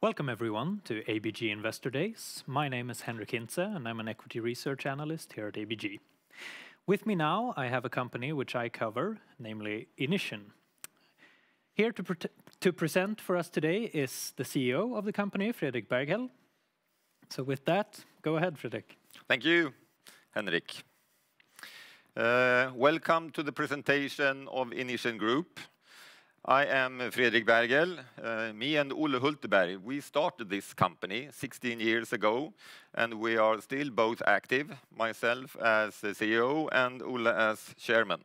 Welcome everyone to ABG Investor Days. My name is Henrik Hintze and I'm an equity research analyst here at ABG. With me now I have a company which I cover, namely Inission. Here to present for us today is the CEO of the company, Fredrik Berghel. So with that, go ahead, Fredrik. Thank you, Henrik. Welcome to the presentation of Inission Group. I am Fredrik Berghel. Me and Olle Hulteberg, we started this company 16 years ago, and we are still both active, myself as the CEO and Olle as chairman.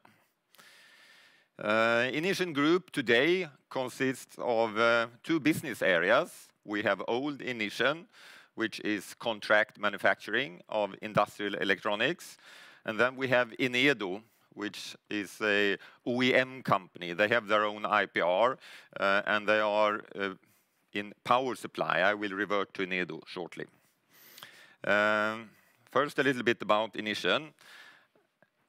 Inission Group today consists of two business areas. We have old Inission, which is contract manufacturing of industrial electronics, and then we have Enedo, which is a OEM company. They have their own IPR, and they are in power supply. I will revert to Enedo shortly. First, a little bit about Inission.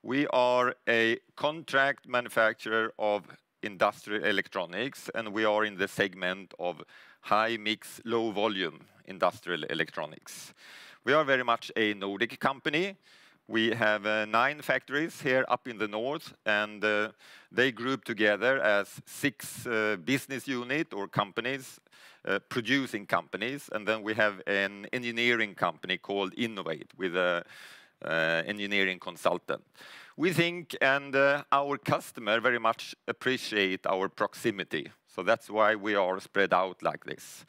We are a contract manufacturer of industrial electronics, and we are in the segment of high mix, low volume industrial electronics. We are very much a Nordic company. We have 9 factories here up in the north, and they group together as 6 business units or companies, producing companies, and then we have an engineering company called Innovate with an engineering consultant. We think, and our customer very much appreciate our proximity, so that's why we are spread out like this.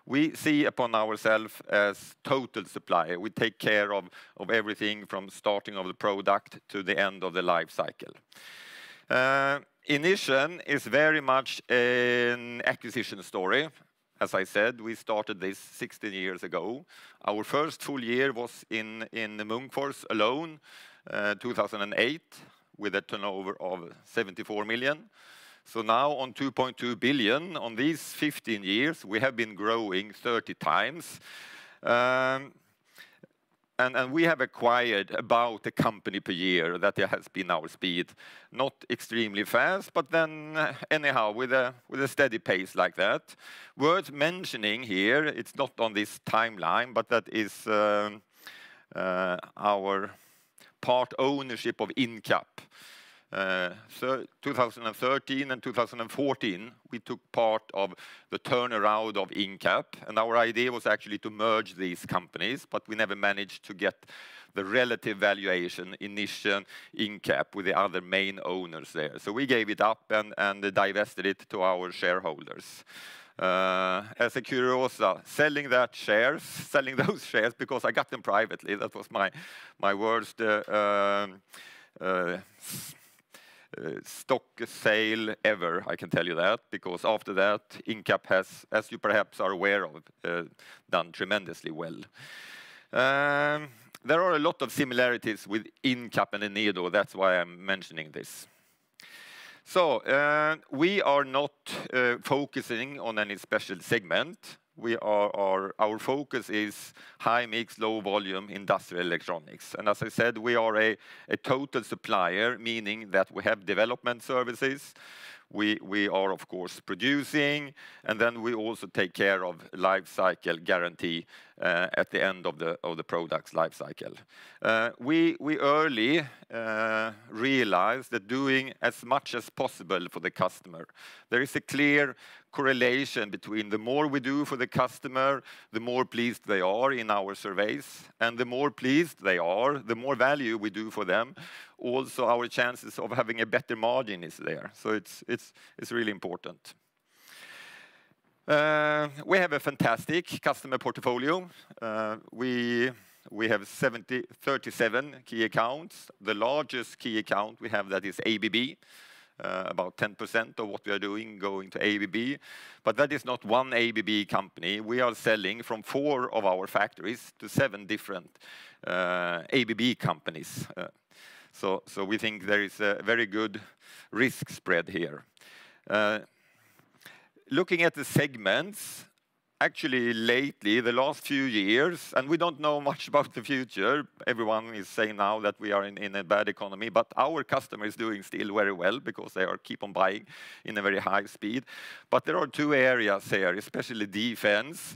We see upon ourselves as total supplier. We take care of everything from starting of the product to the end of the life cycle. Inission is very much an acquisition story. As I said, we started this 16 years ago. Our first full year was in Munkfors alone, 2008, with a turnover of 74 million. So now on 2.2 billion, on these 15 years, we have been growing 30 times. And we have acquired about a company per year. That has been our speed. Not extremely fast, but then anyhow, with a steady pace like that. Worth mentioning here, it's not on this timeline, but that is our part ownership of Inga. So 2013 and 2014, we took part of the turnaround of Inga, and our idea was actually to merge these companies, but we never managed to get the relative valuation, Inission, Inga, with the other main owners there. So we gave it up and divested it to our shareholders. As a curiosa, selling those shares because I got them privately. That was my worst stock sale ever, I can tell you that, because after that, Inga has, as you perhaps are aware of, done tremendously well. There are a lot of similarities with Inga and Enedo, that's why I'm mentioning this. So, we are not focusing on any special segment. Our focus is high mix, low volume industrial electronics. And as I said, we are a total supplier, meaning that we have development services. We are, of course, producing, and then we also take care of life cycle guarantee at the end of the product's life cycle. We early realized that doing as much as possible for the customer. There is a clear correlation between the more we do for the customer, the more pleased they are in our surveys, and the more pleased they are, the more value we do for them. Also, our chances of having a better margin is there. So it's really important. We have a fantastic customer portfolio. We have 37 key accounts. The largest key account we have, that is ABB. About 10% of what we are doing going to ABB. But that is not one ABB company. We are selling from 4 of our factories to 7 different ABB companies. So we think there is a very good risk spread here. Looking at the segments, actually lately, the last few years, and we don't know much about the future. Everyone is saying now that we are in a bad economy, but our customer is doing still very well because they are keep on buying in a very high speed. But there are two areas here, especially defense,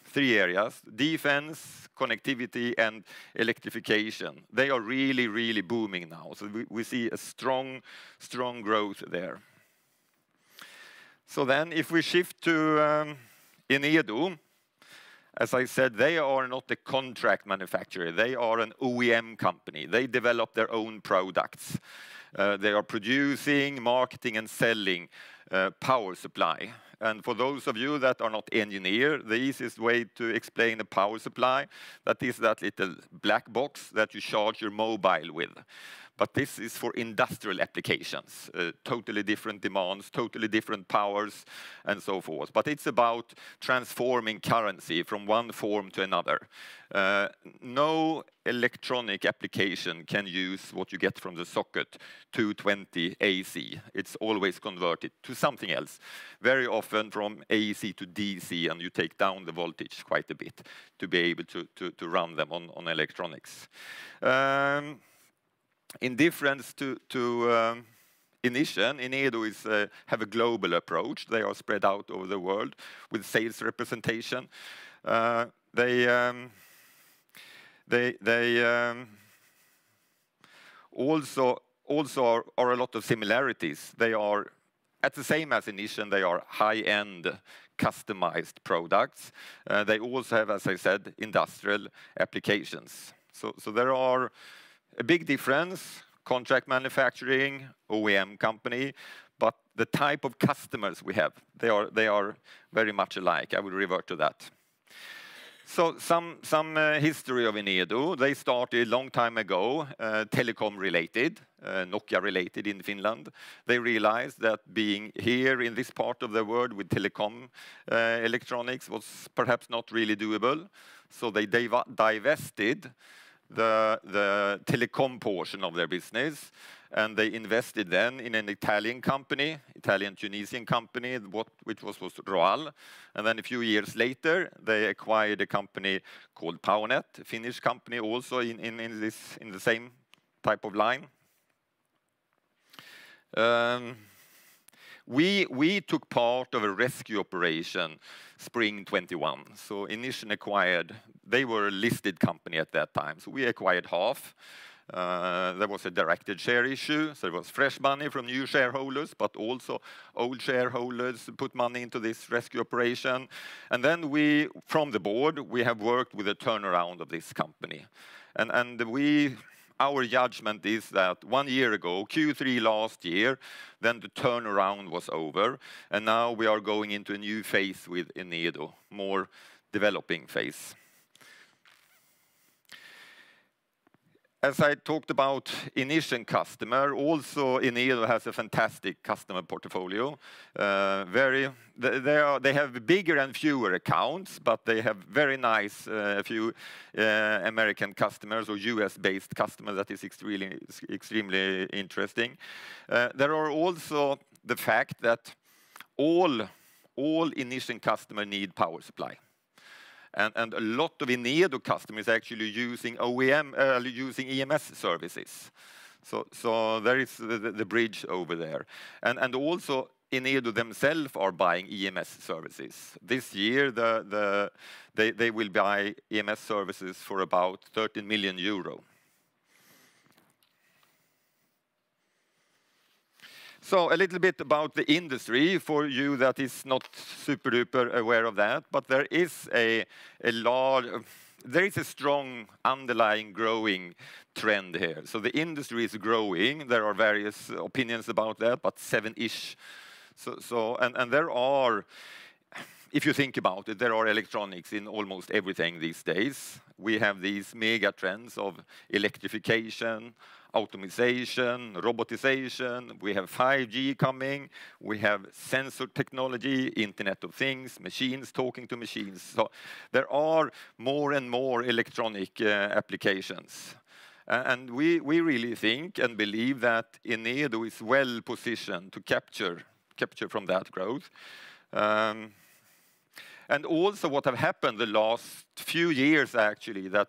three areas: defense, connectivity, and electrification. They are really, really booming now. So we see a strong growth there. So then if we shift to Enedo, as I said, they are not a contract manufacturer. They are an OEM company. They develop their own products. They are producing, marketing, and selling power supply. And for those of you that are not engineers, the easiest way to explain a power supply, that is that little black box that you charge your mobile with. But this is for industrial applications, totally different demands, totally different powers, and so forth. But it's about transforming currency from one form to another. No electronic application can use what you get from the socket 220 AC. It's always converted to something else, very often from AC to DC, and you take down the voltage quite a bit to be able to run them on electronics. In difference to Inission, Enedo have a global approach. They are spread out over the world with sales representation. They also are a lot of similarities. They are at the same as Inission. They are high-end customized products. They also have, as I said, industrial applications. So there are a big difference: contract manufacturing, OEM company, but the type of customers we have, they are very much alike. I will revert to that. So some history of Enedo. They started a long time ago, telecom related, Nokia related in Finland. They realized that being here in this part of the world with telecom electronics was perhaps not really doable. So they divested the telecom portion of their business, and they invested then in an Italian company, Italian-Tunisian company, which was Roal. And then a few years later, they acquired a company called PowerNet, a Finnish company also in the same type of line. We took part of a rescue operation spring 21. So Inission acquired, they were a listed company at that time. So we acquired half. There was a directed share issue, so it was fresh money from new shareholders, but also old shareholders put money into this rescue operation. And then from the board, we have worked with a turnaround of this company. And our judgment is that 1 year ago, Q3 last year, then the turnaround was over, and now we are going into a new phase with Enedo, more developing phase. As I talked about Inission customer, also Enedo has a fantastic customer portfolio. They have bigger and fewer accounts, but they have very nice few American customers or US-based customers that is extremely interesting. There are also the fact that all Inission customers need power supply. And a lot of Enedo customers actually using using EMS services. So there is the bridge over there. And also Enedo themselves are buying EMS services. This year they will buy EMS services for about 13 million euro. So a little bit about the industry for you that is not super duper aware of that, but there is a strong underlying growing trend here. So the industry is growing. There are various opinions about that, but 7-ish. And there are, if you think about it, there are electronics in almost everything these days. We have these mega trends of electrification, automation, robotization. We have 5G coming. We have sensor technology, Internet of Things, machines talking to machines. So there are more and more electronic applications. And we really think and believe that Enedo is well positioned to capture from that growth. And also what have happened the last few years, actually, that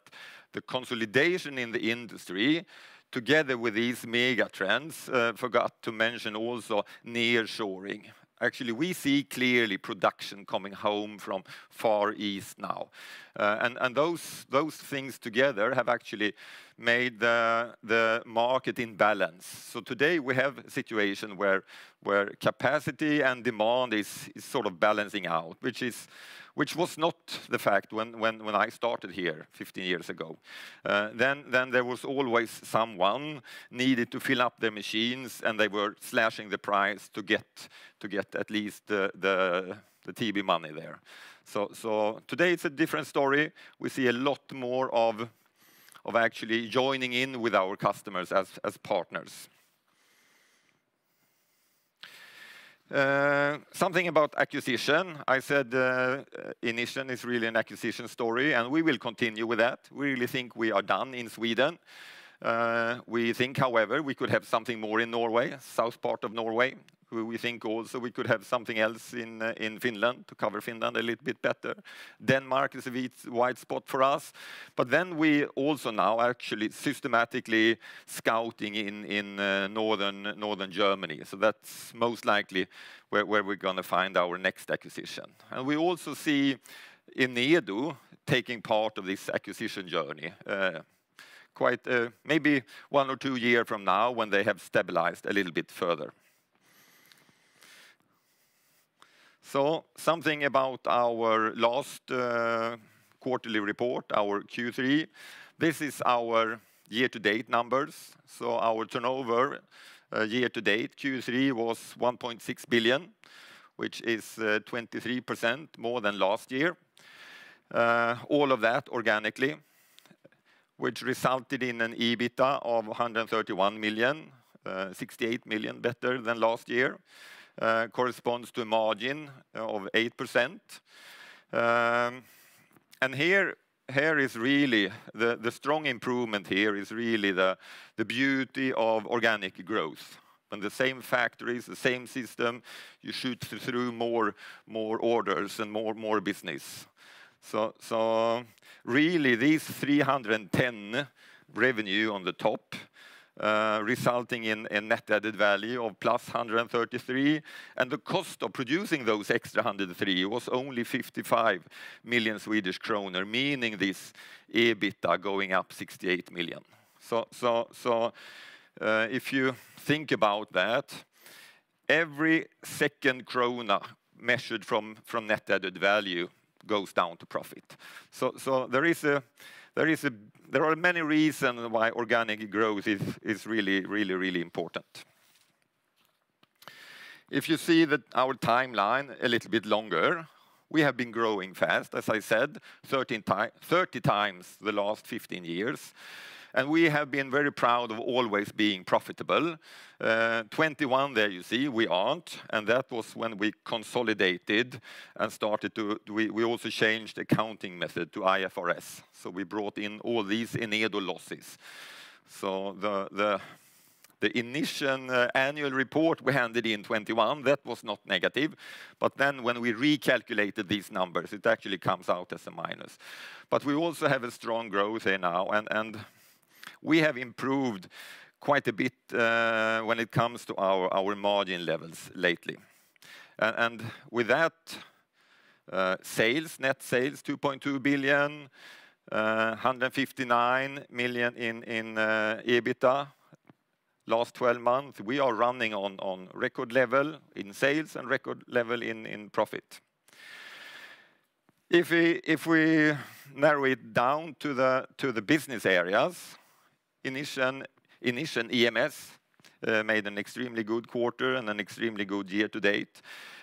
the consolidation in the industry, together with these mega trends, forgot to mention also nearshoring. Actually, we see clearly production coming home from Far East now. And those things together have actually made the market in balance. So today we have a situation where capacity and demand is sort of balancing out, which was not the fact when I started here 15 years ago. Then there was always someone needed to fill up their machines, and they were slashing the price to get at least the TB money there. So today it's a different story. We see a lot more of actually joining in with our customers as partners. Something about acquisition. I said Inission is really an acquisition story, and we will continue with that. We really think we are done in Sweden. We think, however, we could have something more in Norway, south part of Norway. We think also we could have something else in Finland to cover Finland a little bit better. Denmark is a white spot for us. But then we also now actually systematically scouting in northern Germany. So that's most likely where we're going to find our next acquisition. And we also see Enedo taking part of this acquisition journey. Quite maybe 1 or 2 years from now when they have stabilized a little bit further. So something about our last quarterly report, our Q3. This is our year-to-date numbers. So our turnover year-to-date Q3 was 1.6 billion, which is 23% more than last year. All of that organically, which resulted in an EBITDA of 131 million, 68 million better than last year. Corresponds to a margin of 8%. And here is really, the strong improvement here is really the beauty of organic growth. When the same factories, the same system, you shoot through more orders and more business. So really these 310 revenue on the top, resulting in a net added value of plus 133, and the cost of producing those extra 103 was only 55 million Swedish kronor, meaning this EBITDA going up 68 million. So if you think about that, every second krona measured from net added value goes down to profit. So there are many reasons why organic growth is really important. If you see that our timeline a little bit longer, we have been growing fast, as I said, 30 times the last 15 years. And we have been very proud of always being profitable. 21 there you see, we aren't. And that was when we consolidated and started to, we also changed accounting method to IFRS. So we brought in all these Enedo losses. So the initial annual report we handed in 21, that was not negative. But then when we recalculated these numbers, it actually comes out as a minus. But we also have a strong growth here now. And we have improved quite a bit when it comes to our margin levels lately. And with that, net sales, 2.2 billion, 159 million in EBITDA. Last 12 months, we are running on record level in sales and record level in profit. If we narrow it down to the business areas, Inission EMS made an extremely good quarter and an extremely good year-to-date.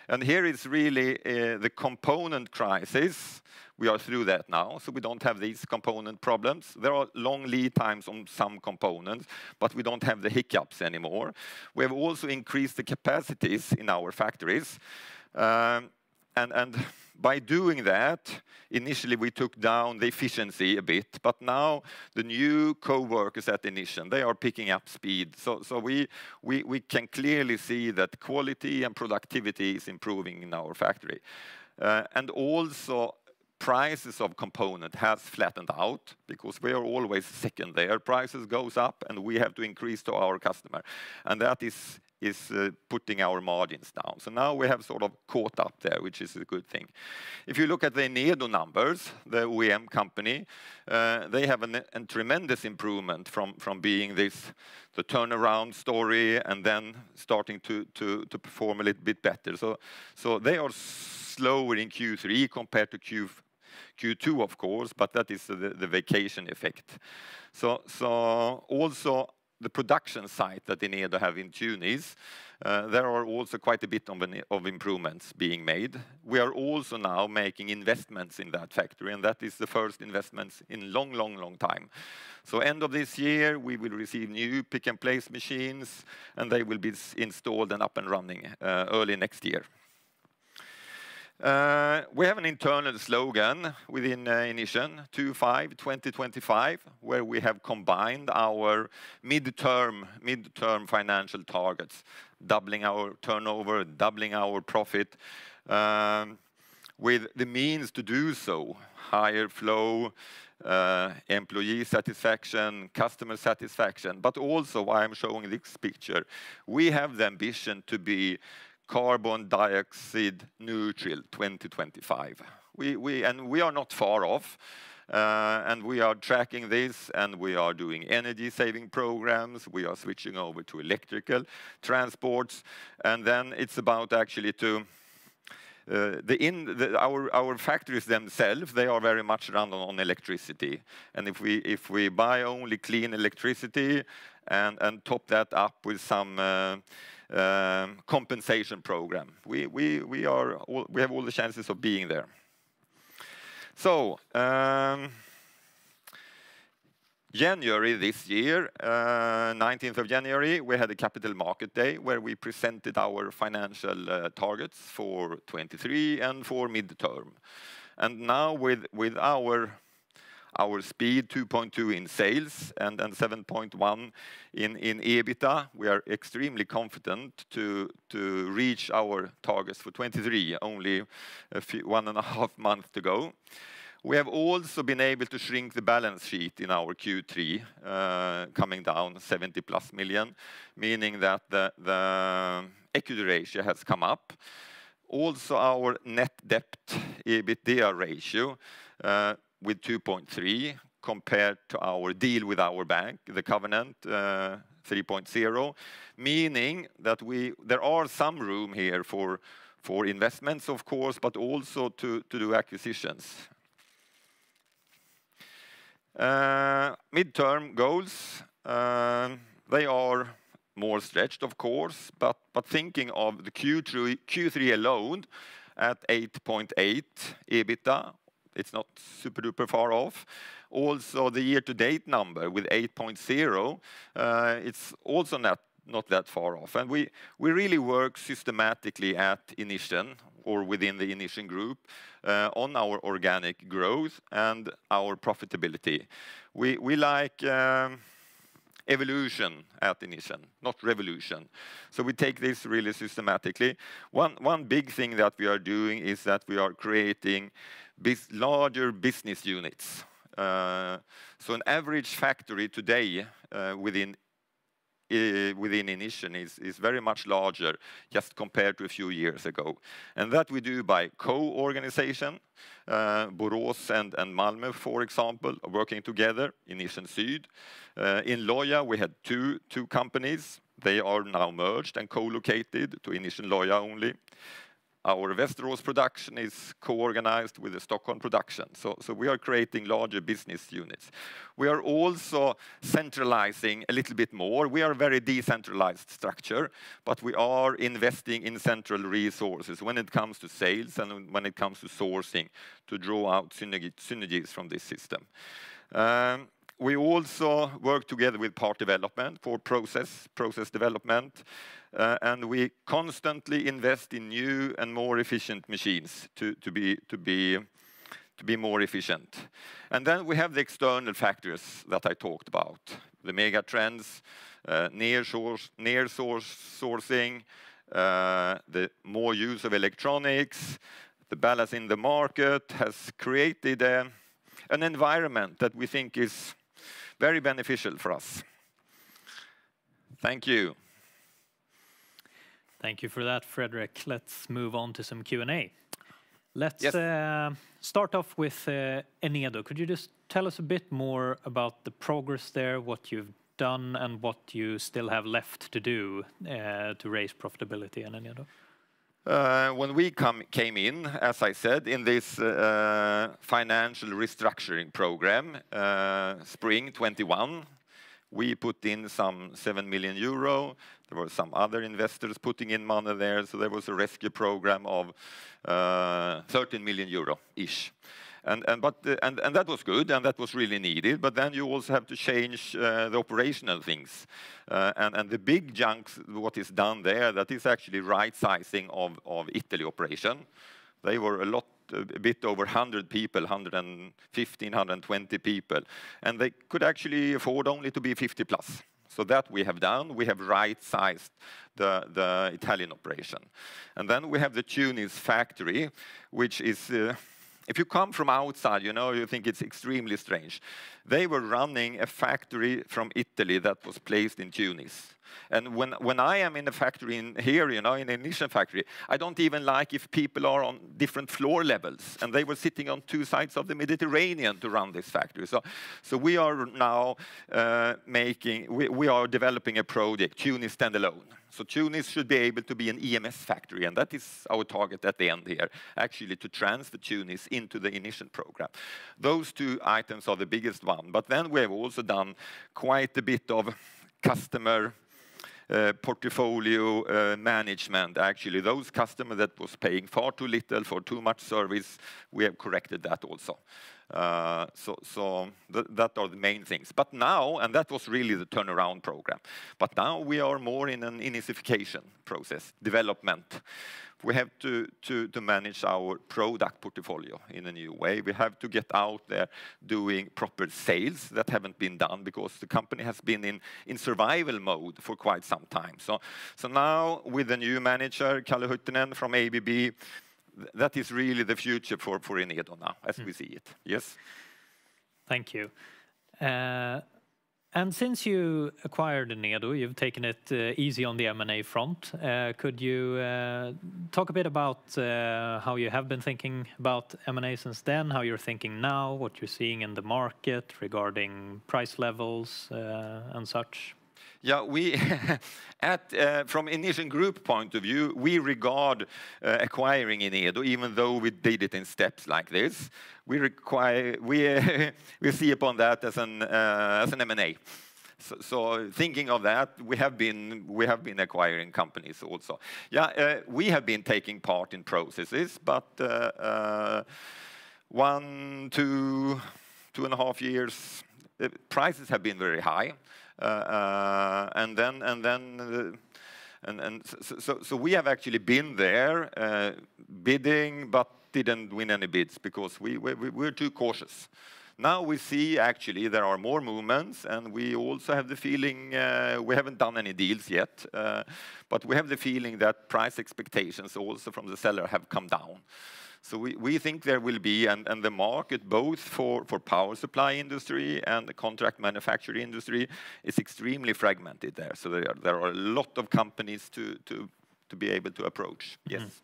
And here is really the component crisis. We are through that now, so we don't have these component problems. There are long lead times on some components, but we don't have the hiccups anymore. We have also increased the capacities in our factories. And by doing that, initially we took down the efficiency a bit, but now the new co-workers at Inission, they are picking up speed. So we can clearly see that quality and productivity is improving in our factory. And also, prices of component has flattened out because we are always second there. Prices goes up, and we have to increase to our customer. And that is putting our margins down. So now we have sort of caught up there, which is a good thing. If you look at the Enedo numbers, the OEM company, they have a tremendous improvement from being the turnaround story and then starting to perform a little bit better. So they are slower in Q3 compared to Q2, of course, but that is the vacation effect. So also the production site that Enedo have in Tunis, there are also quite a bit of improvements being made. We are also now making investments in that factory, and that is the first investments in long time. So end of this year, we will receive new pick-and-place machines, and they will be installed and up and running early next year. We have an internal slogan within Inission, 2025, where we have combined our midterm financial targets, doubling our turnover, doubling our profit, with the means to do so, higher flow, employee satisfaction, customer satisfaction, but also why I'm showing this picture. We have the ambition to be carbon dioxide neutral 2025. We are not far off, and we are tracking this, and we are doing energy saving programs. We are switching over to electrical transports, and then it's about actually to our factories themselves. They are very much run on electricity, and if we buy only clean electricity and top that up with some compensation program, we have all the chances of being there. So January this year, 19th of January, we had a capital market day where we presented our financial targets for 23 and for midterm. And now with our speed, 2.2 in sales and 7.1 in EBITDA, we are extremely confident to reach our targets for 23, only 1.5 months to go. We have also been able to shrink the balance sheet in our Q3, coming down 70+ million, meaning that the equity ratio has come up. Also, our net debt EBITDA ratio with 2.3 compared to our deal with our bank, the covenant 3.0, meaning that there are some room here for investments, of course, but also to do acquisitions. Midterm goals, they are more stretched, of course, but thinking of the Q3 alone at 8.8 EBITDA, it's not super duper far off. Also, the year-to-date number with 8.0, it's also not that far off. And we really work systematically at Inission, or within the Inission group, on our organic growth and our profitability. We like evolution at Inission, not revolution. So we take this really systematically. One big thing that we are doing is that we are creating larger business units. So an average factory today within Inission is very much larger just compared to a few years ago. And that we do by co-organization. Borås and Malmö, for example, are working together, Inission Syd. In Loja, we had two companies. They are now merged and co-located to Inission Loja only. Our Västerås production is co-organized with the Stockholm production. So we are creating larger business units. We are also centralizing a little bit more. We are a very decentralized structure, but we are investing in central resources when it comes to sales and when it comes to sourcing to draw out synergies from this system. We also work together with part development for process development, and we constantly invest in new and more efficient machines to be more efficient. And then we have the external factors that I talked about, the mega trends, near sourcing, the more use of electronics, the balance in the market has created an environment that we think is very beneficial for us. Thank you. Thank you for that, Fredrik. Let's move on to some Q&A. Let's start off with Enedo. Could you just tell us a bit more about the progress there, what you've done and what you still have left to do to raise profitability in Enedo? When we came in, as I said, in this financial restructuring program, spring 21, we put in some 7 million euro. There were some other investors putting in money there, so there was a rescue program of 13 million euro-ish. And that was good, and that was really needed, but then you also have to change the operational things. And the big chunks, what is done there, that is actually right-sizing of Italy operation. They were a bit over 100 people, 115, 120 people, and they could actually afford only to be 50 plus. So that we have done. We have right-sized the Italian operation. And then we have the Tunis factory, which is, if you come from outside, you know, you think it's extremely strange. They were running a factory from Italy that was placed in Tunis. And when I am in a factory here, you know, in an Inission factory, I don't even like if people are on different floor levels. And they were sitting on two sides of the Mediterranean to run this factory. So we are now we are developing a project, Tunis standalone. So Tunis should be able to be an EMS factory, and that is our target at the end here, actually to transfer Tunis into the Inission program. Those two items are the biggest one, but then we have also done quite a bit of customer portfolio management. Actually, those customers that was paying far too little for too much service, we have corrected that also. That are the main things. But now, and that was really the turnaround program, but now we are more in an initiation process, development. We have to manage our product portfolio in a new way. We have to get out there doing proper sales that haven't been done because the company has been in survival mode for quite some time. So now with the new manager, Kalle Huttinen from ABB, that is really the future for Enedo now, as we see it. Yes? Thank you. And since you acquired Enedo, you've taken it easy on the M&A front. Could you talk a bit about how you have been thinking about M&A since then, how you're thinking now, what you're seeing in the market regarding price levels and such? Yeah, we from Inission Group point of view, we regard acquiring Enedo, even though we did it in steps like this. We see upon that as an M&A. So thinking of that, we have been acquiring companies also. Yeah, we have been taking part in processes, but 1, 2, 2.5 years, prices have been very high. So we have actually been there bidding, but didn't win any bids because we're too cautious. Now we see actually there are more movements, and we also have the feeling we haven't done any deals yet, but we have the feeling that price expectations also from the seller have come down. So we think there will be, and the market both for power supply industry and the contract manufacturing industry is extremely fragmented there. So there are a lot of companies to be able to approach. Yes.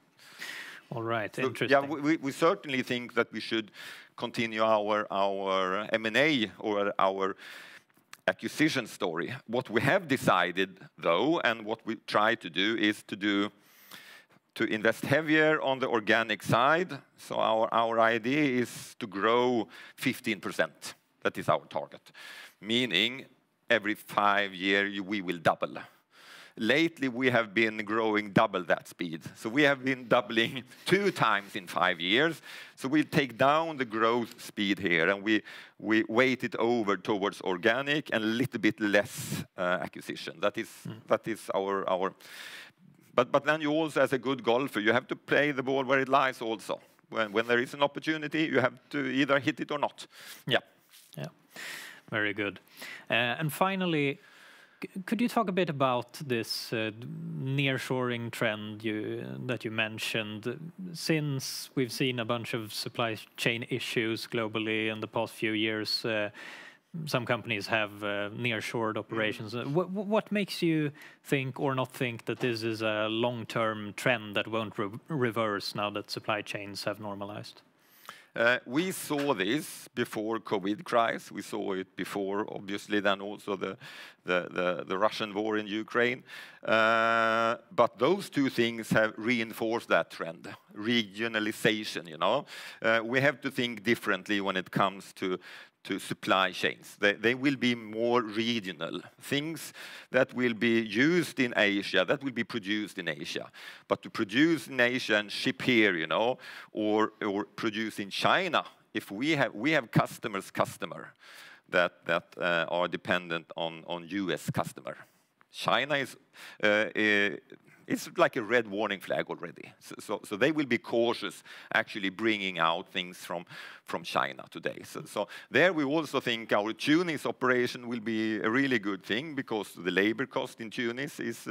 All right. So, interesting. Yeah, we certainly think that we should continue our M&A or our acquisition story. What we have decided, though, and what we try to do is to invest heavier on the organic side. So our idea is to grow 15%. That is our target. Meaning every 5 years we will double. Lately we have been growing double that speed. So we have been doubling 2 times in 5 years. So we take down the growth speed here, and we weight it over towards organic and a little bit less acquisition. That is our But then you also, as a good golfer, you have to play the ball where it lies also. When there is an opportunity, you have to either hit it or not. Yeah. Yeah, very good. And finally, Could you talk a bit about this nearshoring trend that you mentioned? Since we've seen a bunch of supply chain issues globally in the past few years, some companies have nearshored operations. What makes you think or not think that this is a long-term trend that won't reverse now that supply chains have normalized? We saw this before COVID crisis. We saw it before, obviously, then also the Russian war in Ukraine. But those two things have reinforced that trend, regionalization, you know. We have to think differently when it comes to supply chains. They will be more regional. Things that will be used in Asia, that will be produced in Asia. But to produce in Asia and ship here, you know, or produce in China, if we have customer that are dependent on US customer. China is it's like a red warning flag already. So they will be cautious actually bringing out things from China today. So there we also think our Tunis operation will be a really good thing because the labor cost in Tunis is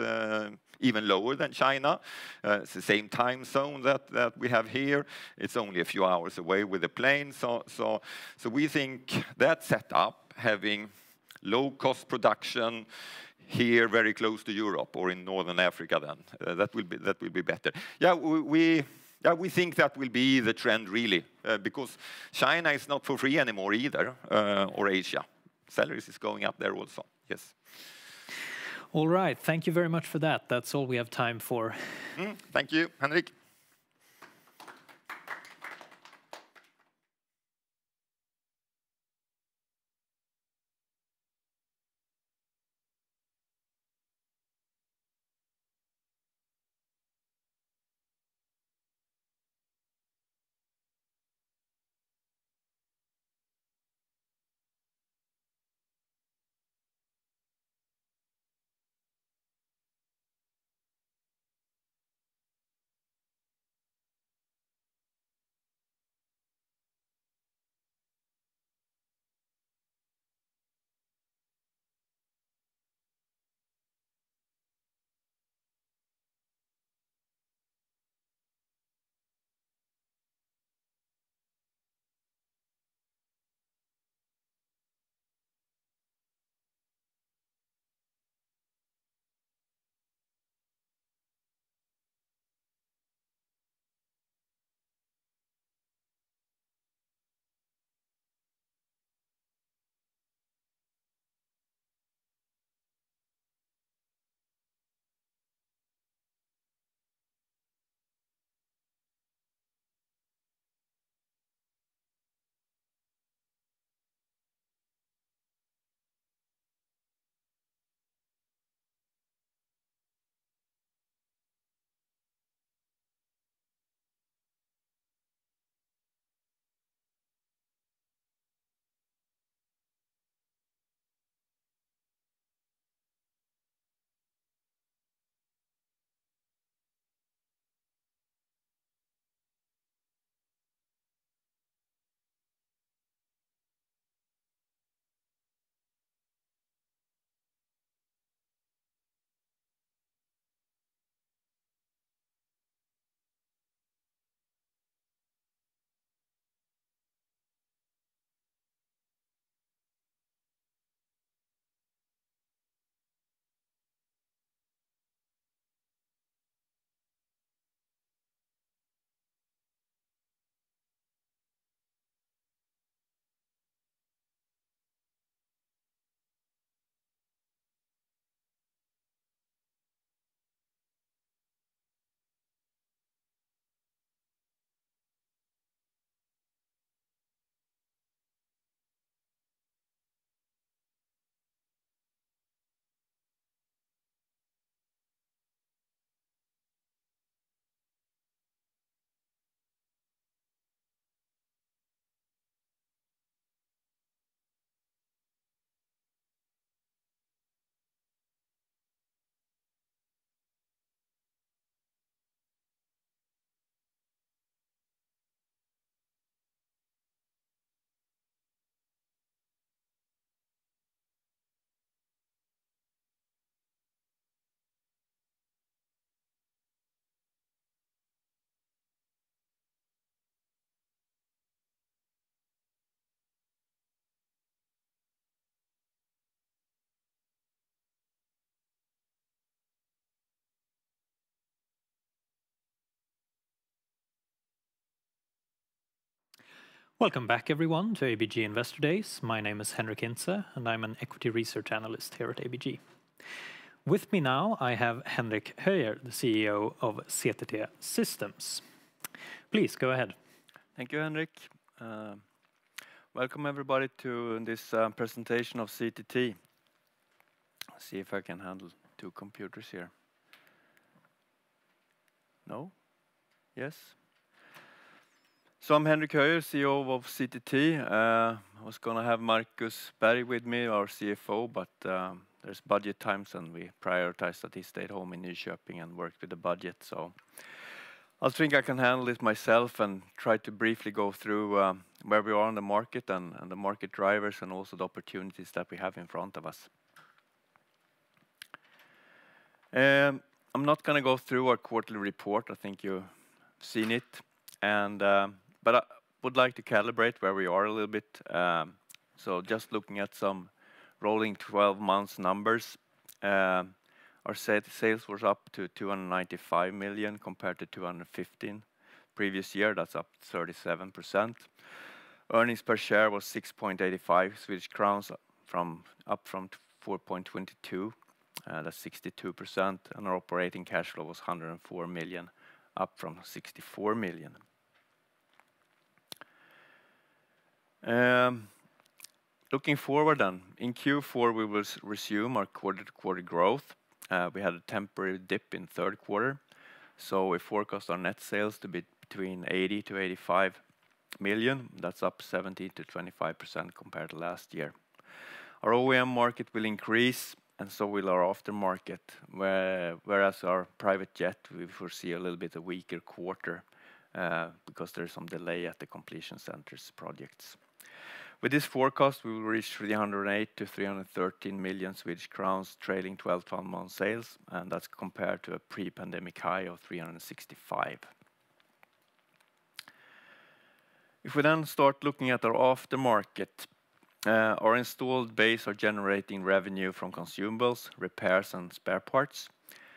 even lower than China. It's the same time zone that we have here. It's only a few hours away with a plane. So we think that setup, having low-cost production here very close to Europe or in Northern Africa then, that will be better. Yeah, we think that will be the trend really, because China is not for free anymore either, or Asia. Salaries is going up there also, yes. All right, thank you very much for that. That's all we have time for. Thank you, Henrik. Welcome back, everyone, to ABG Investor Days. My name is Henrik Hintze, and I'm an equity research analyst here at ABG. With me now, I have Henrik Höjer, the CEO of CTT Systems. Please, go ahead. Thank you, Henrik. Welcome, everybody, to this presentation of CTT. See if I can handle two computers here. No? Yes? So I'm Henrik Höjer, CEO of CTT. I was going to have Marcus Berg with me, our CFO, but there's budget times and we prioritized that he stayed home in Nyköping and worked with the budget. So I think I can handle it myself and try to briefly go through where we are on the market and the market drivers and also the opportunities that we have in front of us. I'm not going to go through our quarterly report. I think you've seen it. But I would like to calibrate where we are a little bit. So just looking at some rolling 12 months numbers, our sales was up to 295 million compared to 215 previous year. That's up 37%. Earnings per share was 6.85 Swedish crowns, up from 4.22. That's 62%. And our operating cash flow was 104 million, up from 64 million. Looking forward then, in Q4 we will resume our quarter-to-quarter growth. We had a temporary dip in third quarter, so we forecast our net sales to be between 80 to 85 million. That's up 17 to 25% compared to last year. Our OEM market will increase, and so will our aftermarket, whereas our private jet, we foresee a little bit a weaker quarter because there's some delay at the completion centers projects. With this forecast, we will reach 308 to 313 million Swedish crowns trailing 12 month sales, and that's compared to a pre-pandemic high of 365. If we then start looking at our aftermarket, our installed base are generating revenue from consumables, repairs, and spare parts.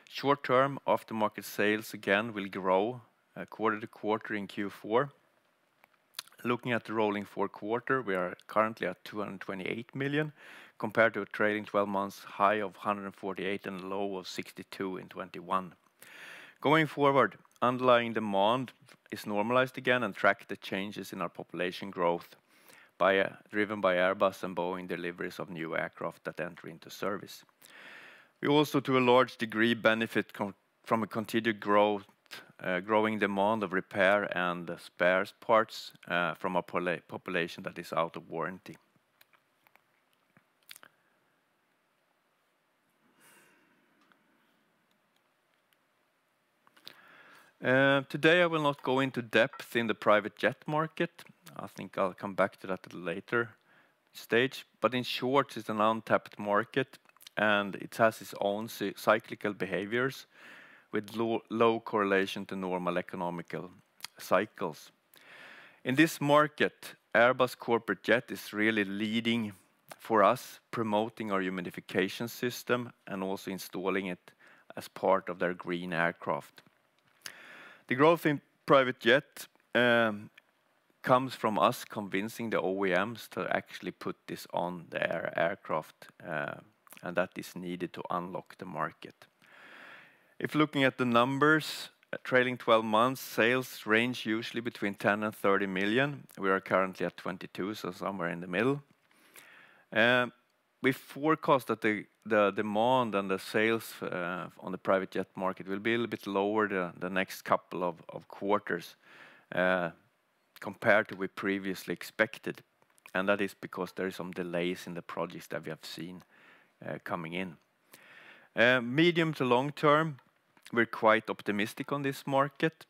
Short-term, aftermarket sales again will grow quarter to quarter in Q4. Looking at the rolling 4 quarter, we are currently at 228 million compared to a trailing 12 months high of 148 and a low of 62 in 21. Going forward, underlying demand is normalized again and track the changes in our population growth driven by Airbus and Boeing deliveries of new aircraft that enter into service. We also, to a large degree, benefit from a continued growing demand of repair and spares parts from a population that is out of warranty. Today I will not go into depth in the private jet market. I think I'll come back to that at a later stage. But in short, it's an untapped market and it has its own cyclical behaviors with low correlation to normal economical cycles. In this market, Airbus corporate jet is really leading for us, promoting our humidification system and also installing it as part of their green aircraft. The growth in private jet comes from us convincing the OEMs to actually put this on their aircraft, and that is needed to unlock the market. If looking at the numbers, trailing 12 months, sales range usually between 10 and 30 million. We are currently at 22, so somewhere in the middle. We forecast that the demand and the sales on the private jet market will be a little bit lower the next couple of quarters compared to we previously expected. And that is because there are some delays in the projects that we have seen coming in. Medium to long term, we're quite optimistic on this market.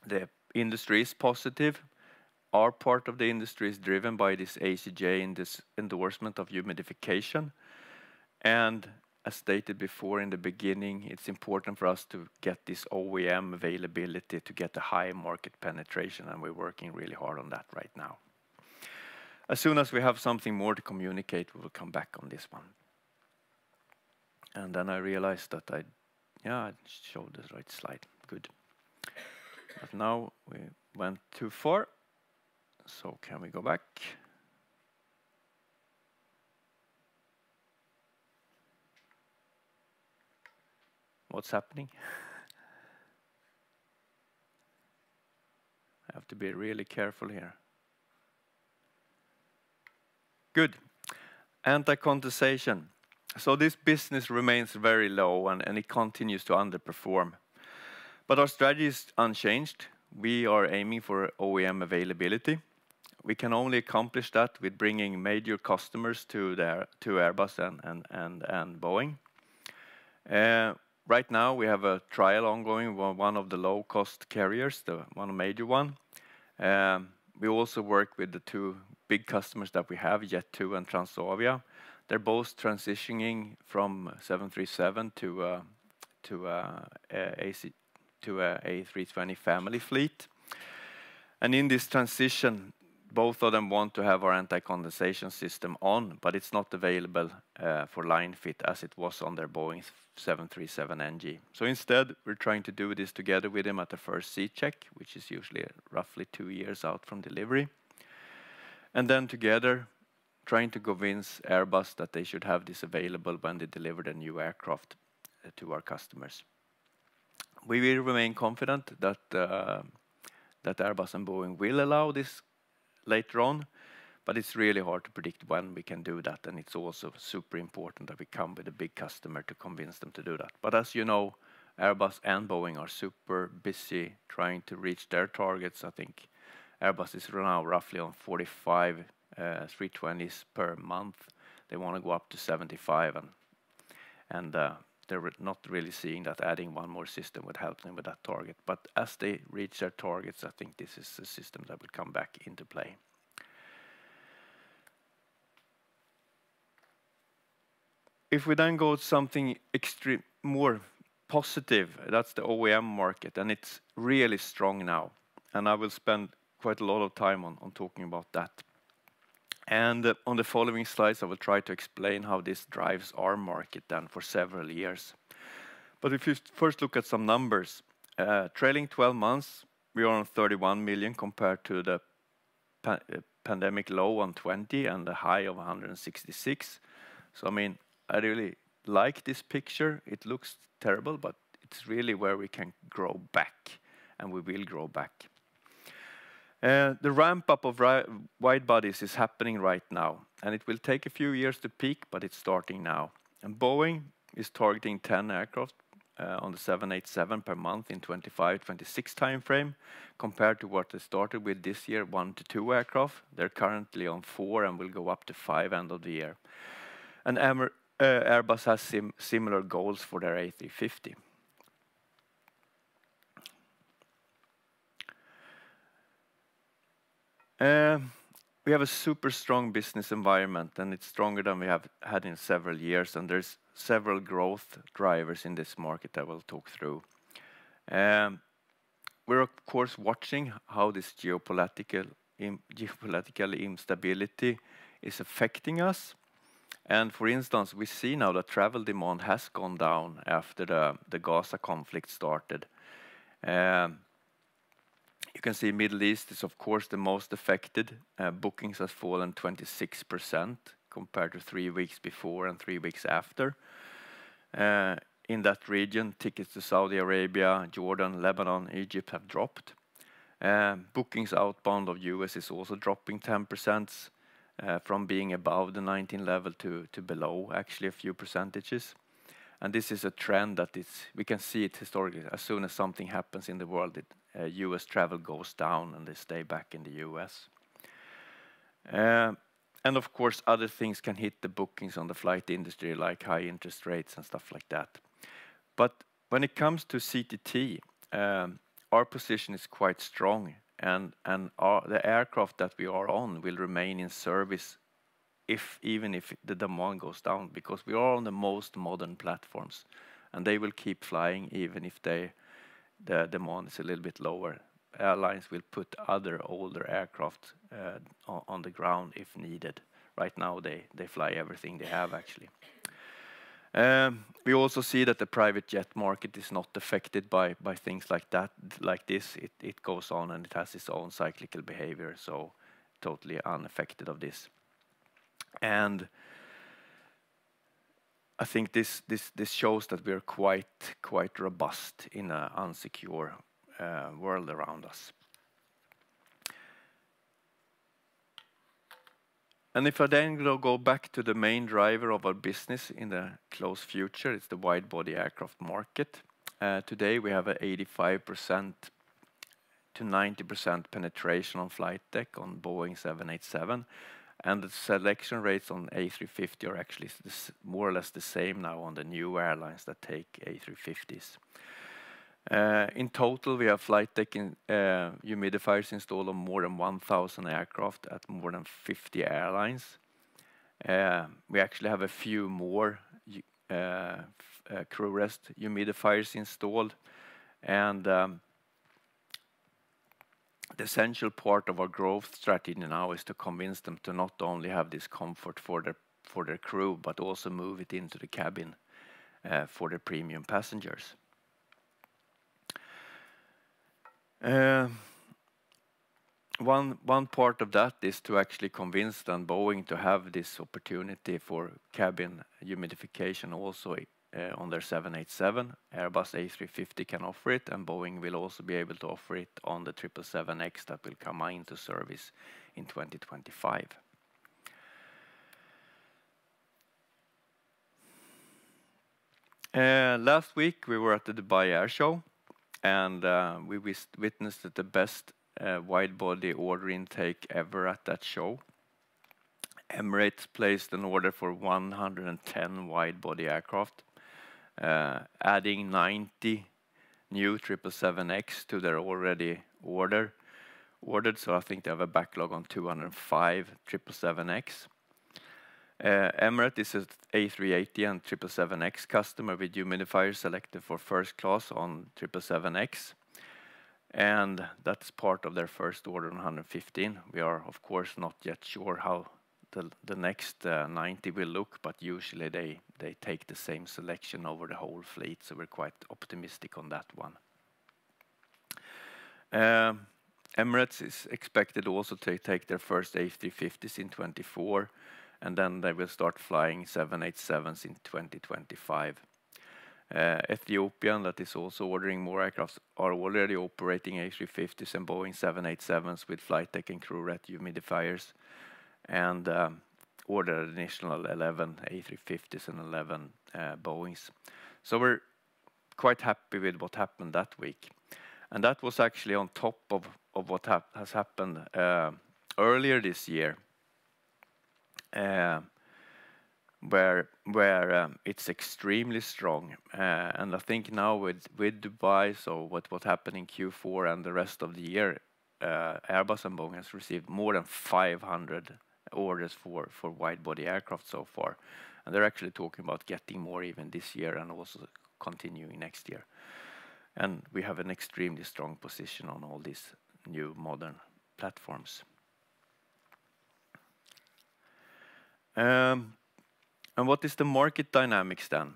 The industry is positive. Our part of the industry is driven by this ACJ and this endorsement of humidification. And as stated before in the beginning, it's important for us to get this OEM availability to get a high market penetration, and we're working really hard on that right now. As soon as we have something more to communicate, we will come back on this one. And then I realized that I showed the right slide. Good. But now we went too far. So can we go back? What's happening? I have to be really careful here. Good. Anti-condensation. So this business remains very low and it continues to underperform. But our strategy is unchanged. We are aiming for OEM availability. We can only accomplish that with bringing major customers to Airbus and Boeing. Right now we have a trial ongoing with one of the low-cost carriers, one major one. We also work with the two big customers that we have, Jet2 and Transavia. They're both transitioning from 737 to A320 family fleet. And in this transition, both of them want to have our anti-condensation system on, but it's not available for line fit as it was on their Boeing 737 NG. So instead, we're trying to do this together with them at the first C check, which is usually roughly 2 years out from delivery. And then together, trying to convince Airbus that they should have this available when they deliver the new aircraft to our customers. We will remain confident that that Airbus and Boeing will allow this later on, but it's really hard to predict when we can do that, and it's also super important that we come with a big customer to convince them to do that. But as you know, Airbus and Boeing are super busy trying to reach their targets. I think Airbus is now roughly on 45 320s per month. They want to go up to 75, and they're not really seeing that adding one more system would help them with that target. But as they reach their targets, I think this is a system that will come back into play. If we then go to something extreme, more positive, that's the OEM market, and it's really strong now. And I will spend quite a lot of time on talking about that. And on the following slides, I will try to explain how this drives our market then for several years. But if you first look at some numbers, trailing 12 months, we are on 31 million compared to the pandemic low on 20 and the high of 166. So I mean, I really like this picture. It looks terrible, but it's really where we can grow back, and we will grow back. The ramp up of wide bodies is happening right now, and it will take a few years to peak, but it's starting now. And Boeing is targeting 10 aircraft on the 787 per month in 25-26 timeframe, compared to what they started with this year, 1 to 2 aircraft. They're currently on 4 and will go up to 5 end of the year. And Airbus has similar goals for their A350. We have a super strong business environment, and it's stronger than we have had in several years, and there's several growth drivers in this market that we'll talk through. We're of course watching how this geopolitical instability is affecting us. And for instance, we see now that travel demand has gone down after the Gaza conflict started. You can see Middle East is of course the most affected. Bookings has fallen 26% compared to 3 weeks before and 3 weeks after. In that region, tickets to Saudi Arabia, Jordan, Lebanon, Egypt have dropped. Bookings outbound of US is also dropping 10%, from being above the 19 level to below actually a few percentages. And this is a trend that we can see it historically. As soon as something happens in the world, US travel goes down and they stay back in the US. And of course, other things can hit the bookings on the flight industry, like high interest rates and stuff like that. But when it comes to CTT, our position is quite strong, and the aircraft that we are on will remain in service even if the demand goes down, because we are on the most modern platforms, and they will keep flying even if the demand is a little bit lower. Airlines will put other older aircraft on the ground if needed. Right now they fly everything they have actually. We also see that the private jet market is not affected by things like that, like this. It goes on and it has its own cyclical behavior. So totally unaffected of this. And I think this shows that we are quite robust in an unsecure world around us. And if I then go back to the main driver of our business in the close future, it's the wide-body aircraft market. Today we have an 85% to 90% penetration on flight deck on Boeing 787, and the selection rates on A350 are actually more or less the same now on the new airlines that take A350s. In total, we have flight deck humidifiers installed on more than 1,000 aircraft at more than 50 airlines. We actually have a few more crew rest humidifiers installed, and the essential part of our growth strategy now is to convince them to not only have this comfort for their crew, but also move it into the cabin for the premium passengers. One part of that is to actually convince then Boeing to have this opportunity for cabin humidification also on their 787. Airbus A350 can offer it, and Boeing will also be able to offer it on the 777X that will come into service in 2025. Last week we were at the Dubai Air Show, and we witnessed the best wide-body order intake ever at that show. Emirates placed an order for 110 wide-body aircraft, adding 90 new 777X to their already ordered. So I think they have a backlog on 205 777X. Emirates is an A380 and 777X customer with humidifiers selected for first class on 777X. And that's part of their first order on 115. We are, of course, not yet sure how the next 90 will look, but usually they take the same selection over the whole fleet, so we're quite optimistic on that one. Emirates is expected also to take their first A350s in 24, and then they will start flying 787s in 2025. Ethiopian, that is also ordering more aircraft, are already operating A350s and Boeing 787s with flight deck and crew rest humidifiers, and ordered an additional 11 A350s and 11 Boeings. So we're quite happy with what happened that week. And that was actually on top of what has happened earlier this year, where it's extremely strong. And I think now with Dubai, so what happened in Q4 and the rest of the year, Airbus and Boeing has received more than 500 orders for wide-body aircraft so far. And they're actually talking about getting more even this year and also continuing next year. And we have an extremely strong position on all these new modern platforms. And what is the market dynamics then?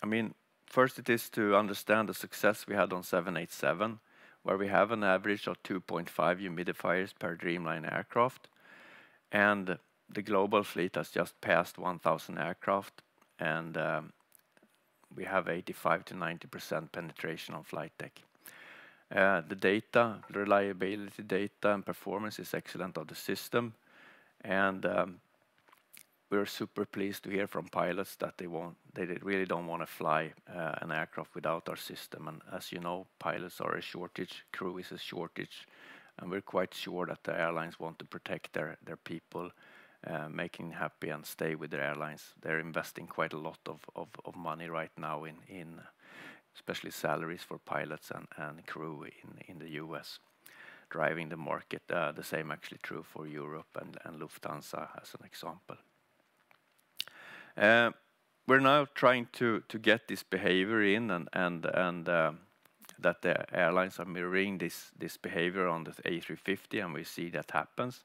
I mean, first it is to understand the success we had on 787, where we have an average of 2.5 humidifiers per Dreamliner aircraft. And the global fleet has just passed 1,000 aircraft, and we have 85 to 90% penetration on flight deck. The data, reliability data and performance is excellent of the system, and we're super pleased to hear from pilots that they really don't want to fly an aircraft without our system. And as you know, pilots are a shortage, crew is a shortage, and we're quite sure that the airlines want to protect their people, making them happy and stay with their airlines. They're investing quite a lot of money right now in especially salaries for pilots and crew in the US, driving the market. The same actually true for Europe and Lufthansa as an example. We're now trying to get this behavior in, and that the airlines are mirroring this behavior on the A350, and we see that happens.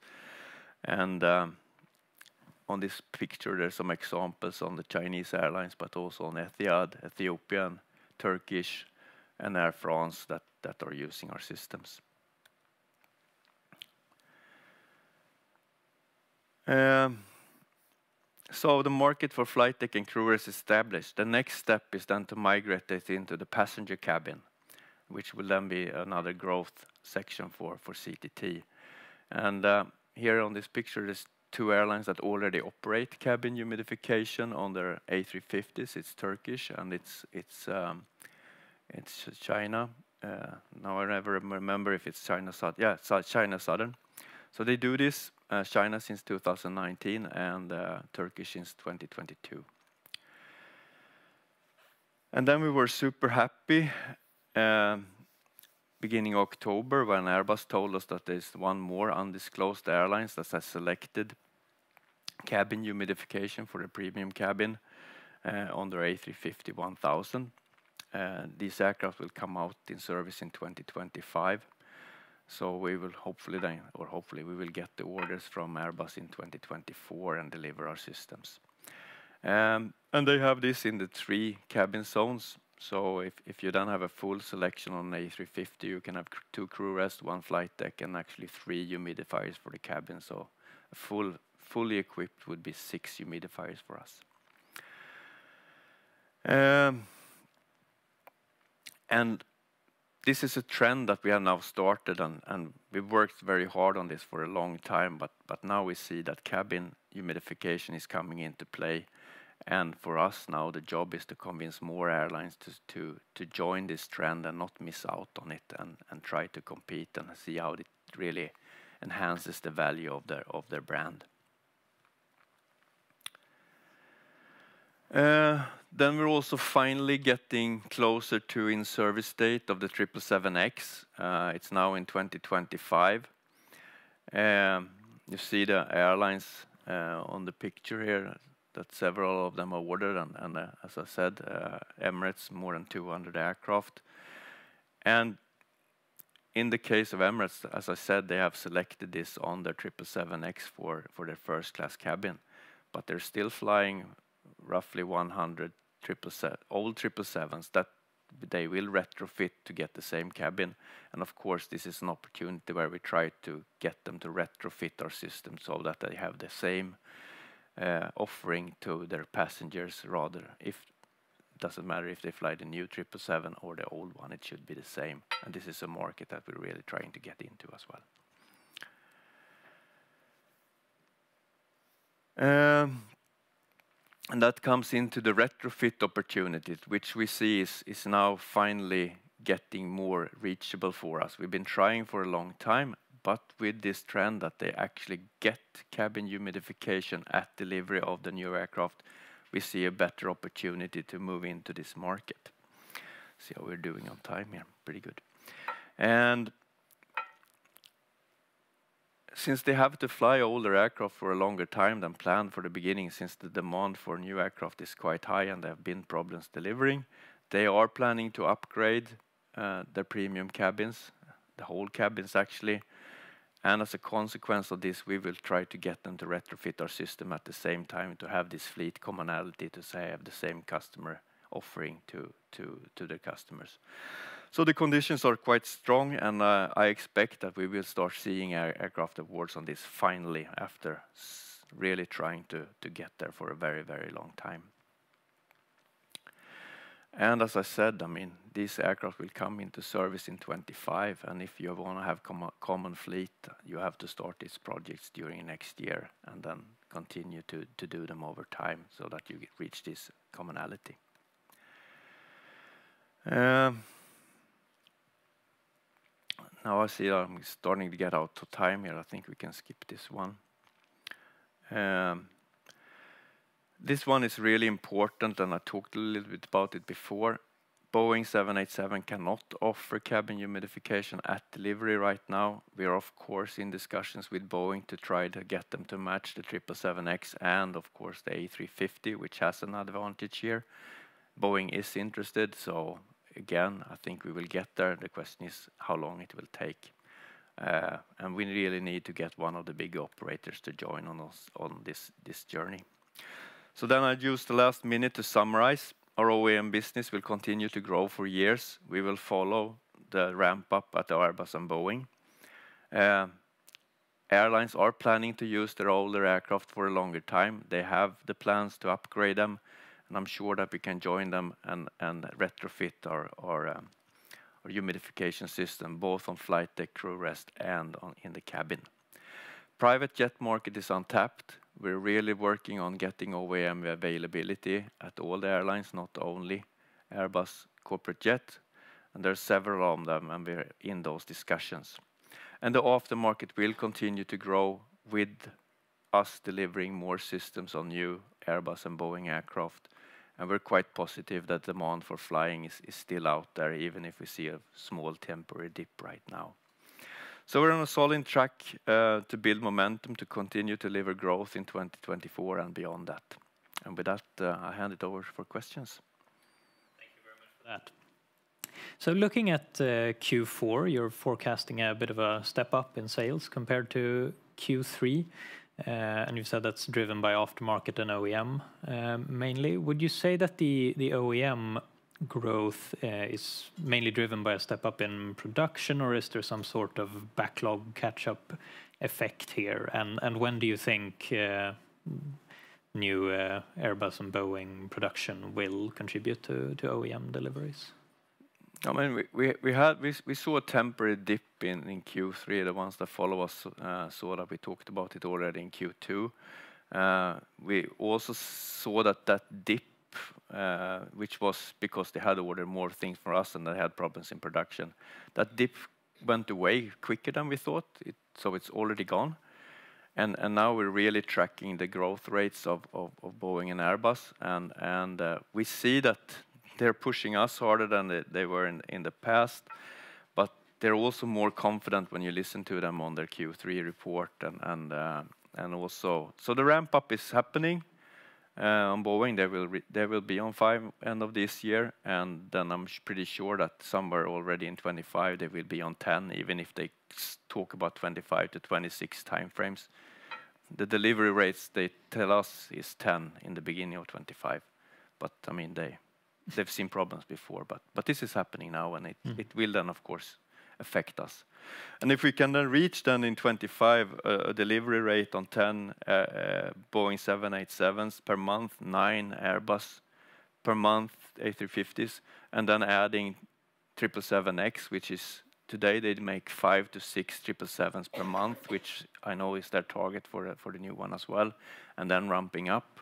And on this picture, there's some examples on the Chinese airlines, but also on Etihad, Ethiopian, Turkish, and Air France that are using our systems. So the market for flight deck and crew is established. The next step is then to migrate it into the passenger cabin, which will then be another growth section for CTT. And here on this picture, there's 2 airlines that already operate cabin humidification on their A350s. It's Turkish and it's China. Now I never remember if it's China Southern. Yeah, China Southern. So they do this, China since 2019 and Turkish since 2022. And then we were super happy beginning of October when Airbus told us that there's one more undisclosed airlines that has selected cabin humidification for the premium cabin on their A350-1000. These aircraft will come out in service in 2025. So we will hopefully we will get the orders from Airbus in 2024 and deliver our systems. And they have this in the 3 cabin zones. So if you then have a full selection on an A350, you can have 2 crew rests, 1 flight deck, and actually 3 humidifiers for the cabin. So fully equipped would be 6 humidifiers for us. And this is a trend that we have now started, and we've worked very hard on this for a long time, but now we see that cabin humidification is coming into play. And for us now, the job is to convince more airlines to join this trend and not miss out on it, and try to compete and see how it really enhances the value of their brand. Then we're also finally getting closer to in-service date of the 777X. It's now in 2025. You see the airlines on the picture here, that several of them are ordered, and as I said, Emirates, more than 200 aircraft. And in the case of Emirates, as I said, they have selected this on their 777X for their first class cabin, but they're still flying roughly 100 old 777s that they will retrofit to get the same cabin. And of course, this is an opportunity where we try to get them to retrofit our system so that they have the same offering to their passengers. Rather, if doesn't matter if they fly the new 777 or the old one, it should be the same. And this is a market that we're really trying to get into as well. And that comes into the retrofit opportunities, which we see is now finally getting more reachable for us. We've been trying for a long time, but with this trend that they actually get cabin humidification at delivery of the new aircraft, we see a better opportunity to move into this market. See how we're doing on time here, pretty good. And since they have to fly older aircraft for a longer time than planned for the beginning, since the demand for new aircraft is quite high and there have been problems delivering, they are planning to upgrade their premium cabins, the whole cabins actually. And as a consequence of this, we will try to get them to retrofit our system at the same time to have this fleet commonality, to say have the same customer offering to their customers. So the conditions are quite strong, and I expect that we will start seeing aircraft awards on this finally, after really trying to get there for a very, very long time. And as I said, I mean, these aircraft will come into service in 25, and if you want to have common fleet, you have to start these projects during next year and then continue to do them over time so that you reach this commonality. Now I see I'm starting to get out of time here. I think we can skip this one. This one is really important, and I talked a little bit about it before. Boeing 787 cannot offer cabin humidification at delivery right now. We are of course in discussions with Boeing to try to get them to match the 777X and of course the A350, which has an advantage here. Boeing is interested, so again, I think we will get there. The question is how long it will take. And we really need to get one of the big operators to join on us on this journey. So then I'd use the last minute to summarize. Our OEM business will continue to grow for years. We will follow the ramp up at Airbus and Boeing. airlines are planning to use their older aircraft for a longer time. They have the plans to upgrade them, and I'm sure that we can join them and retrofit our humidification system, both on flight deck, crew rest, and in the cabin. Private jet market is untapped. We're really working on getting OEM availability at all the airlines, not only Airbus corporate jet, and there are several of them, and we're in those discussions. And the aftermarket will continue to grow with us delivering more systems on new Airbus and Boeing aircraft, and we're quite positive that demand for flying is still out there, even if we see a small temporary dip right now. So we're on a solid track to build momentum to continue to deliver growth in 2024 and beyond that. And with that, I hand it over for questions. Thank you very much for that. So looking at Q4, you're forecasting a bit of a step up in sales compared to Q3, and you've said that's driven by aftermarket and OEM mainly. Would you say that the OEM growth is mainly driven by a step up in production, or is there some sort of backlog catch-up effect here? And when do you think new Airbus and Boeing production will contribute to OEM deliveries? I mean, we saw a temporary dip in Q3. The ones that follow us saw that we talked about it already in Q2. We also saw that dip, which was because they had ordered more things for us and they had problems in production. That dip went away quicker than we thought, so it's already gone. And now we're really tracking the growth rates of Boeing and Airbus, and we see that they're pushing us harder than they were in the past, but they're also more confident when you listen to them on their Q3 report, and also so the ramp up is happening. On Boeing, they will be on 5 end of this year, and then I'm pretty sure that somewhere already in 25 they will be on 10, even if they talk about 25 to 26 timeframes. The delivery rates they tell us is 10 in the beginning of 25, but I mean they've seen problems before, but this is happening now, and it will then of course affect us. And if we can then reach then in 25 a delivery rate on 10 Boeing 787s per month, 9 Airbus per month, A350s, and then adding 777X, which is today they make 5 to 6 777s per month, which I know is their target for the new one as well, and then ramping up,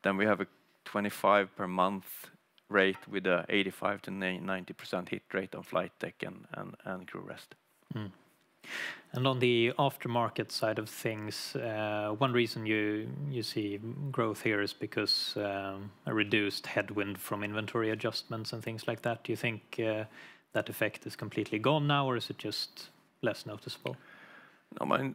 then we have a 25 per month rate with a 85 to 90% hit rate on flight deck and crew rest. Mm. And on the aftermarket side of things, one reason you see growth here is because a reduced headwind from inventory adjustments and things like that. Do you think that effect is completely gone now, or is it just less noticeable? I mean,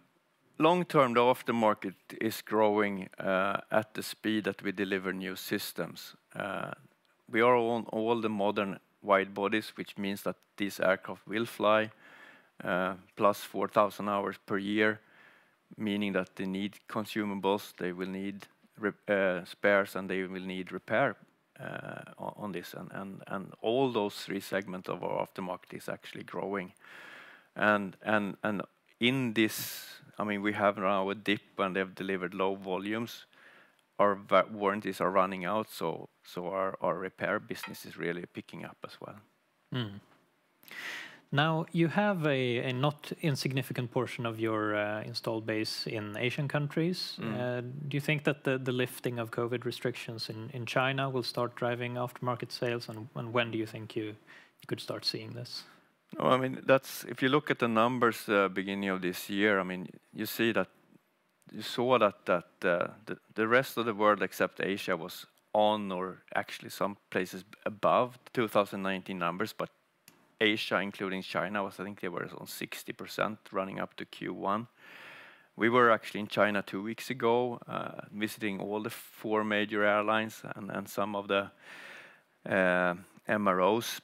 long term, the aftermarket is growing at the speed that we deliver new systems. We are on all the modern wide bodies, which means that these aircraft will fly plus 4,000 hours per year, meaning that they need consumables, they will need spares, and they will need repair on this. And all those 3 segments of our aftermarket is actually growing. And in this, I mean, we have now a dip and they've delivered low volumes. Our warranties are running out, so our repair business is really picking up as well. Mm. Now, you have a not insignificant portion of your installed base in Asian countries. Do you think that the lifting of COVID restrictions in China will start driving aftermarket sales, and when do you think you could start seeing this? No, I mean, that's, if you look at the numbers beginning of this year, I mean, you saw that the rest of the world except Asia was on, or actually some places above 2019 numbers, but Asia, including China, I think they were on 60% running up to Q1. We were actually in China 2 weeks ago, visiting all the 4 major airlines and some of the MROs.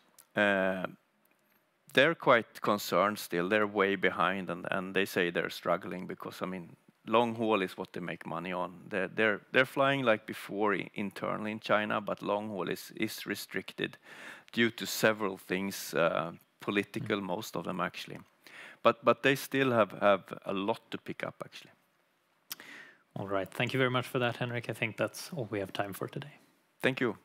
They're quite concerned still. They're way behind, and they say they're struggling because, I mean, long haul is what they make money on. They're flying like before internally in China, but long haul is restricted due to several things, political, most of them actually. But they still have a lot to pick up actually. All right, thank you very much for that, Henrik. I think that's all we have time for today. Thank you.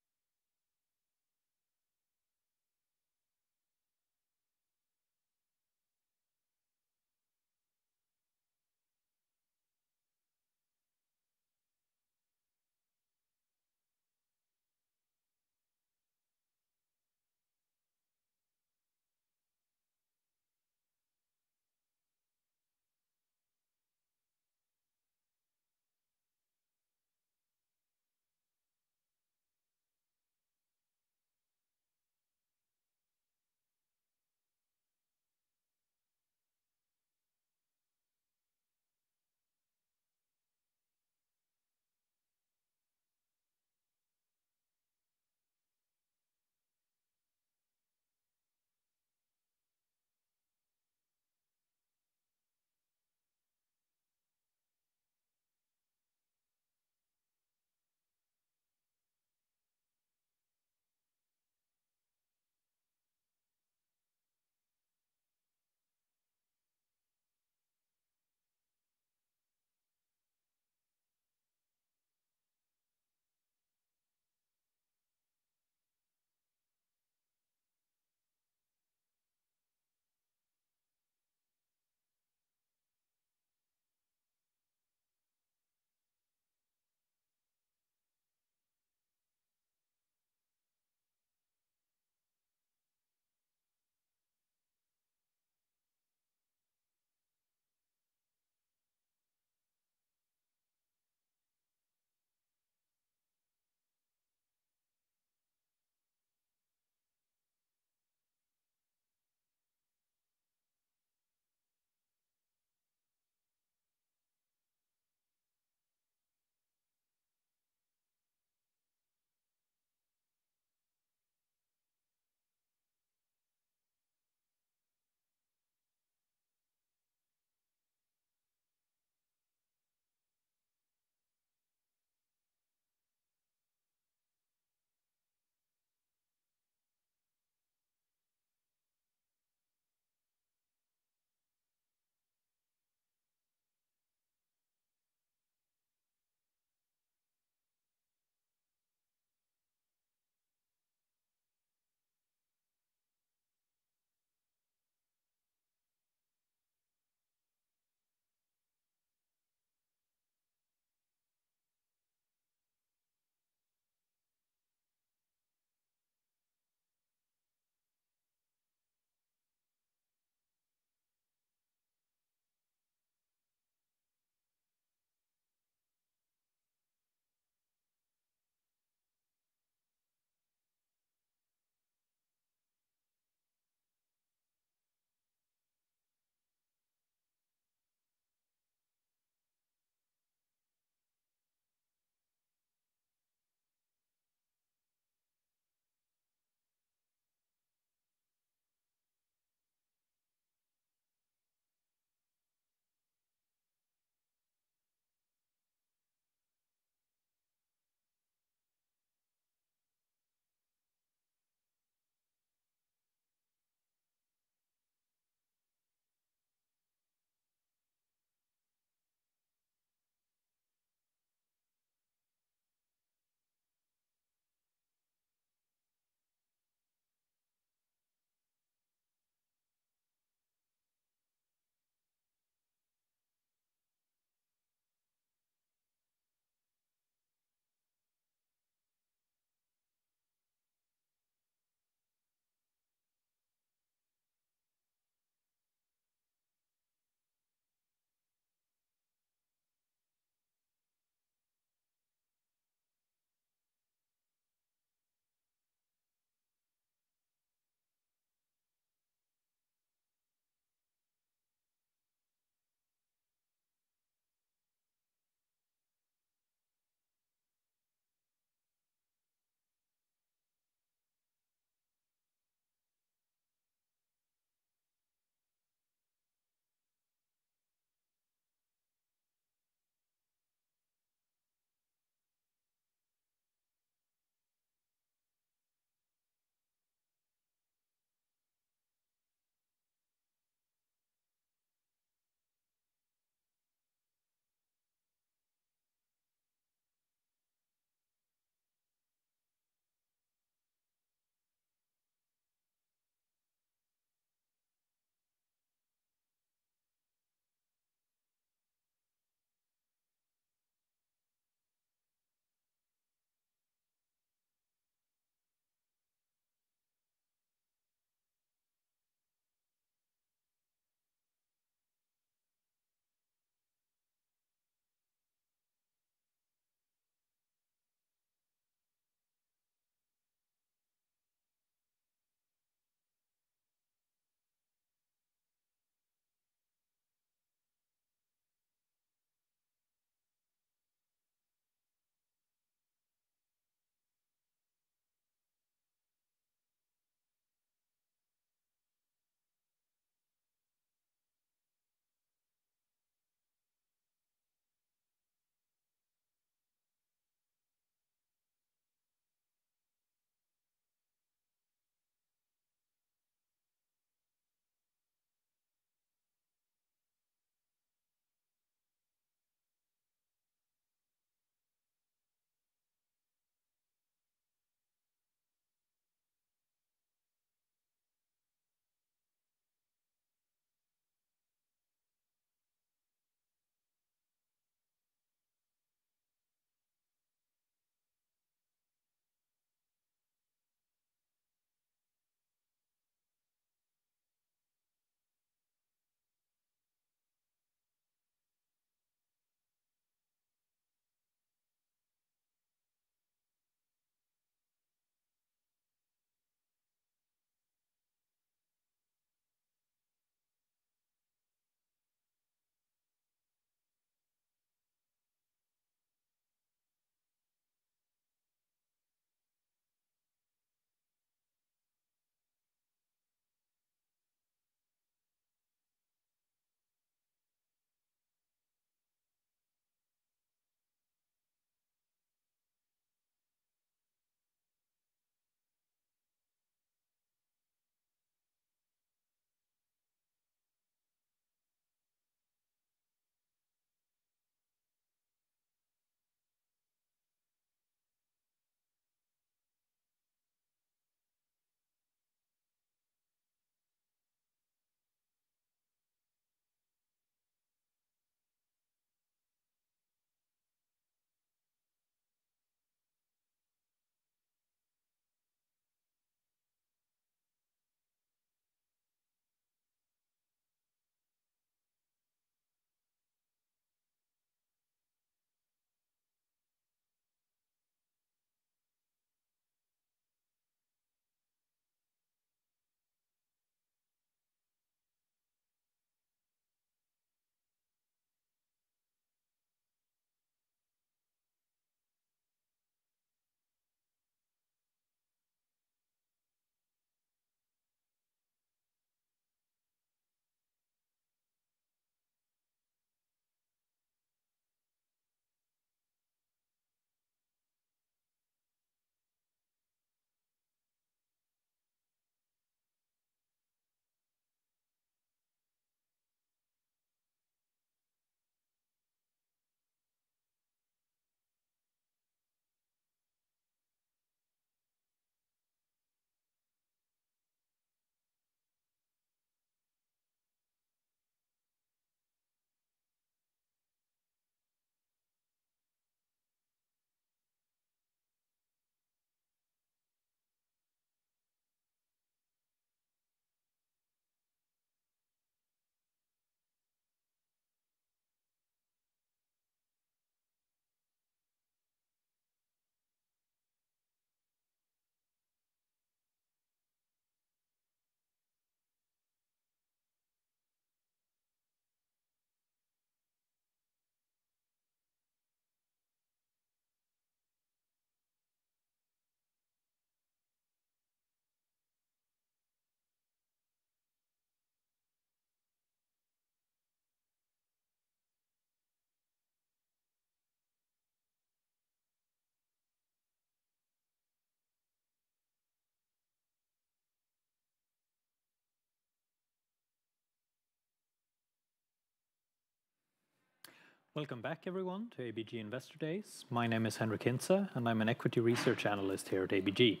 Welcome back, everyone, to ABG Investor Days. My name is Henrik Hintze, and I'm an equity research analyst here at ABG.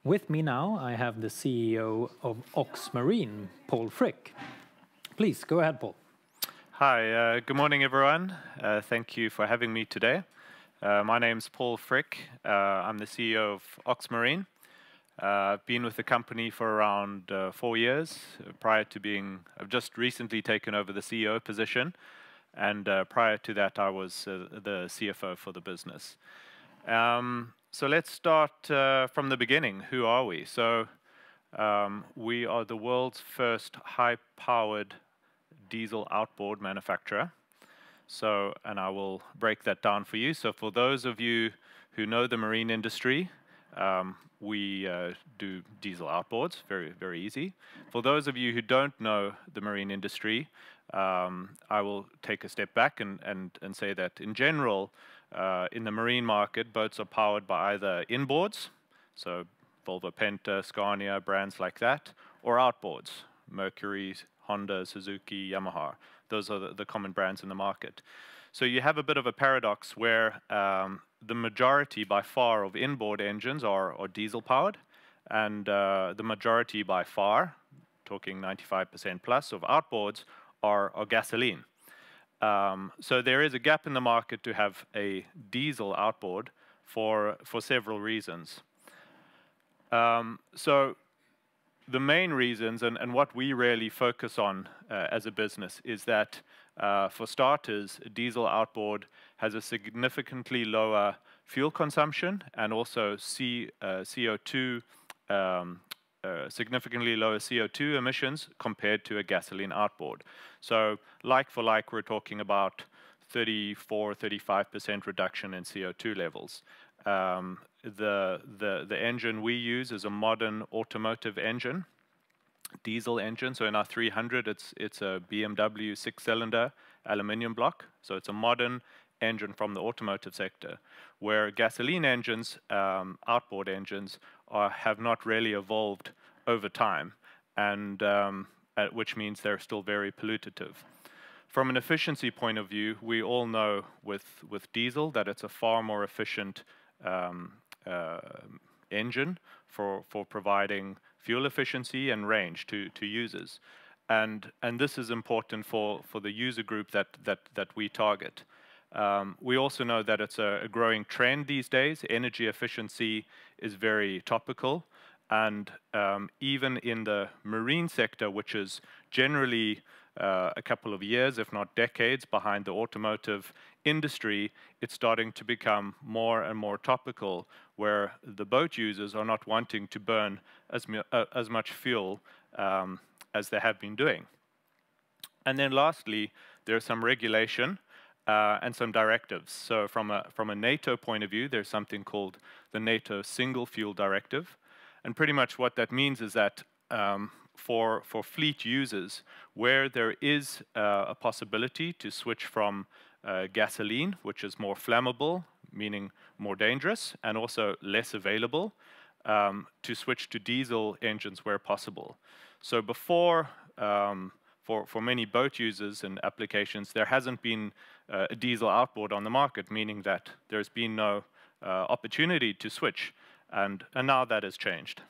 With me now, I have the CEO of Ox Marine, Paul Frick. Please, go ahead, Paul. Hi, good morning, everyone. Thank you for having me today. My name's Paul Frick. I'm the CEO of Ox Marine. I've been with the company for around 4 years. Prior to I've just recently taken over the CEO position. And prior to that, I was the CFO for the business. So let's start from the beginning. Who are we? So we are the world's first high-powered diesel outboard manufacturer. So, and I will break that down for you. So for those of you who know the marine industry, we do diesel outboards, very, very easy. For those of you who don't know the marine industry, I will take a step back and say that in general, in the marine market, boats are powered by either inboards, so Volvo Penta, Scania, brands like that, or outboards, Mercury, Honda, Suzuki, Yamaha. Those are the common brands in the market. So you have a bit of a paradox where the majority by far of inboard engines are diesel powered, and the majority by far, talking 95% plus of outboards, are gasoline. So there is a gap in the market to have a diesel outboard for several reasons. So the main reasons, and what we really focus on as a business, is that for starters, a diesel outboard has a significantly lower fuel consumption and also CO2 significantly lower CO2 emissions compared to a gasoline outboard. So like for like, we're talking about 34–35% reduction in CO2 levels. The engine we use is a modern automotive engine, diesel engine. So in our 300, it's a BMW 6-cylinder aluminium block. So it's a modern engine from the automotive sector, where gasoline engines, outboard engines, have not really evolved over time, and which means they're still very pollutive. From an efficiency point of view, we all know with diesel that it's a far more efficient engine for providing fuel efficiency and range to users, and this is important for the user group that we target. We also know that it's a growing trend these days. Energy efficiency is very topical, and even in the marine sector, which is generally a couple of years, if not decades, behind the automotive industry, it's starting to become more and more topical, where the boat users are not wanting to burn as much fuel as they have been doing. And then lastly, there's some regulation and some directives. So from a NATO point of view, there's something called the NATO Single Fuel Directive. And pretty much what that means is that for fleet users, where there is a possibility to switch from gasoline, which is more flammable, meaning more dangerous, and also less available, to switch to diesel engines where possible. So before, for many boat users and applications, there hasn't been a diesel outboard on the market, meaning that there's been no opportunity to switch, and now that has changed.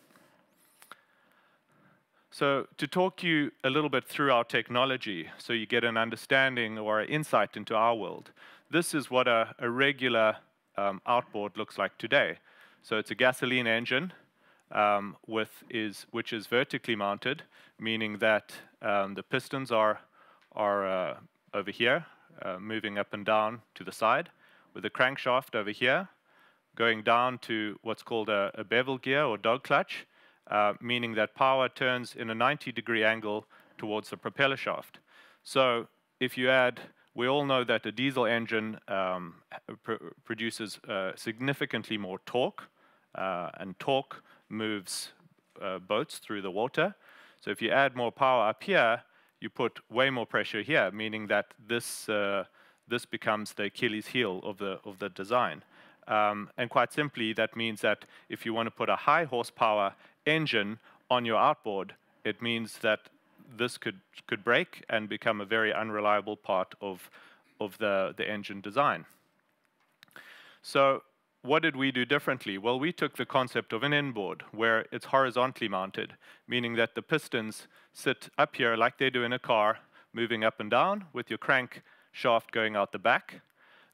So to talk you a little bit through our technology, so you get an understanding or an insight into our world, this is what a regular outboard looks like today. So it's a gasoline engine which is vertically mounted, meaning that the pistons are over here, moving up and down to the side, with the crankshaft over here, going down to what's called a bevel gear or dog clutch, meaning that power turns in a 90-degree angle towards the propeller shaft. So if you add, we all know that a diesel engine produces significantly more torque, and torque moves boats through the water. So if you add more power up here, you put way more pressure here, meaning that this becomes the Achilles heel of the design. And quite simply, that means that if you want to put a high horsepower engine on your outboard, it means that this could break and become a very unreliable part of of the engine design. So what did we do differently? Well, we took the concept of an inboard where it's horizontally mounted, meaning that the pistons sit up here like they do in a car, moving up and down with your crank shaft going out the back.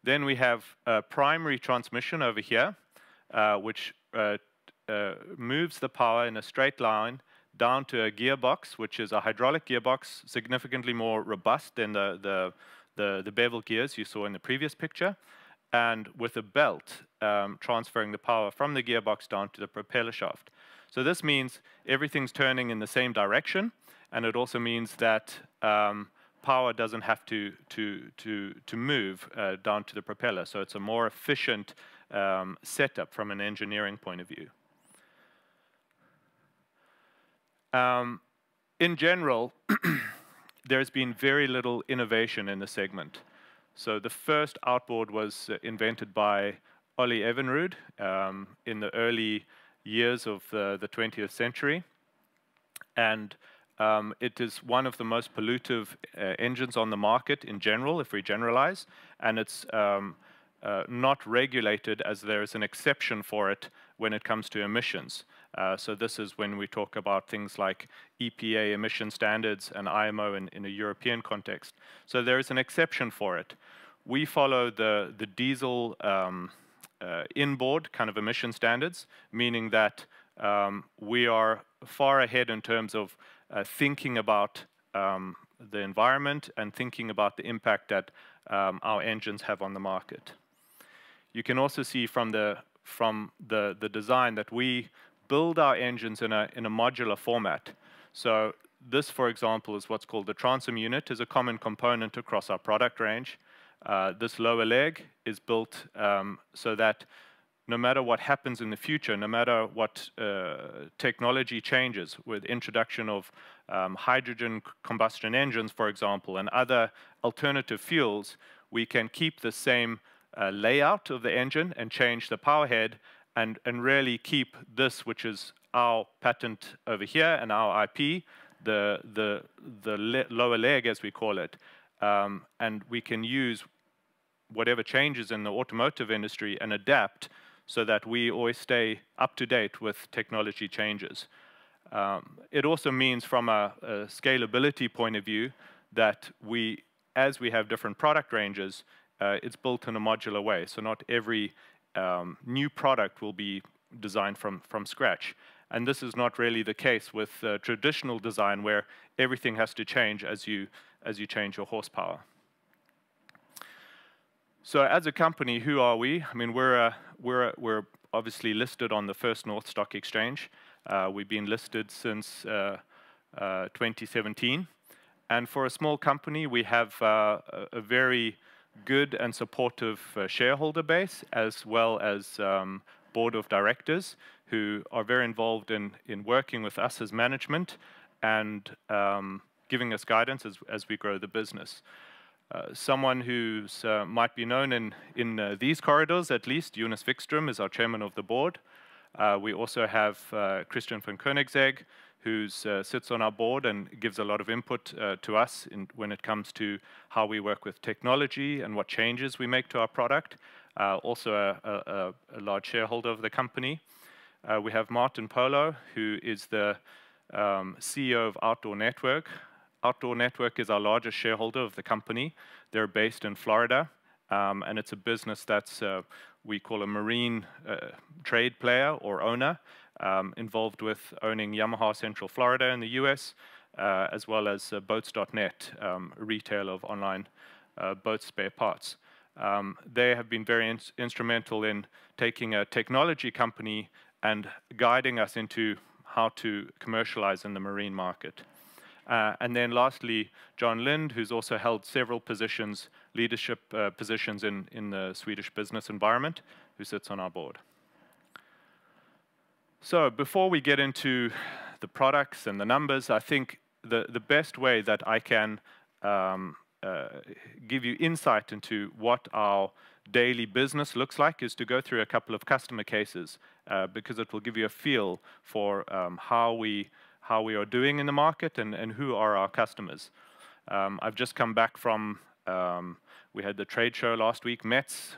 Then we have a primary transmission over here, which moves the power in a straight line down to a gearbox, which is a hydraulic gearbox, significantly more robust than the bevel gears you saw in the previous picture, and with a belt transferring the power from the gearbox down to the propeller shaft. So this means everything's turning in the same direction, and it also means that power doesn't have to move down to the propeller. So it's a more efficient setup from an engineering point of view. In general, there's been very little innovation in the segment. So the first outboard was invented by Ollie Evinrude in the early years of the 20th century. And it is one of the most pollutive engines on the market in general, if we generalize. And it's not regulated, as there is an exception for it when it comes to emissions. So this is when we talk about things like EPA emission standards and IMO in a European context. So there is an exception for it. We follow the diesel inboard kind of emission standards, meaning that we are far ahead in terms of thinking about the environment and thinking about the impact that our engines have on the market. You can also see from the design that we build our engines in a modular format. So this, for example, is what's called the transom unit, is a common component across our product range. This lower leg is built so that no matter what happens in the future, no matter what technology changes with introduction of hydrogen combustion engines, for example, and other alternative fuels, we can keep the same layout of the engine and change the power head and really keep this, which is our patent over here and our IP, the lower leg, as we call it. And we can use whatever changes in the automotive industry and adapt so that we always stay up to date with technology changes. It also means from a scalability point of view that as we have different product ranges, it's built in a modular way. So not every new product will be designed from scratch. And this is not really the case with traditional design, where everything has to change as you change your horsepower. So as a company, who are we? I mean, we're obviously listed on the First North Stock Exchange. We've been listed since 2017. And for a small company, we have a very good and supportive shareholder base, as well as board of directors who are very involved in working with us as management and giving us guidance as we grow the business. Someone who might be known in these corridors, at least, Jonas Wikström is our chairman of the board. We also have Christian van Koenigsegg, who sits on our board and gives a lot of input to us when it comes to how we work with technology and what changes we make to our product. Also a large shareholder of the company. We have Martin Polo, who is the CEO of Outdoor Network. Outdoor Network is our largest shareholder of the company. They're based in Florida, and it's a business that's we call a marine trade player or owner, involved with owning Yamaha Central Florida in the US, as well as Boats.net, a retailer of online boat spare parts. They have been very instrumental in taking a technology company and guiding us into how to commercialize in the marine market. And then lastly, John Lind, who's also held several positions, leadership positions in the Swedish business environment, who sits on our board. So before we get into the products and the numbers, I think the best way that I can give you insight into what our daily business looks like is to go through a couple of customer cases, because it will give you a feel for how we are doing in the market and who are our customers. I've just come back from We had the trade show last week, METS,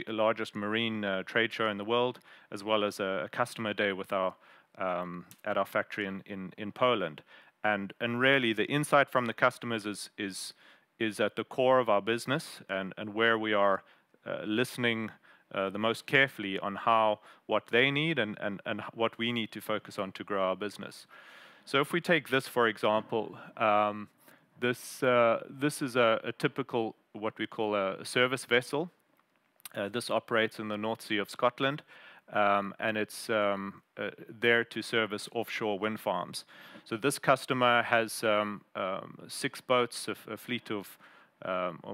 largest marine trade show in the world, as well as a customer day with our at our factory in Poland. And really the insight from the customers is at the core of our business, and where we are listening the most carefully on what they need and what we need to focus on to grow our business. So if we take this, for example, this is a typical, what we call a service vessel. This operates in the North Sea of Scotland, and it's there to service offshore wind farms. So this customer has 6 boats, a fleet of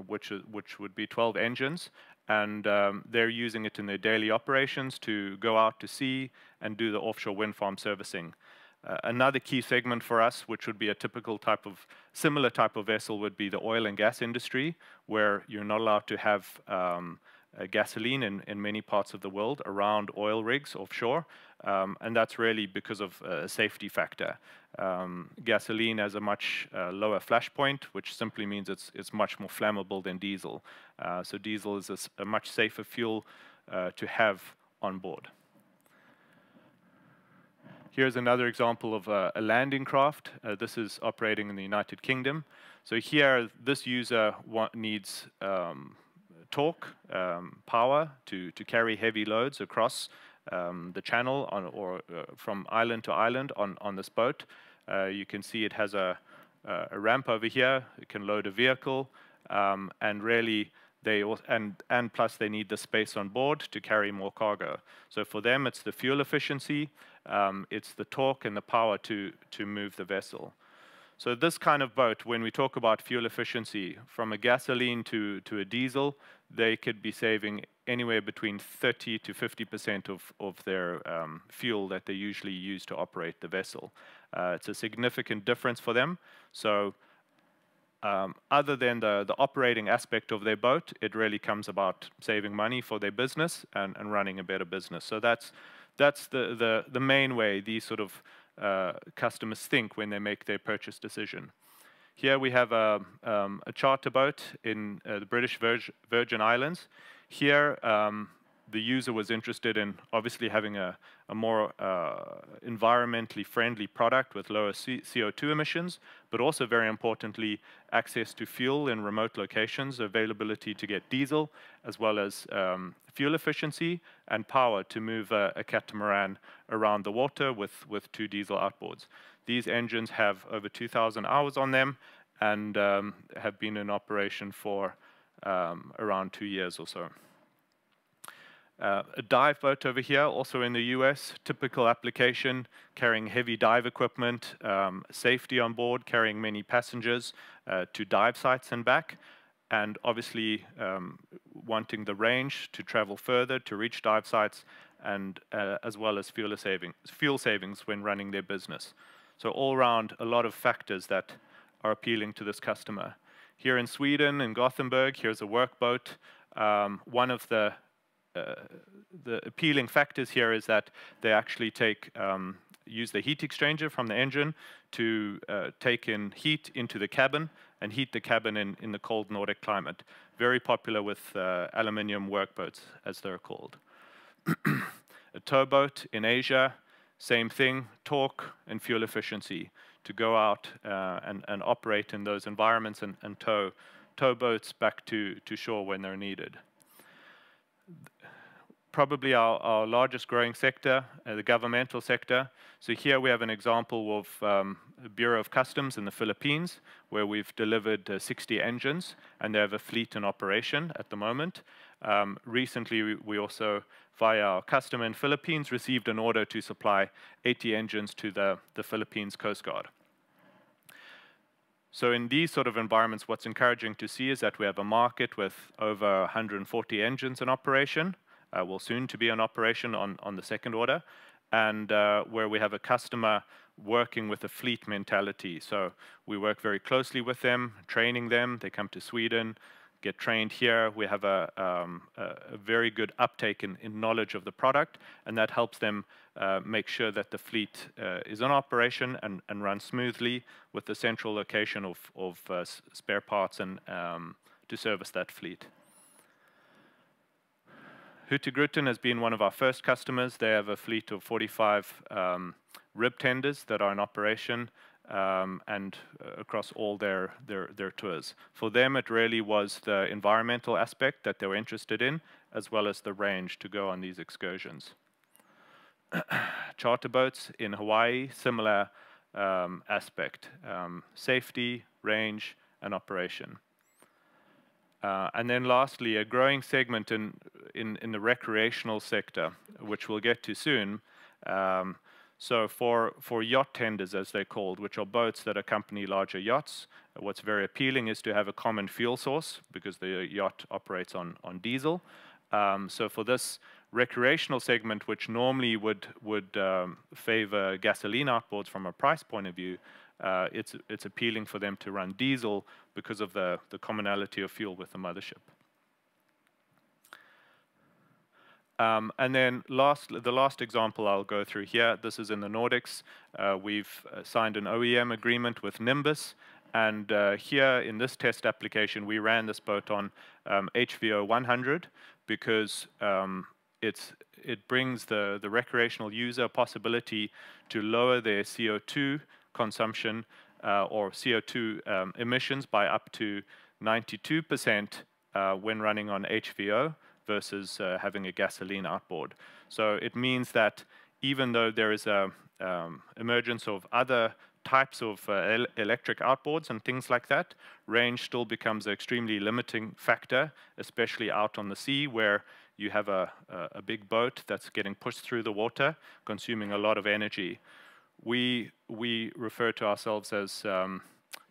which would be 12 engines, and they're using it in their daily operations to go out to sea and do the offshore wind farm servicing. Another key segment for us, which would be a typical similar type of vessel, would be the oil and gas industry, where you're not allowed to have gasoline in many parts of the world around oil rigs offshore, and that's really because of a safety factor. Gasoline has a much lower flash point, which simply means it's much more flammable than diesel. So diesel is a much safer fuel to have on board. Here's another example of a landing craft. This is operating in the United Kingdom. So here, this user needs torque, power to carry heavy loads across the channel or from island to island on this boat. You can see it has a ramp over here. It can load a vehicle, and really plus they need the space on board to carry more cargo. So for them, it's the fuel efficiency, it's the torque and the power to move the vessel. So this kind of boat, when we talk about fuel efficiency, from a gasoline to a diesel, they could be saving anywhere between 30 to 50% of their fuel that they usually use to operate the vessel. It's a significant difference for them. So other than the operating aspect of their boat, it really comes about saving money for their business and running a better business. So that's the main way these sort of customers think when they make their purchase decision. Here we have a charter boat in the British Virgin Islands. Here the user was interested in obviously having a more environmentally friendly product with lower CO2 emissions, but also very importantly, access to fuel in remote locations, availability to get diesel, as well as fuel efficiency and power to move a catamaran around the water with 2 diesel outboards. These engines have over 2,000 hours on them and have been in operation for around 2 years or so. A dive boat over here, also in the US, typical application, carrying heavy dive equipment, safety on board, carrying many passengers to dive sites and back, and obviously wanting the range to travel further to reach dive sites, and as well as fuel savings when running their business. So all around, a lot of factors that are appealing to this customer. Here in Sweden, in Gothenburg, here's a workboat. One of the appealing factors here is that they actually use the heat exchanger from the engine to take in heat into the cabin and heat the cabin in the cold Nordic climate. Very popular with aluminium workboats, as they're called. A towboat in Asia, same thing, torque and fuel efficiency to go out and operate in those environments and tow boats back to shore when they're needed. Probably our largest growing sector, the governmental sector. So here we have an example of the Bureau of Customs in the Philippines, where we've delivered 60 engines, and they have a fleet in operation at the moment. Recently, we also, via our customer in Philippines, received an order to supply 80 engines to the Philippines Coast Guard. So in these sort of environments, what's encouraging to see is that we have a market with over 140 engines in operation, will soon to be in operation on the second order, and where we have a customer working with a fleet mentality. So we work very closely with them, training them. They come to Sweden, get trained here. We have a very good uptake in knowledge of the product, and that helps them make sure that the fleet is in operation and runs smoothly with the central location of spare parts and service that fleet. Hurtigruten has been one of our first customers. They have a fleet of 45 rib tenders that are in operation and across all their tours. For them, it really was the environmental aspect that they were interested in, as well as the range to go on these excursions. Charter boats in Hawaii, similar aspect, safety, range, and operation. And then lastly, a growing segment in the recreational sector, which we'll get to soon. So for yacht tenders, as they're called, which are boats that accompany larger yachts, what's very appealing is to have a common fuel source, because the yacht operates on diesel. So for this recreational segment, which normally would favor gasoline outboards from a price point of view, it's appealing for them to run diesel because of the commonality of fuel with the mothership. And then the last example I'll go through here, this is in the Nordics. We've signed an OEM agreement with Nimbus, and here in this test application, we ran this boat on HVO 100 because it brings the recreational user a possibility to lower their CO2 consumption or CO2 emissions by up to 92% when running on HVO versus having a gasoline outboard. So it means that even though there is a emergence of other types of electric outboards and things like that, range still becomes an extremely limiting factor, especially out on the sea where you have a big boat that's getting pushed through the water, consuming a lot of energy. We refer to ourselves as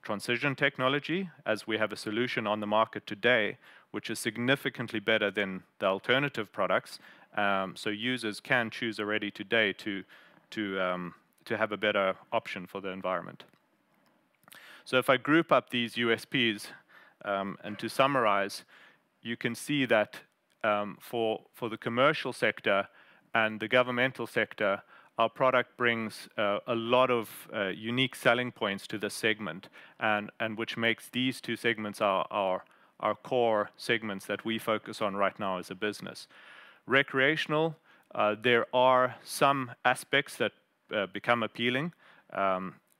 transition technology, as we have a solution on the market today which is significantly better than the alternative products. So users can choose already today to have a better option for the environment. So if I group up these USPs and to summarize, you can see that for the commercial sector and the governmental sector, our product brings a lot of unique selling points to this segment, and which makes these two segments our core segments that we focus on right now as a business. Recreational, there are some aspects that become appealing.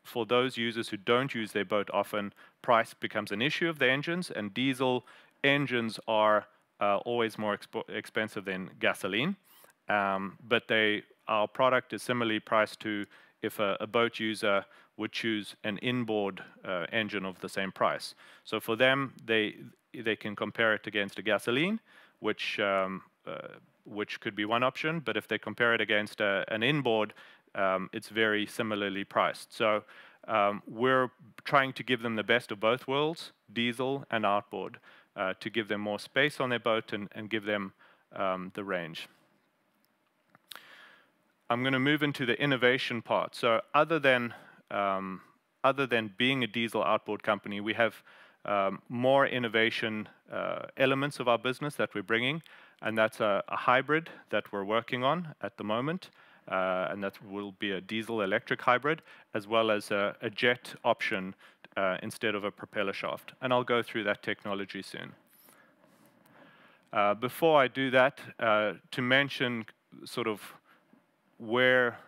For those users who don't use their boat often, price becomes an issue of the engines, and diesel engines are always more expensive than gasoline. But our product is similarly priced to if a boat user would choose an inboard engine of the same price. So for them, they can compare it against a gasoline, which could be one option. But if they compare it against an inboard, it's very similarly priced. So we're trying to give them the best of both worlds, diesel and outboard, to give them more space on their boat and give them the range. I'm going to move into the innovation part. So other than being a diesel outboard company, we have more innovation elements of our business that we're bringing, and that's a hybrid that we're working on at the moment, and that will be a diesel-electric hybrid, as well as a jet option instead of a propeller shaft. And I'll go through that technology soon. Before I do that, to mention sort of where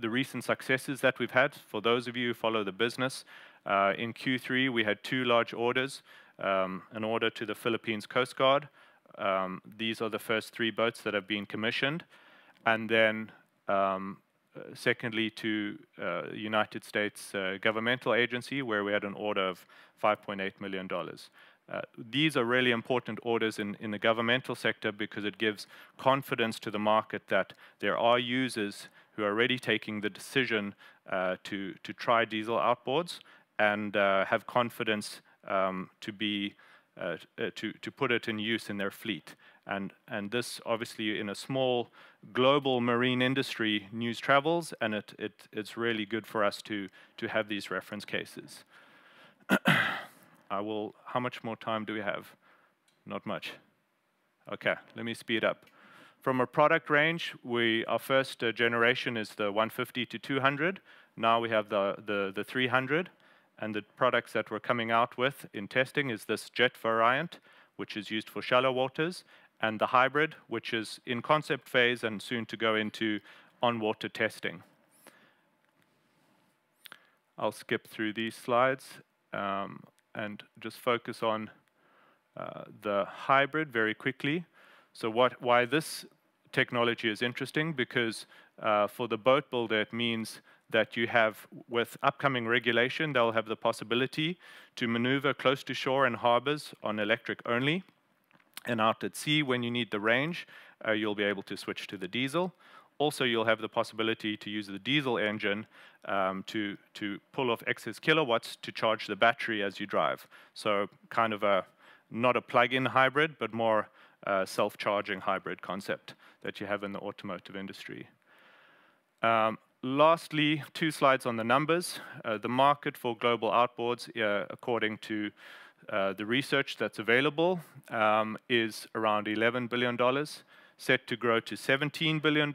the recent successes that we've had, for those of you who follow the business, in Q3 we had 2 large orders, an order to the Philippines Coast Guard. These are the first 3 boats that have been commissioned, and then secondly to United States governmental agency, where we had an order of $5.8 million. These are really important orders in the governmental sector because it gives confidence to the market that there are users who are already taking the decision to try diesel outboards and have confidence to put it in use in their fleet. And this, obviously, in a small global marine industry, news travels, and it's really good for us to have these reference cases. How much more time do we have? Not much. Okay, let me speed up. From a product range, our first generation is the 150 to 200. Now we have the 300, And the products that we're coming out with in testing is this jet variant, which is used for shallow waters, and the hybrid, which is in concept phase and soon to go into on-water testing. I'll skip through these slides and just focus on the hybrid very quickly. So why this technology is interesting, because for the boat builder it means that you have, with upcoming regulation, they'll have the possibility to maneuver close to shore and harbors on electric only, and out at sea when you need the range, you'll be able to switch to the diesel. Also, you'll have the possibility to use the diesel engine to pull off excess kilowatts to charge the battery as you drive. So kind of not a plug-in hybrid, but more self-charging hybrid concept that you have in the automotive industry. Lastly, 2 slides on the numbers. The market for global outboards, according to the research that's available, is around $11 billion, set to grow to $17 billion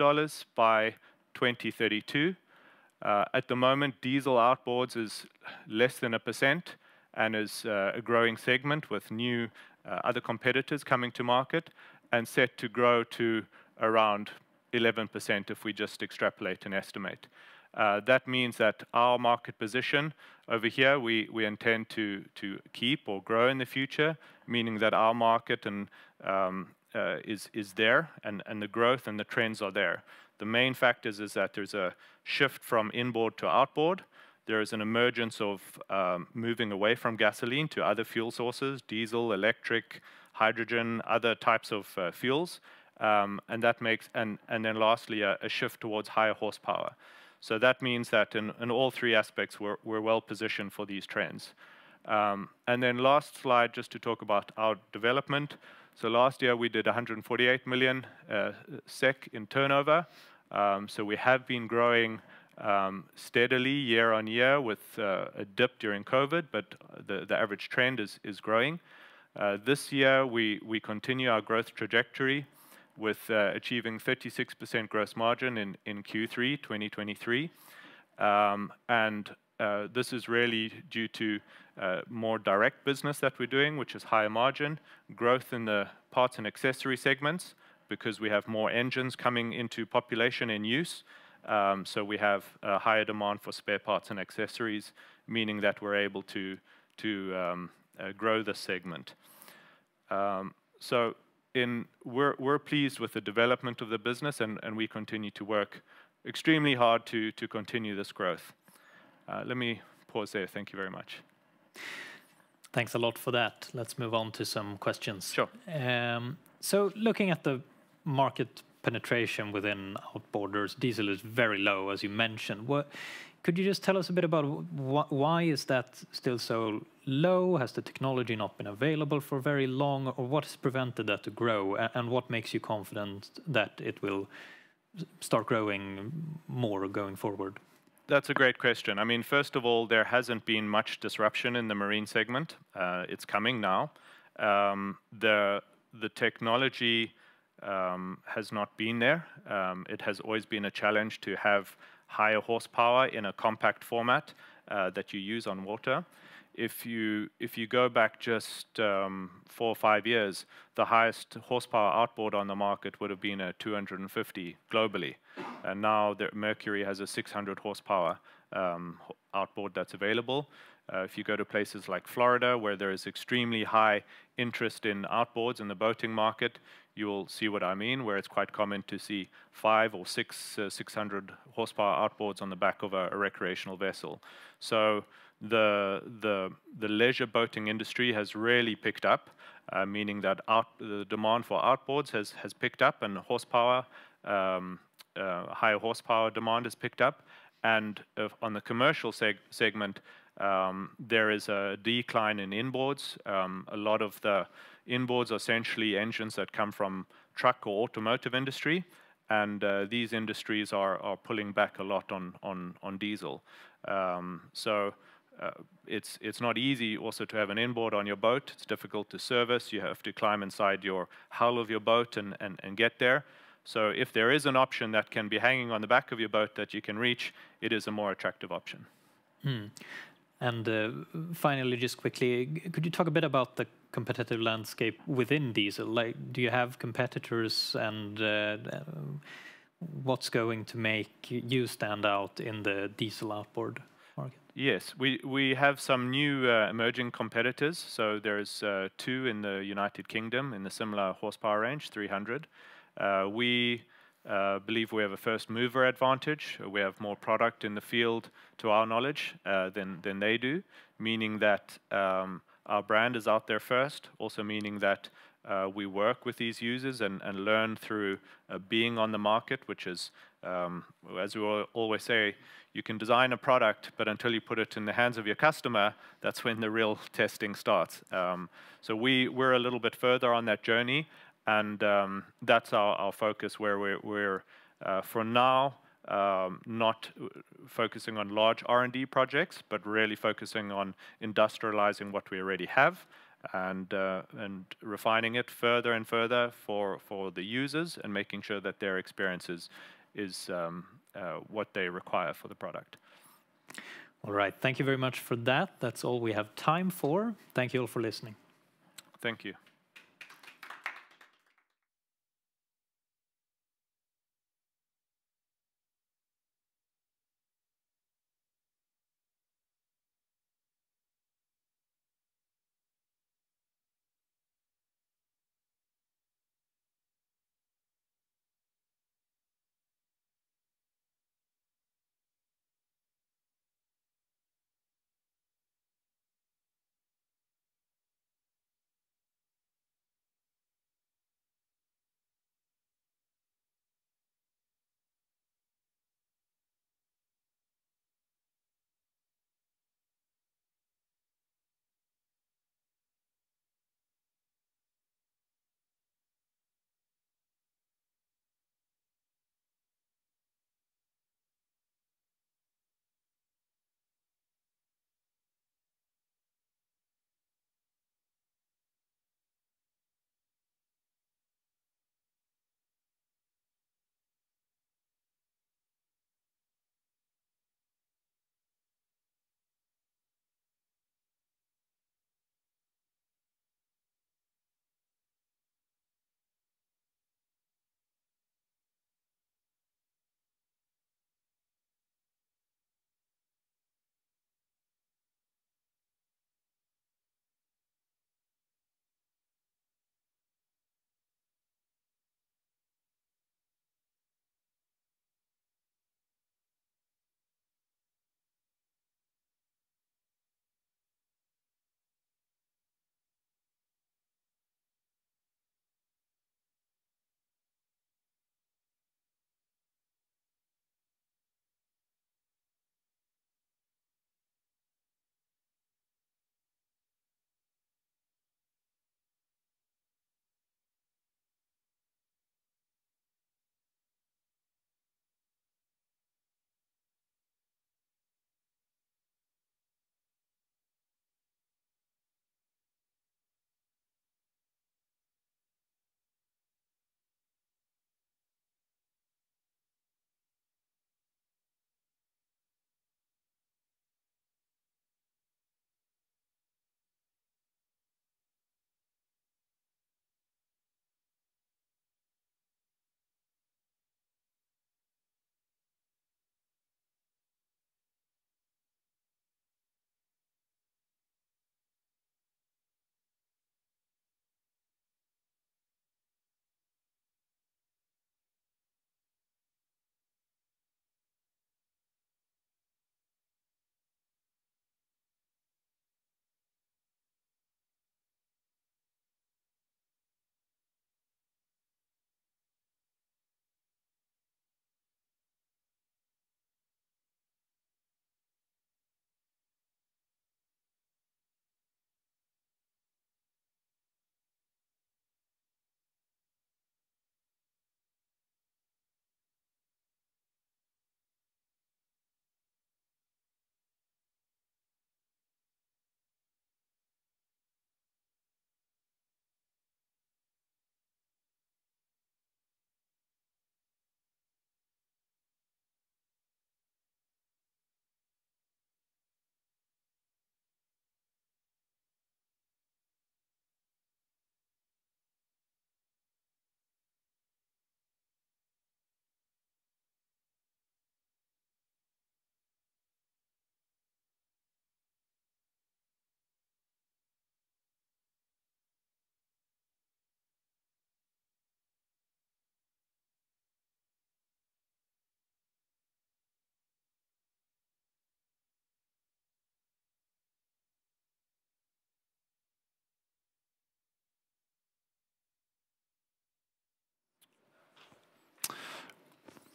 by 2032. At the moment, diesel outboards is less than 1% and is a growing segment with new other competitors coming to market, and set to grow to around 11% if we just extrapolate and estimate. That means that our market position over here, we intend to keep or grow in the future, meaning that our market is there, and the growth and the trends are there. The main factors is that there's a shift from inboard to outboard. There is an emergence of moving away from gasoline to other fuel sources, diesel, electric, hydrogen, other types of fuels. And that makes, and then lastly, a shift towards higher horsepower. So that means that in all 3 aspects, we're well positioned for these trends. And then last slide, just to talk about our development. So last year we did 148 million SEK in turnover. So we have been growing steadily year on year, with a dip during COVID, but the average trend is growing. This year we continue our growth trajectory with achieving 36% gross margin in Q3 2023. And this is really due to more direct business that we're doing, which is higher margin, growth in the parts and accessory segments, because we have more engines coming into population and use. So we have a higher demand for spare parts and accessories, meaning that we're able to grow this segment. So we're pleased with the development of the business, and we continue to work extremely hard to continue this growth. Let me pause there. Thank you very much. Thanks a lot for that. Let's move on to some questions. Sure. So looking at the market penetration within outboarders, diesel is very low, as you mentioned. Could you just tell us a bit about why is that still so low? Has the technology not been available for very long, or what has prevented that to grow, and what makes you confident that it will start growing more going forward? That's a great question. I mean, first of all, there hasn't been much disruption in the marine segment. It's coming now. The technology has not been there. It has always been a challenge to have higher horsepower in a compact format that you use on water. If you go back just 4 or 5 years, the highest horsepower outboard on the market would have been a 250 globally, and now the Mercury has a 600 horsepower outboard that's available. If you go to places like Florida, where there is extremely high interest in outboards in the boating market, you will see what I mean, where it's quite common to see 5 or 6 600 horsepower outboards on the back of a recreational vessel. So the leisure boating industry has really picked up, meaning that the demand for outboards has picked up, and horsepower, higher horsepower demand has picked up. And on the commercial segment, there is a decline in inboards. A lot of the inboards are essentially engines that come from truck or automotive industry, and these industries are pulling back a lot on diesel. So it's not easy also to have an inboard on your boat. It's difficult to service. You have to climb inside your hull of your boat and get there. So if there is an option that can be hanging on the back of your boat that you can reach, it is a more attractive option. And finally, just quickly, could you talk a bit about the competitive landscape within diesel? Like, do you have competitors, and what's going to make you stand out in the diesel outboard market? Yes, we have some new emerging competitors. So there's 2 in the United Kingdom in the similar horsepower range, 300. We believe we have a first mover advantage. We have more product in the field, to our knowledge, than they do, meaning that our brand is out there first, also meaning that we work with these users and learn through being on the market, which is, as we always say, you can design a product, but until you put it in the hands of your customer, that's when the real testing starts. So we're a little bit further on that journey, and that's our focus, where we're for now not focusing on large R&D projects, but really focusing on industrializing what we already have, and refining it further and further for the users, and making sure that their experience is what they require for the product. All right, thank you very much for that. That's all we have time for. Thank you all for listening. Thank you.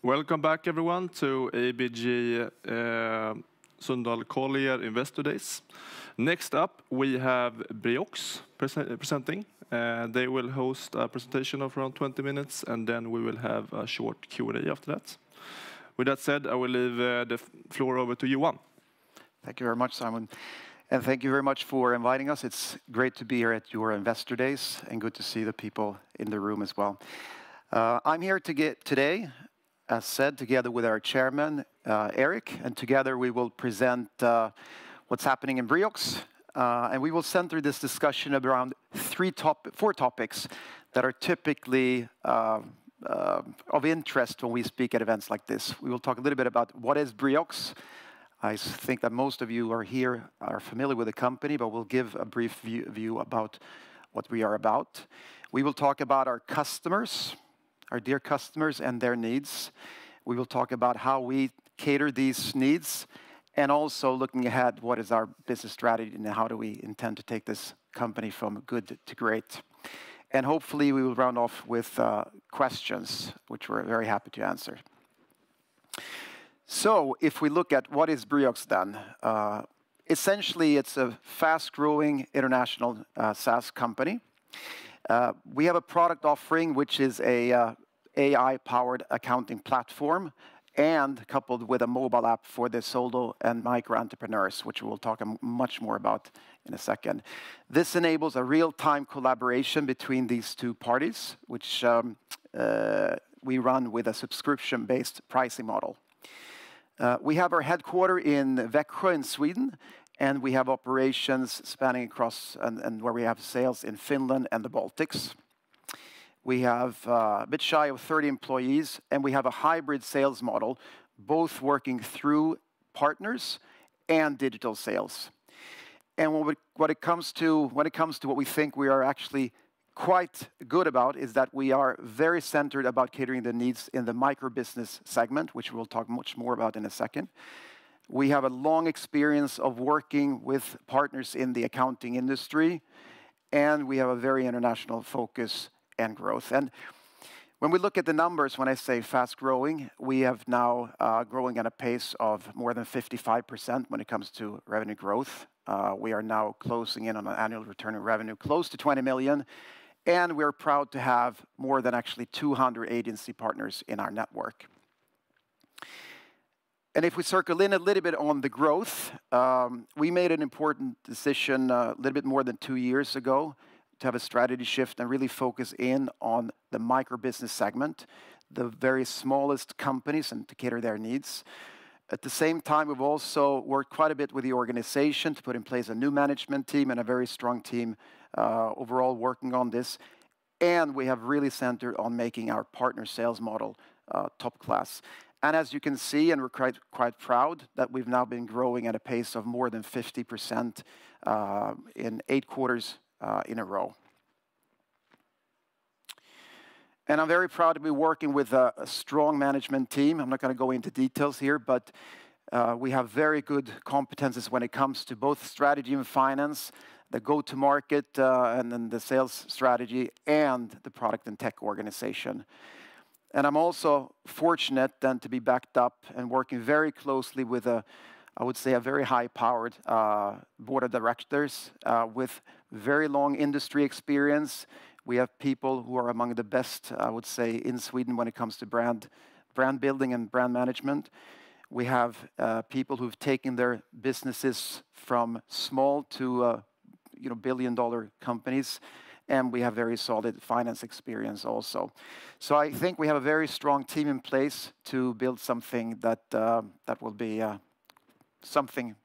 Welcome back, everyone, to ABG Sundal Collier Investor Days. Next up, we have Briox presenting. They will host a presentation of around 20 minutes, and then we will have a short Q&A after that. With that said, I will leave the floor over to Johan. Thank you very much, Simon. And thank you very much for inviting us. It's great to be here at your Investor Days, and good to see the people in the room as well. I'm here today, as said, together with our chairman, Eric, and together we will present what's happening in Briox. And we will center this discussion around four topics that are typically of interest when we speak at events like this. We will talk a little bit about what is Briox. I think that most of you are familiar with the company, but we'll give a brief view about what we are about. We will talk about our customers, our dear customers and their needs. We will talk about how we cater these needs, and also looking ahead, what is our business strategy and how do we intend to take this company from good to great. And hopefully we will round off with questions, which we're very happy to answer. So if we look at what is Briox then, essentially it's a fast-growing international SaaS company. We have a product offering which is a AI-powered accounting platform, and coupled with a mobile app for the solo and micro entrepreneurs, which we'll talk much more about in a second. This enables a real-time collaboration between these two parties, which we run with a subscription-based pricing model. We have our headquarters in Växjö in Sweden, and we have operations spanning across and where we have sales in Finland and the Baltics. We have a bit shy of 30 employees, and we have a hybrid sales model, both working through partners and digital sales. And when it comes to what we think we are actually quite good about, is that we are very centered about catering the needs in the micro business segment, which we'll talk much more about in a second. We have a long experience of working with partners in the accounting industry, and we have a very international focus and growth. And when we look at the numbers, when I say fast growing, we have now growing at a pace of more than 55% when it comes to revenue growth. We are now closing in on an annual return on revenue close to 20 million, and we're proud to have more than actually 200 agency partners in our network. And if we circle in a little bit on the growth, we made an important decision a little bit more than 2 years ago to have a strategy shift and really focus in on the micro business segment, the very smallest companies, and to cater their needs. At the same time, we've also worked quite a bit with the organization to put in place a new management team and a very strong team overall working on this. And we have really centered on making our partner sales model top class. And as you can see, and we're quite proud that we've now been growing at a pace of more than 50% in 8 quarters in a row. And I'm very proud to be working with a strong management team. I'm not going to go into details here, but we have very good competences when it comes to both strategy and finance, the go-to-market and then the sales strategy, and the product and tech organization. And I'm also fortunate then to be backed up and working very closely with I would say a very high-powered board of directors with very long industry experience. We have people who are among the best, I would say, in Sweden when it comes to brand building and brand management. We have people who've taken their businesses from small to billion-dollar companies, and we have very solid finance experience also. So I think we have a very strong team in place to build something that will be something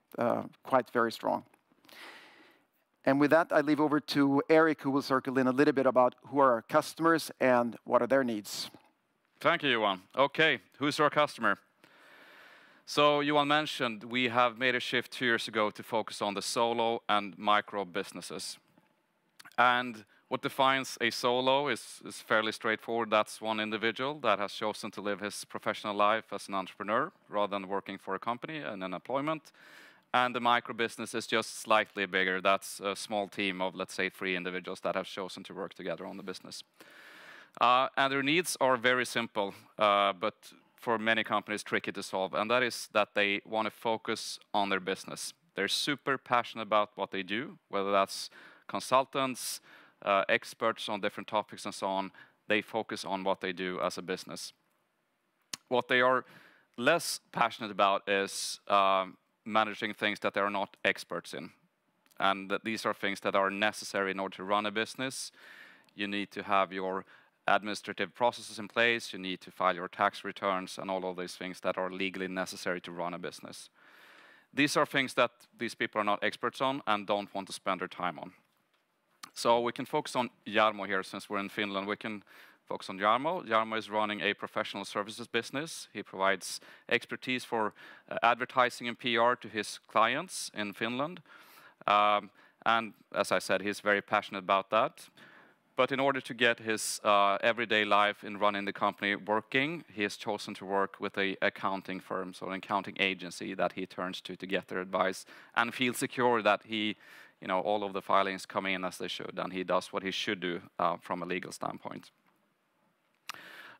quite very strong. And with that, I leave over to Eric, who will circle in a little bit about who are our customers and what are their needs. Thank you, Johan. Okay, who's our customer? So Johan mentioned we have made a shift 2 years ago to focus on the solo and micro businesses. And what defines a solo is fairly straightforward. That's one individual that has chosen to live his professional life as an entrepreneur rather than working for a company and an employment. And the micro business is just slightly bigger. That's a small team of, let's say, 3 individuals that have chosen to work together on the business. And their needs are very simple, but for many companies tricky to solve, and that is that they want to focus on their business. They're super passionate about what they do, whether that's consultants, experts on different topics and so on. They focus on what they do as a business. What they are less passionate about is managing things that they are not experts in. And that these are things that are necessary in order to run a business. You need to have your administrative processes in place, you need to file your tax returns, and all of these things that are legally necessary to run a business. These are things that these people are not experts on and don't want to spend their time on. So we can focus on Jarmo here, since we're in Finland. We can focus on Jarmo. Jarmo is running a professional services business. He provides expertise for advertising and PR to his clients in Finland. And as I said, he's very passionate about that. But in order to get his everyday life in running the company working, he has chosen to work with an accounting firm, so an accounting agency that he turns to get their advice and feel secure that he, all of the filings come in as they should, and he does what he should do from a legal standpoint.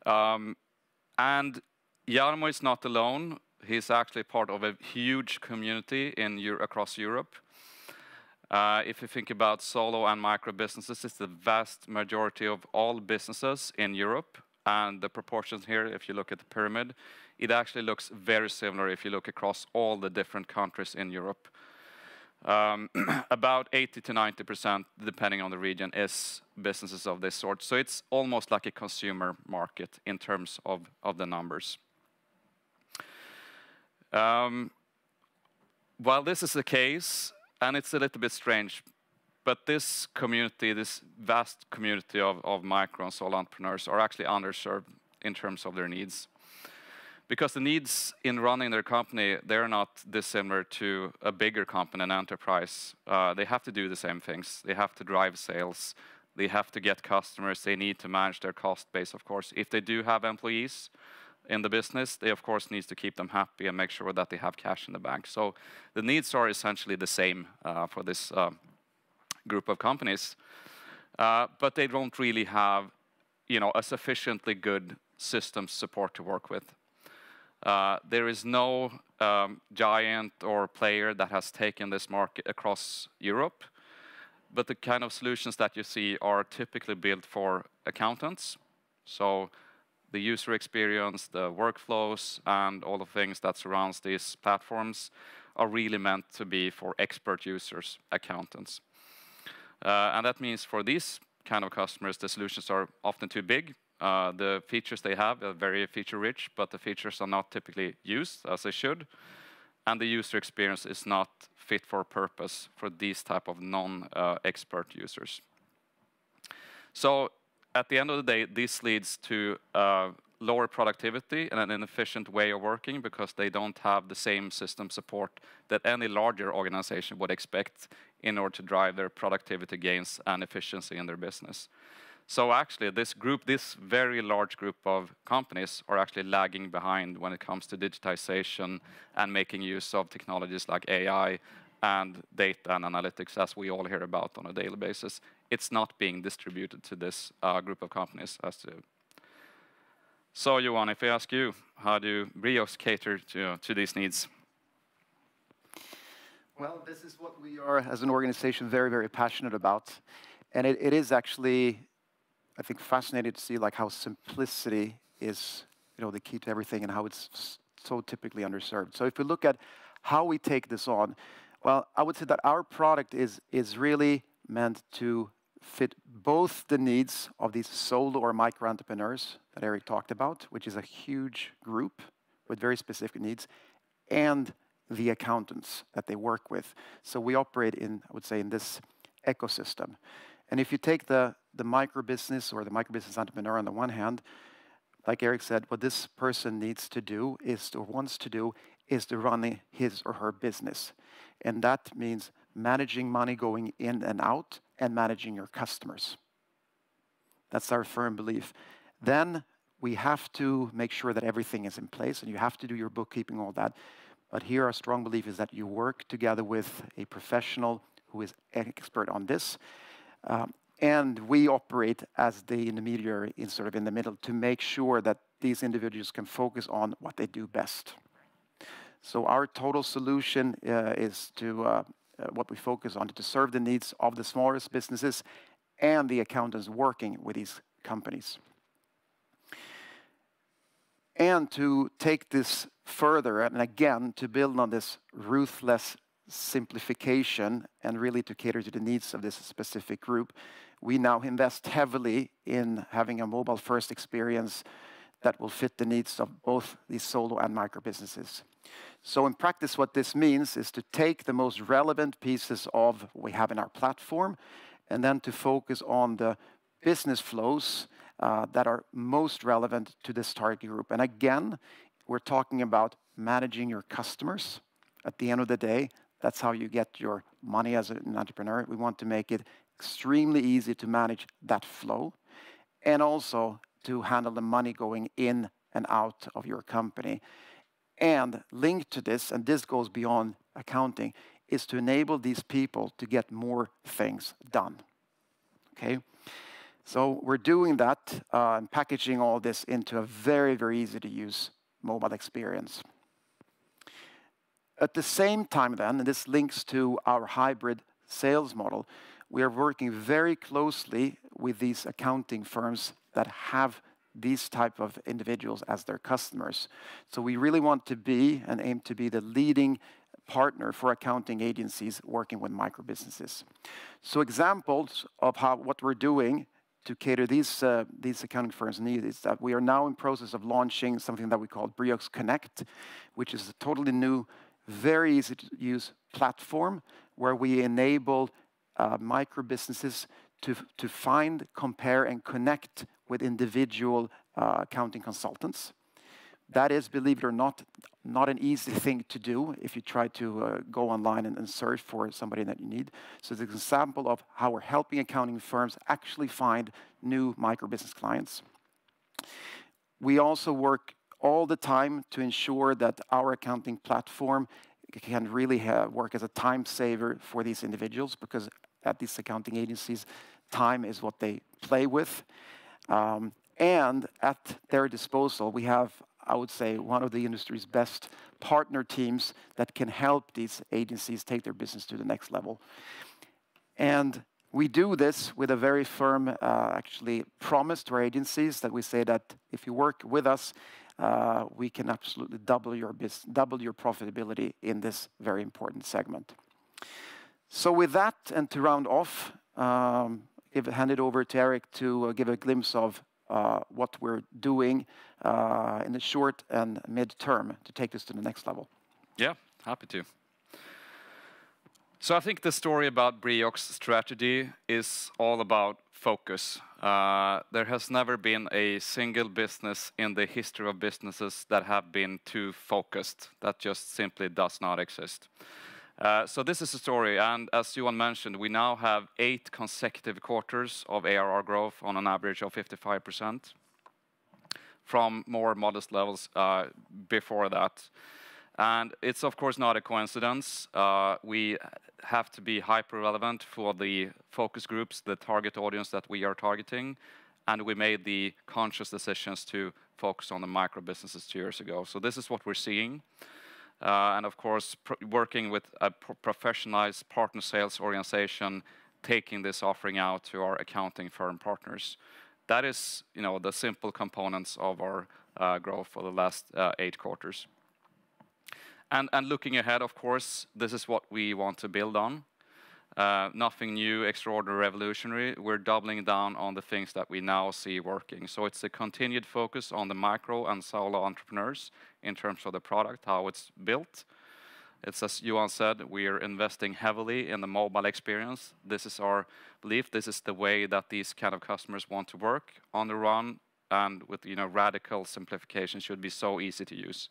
And Jarmo is not alone. He's actually part of a huge community across Europe. If you think about solo and micro businesses, it's the vast majority of all businesses in Europe. And the proportions here, if you look at the pyramid, it actually looks very similar if you look across all the different countries in Europe. About 80 to 90%, depending on the region, is businesses of this sort. So it's almost like a consumer market in terms of the numbers. While this is the case, and it's a little bit strange, but this community, this vast community of micro and solo entrepreneurs are actually underserved in terms of their needs. Because the needs in running their company, they're not dissimilar to a bigger company, an enterprise. They have to do the same things. They have to drive sales. They have to get customers. They need to manage their cost base, of course. If they do have employees in the business, they of course need to keep them happy and make sure that they have cash in the bank. So the needs are essentially the same for this group of companies, but they don't really have, a sufficiently good system support to work with. There is no giant or player that has taken this market across Europe, but the kind of solutions that you see are typically built for accountants. So the user experience, the workflows, and all the things that surrounds these platforms are really meant to be for expert users, accountants. And that means for these kind of customers, the solutions are often too big. The features they have are very feature-rich, but the features are not typically used as they should. And the user experience is not fit for purpose for these type of non-expert users. So at the end of the day, this leads to lower productivity and an inefficient way of working because they don't have the same system support that any larger organization would expect in order to drive their productivity gains and efficiency in their business. So actually, this very large group of companies are actually lagging behind when it comes to digitization and making use of technologies like AI and data and analytics, as we all hear about on a daily basis. It's not being distributed to this group of companies. So, Johan, if I ask you, how do Briox cater to these needs? Well, this is what we are, as an organization, very, very passionate about. And it is actually, I think, fascinating to see how simplicity is, the key to everything and how it's so typically underserved. So if we look at how we take this on, well, I would say that our product is really meant to fit both the needs of these solo or micro entrepreneurs that Eric talked about, which is a huge group with very specific needs, and the accountants that they work with. So we operate in, I would say, in this ecosystem. And if you take the micro business or the micro business entrepreneur on the one hand, like Eric said, what this person needs to do wants to do is to run his or her business. And that means managing money going in and out and managing your customers. That's our firm belief. Then we have to make sure that everything is in place, and you have to do your bookkeeping, all that. But here our strong belief is that you work together with a professional who is an expert on this. And we operate as the intermediary in the middle to make sure that these individuals can focus on what they do best. So our total solution is to what we focus on to serve the needs of the smallest businesses and the accountants working with these companies. And to take this further, and again, to build on this ruthless simplification and really to cater to the needs of this specific group, we now invest heavily in having a mobile-first experience that will fit the needs of both these solo and micro businesses. So in practice, what this means is to take the most relevant pieces of what we have in our platform and then to focus on the business flows that are most relevant to this target group. And again, we're talking about managing your customers. At the end of the day, that's how you get your money as an entrepreneur. We want to make it extremely easy to manage that flow and also to handle the money going in and out of your company. And linked to this, and this goes beyond accounting, is to enable these people to get more things done. Okay? So we're doing that and packaging all this into a very, very easy to use mobile experience. At the same time then, and this links to our hybrid sales model, we are working very closely with these accounting firms that have these type of individuals as their customers. So we really want to be and aim to be the leading partner for accounting agencies working with micro businesses. So examples of what we're doing to cater these accounting firms' needs is that we are now in process of launching something that we call Briox Connect, which is a totally new, very easy to use platform where we enable micro businesses to find, compare, and connect with individual accounting consultants. That is, believe it or not an easy thing to do if you try to go online and search for somebody that you need. So it's an example of how we're helping accounting firms actually find new micro-business clients. We also work all the time to ensure that our accounting platform can really work as a time saver for these individuals, because at these accounting agencies, time is what they play with. And at their disposal, we have, I would say, one of the industry's best partner teams that can help these agencies take their business to the next level. And we do this with a very firm, actually, promise to our agencies that we say that if you work with us, we can absolutely double your profitability in this very important segment. So with that, and to round off, hand it over to Eric to give a glimpse of what we're doing in the short and mid-term to take this to the next level. Yeah, happy to. So I think the story about Briox strategy is all about focus. There has never been a single business in the history of businesses that have been too focused. That just simply does not exist. So this is the story, and as Johan mentioned, we now have 8 consecutive quarters of ARR growth on an average of 55% from more modest levels before that. And it's of course not a coincidence. We have to be hyper-relevant for the focus groups, the target audience that we are targeting, and we made the conscious decisions to focus on the micro businesses 2 years ago. So this is what we're seeing. And of course, working with a professionalized partner sales organization, taking this offering out to our accounting firm partners. That is, the simple components of our growth for the last 8 quarters. And looking ahead, of course, this is what we want to build on. Nothing new, extraordinary, revolutionary. We're doubling down on the things that we now see working. So it's a continued focus on the micro and solo entrepreneurs in terms of the product, how it's built. It's, as Johan said, we are investing heavily in the mobile experience. This is our belief. This is the way that these kind of customers want to work on the run, and with radical simplification should be so easy to use.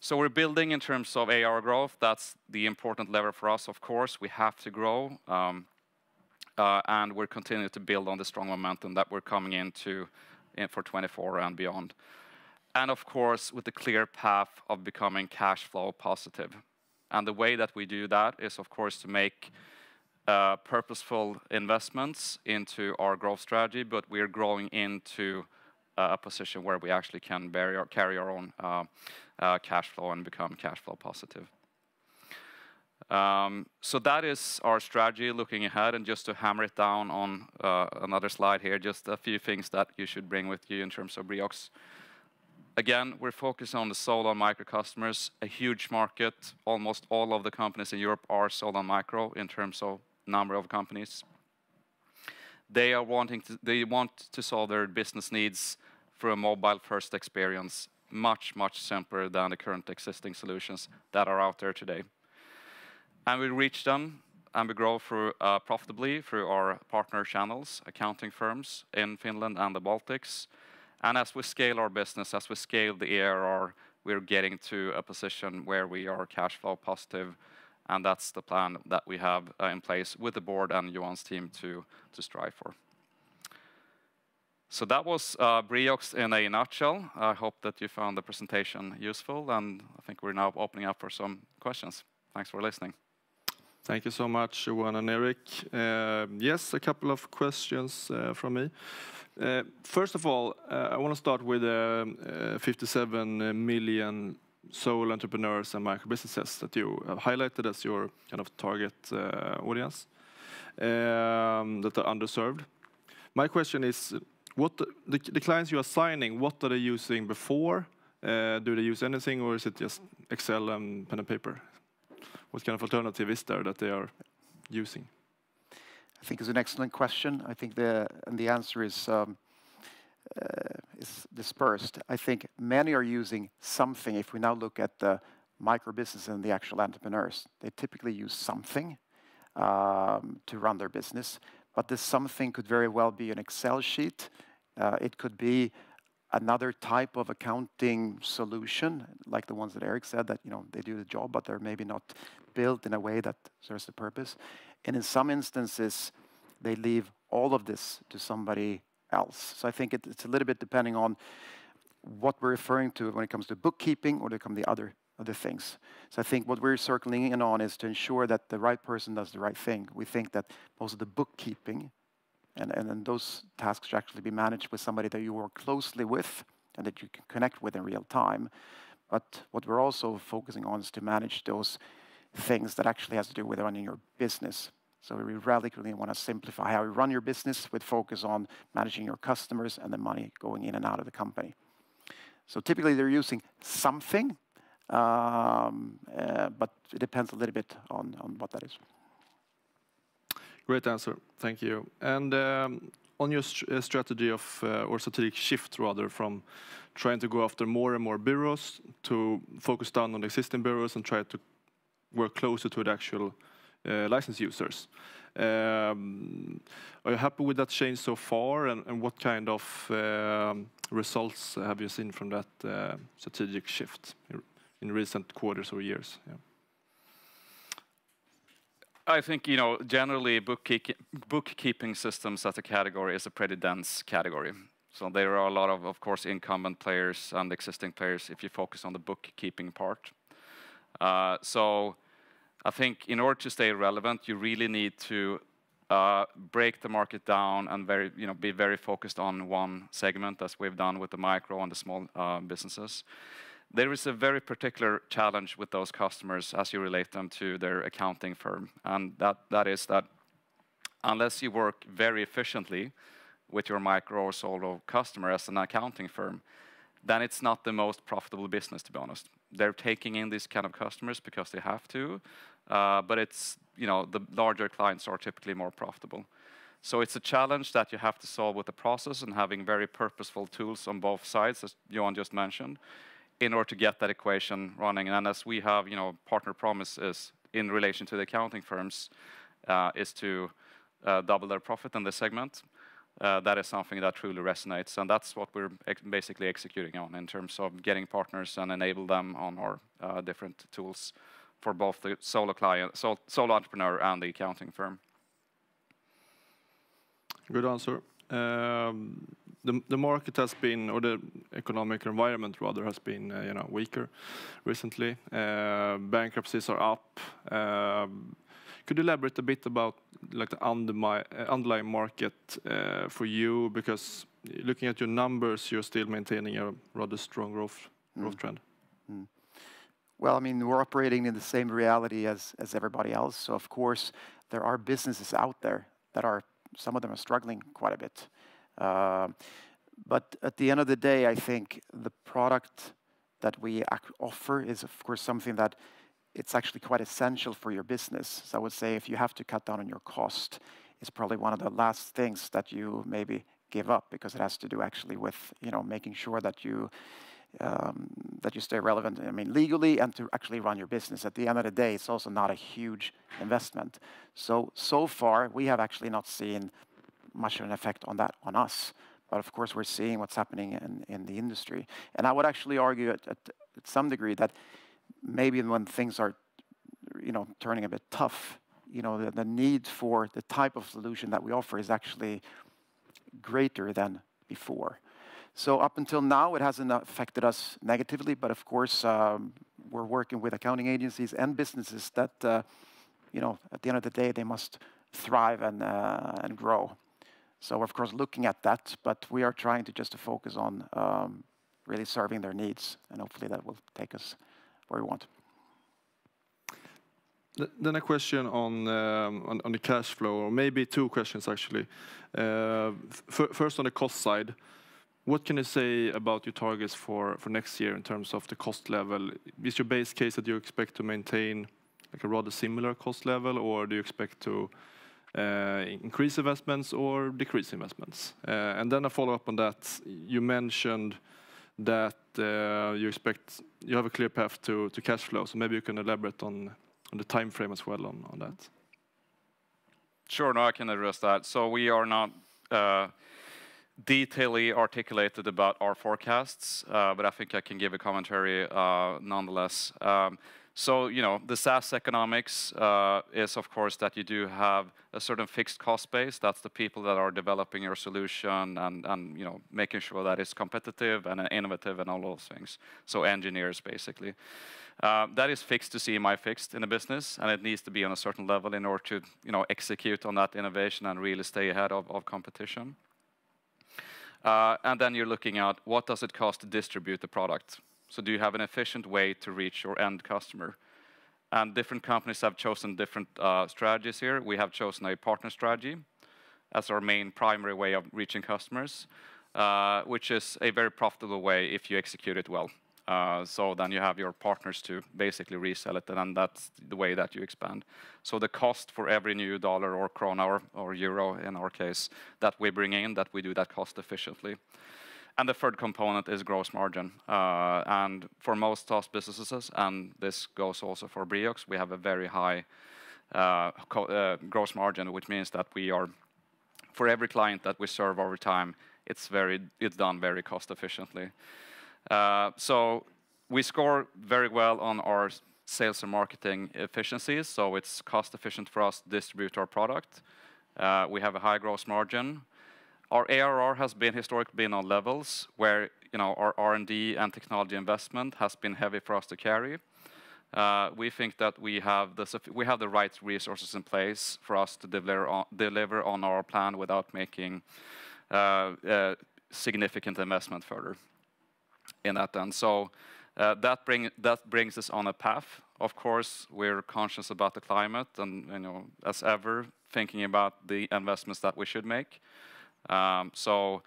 So we're building in terms of AR growth. That's the important lever for us, of course. We have to grow, and we're continuing to build on the strong momentum that we're coming into for 24 and beyond. And of course, with the clear path of becoming cash flow positive. And the way that we do that is, of course, to make purposeful investments into our growth strategy, but we're growing into a position where we actually can carry our own cash flow and become cash flow positive. So that is our strategy looking ahead, and just to hammer it down on another slide here, just a few things that you should bring with you in terms of Briox. Again, we're focused on the solo and micro customers, a huge market. Almost all of the companies in Europe are solo and micro in terms of number of companies. They want to solve their business needs through a mobile-first experience, much simpler than the current existing solutions that are out there today. And we reach them and we grow through profitably through our partner channels, accounting firms in Finland and the Baltics. And as we scale our business, as we scale the ARR, we're getting to a position where we are cash flow positive, and that's the plan that we have in place with the board and Johan's team to strive for. So that was Briox in a nutshell. I hope that you found the presentation useful, and I think we're now opening up for some questions. Thanks for listening. Thank you so much, Johan and Eric. Yes, a couple of questions from me. First of all, I want to start with 57 million sole entrepreneurs and micro businesses that you have highlighted as your kind of target audience that are underserved. My question is, what the clients you are signing, what are they using before? Do they use anything, or is it just Excel and pen and paper? What kind of alternative is there that they are using? I think it's an excellent question. I think the answer is dispersed. I think many are using something. If we now look at the micro business and the actual entrepreneurs, they typically use something to run their business. But this something could very well be an Excel sheet. It could be another type of accounting solution, like the ones that Eric said, that they do the job, but they're maybe not built in a way that serves the purpose. And in some instances, they leave all of this to somebody else. So I think it's a little bit depending on what we're referring to when it comes to bookkeeping or to come the other things. So I think what we're circling in on is to ensure that the right person does the right thing. We think that most of the bookkeeping and those tasks should actually be managed with somebody that you work closely with and that you can connect with in real time. But what we're also focusing on is to manage those things that actually has to do with running your business. So we radically want to simplify how you run your business with focus on managing your customers and the money going in and out of the company. So typically they're using something, but it depends a little bit on what that is. Great answer, thank you. And on your strategy of, or strategic shift rather, from trying to go after more and more bureaus to focus down on the existing bureaus and try to work closer to the actual license users. Are you happy with that change so far, and what kind of results have you seen from that strategic shift in recent quarters or years? Yeah. I think, generally bookkeeping systems as a category is a pretty dense category. So there are a lot of course, incumbent players and existing players if you focus on the bookkeeping part. So I think in order to stay relevant, you really need to break the market down and be very focused on one segment, as we've done with the micro and the small businesses. There is a very particular challenge with those customers as you relate them to their accounting firm, and that is that unless you work very efficiently with your micro or solo customer as an accounting firm, then it's not the most profitable business, to be honest. They're taking in these kind of customers because they have to, but it's, the larger clients are typically more profitable. So it's a challenge that you have to solve with the process and having very purposeful tools on both sides, as Johan just mentioned, in order to get that equation running. And as we have, partner promises in relation to the accounting firms, is to double their profit in this segment. That is something that truly resonates, and that's what we're basically executing on in terms of getting partners and enable them on our different tools for both the solo client, solo entrepreneur and the accounting firm. Good answer. The market has been, or the economic environment rather, has been weaker recently. Bankruptcies are up. Could you elaborate a bit about like the underlying market for you? Because looking at your numbers, you're still maintaining a rather strong growth trend. Well, I mean, we're operating in the same reality as everybody else. So, of course, there are businesses out there that are, some of them are struggling quite a bit. But at the end of the day, I think the product that we offer is, of course, something that it's actually quite essential for your business. So I would say if you have to cut down on your cost, it's probably one of the last things that you maybe give up, because it has to do actually with, you know, making sure that you stay relevant, I mean, legally, and to actually run your business. At the end of the day, it's also not a huge investment. So far, we have actually not seen much of an effect on that on us. But of course, we're seeing what's happening in the industry. And I would actually argue at some degree that maybe when things are, you know, turning a bit tough, you know, the need for the type of solution that we offer is actually greater than before. So up until now, it hasn't affected us negatively, but of course, we're working with accounting agencies and businesses that, you know, at the end of the day, they must thrive and grow. So we're of course looking at that, but we are trying to just focus on really serving their needs, and hopefully that will take us where we want. Then a question on the cash flow, or maybe two questions actually. First, on the cost side, what can you say about your targets for next year in terms of the cost level? Is your base case that you expect to maintain like a rather similar cost level, or do you expect to increase investments or decrease investments? And then a follow-up on that, you mentioned that you have a clear path to cash flow, so maybe you can elaborate on the time frame as well on that. Sure, no, I can address that. So we are not detailedly articulated about our forecasts, but I think I can give a commentary nonetheless. So, you know, the SaaS economics is, of course, that you do have a certain fixed cost base. That's the people that are developing your solution and you know, making sure that it's competitive and innovative and all those things. So engineers, basically. That is fixed to semi-fixed in a business, and it needs to be on a certain level in order to, you know, execute on that innovation and really stay ahead of competition. And then you're looking at what does it cost to distribute the product. So do you have an efficient way to reach your end customer? And different companies have chosen different strategies here. We have chosen a partner strategy as our main primary way of reaching customers, which is a very profitable way if you execute it well. So then you have your partners to basically resell it, and then that's the way that you expand. So the cost for every new dollar or krona or euro, in our case, that we bring in, that we do that cost efficiently. And the third component is gross margin. And for most SaaS businesses, and this goes also for Briox, we have a very high gross margin, which means that we are, for every client that we serve over time, it's done very cost efficiently. So we score very well on our sales and marketing efficiencies, so it's cost efficient for us to distribute our product. We have a high gross margin. Our ARR has historically been on levels where, you know, our R&D and technology investment has been heavy for us to carry. We think that we have the right resources in place for us to deliver on our plan without making significant investment further in that end. So that brings us on a path. Of course, we're conscious about the climate and, you know, as ever, thinking about the investments that we should make. So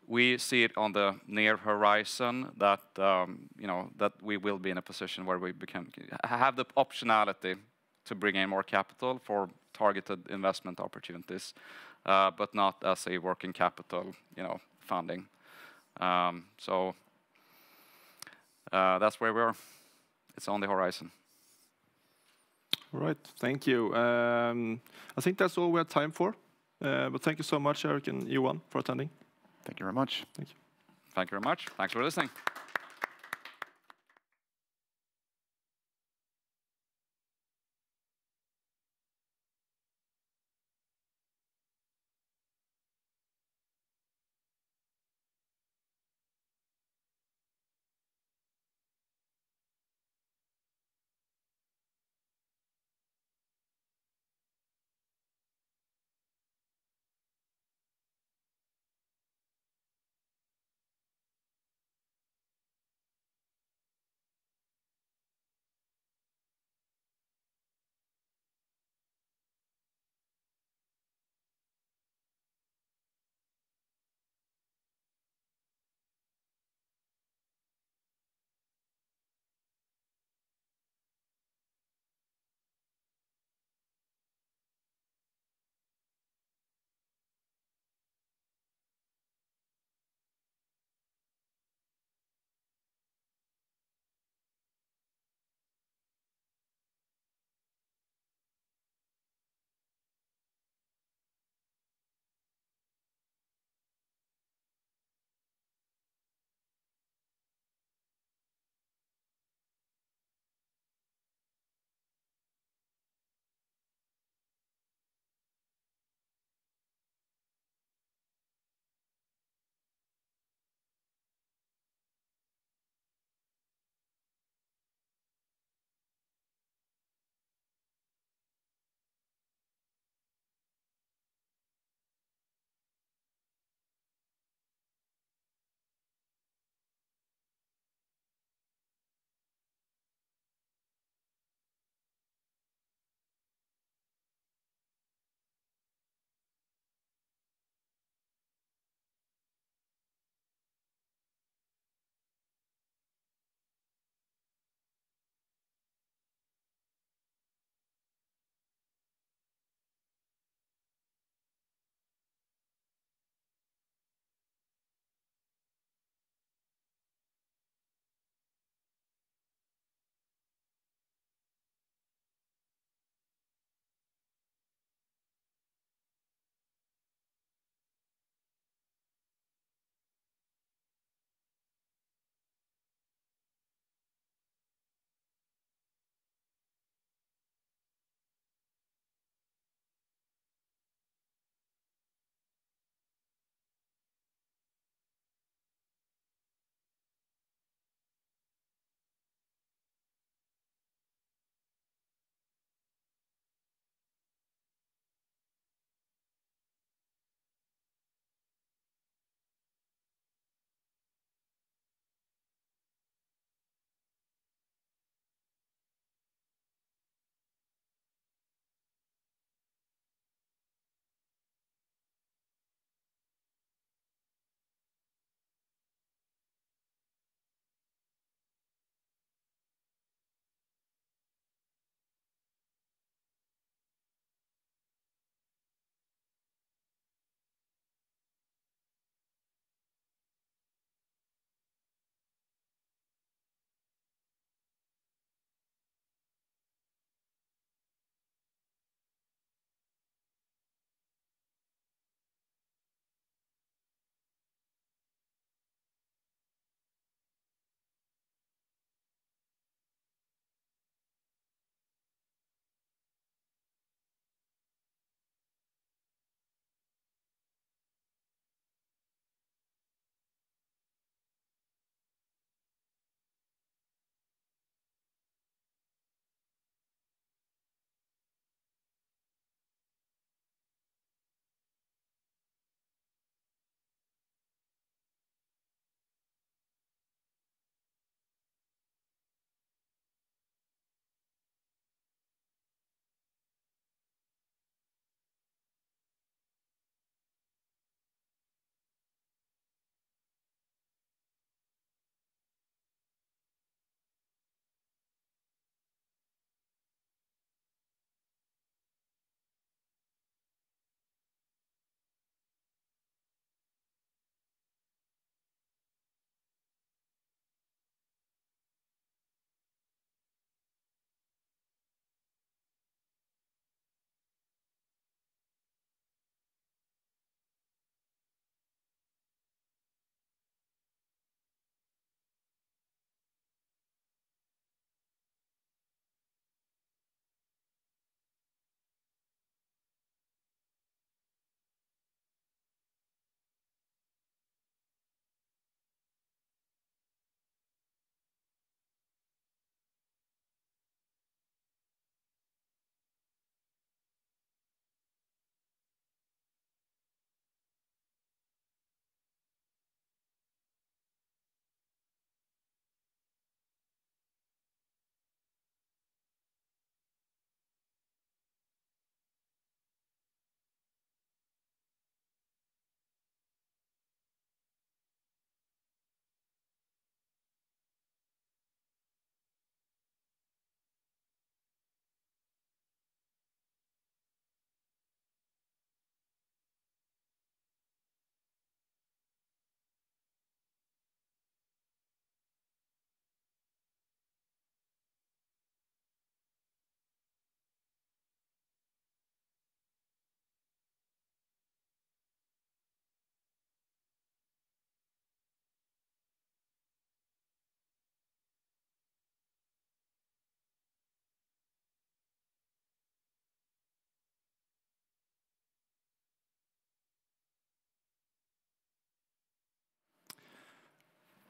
we see it on the near horizon that, you know, that we will be in a position where we have the optionality to bring in more capital for targeted investment opportunities, but not as a working capital, you know, funding. So that's where we are. It's on the horizon. All right, thank you. I think that's all we have time for. But thank you so much, Eric and Johan, for attending. Thank you very much. Thank you. Thank you very much. Thanks for listening.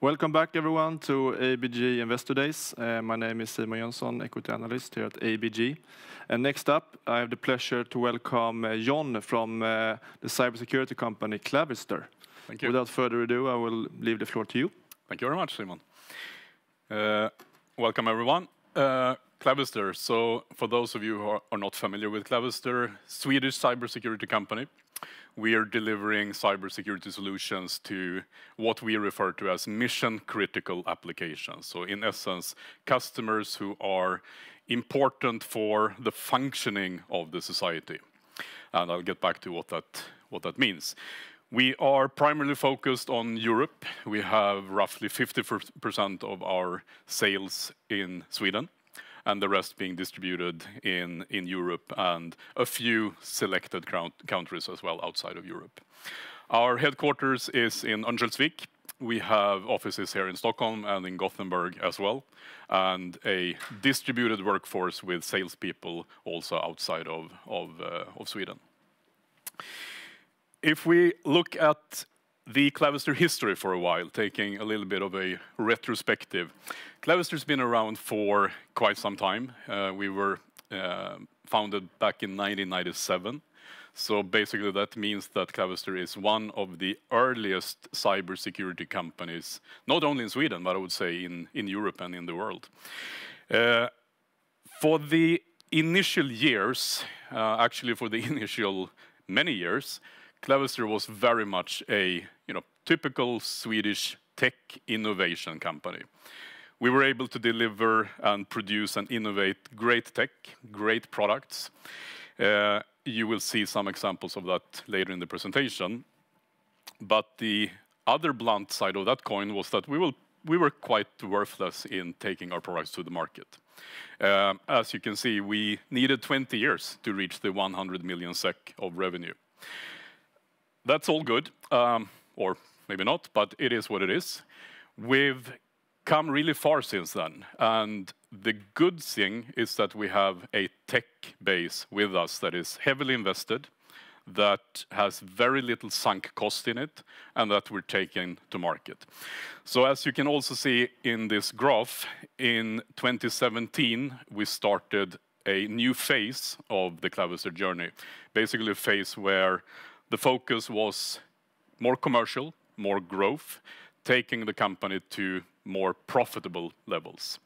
Welcome back, everyone, to ABG Investor Days. My name is Simon Jönsson, equity analyst here at ABG. And next up, I have the pleasure to welcome John from the cybersecurity company Clavister. Thank you. Without further ado, I will leave the floor to you. Thank you very much, Simon. Welcome, everyone. Clavister. So, for those of you who are not familiar with Clavister, Swedish cybersecurity company. We are delivering cybersecurity solutions to what we refer to as mission-critical applications. So in essence, customers who are important for the functioning of the society. And I'll get back to what that means. We are primarily focused on Europe. We have roughly 50% of our sales in Sweden, and the rest being distributed in Europe and a few selected countries as well outside of Europe. Our headquarters is in Örnsköldsvik. We have offices here in Stockholm and in Gothenburg as well, and a distributed workforce with salespeople also outside of Sweden. If we look at the Clavister history for a while, taking a little bit of a retrospective. Clavister's been around for quite some time. We were founded back in 1997. So basically that means that Clavister is one of the earliest cybersecurity companies, not only in Sweden, but I would say in Europe and in the world. For the initial years, actually for the initial many years, Clavister was very much a typical Swedish tech innovation company. We were able to deliver and produce and innovate great tech, great products. You will see some examples of that later in the presentation. But the other blunt side of that coin was that we were quite worthless in taking our products to the market. As you can see, we needed 20 years to reach the 100 million SEK of revenue. That's all good, or maybe not, but it is what it is. We've come really far since then, and the good thing is that we have a tech base with us that is heavily invested, that has very little sunk cost in it, and that we're taking to market. So as you can also see in this graph, in 2017, we started a new phase of the Clavister journey, basically a phase where the focus was more commercial, more growth, taking the company to more profitable levels.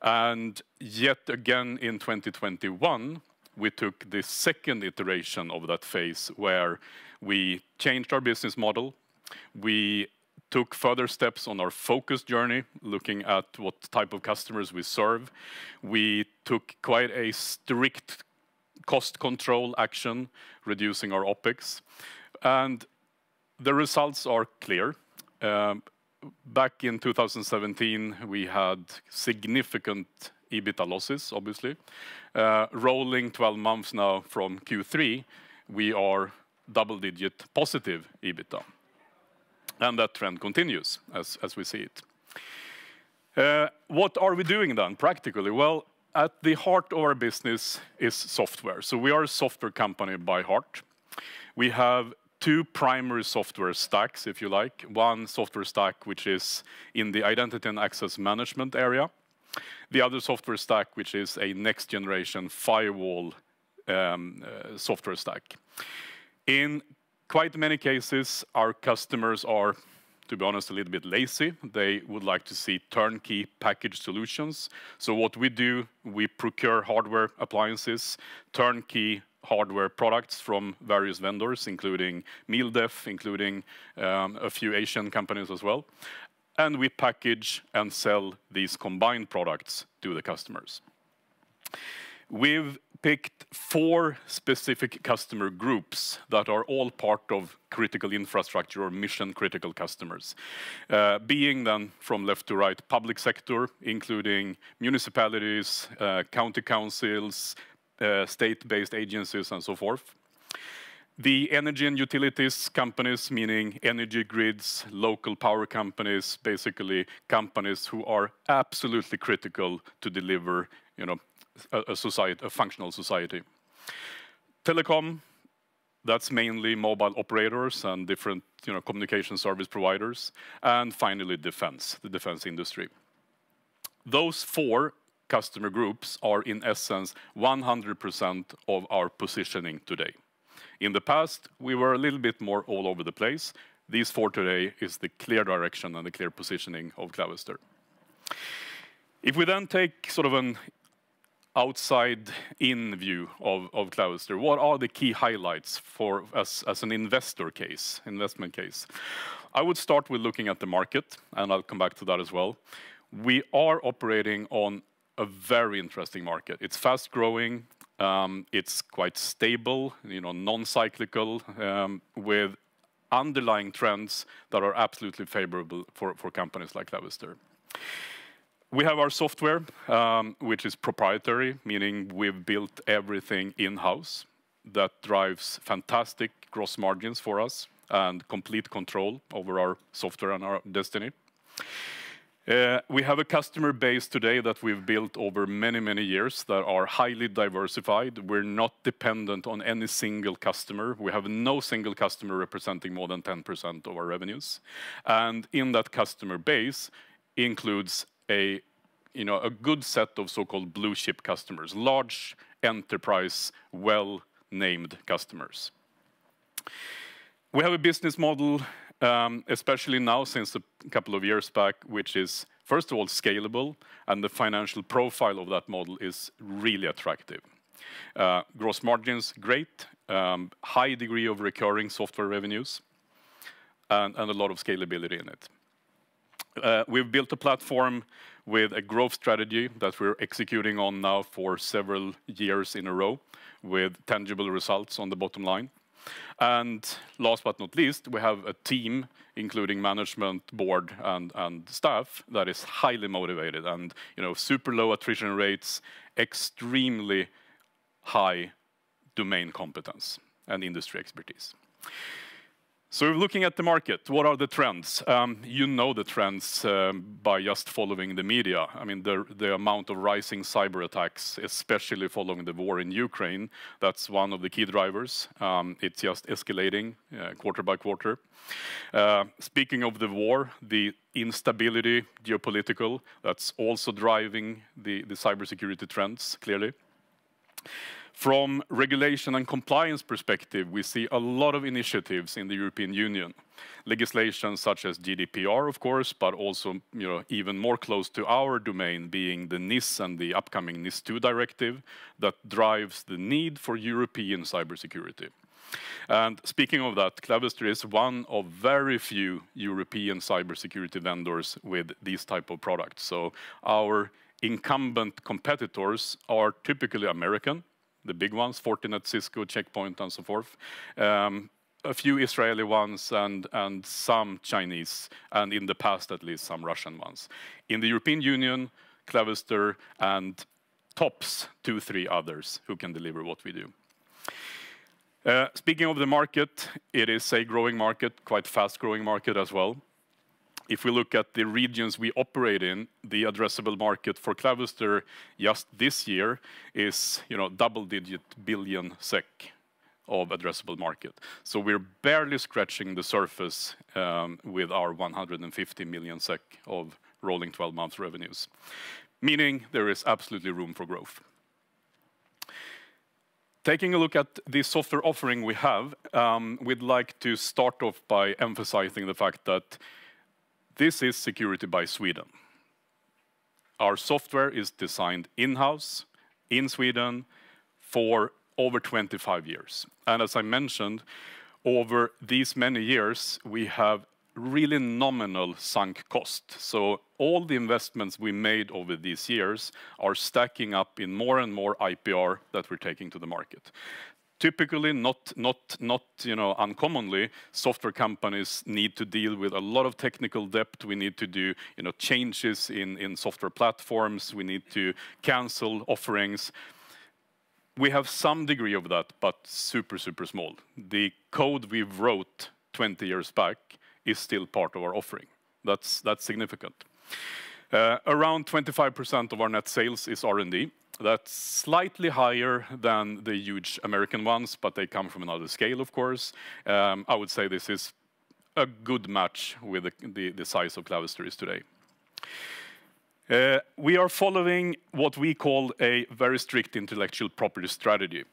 And yet again in 2021, we took the second iteration of that phase where we changed our business model. We took further steps on our focus journey, looking at what type of customers we serve. We took quite a strict cost control action, reducing our OpEx. And the results are clear. Back in 2017, we had significant EBITDA losses, obviously. Rolling 12 months now from Q3, we are double-digit positive EBITDA. And that trend continues as we see it. What are we doing then practically? Well, at the heart of our business is software. So we are a software company by heart. We have two primary software stacks, if you like. One software stack, which is in the identity and access management area. The other software stack, which is a next generation firewall software stack. In quite many cases, our customers are, to be honest, a little bit lazy. They would like to see turnkey package solutions. So what we do, we procure hardware appliances, turnkey hardware products from various vendors, including MilDef, including a few Asian companies as well. And we package and sell these combined products to the customers. We've picked 4 specific customer groups that are all part of critical infrastructure or mission-critical customers. Being then, from left to right, public sector, including municipalities, county councils, state-based agencies, and so forth. The energy and utilities companies, meaning energy grids, local power companies, basically companies who are absolutely critical to deliver, a functional society. Telecom, That's mainly mobile operators and different communication service providers. And finally, defense, the defense industry. Those 4 customer groups are, in essence, 100% of our positioning today. In the past, we were a little bit more all over the place. These 4 today is the clear direction and the clear positioning of Clavister. If we then take sort of an outside-in view of Clavister, what are the key highlights for us as an investment case? I would start with looking at the market, and I'll come back to that as well. We are operating on a very interesting market. It's fast-growing, it's quite stable, non-cyclical, with underlying trends that are absolutely favorable for companies like Clavister. We have our software, which is proprietary, meaning we've built everything in-house. That drives fantastic gross margins for us and complete control over our software and our destiny. We have a customer base today that we've built over many, many years that are highly diversified. We're not dependent on any single customer. We have no single customer representing more than 10% of our revenues. And in that customer base includes a good set of so-called blue chip customers, large enterprise, well-named customers. We have a business model, especially now since a couple of years back, which is, first of all, scalable, and the financial profile of that model is really attractive. Gross margins, great, high degree of recurring software revenues, and a lot of scalability in it. We've built a platform with a growth strategy that we're executing on now for several years in a row, with tangible results on the bottom line. And last but not least, we have a team, including management, board, and staff, that is highly motivated and super low attrition rates, extremely high domain competence and industry expertise. So looking at the market, what are the trends? You know the trends by just following the media. I mean, the amount of rising cyber attacks, especially following the war in Ukraine, that's one of the key drivers. It's just escalating quarter by quarter. Speaking of the war, the instability, geopolitical, that's also driving the cybersecurity trends, clearly. From regulation and compliance perspective, we see a lot of initiatives in the European Union. Legislation such as GDPR, of course, but also even more close to our domain being the NIS and the upcoming NIS2 directive that drives the need for European cybersecurity. And speaking of that, Clavister is one of very few European cybersecurity vendors with these type of products. So our incumbent competitors are typically American, the big ones, Fortinet, Cisco, Checkpoint, and so forth. A few Israeli ones and some Chinese, and in the past at least some Russian ones. In the European Union, Clavister and tops 2-3 others who can deliver what we do. Speaking of the market, it is a growing market, quite fast growing market as well. If we look at the regions we operate in, the addressable market for Clavister just this year is double-digit billion SEK of addressable market. So we're barely scratching the surface with our 150 million SEK of rolling 12 months revenues, meaning there is absolutely room for growth. Taking a look at the software offering we have, we'd like to start off by emphasizing the fact that this is security by Sweden. Our software is designed in-house, in Sweden, for over 25 years. And as I mentioned, over these many years, we have really nominal sunk cost. So all the investments we made over these years are stacking up in more and more IPR that we're taking to the market. Typically, not uncommonly, software companies need to deal with a lot of technical debt. We need to do changes in software platforms. We need to cancel offerings. We have some degree of that, but super, super small. The code we wrote 20 years back is still part of our offering. That's significant. Around 25% of our net sales is R&D. That's slightly higher than the huge American ones, but they come from another scale, of course. I would say this is a good match with the size of Clavister is today. We are following what we call a very strict intellectual property strategy.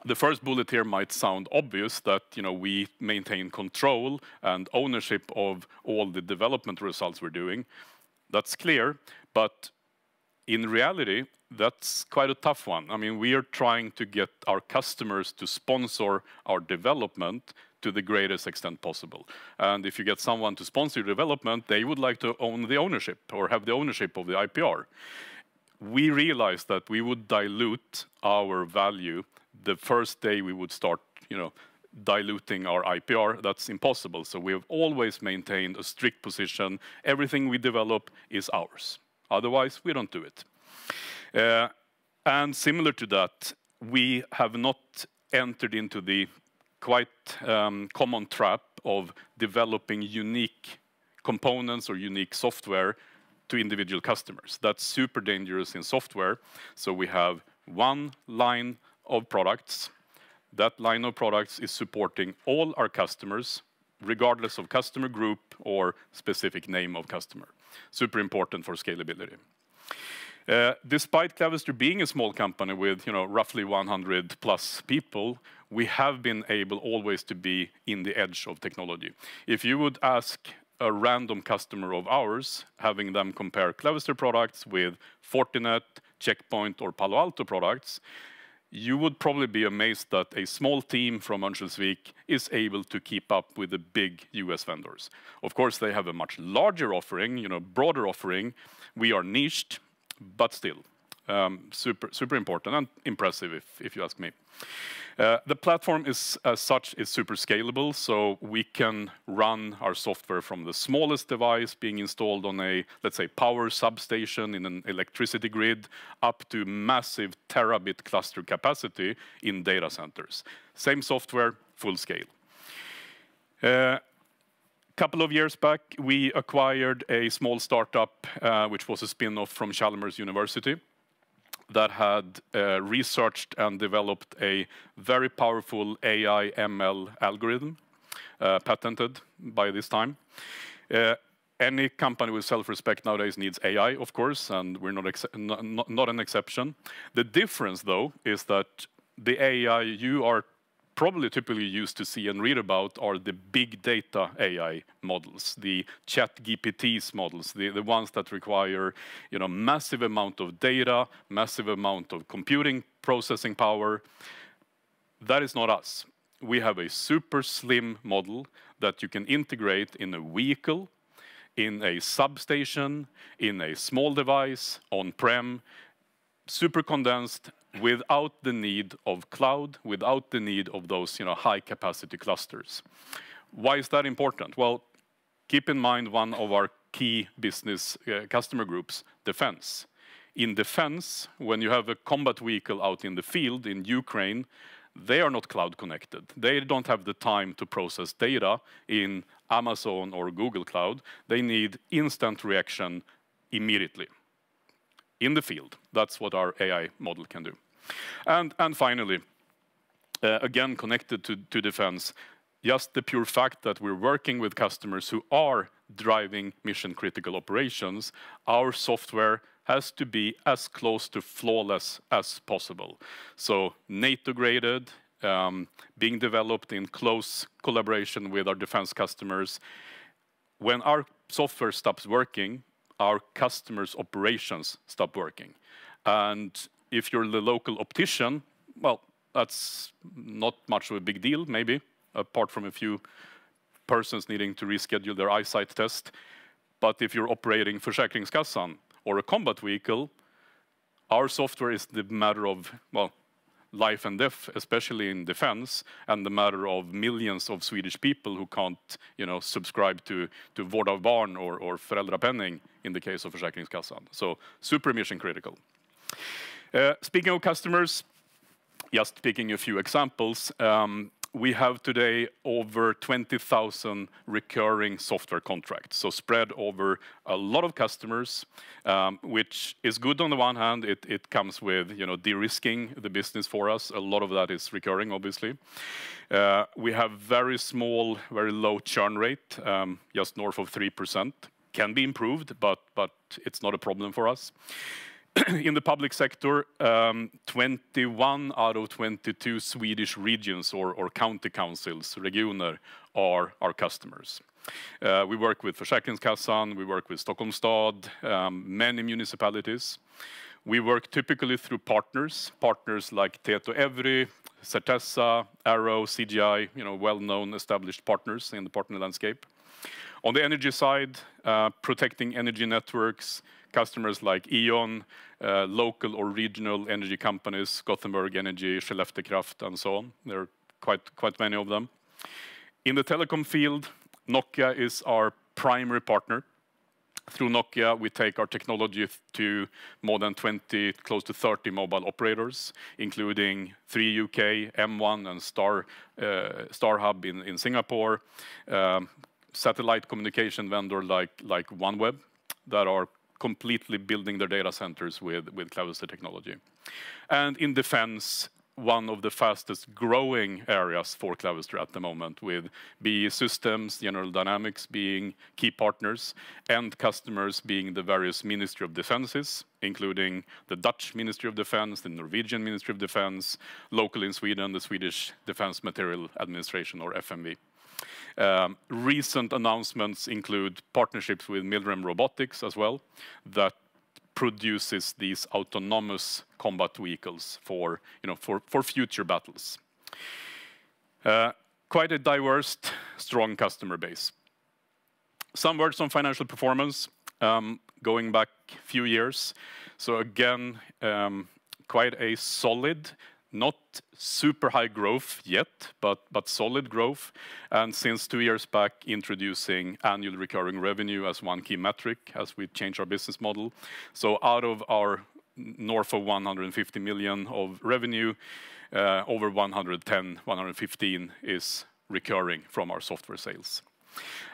The first bullet here might sound obvious, that we maintain control and ownership of all the development results we're doing. That's clear, but in reality, that's quite a tough one. I mean, we are trying to get our customers to sponsor our development to the greatest extent possible. And if you get someone to sponsor your development, they would like to own the ownership or have the ownership of the IPR. We realized that we would dilute our value the first day we would start, diluting our IPR. That's impossible. So we have always maintained a strict position. Everything we develop is ours. Otherwise, we don't do it. And similar to that, we have not entered into the quite common trap of developing unique components or unique software to individual customers. That's super dangerous in software. So we have one line of products. That line of products is supporting all our customers, regardless of customer group or specific name of customer. Super important for scalability. Despite Clavister being a small company with roughly 100 plus people, we have been able always to be in the edge of technology. If you would ask a random customer of ours, having them compare Clavister products with Fortinet, Checkpoint, or Palo Alto products, you would probably be amazed that a small team from Örnsköldsvik is able to keep up with the big US vendors. Of course, they have a much larger offering, broader offering. We are niched, but still super important and impressive, if you ask me. The platform is, as such, is super scalable, so we can run our software from the smallest device being installed on a, let's say, power substation in an electricity grid, up to massive terabit cluster capacity in data centers. Same software, full scale. Couple of years back, we acquired a small startup, which was a spin-off from Chalmers University, that had researched and developed a very powerful AI ML algorithm, patented by this time. Any company with self-respect nowadays needs AI, of course, and we're not an exception. The difference, though, is that the AI you are probably typically used to see and read about are the big data AI models, the ChatGPT's models, the ones that require massive amount of data, massive amount of computing processing power. That is not us. We have a super slim model that you can integrate in a vehicle, in a substation, in a small device, on-prem, super condensed, without the need of cloud, without the need of those high-capacity clusters. Why is that important? Well, keep in mind one of our key business customer groups, defense. In defense, when you have a combat vehicle out in the field in Ukraine, they are not cloud connected. They don't have the time to process data in Amazon or Google Cloud. They need instant reaction immediately in the field. That's what our AI model can do. And finally, again, connected to defense, just the pure fact that we're working with customers who are driving mission-critical operations, our software has to be as close to flawless as possible. So NATO-graded, being developed in close collaboration with our defense customers. When our software stops working, our customers' operations stop working. And if you're the local optician, well, that's not much of a big deal, maybe, apart from a few persons needing to reschedule their eyesight test. But if you're operating Försäkringskassan or a combat vehicle, our software is the matter of, well, life and death, especially in defense, and the matter of millions of Swedish people who can't, subscribe to vård av barn or föräldrapenning in the case of Försäkringskassan. So super mission critical. Speaking of customers, just picking a few examples, we have today over 20,000 recurring software contracts, so spread over a lot of customers, which is good on the one hand. It comes with, you know, de-risking the business for us. A lot of that is recurring, obviously. We have very small, very low churn rate, just north of 3%. Can be improved, but it's not a problem for us. In the public sector, 21 out of 22 Swedish regions or county councils, regioner, are our customers. We work with Försäkringskassan, we work with Stockholms stad, many municipalities. We work typically through partners like Tietoevry, Certessa, Arrow, CGI, you know, well-known established partners in the partner landscape. On the energy side, protecting energy networks, customers like E.ON, local or regional energy companies, Gothenburg Energy, Skellefteå Kraft, and so on. There are quite many of them. In the telecom field, Nokia is our primary partner. Through Nokia, we take our technology to more than 20, close to 30 mobile operators, including 3 UK, M1, and StarHub in Singapore, satellite communication vendor like OneWeb, that are completely building their data centers with Clavister technology. And in defense, one of the fastest growing areas for Clavister at the moment, with BAE Systems, General Dynamics being key partners, and customers being the various Ministry of Defenses, including the Dutch Ministry of Defense, the Norwegian Ministry of Defense, local in Sweden, the Swedish Defense Material Administration, or FMV. Recent announcements include partnerships with Milrem Robotics as well, that produces these autonomous combat vehicles for, you know, for future battles. Quite a diverse, strong customer base. Some words on financial performance, going back a few years. So again, quite a solid, not super high growth yet, but solid growth. And since 2 years back, introducing annual recurring revenue as one key metric as we change our business model. So out of our north of 150 million of revenue, over 110, 115 is recurring from our software sales.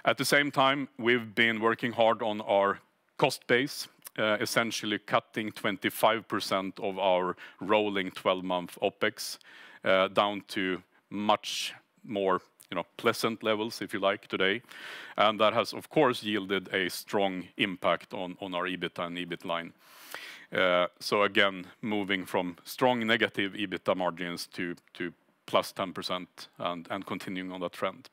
At the same time, we've been working hard on our cost base, essentially cutting 25% of our rolling 12-month OpEx down to much more, you know, pleasant levels, if you like, today. And that has, of course, yielded a strong impact on our EBITDA and EBIT line. So again, moving from strong negative EBITDA margins to plus 10% and continuing on that trend.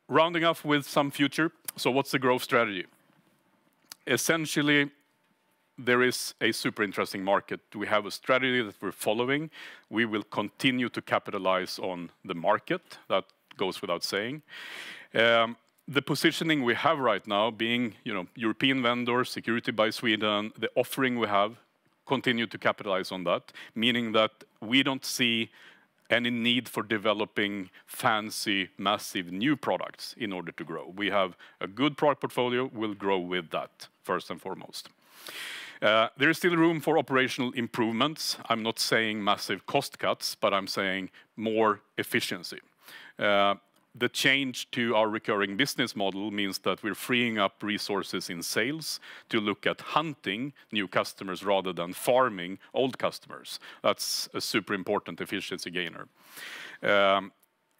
Rounding off with some future. So what's the growth strategy? Essentially, there is a super interesting market. We have a strategy that we're following. We will continue to capitalize on the market. That goes without saying. The positioning we have right now, being, you know, European vendor, security by Sweden, the offering we have, continue to capitalize on that, meaning that we don't see any need for developing fancy, massive new products in order to grow. We have a good product portfolio, we'll grow with that, first and foremost. There is still room for operational improvements. I'm not saying massive cost cuts, but I'm saying more efficiency. The change to our recurring business model means that we're freeing up resources in sales to look at hunting new customers rather than farming old customers. That's a super important efficiency gainer.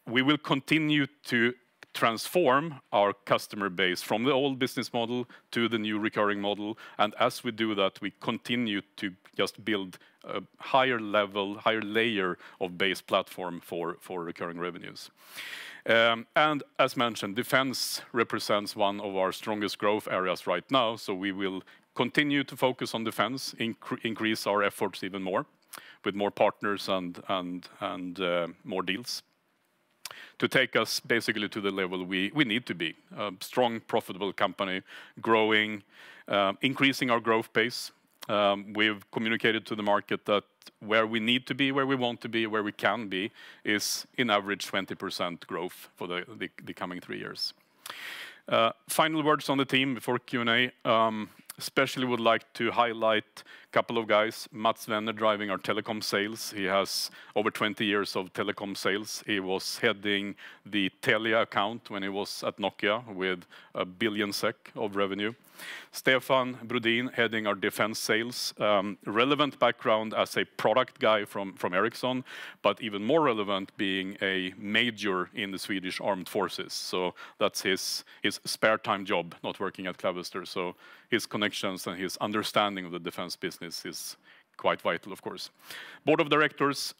We will continue to transform our customer base from the old business model to the new recurring model. And as we do that, we continue to just build a higher level, higher layer of base platform for recurring revenues. And as mentioned, defense represents one of our strongest growth areas right now. So we will continue to focus on defense, increase our efforts even more with more partners and more deals, to take us basically to the level we need to be. A strong, profitable company, growing, increasing our growth pace. We've communicated to the market that where we need to be, where we want to be, where we can be, is in average 20% growth for the coming 3 years. Final words on the team before Q&A. Especially would like to highlight a couple of guys. Mats Wenner driving our telecom sales. He has over 20 years of telecom sales. He was heading the Telia account when he was at Nokia with 1 billion SEK of revenue. Stefan Brodin heading our defense sales. Relevant background as a product guy from Ericsson, but even more relevant being a major in the Swedish Armed Forces. So that's his spare time job, not working at Clavister. So his connections and his understanding of the defense business is quite vital, of course. Board of directors,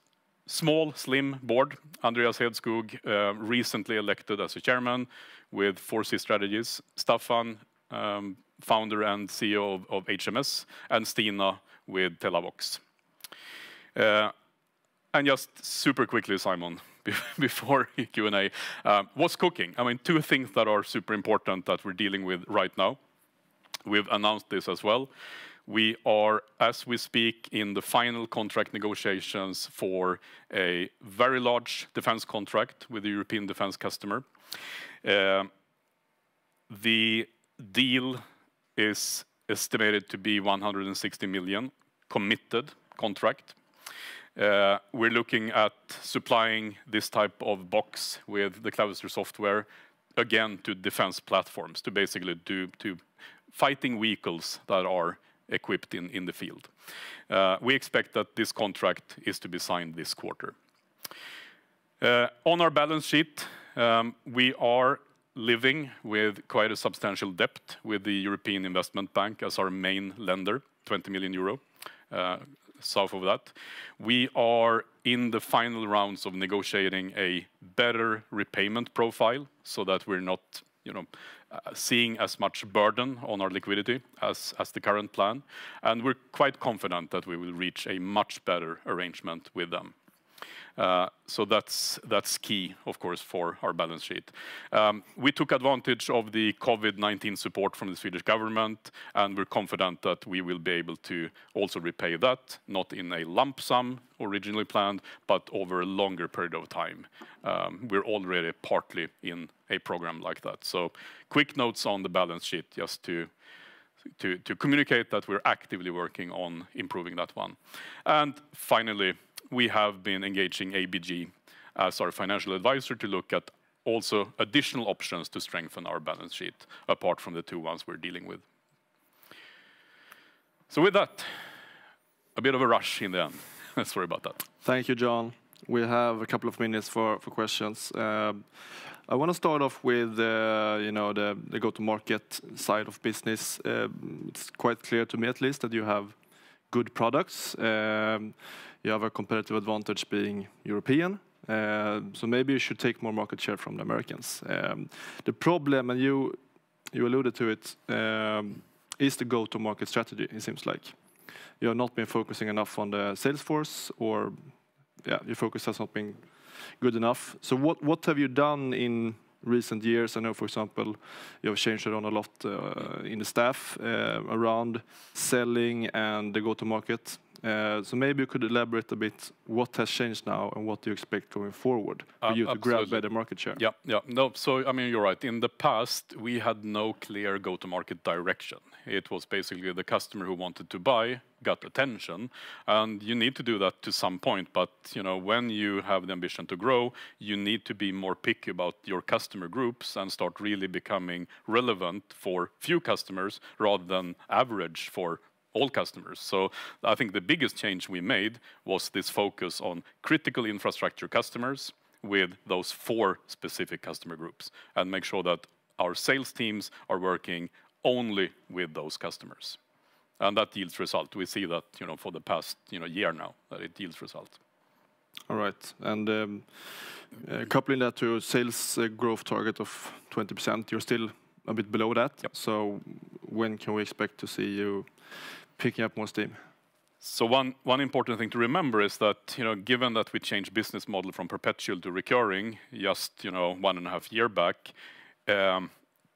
small, slim board. Andreas Hedskog, recently elected as a chairman with 4C Strategies. Staffan, founder and CEO of HMS, and Stina with Telavox. And just super quickly, Simon, before Q&A, what's cooking? I mean, two things that are super important that we're dealing with right now. We've announced this as well. We are, as we speak, in the final contract negotiations for a very large defense contract with a European defense customer. The deal is estimated to be 160 million committed contract. We're looking at supplying this type of box with the Clavister software, again, to defense platforms, to basically do to fighting vehicles that are equipped in the field. We expect that this contract is to be signed this quarter. On our balance sheet, we are living with quite a substantial debt with the European Investment Bank as our main lender, 20 million euro, south of that. We are in the final rounds of negotiating a better repayment profile so that we're not, seeing as much burden on our liquidity as the current plan. And we're quite confident that we will reach a much better arrangement with them. So that's key, of course, for our balance sheet. We took advantage of the COVID-19 support from the Swedish government, and we're confident that we will be able to also repay that, not in a lump sum originally planned, but over a longer period of time. We're already partly in a program like that. So quick notes on the balance sheet, just to communicate that we're actively working on improving that one. And finally, we have been engaging ABG as our financial advisor to look at also additional options to strengthen our balance sheet, apart from the two ones we're dealing with. So with that, a bit of a rush in the end. Sorry about that. Thank you, John. We have a couple of minutes for questions. I want to start off with the go-to-market side of business. It's quite clear to me, at least, that you have good products. You have a competitive advantage being European. So maybe you should take more market share from the Americans. The problem, and you alluded to it, is the go-to-market strategy, it seems like. You have not been focusing enough on the sales force, or your focus has not been good enough. So what have you done in recent years? I know, for example, you have changed around a lot in the staff around selling and the go-to-market. So maybe you could elaborate a bit what has changed now and what do you expect going forward for you to grab better market share? Yeah. No, so I mean, you're right. In the past, we had no clear go-to-market direction. It was basically the customer who wanted to buy got attention, and you need to do that to some point. But when you have the ambition to grow, you need to be more picky about your customer groups and start really becoming relevant for few customers rather than average for all customers. So I think the biggest change we made was this focus on critical infrastructure customers with those 4 specific customer groups, and make sure that our sales teams are working only with those customers. And that yields result. We see that for the past year now, that it yields result. All right. And coupling that to sales growth target of 20%, you're still a bit below that. Yep. So when can we expect to see you picking up more steam? So one important thing to remember is that, given that we changed business model from perpetual to recurring just, 1.5 years back,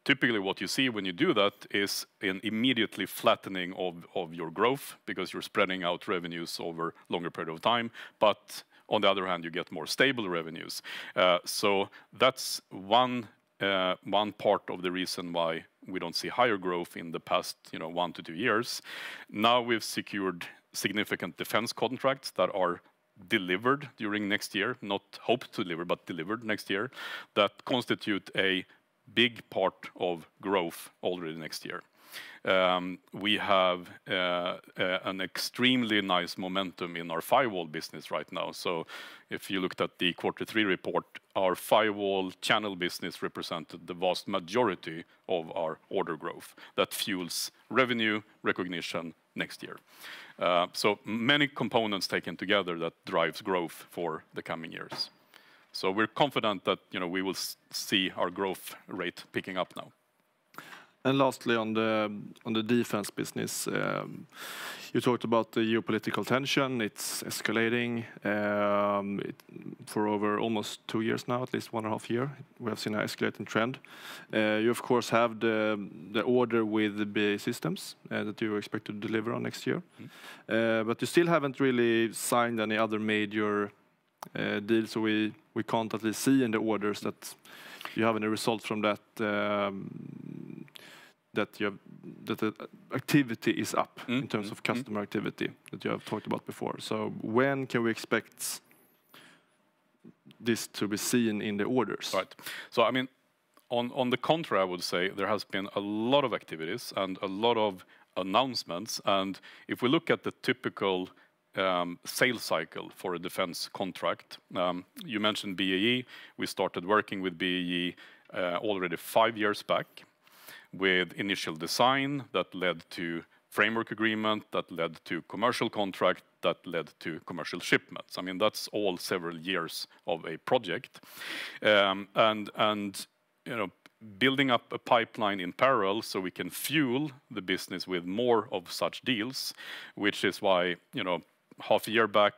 typically what you see when you do that is an immediately flattening of your growth, because you're spreading out revenues over longer period of time. But on the other hand, you get more stable revenues. So that's one part of the reason why we don't see higher growth in the past 1 to 2 years. Now we've secured significant defense contracts that are delivered during next year, not hoped to deliver, but delivered next year, that constitute a big part of growth already next year. We have an extremely nice momentum in our firewall business right now. So if you looked at the Q3 report, our firewall channel business represented the vast majority of our order growth that fuels revenue recognition next year. So many components taken together that drives growth for the coming years. So we're confident that we will see our growth rate picking up now. And lastly, on the defense business, you talked about the geopolitical tension. It's escalating for over almost 2 years now, at least 1.5 years. We have seen an escalating trend. You of course have the order with the BAE Systems that you expect to deliver on next year, but you still haven't really signed any other major deals. So we can't at least see in the orders that you have any results from that. That the activity is up in terms of customer activity that you have talked about before. So when can we expect this to be seen in the orders? Right. So I mean, on the contrary, I would say there has been a lot of activities and a lot of announcements. And if we look at the typical sales cycle for a defense contract, you mentioned BAE. We started working with BAE already 5 years back, with initial design that led to framework agreement, that led to commercial contract, that led to commercial shipments. I mean, that's all several years of a project. And building up a pipeline in parallel so we can fuel the business with more of such deals, which is why, half a year back,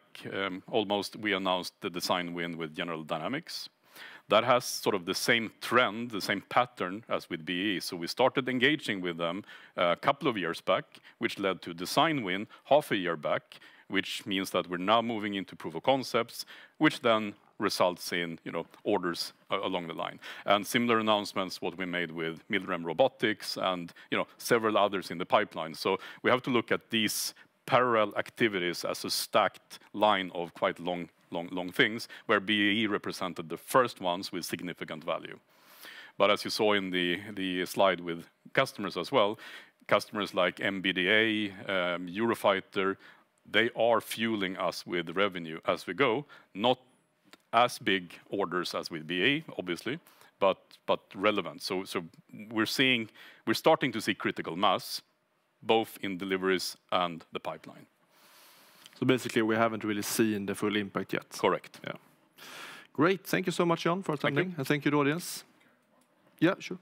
almost, we announced the design win with General Dynamics. That has sort of the same trend, the same pattern as with BAE. So we started engaging with them a couple of years back, which led to design win half a year back, which means that we're now moving into proof of concepts, which then results in orders along the line. And similar announcements what we made with Milrem Robotics and several others in the pipeline. So we have to look at these parallel activities as a stacked line of quite long things, where BAE represented the first ones with significant value. But as you saw in the slide with customers as well, customers like MBDA, Eurofighter, they are fueling us with revenue as we go. Not as big orders as with BAE, obviously, but relevant. So we're starting to see critical mass, both in deliveries and the pipeline. So basically, we haven't really seen the full impact yet. Correct. Yeah. Great. Thank you so much, John, for attending. And thank you, the audience. Yeah, sure.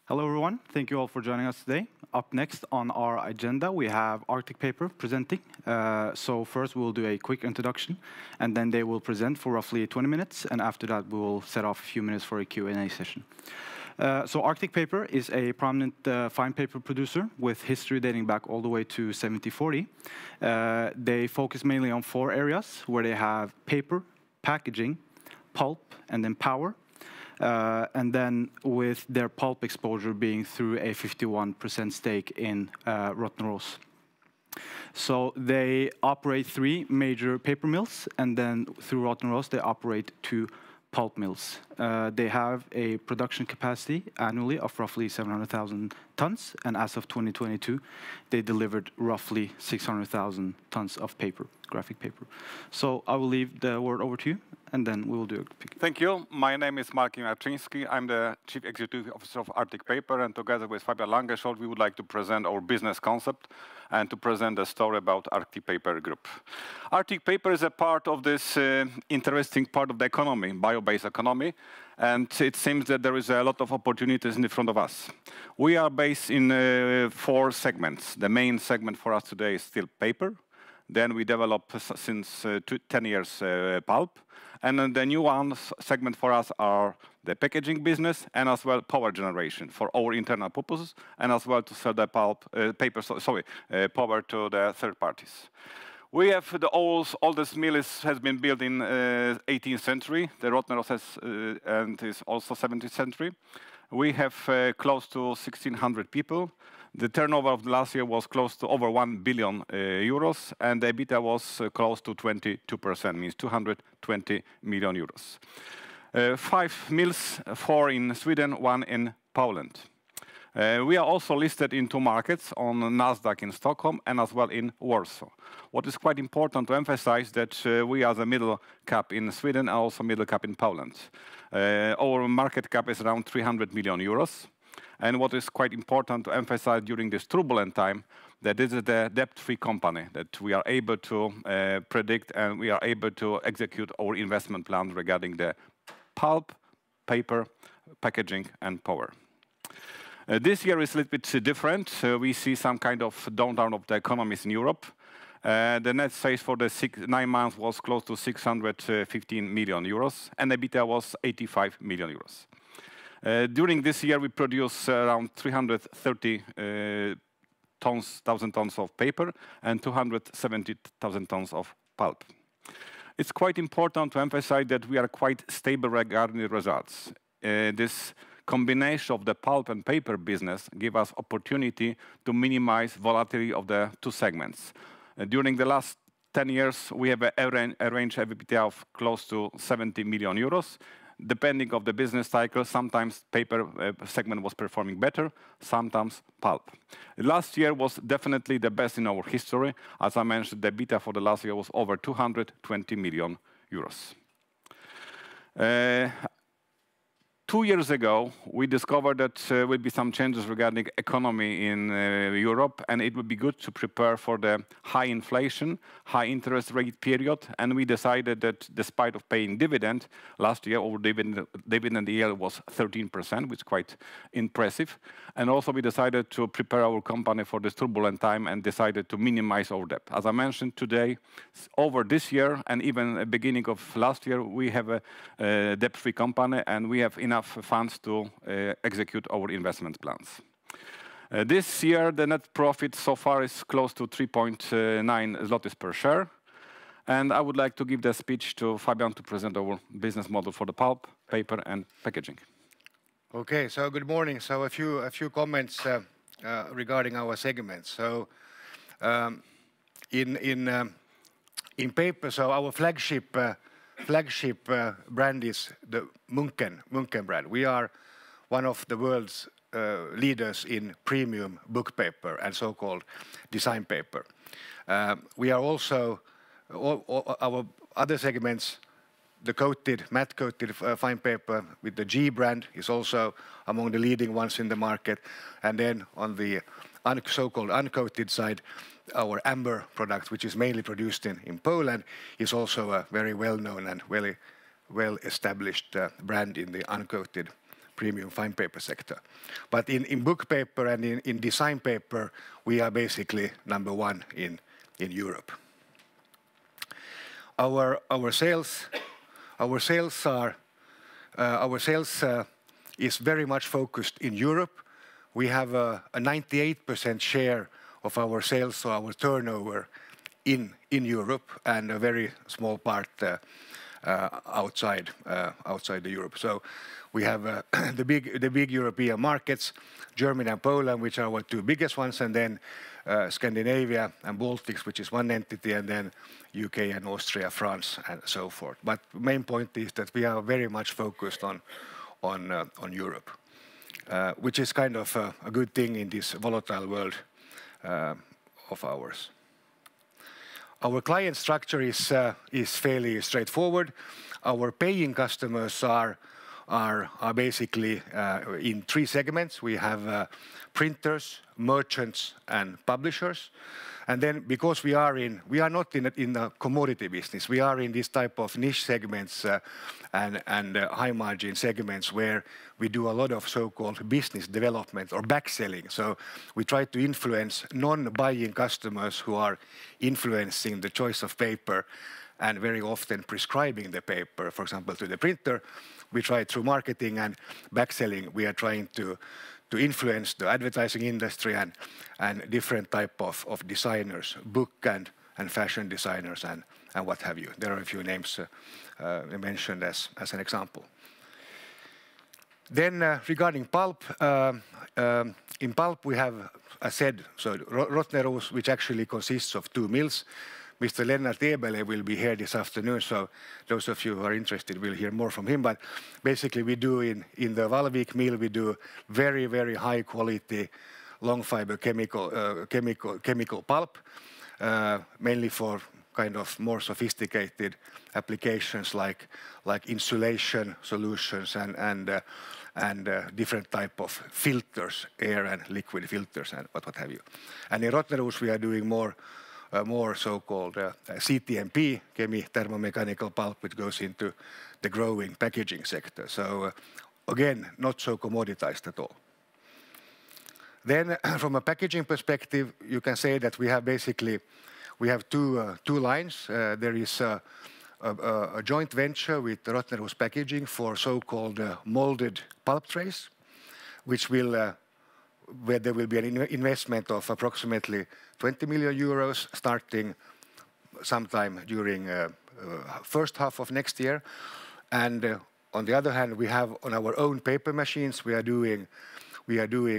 Hello, everyone. Thank you all for joining us today. Up next on our agenda, we have Arctic Paper presenting. So first, we'll do a quick introduction, and then they will present for roughly 20 minutes, and after that, we will set off a few minutes for a Q&A session. So Arctic Paper is a prominent fine paper producer with history dating back all the way to 1740. They focus mainly on 4 areas, where they have paper, packaging, pulp, and then power. And then with their pulp exposure being through a 51% stake in Rottneros. So they operate 3 major paper mills, and then through Rottneros they operate 2 pulp mills. They have a production capacity annually of roughly 700,000 tons, and as of 2022, they delivered roughly 600,000 tons of paper, graphic paper. So I will leave the word over to you, and then we will do a pick. Thank you. My name is Martin Arczyński. I'm the Chief Executive Officer of Arctic Paper, and together with Fabian Langescholt, we would like to present our business concept and to present a story about Arctic Paper Group. Arctic Paper is a part of this interesting part of the economy, bio-based economy, and it seems that there is a lot of opportunities in front of us. We are based in 4 segments. The main segment for us today is still paper. Then we develop since 10 years pulp. And then the new one segment for us are the packaging business and as well power generation for our internal purposes, and as well to sell the pulp, power to the third parties. We have the oldest mill has been built in 18th century. The Rottneros and is also 17th century. We have close to 1,600 people. The turnover of the last year was close to over 1 billion euros, and the EBITDA was close to 22%, means 220 million euros. 5 mills, 4 in Sweden, 1 in Poland. We are also listed in 2 markets, on Nasdaq in Stockholm and as well in Warsaw. What is quite important to emphasize that we are the middle cap in Sweden and also middle cap in Poland. Our market cap is around 300 million euros. And what is quite important to emphasize during this turbulent time, that this is a debt-free company, that we are able to predict and we are able to execute our investment plan regarding the pulp, paper, packaging, and power. This year is a little bit different. We see some kind of downturn of the economies in Europe. The net sales for the 9 months was close to 615 million euros, and EBITDA was 85 million euros. During this year, we produced around 330,000 tons of paper and 270,000 tons of pulp. It's quite important to emphasize that we are quite stable regarding the results. This combination of the pulp and paper business gives us opportunity to minimize volatility of the 2 segments. During the last 10 years, we have a range of EBITDA of close to 70 million euros. Depending on the business cycle, sometimes paper segment was performing better, sometimes pulp. Last year was definitely the best in our history. As I mentioned, the EBITDA for the last year was over 220 million euros. 2 years ago, we discovered that there will be some changes regarding economy in Europe, and it would be good to prepare for the high inflation, high interest rate period. And we decided that despite of paying dividend, last year our dividend yield was 13%, which is quite impressive. And also we decided to prepare our company for this turbulent time and decided to minimize our debt. As I mentioned today, over this year and even the beginning of last year, we have a debt-free company and we have enough funds to execute our investment plans. This year, the net profit so far is close to 3.9 zlotys per share. And I would like to give the speech to Fabian to present our business model for the pulp, paper, and packaging. Okay, so good morning. So a few comments regarding our segments. So in paper, so our flagship brand is the Munken brand. We are one of the world's leaders in premium book paper and so-called design paper. We are also, our other segments, the matte-coated fine paper with the G brand is also among the leading ones in the market. And then on the so-called uncoated side, our amber product, which is mainly produced in Poland, is also a very well-known and well-established brand in the uncoated premium fine paper sector. But in book paper and in design paper, we are basically number one in Europe. Our sales is very much focused in Europe. We have a 98% share of our sales, or our turnover, in Europe, and a very small part outside Europe. So we have the big European markets, Germany and Poland, which are our two biggest ones, and then Scandinavia and Baltics, which is one entity, and then UK and Austria, France, and so forth. But the main point is that we are very much focused on Europe, which is kind of a good thing in this volatile world of ours. Our client structure is fairly straightforward. Our paying customers are basically in three segments. We have printers, merchants, and publishers. And then, because we are not in a commodity business, we are in this type of niche segments and high margin segments where we do a lot of so-called business development or backselling. So we try to influence non-buying customers who are influencing the choice of paper and very often prescribing the paper, for example, to the printer. We try through marketing and backselling, we are trying to influence the advertising industry and different type of designers, book and fashion designers and what have you. There are a few names mentioned as an example. Then regarding pulp, in pulp we have, as said, so Rottneros, which actually consists of two mills. Mr. Lennart Eberle will be here this afternoon, so those of you who are interested will hear more from him. But basically we do in the Vallvik mill, we do very, very high quality long fiber chemical pulp, mainly for kind of more sophisticated applications like insulation solutions and different type of filters, air and liquid filters and what have you. And in Rottneros we are doing more so-called CTMP, chemi-thermomechanical pulp, which goes into the growing packaging sector. So again, not so commoditized at all. Then from a packaging perspective, you can say that we have basically, we have two lines. There is a joint venture with Rottneros Packaging for so-called molded pulp trays, which will where there will be an investment of approximately 20 million euros starting sometime during first half of next year. And on the other hand, we have on our own paper machines, we are doing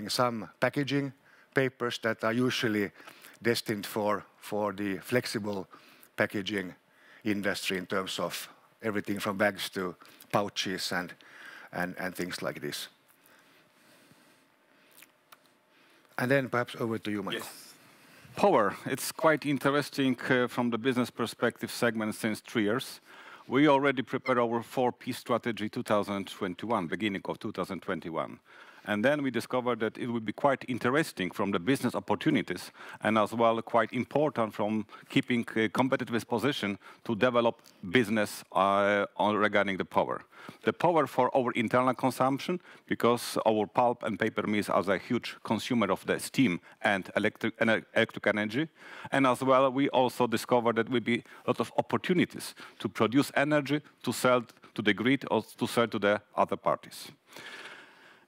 some packaging papers that are usually destined for the flexible packaging industry in terms of everything from bags to pouches and things like this. And then perhaps over to you, Michael. Yes. Power, it's quite interesting from the business perspective segment since 3 years. We already prepared our 4P strategy 2021, beginning of 2021. And then we discovered that it would be quite interesting from the business opportunities and as well quite important from keeping a competitive position to develop business regarding the power. The power for our internal consumption, because our pulp and paper mills are a huge consumer of the steam and electric energy. And as well, we also discovered that there will be a lot of opportunities to produce energy, to sell to the grid or to sell to the other parties.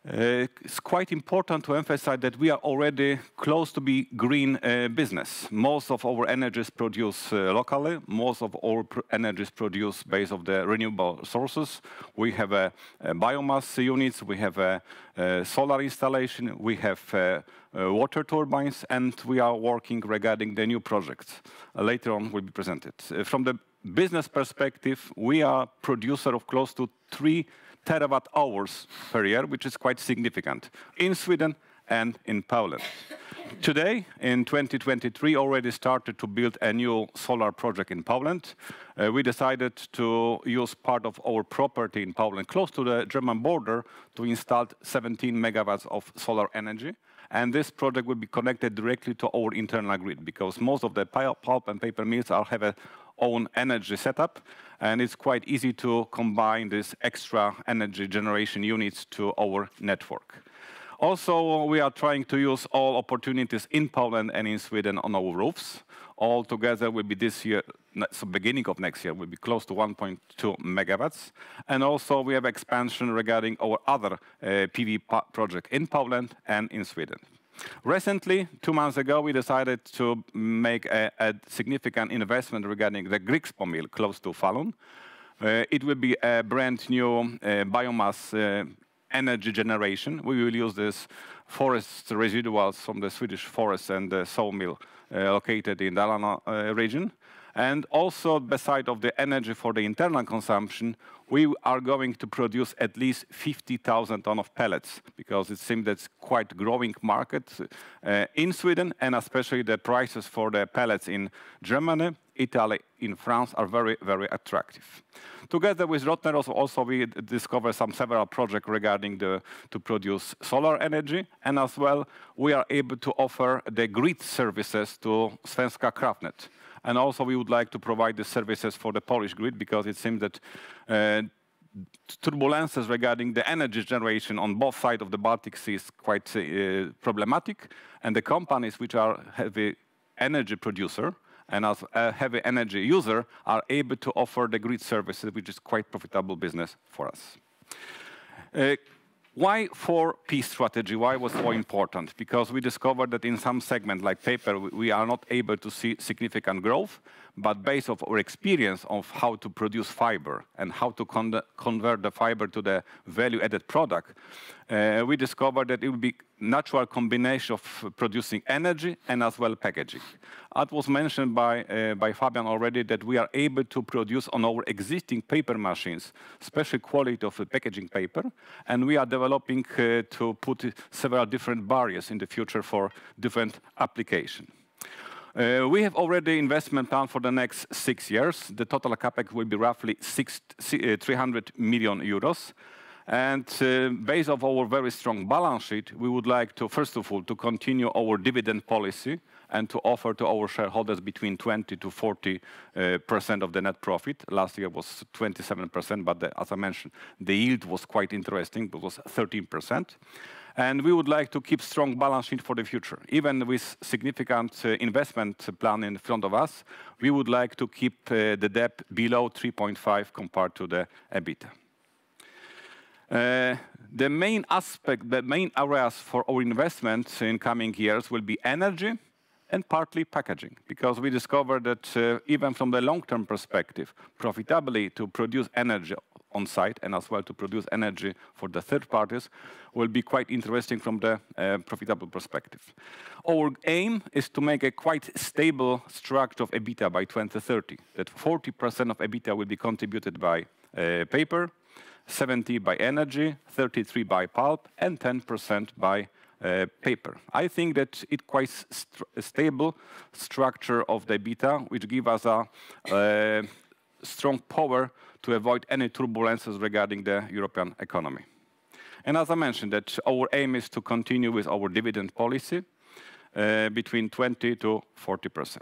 It's quite important to emphasize that we are already close to be green business. Most of our energy is produced locally. Most of our energy is produced based on the renewable sources. We have biomass units, we have solar installation, we have water turbines, and we are working regarding the new projects. Later on will be presented. From the business perspective, we are producer of close to 3 terawatt hours per year, which is quite significant in Sweden and in Poland. Today, in 2023, already started to build a new solar project in Poland. We decided to use part of our property in Poland, close to the German border, to install 17 megawatts of solar energy. And this project will be connected directly to our internal grid, because most of the pulp and paper mills have own energy setup, and it's quite easy to combine this extra energy generation units to our network. Also, we are trying to use all opportunities in Poland and in Sweden on our roofs. All together will be this year, so beginning of next year, will be close to 1.2 megawatts. And also we have expansion regarding our other PV project in Poland and in Sweden. Recently, 2 months ago, we decided to make a significant investment regarding the Grycksbo mill close to Falun. It will be a brand new biomass energy generation. We will use this forest residuals from the Swedish forest and the sawmill located in Dalarna region. And also, beside of the energy for the internal consumption, we are going to produce at least 50,000 tons of pellets, because it seems that's quite growing market in Sweden, and especially the prices for the pellets in Germany, Italy, in France are very, very attractive. Together with Rottneros, also we discovered several projects regarding to produce solar energy, and as well we are able to offer the grid services to Svenska Kraftnät. And also we would like to provide the services for the Polish grid, because it seems that turbulences regarding the energy generation on both sides of the Baltic Sea is quite problematic, and the companies which are heavy energy producer and as a heavy energy user are able to offer the grid services, which is quite profitable business for us. Why 4P strategy? Why was it so important? Because we discovered that in some segment like paper, we are not able to see significant growth, but based on our experience of how to produce fiber and how to convert the fiber to the value-added product, we discovered that it would be natural combination of producing energy and as well packaging. It was mentioned by Fabian already that we are able to produce on our existing paper machines special quality of the packaging paper, and we are developing to put several different barriers in the future for different applications. We have already investment plan for the next 6 years. The total capex will be roughly 300 million euros. And based on our very strong balance sheet, we would like to, first of all, to continue our dividend policy and to offer to our shareholders between 20 to 40% of the net profit. Last year was 27%, but as I mentioned, the yield was quite interesting. It was 13%. And we would like to keep strong balance sheet for the future. Even with significant investment plan in front of us, we would like to keep the debt below 3.5 compared to the EBITDA. The main aspect, the main areas for our investments in coming years will be energy and partly packaging, because we discovered that even from the long-term perspective, profitably to produce energy on site and as well to produce energy for the third parties will be quite interesting from the profitable perspective. Our aim is to make a quite stable structure of EBITDA by 2030, that 40% of EBITDA will be contributed by paper, 70% by energy, 33% by pulp, and 10% by paper. I think that it's quite a stable structure of the EBITDA, which gives us a strong power to avoid any turbulences regarding the European economy. And as I mentioned, that our aim is to continue with our dividend policy between 20 to 40%.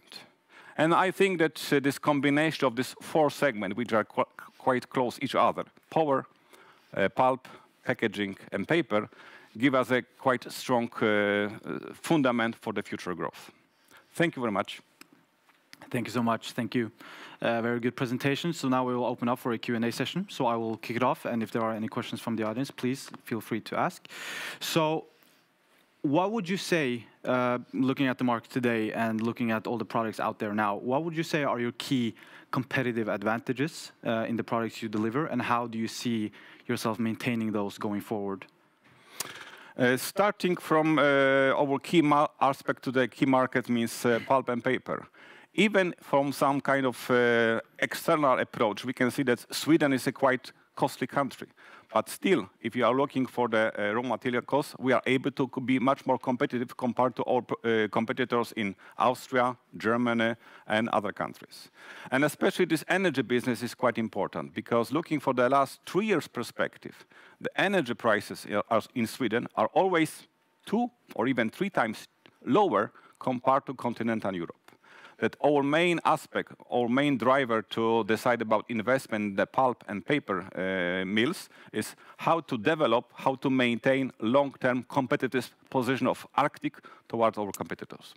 And I think that this combination of these 4 segments, which are quite close each other, power, pulp, packaging, and paper, give us a quite strong fundament for the future growth. Thank you very much. Thank you so much. Thank you. Very good presentation. So now we will open up for a Q&A session. So I will kick it off, and if there are any questions from the audience, please feel free to ask. So what would you say, looking at the market today and looking at all the products out there now, what would you say are your key competitive advantages in the products you deliver, and how do you see yourself maintaining those going forward? Starting from our key aspect to the key market means pulp and paper. Even from some kind of external approach, we can see that Sweden is a quite costly country. But still, if you are looking for the raw material costs, we are able to be much more competitive compared to our competitors in Austria, Germany, and other countries. And especially this energy business is quite important, because looking for the last 3 years perspective, the energy prices in Sweden are always 2 or even 3 times lower compared to continental Europe. that our main aspect, our main driver to decide about investment in the pulp and paper mills is how to develop, how to maintain long-term competitive position of Arctic towards our competitors.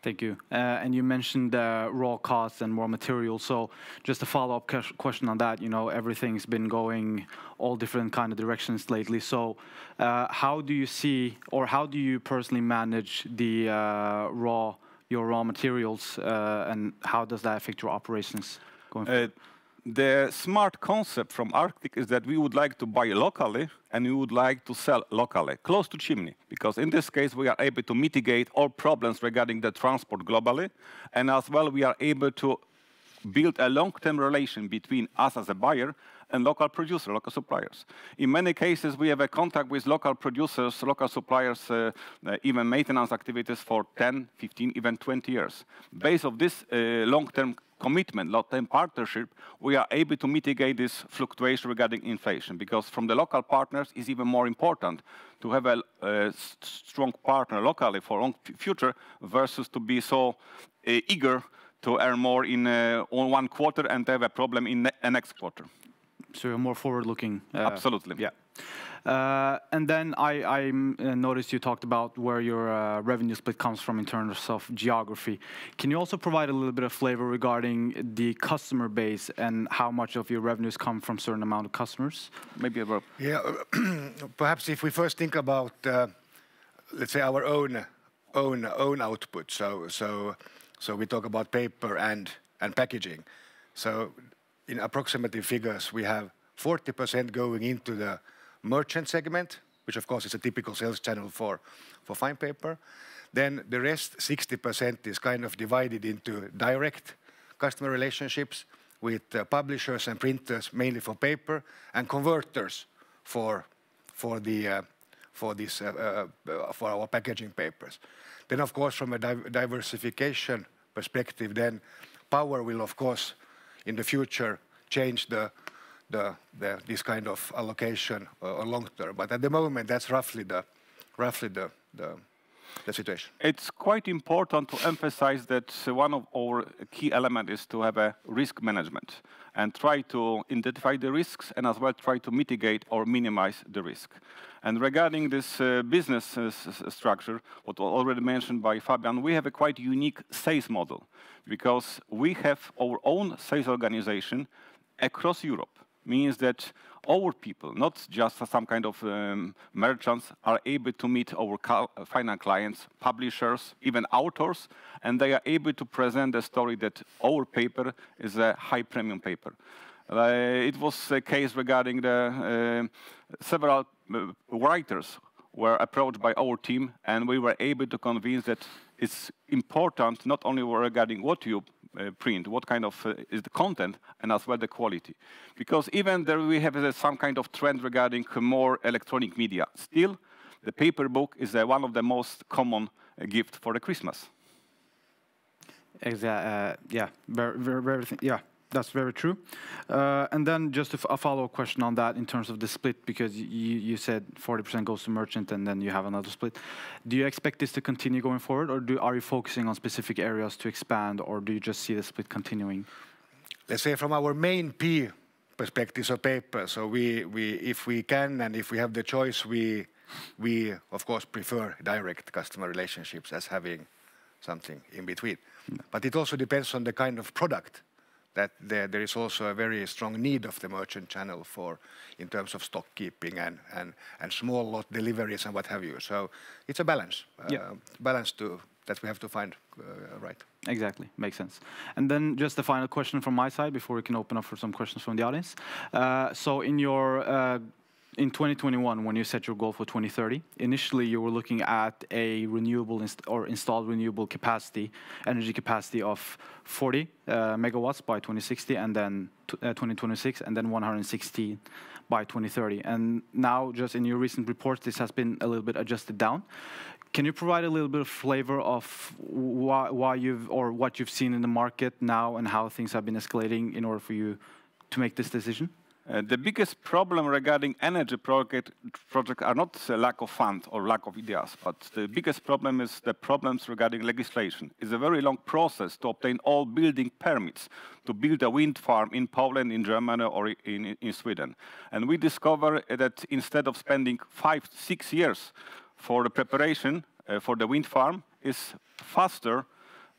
Thank you. And you mentioned raw costs and raw materials. So just a follow-up question on that. You know, everything's been going all different kind of directions lately. So how do you see, or how do you personally manage the your raw materials, and how does that affect your operations going forward? The smart concept from Arctic is that we would like to buy locally and we would like to sell locally, close to chimney, because in this case we are able to mitigate all problems regarding the transport globally, and as well we are able to build a long-term relation between us as a buyer and local producer, local suppliers. In many cases, we have a contact with local producers, local suppliers, even maintenance activities for 10, 15, even 20 years. Based on this long-term commitment, long-term partnership, we are able to mitigate this fluctuation regarding inflation, because from the local partners is even more important to have a strong partner locally for long future versus to be so eager to earn more in on one quarter and have a problem in the next quarter. So you're more forward-looking. Absolutely. Yeah. And then I noticed you talked about where your revenue split comes from in terms of geography. Can you also provide a little bit of flavor regarding the customer base and how much of your revenues come from a certain amount of customers? Maybe about. Yeah, perhaps if we first think about, let's say, our own output. So we talk about paper and packaging. So in approximative figures, we have 40% going into the merchant segment, which of course is a typical sales channel for fine paper. Then the rest, 60%, is kind of divided into direct customer relationships with publishers and printers, mainly for paper, and converters for our packaging papers. Then of course from a diversification perspective, then power will of course in the future change this kind of allocation long term. But at the moment, that's roughly the situation. It's quite important to emphasize that one of our key elements is to have a risk management and try to identify the risks and as well try to mitigate or minimize the risk. And regarding this business structure, what was already mentioned by Fabian, we have a quite unique sales model because we have our own sales organization across Europe. Means that our people, not just some kind of merchants, are able to meet our final clients, publishers, even authors, and they are able to present the story that our paper is a high premium paper. It was a case regarding the several writers were approached by our team, and we were able to convince that it's important not only regarding what you print, what kind of is the content, and as well the quality. Because even there we have some kind of trend regarding more electronic media. Still, the paper book is one of the most common gift for the Christmas. Exactly. Yeah. Very. Yeah. That's very true. And then just a follow-up question on that in terms of the split, because you said 40% goes to merchant and then you have another split. Do you expect this to continue going forward, or are you focusing on specific areas to expand, or do you just see the split continuing? Let's say from our main P perspectives of paper, so if we can and if we have the choice, we of course prefer direct customer relationships as having something in between. But it also depends on the kind of product. That there is also a very strong need of the merchant channel in terms of stock keeping and small lot deliveries and what have you. So it's a balance, that we have to find right. Exactly, makes sense. And then just a final question from my side before we can open up for some questions from the audience. So in 2021, when you set your goal for 2030, initially you were looking at a renewable installed renewable capacity, energy capacity of 40 megawatts by 2060, and then 2026, and then 160 by 2030. And now, just in your recent reports, this has been a little bit adjusted down. Can you provide a little bit of flavor of why what you've seen in the market now and how things have been escalating in order for you to make this decision? The biggest problem regarding energy project are not the lack of funds or lack of ideas, but the biggest problem is the problems regarding legislation. It's a very long process to obtain all building permits to build a wind farm in Poland, in Germany, or in Sweden. And we discover that instead of spending 5-6 years for the preparation for the wind farm, is faster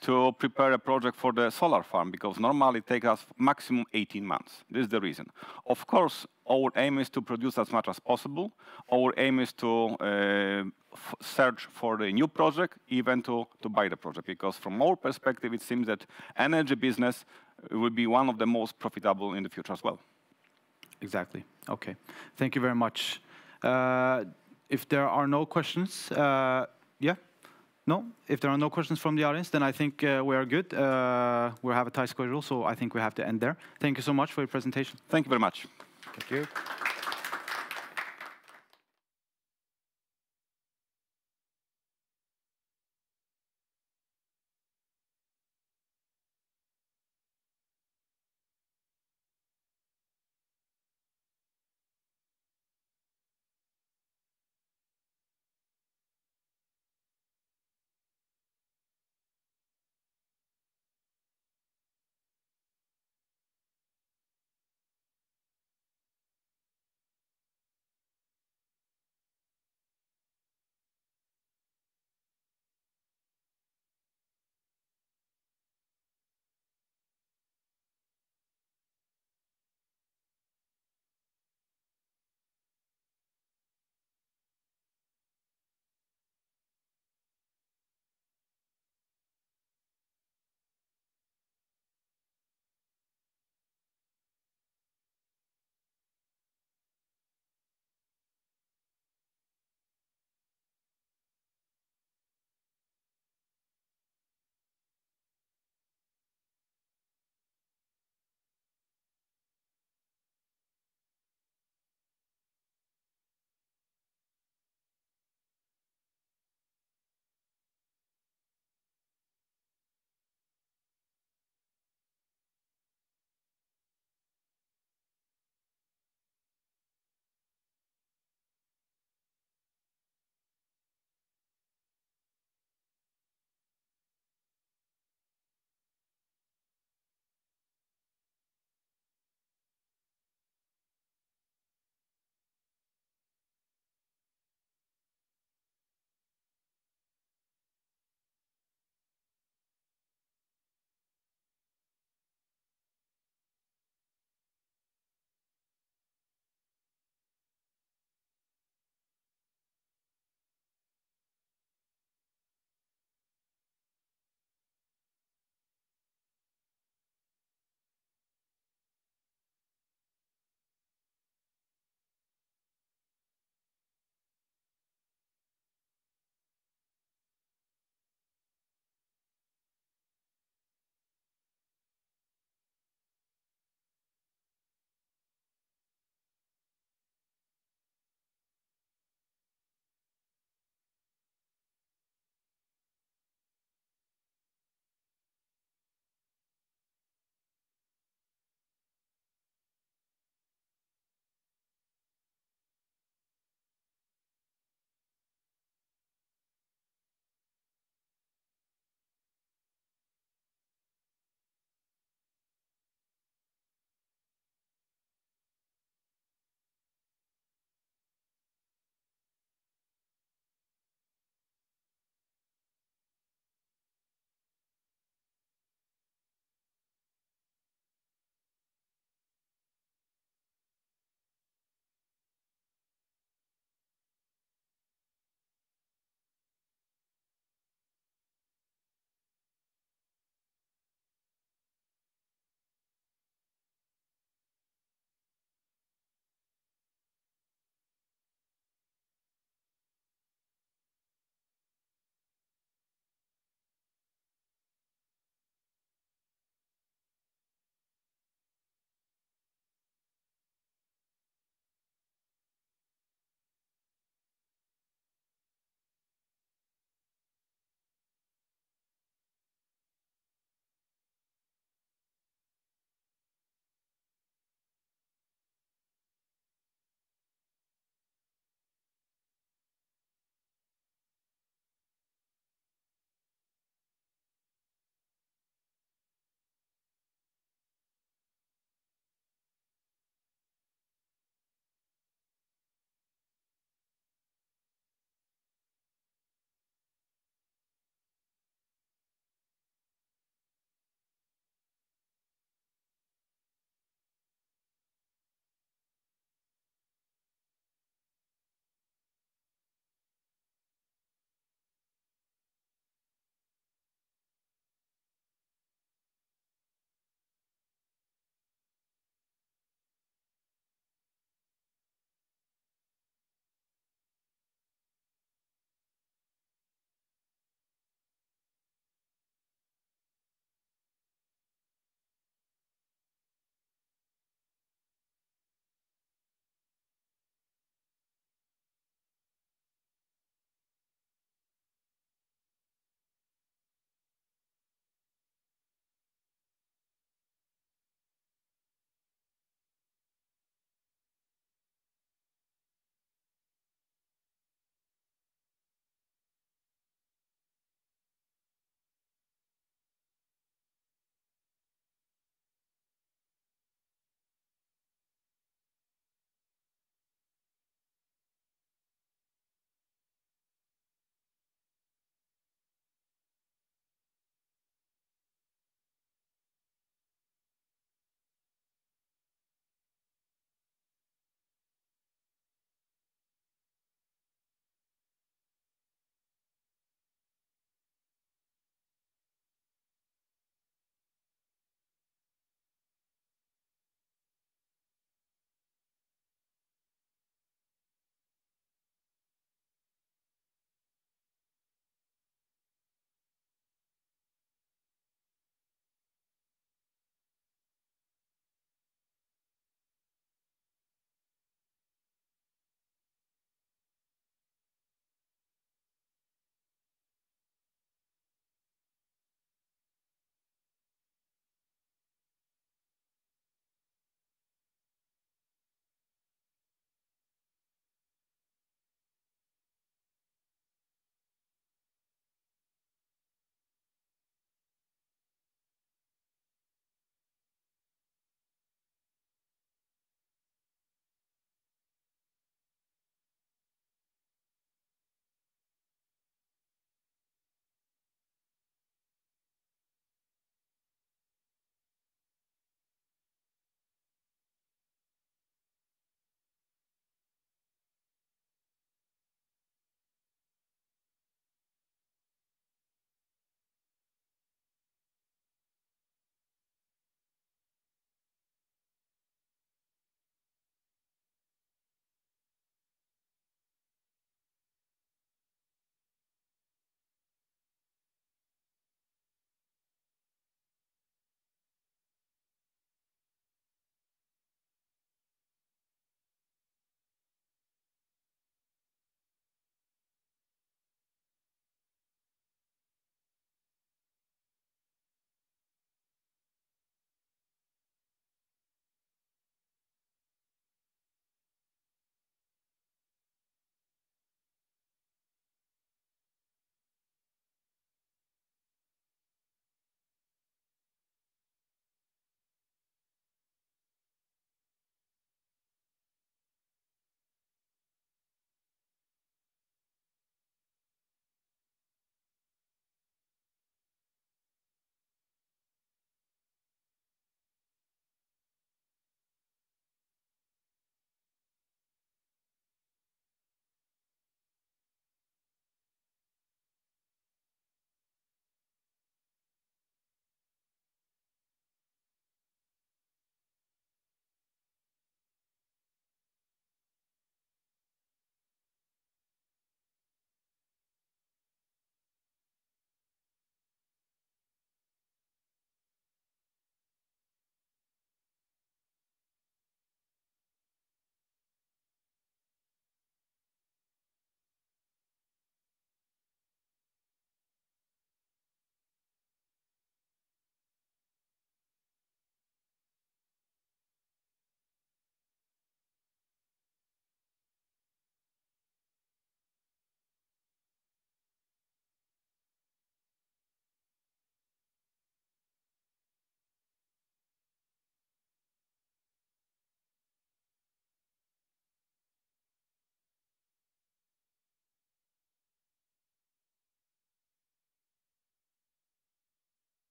to prepare a project for the solar farm, because normally it takes us maximum 18 months. This is the reason. Of course, our aim is to produce as much as possible. Our aim is to search for the new project, even to buy the project, because from our perspective, it seems that energy business will be one of the most profitable in the future as well. Exactly. Okay. Thank you very much. If there are no questions, yeah? No? If there are no questions from the audience, then I think we are good. We have a tight schedule, so I think we have to end there. Thank you so much for your presentation. Thank you very much. Thank you.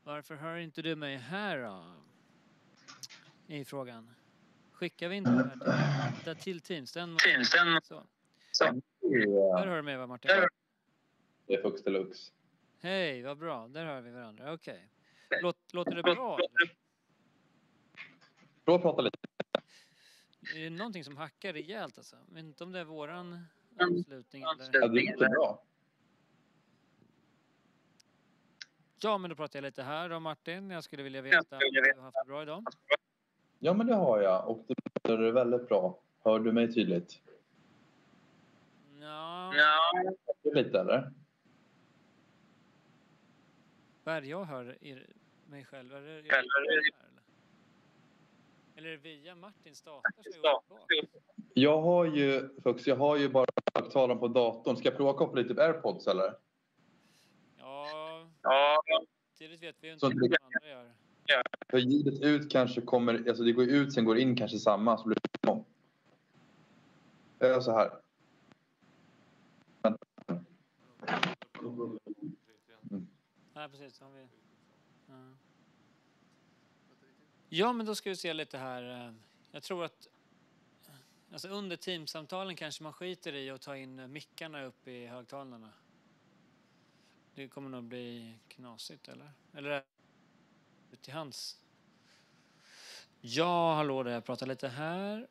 Varför hör inte du mig här då? I frågan. Skickar vi inte det här till Teams? Så. Där hör du mig, va, Martin? Det är Fux Deluxe. Hej, vad bra. Där hör vi varandra. Okej. Låter det bra? Prova att prata lite. Är det någonting som hackar rejält alltså? Jag vet inte om det är våran anslutning eller... Ja, det är inte bra. Ja, men då pratar jag lite här då, Martin. Jag skulle vilja veta om du har haft det bra idag. Ja, men det har jag. Och det är väldigt bra. Hör du mig tydligt? Ja. Lite, eller? Vad är det jag hör mig själv? Eller är det via Martins dator? Jag har ju bara högtalaren på datorn. Ska jag prova att koppla lite AirPods, eller? Ja. Det vet vi inte Så vad andra gör. För ljudet ut kanske kommer... Alltså det går ut, sen går in kanske samma. Så blir det om. Så här. Nej, precis. Ja, men då ska vi se lite här. Jag tror att alltså under teamsamtalen kanske man skiter i att ta in mickarna upp i högtalarna. Det kommer nog bli knasigt, eller? Eller ut till hands. Ja, hallå där. Jag pratar lite här.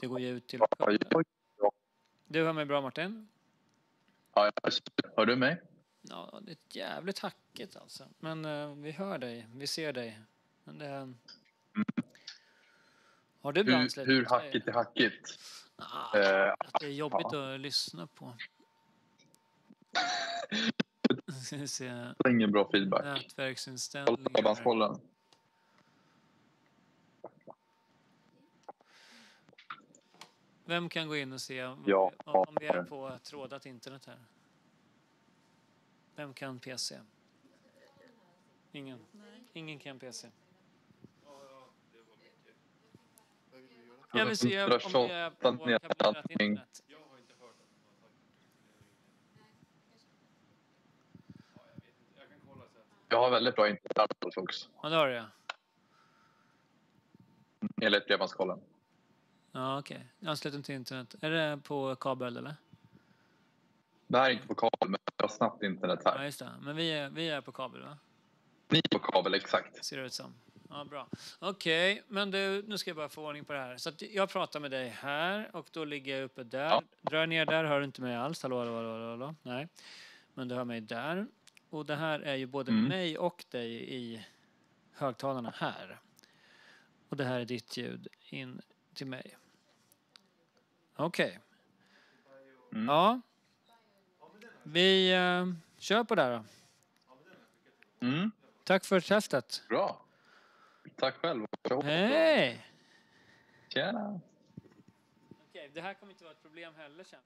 Det går ju ut till... Du hör mig bra, Martin? Ja, hör du mig? Ja, det är ett jävligt hackigt alltså. Men vi hör dig, vi ser dig. Men det... Har du brandsläpp? Hur hackigt är hackigt? Att det är jobbigt att lyssna på. Ska se. Ingen bra feedback. Nätverksinställningar. Vem kan gå in och se om vi är på trådat internet här? Vem kan PC? Ingen. Ingen kan PC. Jag vill se om vi är på kablerat internet. Jag har väldigt bra internet, folks. Ja, det har du. Enligt bredbandskollen. Ja, okej. Ansluten till internet. Är det på kabel, eller? Det här är inte på kabel, men jag har snabbt internet här. Ja, just det. Men vi är på kabel, va? Ni är på kabel, exakt. Ser det ut som. Ja, bra. Okej, men nu ska jag bara få ordning på det här. Så att jag pratar med dig här och då ligger jag uppe där. Ja. Drar ner där, hör du inte mig alls. Hallå. Nej. Men du hör mig där. Och det här är ju både mig och dig i högtalarna här. Och det här är ditt ljud in till mig. Okej. Ja. Vi kör på det här då. Tack för testet. Bra. Tack själv. Hej! Tjena. Okej, det här kommer inte vara ett problem heller sen.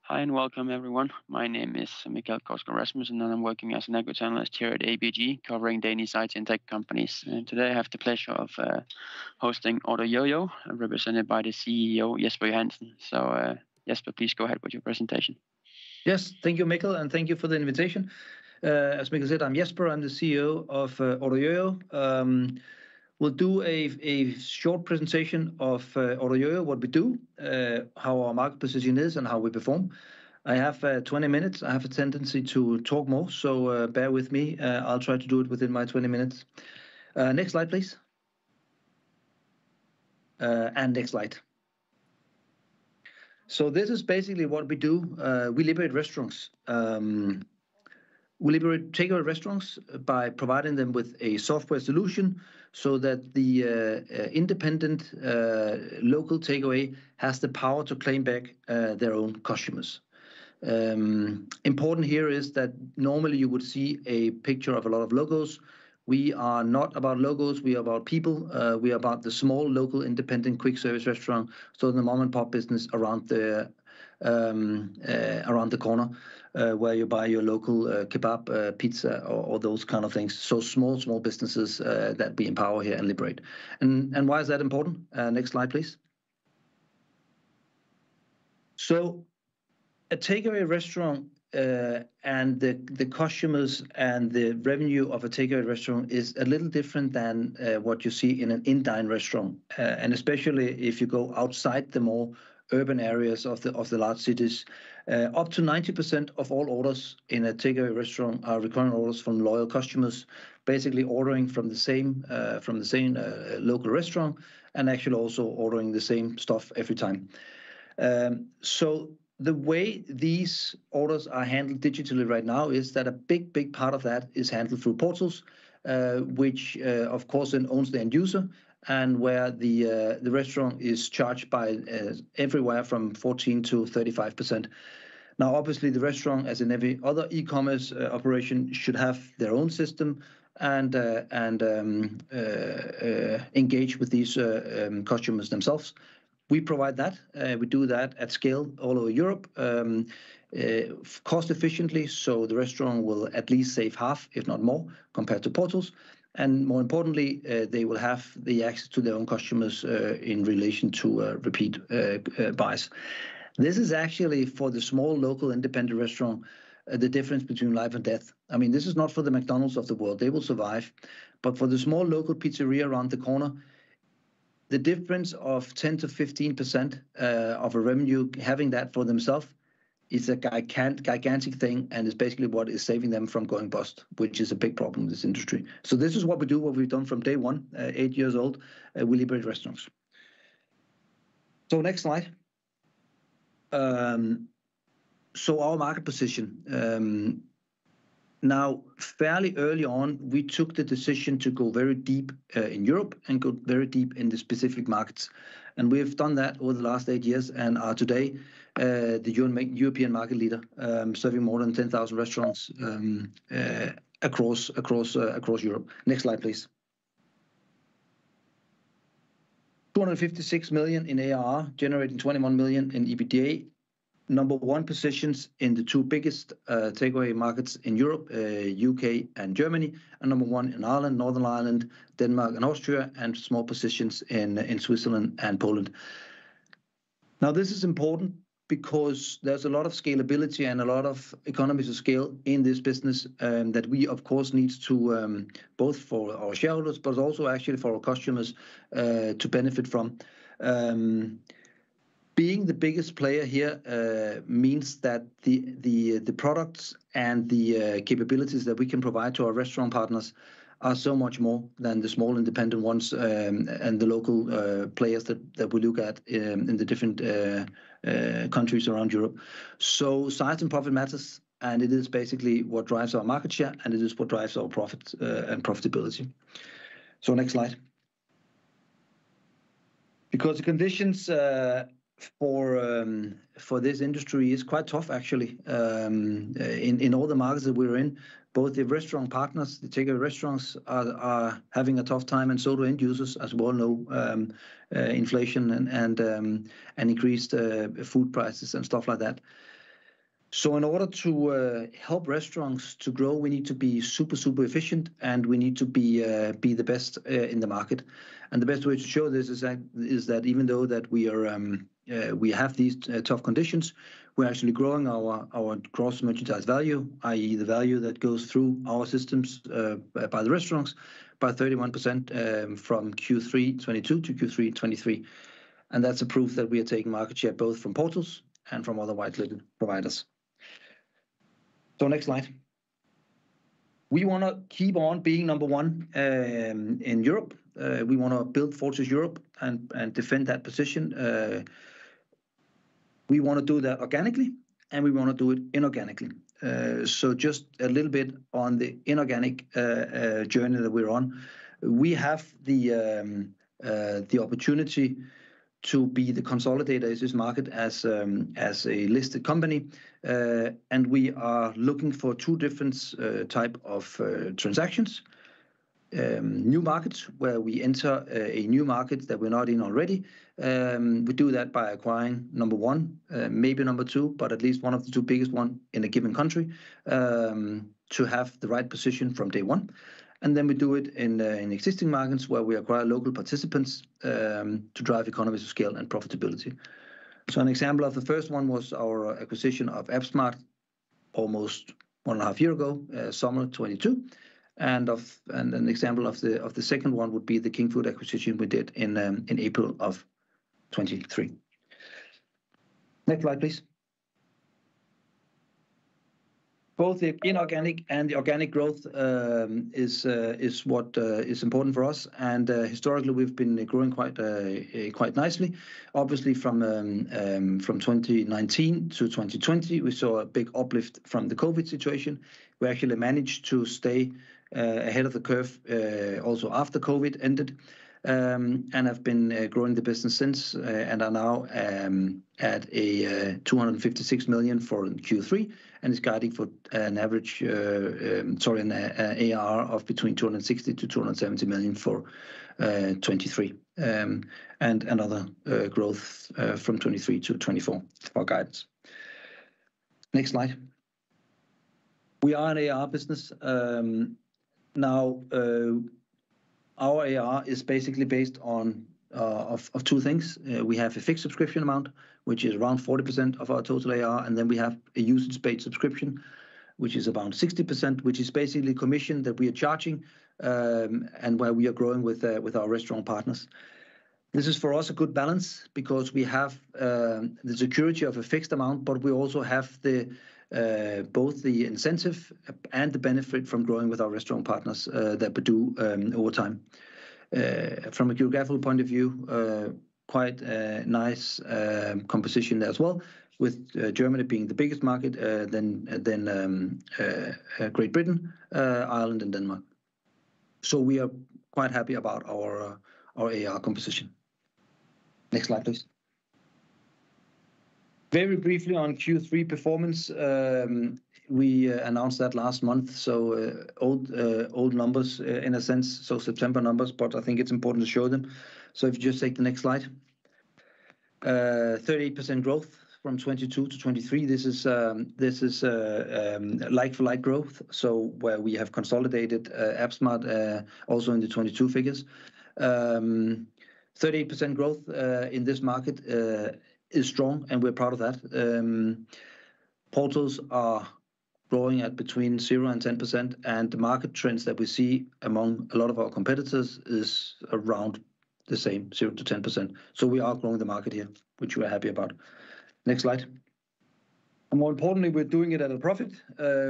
Hi and welcome everyone. My name is Mikael Korsgaard Rasmussen and I'm working as an equity analyst here at ABG covering Danish IT and tech companies. And today I have the pleasure of hosting AutoYoyo, represented by the CEO Jesper Johansen. So Jesper, please go ahead with your presentation. Yes, thank you, Mikael, and thank you for the invitation. As Mikael said, I'm Jesper. I'm the CEO of AutoYoyo. We'll do a short presentation of AutoYoyo, what we do, how our market position is, and how we perform. I have 20 minutes. I have a tendency to talk more, so bear with me. I'll try to do it within my 20 minutes. Next slide, please. And next slide. So this is basically what we do. We liberate restaurants. We liberate takeaway restaurants by providing them with a software solution so that the independent local takeaway has the power to claim back their own customers. Important here is that normally you would see a picture of a lot of logos. We are not about logos, we are about people. We are about the small local independent quick service restaurant, so the mom and pop business around the corner, where you buy your local kebab, pizza, or those kind of things. So small businesses that we empower here and liberate. And why is that important? Next slide, please. So a takeaway restaurant and the customers and the revenue of a takeaway restaurant is a little different than what you see in an in-dine restaurant, and especially if you go outside the more urban areas of the large cities. Up to 90% of all orders in a takeaway restaurant are recurring orders from loyal customers, basically ordering from the same local restaurant and actually also ordering the same stuff every time. So the way these orders are handled digitally right now is that a big part of that is handled through portals, which of course then owns the end user, and where the restaurant is charged by everywhere from 14 to 35%. Now, obviously, the restaurant, as in every other e-commerce operation, should have their own system and engage with these customers themselves. We provide that. We do that at scale all over Europe, cost efficiently, so the restaurant will at least save half, if not more, compared to portals. And more importantly, they will have the access to their own customers in relation to repeat buys. This is actually for the small local independent restaurant, the difference between life and death. I mean, this is not for the McDonald's of the world. They will survive. But for the small local pizzeria around the corner, the difference of 10 to 15% of a revenue, having that for themselves, is a gigantic thing, and is basically what is saving them from going bust, which is a big problem in this industry. So this is what we do, what we've done from day one, 8 years old. We liberate restaurants. So next slide. So our market position. Now, fairly early on, we took the decision to go very deep in Europe and go very deep in the specific markets. And we have done that over the last 8 years and are today the European market leader, serving more than 10,000 restaurants across Europe. Next slide, please. 256 million in ARR, generating 21 million in EBITDA. Number one positions in the two biggest takeaway markets in Europe, UK and Germany, and number one in Ireland, Northern Ireland, Denmark and Austria, and small positions in Switzerland and Poland. Now, this is important because there's a lot of scalability and a lot of economies of scale in this business that we, of course, need to, both for our shareholders, but also actually for our customers to benefit from. Being the biggest player here means that the products and the capabilities that we can provide to our restaurant partners are so much more than the small independent ones and the local players that we look at in the different countries around Europe. So size and profit matters, and it is basically what drives our market share, and it is what drives our profit and profitability. So next slide. Because the conditions for this industry is quite tough, actually. In all the markets that we're in, both the restaurant partners, the takeaway restaurants, are having a tough time, and so do end users, as we all know, inflation and increased food prices and stuff like that. So in order to help restaurants to grow, we need to be super efficient, and we need to be the best in the market. And the best way to show this is that even though that we have these tough conditions, we're actually growing our gross merchandise value, i.e. the value that goes through our systems by the restaurants, by 31% from Q3 22 to Q3 23. And that's a proof that we are taking market share both from portals and from other white label providers. So next slide. We want to keep on being number one in Europe. We want to build Fortress Europe and defend that position. We want to do that organically, and we want to do it inorganically. So just a little bit on the inorganic journey that we're on. We have the opportunity to be the consolidator in this market as a listed company, and we are looking for two different type of transactions. New markets where we enter a new market that we're not in already. We do that by acquiring number one, maybe number two, but at least one of the two biggest one in a given country, to have the right position from day one. And then we do it in existing markets where we acquire local participants to drive economies of scale and profitability. So an example of the first one was our acquisition of AppSmart almost 1.5 years ago, summer 22. And an example of the second one would be the King Food acquisition we did in April of 23. Next slide, please. Both the inorganic and the organic growth is what is important for us, and historically we've been growing quite nicely. Obviously, from 2019 to 2020, we saw a big uplift from the COVID situation. We actually managed to stay ahead of the curve also after COVID ended, and have been growing the business since, and are now at a 256 million for Q3, and is guiding for an average, an ARR of between 260 to 270 million for 23, and another growth from 23 to 24 for guidance. Next slide. We are an ARR business. Now, our ARR is basically based on of two things. We have a fixed subscription amount, which is around 40% of our total ARR, and then we have a usage-based subscription, which is about 60%, which is basically commission that we are charging, and where we are growing with our restaurant partners. This is for us a good balance because we have the security of a fixed amount, but we also have both the incentive and the benefit from growing with our restaurant partners that we do over time. From a geographical point of view, quite a nice composition there as well, with Germany being the biggest market, then Great Britain, Ireland, and Denmark. So we are quite happy about our ARR composition. Next slide, please. Very briefly on Q3 performance, we announced that last month, so old numbers in a sense, so September numbers, but I think it's important to show them. So if you just take the next slide. 38% growth from 22 to 23. This is like-for-like growth, so where we have consolidated AppSmart also in the 22 figures. 38% growth in this market is strong, and we're proud of that. Portals are growing at between 0 and 10%, and the market trends that we see among a lot of our competitors is around the same, 0 to 10%. So we are growing the market here, which we are happy about. Next slide. And more importantly, we're doing it at a profit.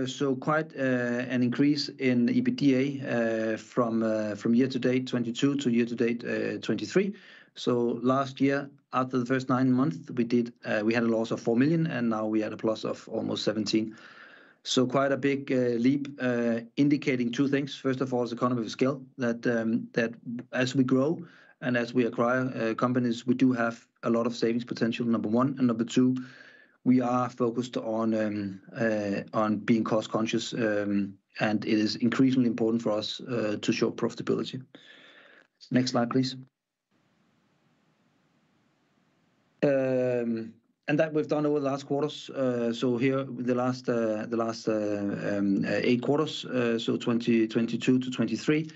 So quite an increase in EBITDA from year to date 22 to year to date 23. So last year, after the first 9 months, we had a loss of 4 million, and now we had a plus of almost 17. So quite a big leap, indicating two things. First of all, is economy of scale, that as we grow and as we acquire companies, we do have a lot of savings potential, number one. And number two, we are focused on being cost conscious, and it is increasingly important for us to show profitability. Next slide, please. And that we've done over the last quarters. So here, the last 8 quarters, so 2022 to 23,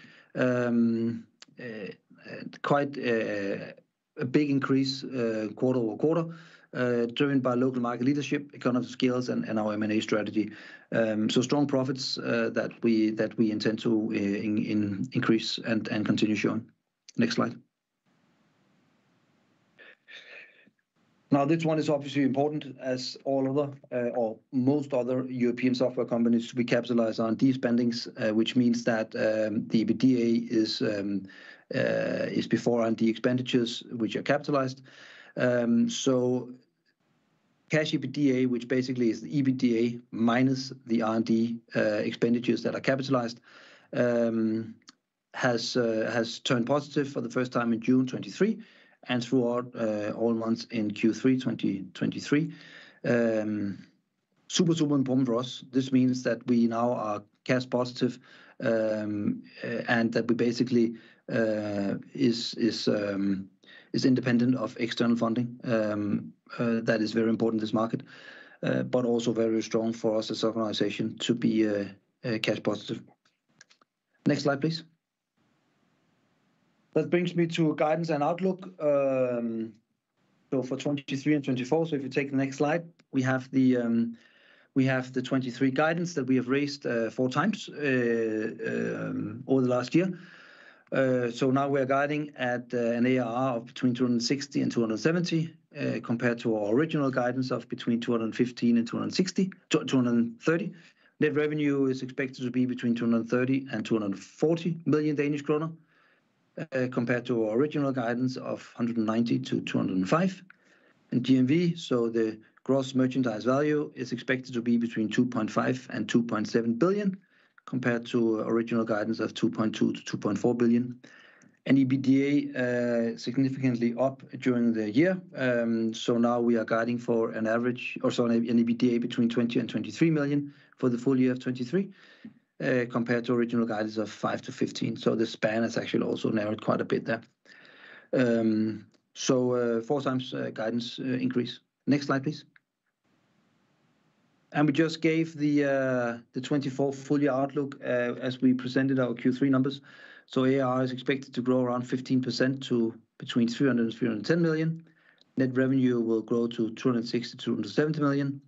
quite a big increase quarter over quarter, driven by local market leadership, economies of scales, and our M&A strategy. So strong profits that we intend to increase and continue showing. Next slide. Now, this one is obviously important, as all other or most other European software companies. We capitalize on R&D spendings, which means that the EBITDA is before R&D expenditures, which are capitalized. So cash EBITDA, which basically is the EBITDA minus the R&D expenditures that are capitalized, has turned positive for the first time in June 23, and throughout all months in Q3 2023. Super important for us. This means that we now are cash positive, and that we basically is independent of external funding. That is very important in this market, but also very strong for us as an organization to be cash positive. Next slide, please. That brings me to guidance and outlook. So for 23 and 24, so if you take the next slide, we have the 23 guidance that we have raised 4 times over the last year. So now we are guiding at an ARR of between 260 and 270, compared to our original guidance of between 215 and 230. Net revenue is expected to be between 230 and 240 million Danish kroner, compared to our original guidance of 190 to 205. And GMV, so the gross merchandise value, is expected to be between 2.5 and 2.7 billion, compared to original guidance of 2.2 to 2.4 billion. And EBITDA significantly up during the year. So now we are guiding for an EBITDA between 20 and 23 million for the full year of 23. Compared to original guidance of 5 to 15. So the span has actually also narrowed quite a bit there. 4 times guidance increase. Next slide, please. And we just gave the 24 full year outlook as we presented our Q3 numbers. So ARR is expected to grow around 15% to between 300 and 310 million. Net revenue will grow to 260 to 270 million.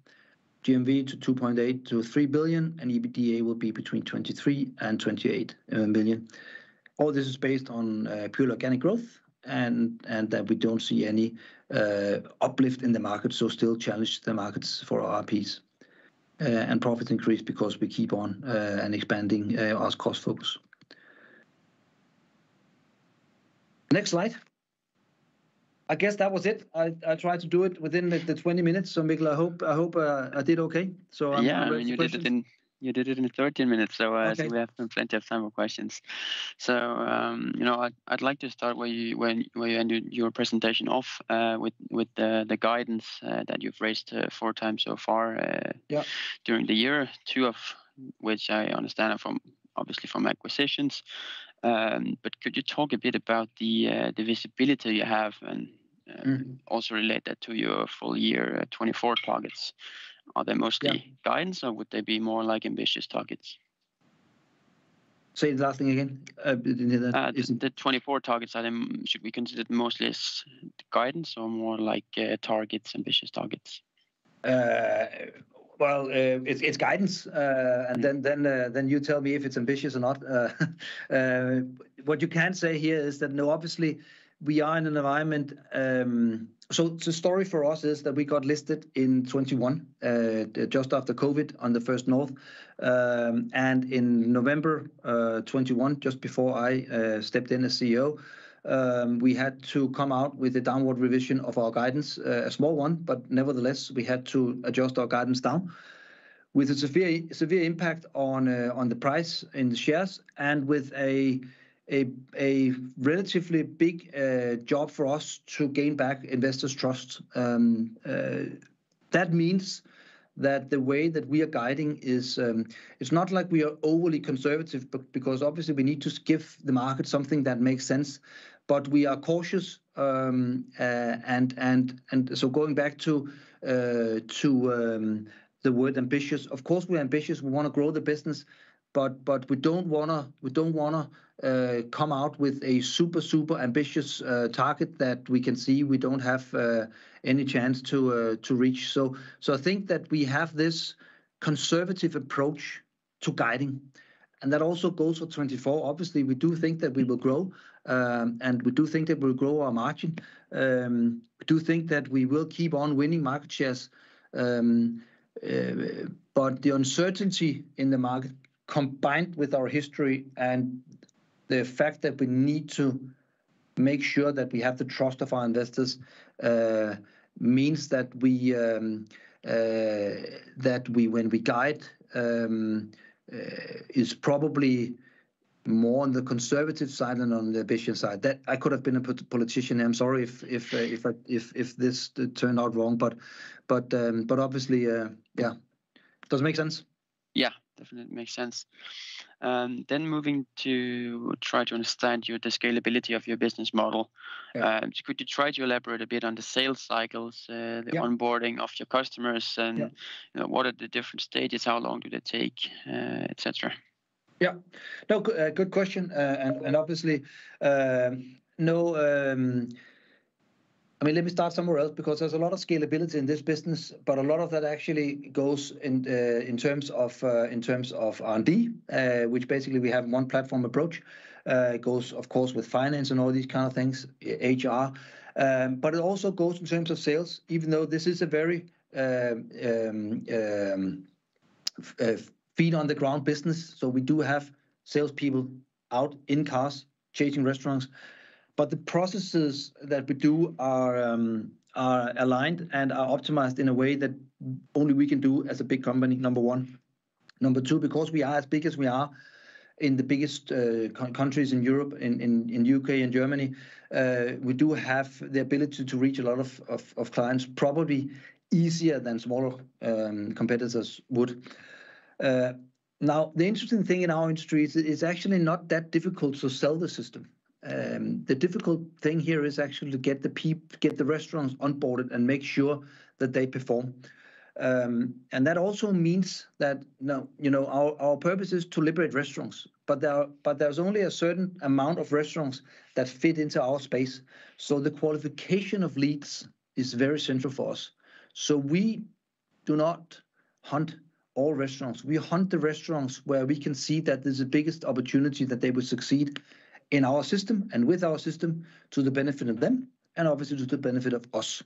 GMV to 2.8 to 3 billion, and EBITDA will be between 23 and 28 million. All this is based on pure organic growth, and that we don't see any uplift in the market, so still challenge the markets for our RPs. And profits increase because we keep on and expanding our cost focus. Next slide. I guess that was it. I tried to do it within the 20 minutes. So Mikkel, I hope I did okay. So I'm yeah, I mean, you did it in 13 minutes. So, okay. So we have plenty of time for questions. So I'd like to start where you ended your presentation off with the guidance that you've raised 4 times so far during the year. 2 of which I understand are obviously from acquisitions. But could you talk a bit about the visibility you have, and also relate that to your full year 24 targets? Are they mostly guidance, or would they be more like ambitious targets? Say the last thing again. Didn't hear that. The 24 targets, should we consider them mostly as guidance, or more like targets, ambitious targets? Well, it's guidance, and then you tell me if it's ambitious or not. What you can say here is that no, obviously we are in an environment. So the story for us is that we got listed in 21, just after COVID on the First North, and in November 21, just before I stepped in as CEO. We had to come out with a downward revision of our guidance, a small one, but nevertheless, we had to adjust our guidance down with a severe impact on the price in the shares, and with a relatively big job for us to gain back investors' trust. That means that the way that we are guiding is, it's not like we are overly conservative, but because obviously we need to give the market something that makes sense, but we are cautious. And so going back to the word ambitious. Of course, we're ambitious. We want to grow the business, but we don't wanna come out with a super ambitious target that we can see we don't have any chance to reach. So I think that we have this conservative approach to guiding, and that also goes for 24. Obviously, we do think that we will grow, and we do think that we'll grow our margin. We do think that we will keep on winning market shares, but the uncertainty in the market, combined with our history and the fact that we need to make sure that we have the trust of our investors, means that we when we guide, is probably more on the conservative side than on the ambitious side. That I could have been a politician. I'm sorry if this turned out wrong, but obviously, yeah. Does it make sense? Yeah, definitely makes sense. Then moving to try to understand the scalability of your business model. Yeah. So could you try to elaborate a bit on the sales cycles, the onboarding of your customers, and you know, what are the different stages? How long do they take, etc.? Yeah, no, good question, and obviously, I mean, let me start somewhere else, because there's a lot of scalability in this business, but a lot of that actually goes in terms of R&D, which basically we have one platform approach. It goes, of course, with finance and all these kind of things, HR, but it also goes in terms of sales. Even though this is a very feet on the ground business, so we do have salespeople out in cars chasing restaurants. But the processes that we do are aligned and are optimized in a way that only we can do as a big company, number one. Number two, because we are as big as we are in the biggest countries in Europe, in UK and Germany, we do have the ability to reach a lot of clients, probably easier than smaller competitors would. Now, the interesting thing in our industry is it's actually not that difficult to sell the system. The difficult thing here is actually to get the restaurants onboarded and make sure that they perform. And that also means that our purpose is to liberate restaurants, but there's only a certain amount of restaurants that fit into our space. So the qualification of leads is very central for us. So we do not hunt all restaurants. We hunt the restaurants where we can see that there's the biggest opportunity that they will succeed in our system and with our system, to the benefit of them and obviously to the benefit of us.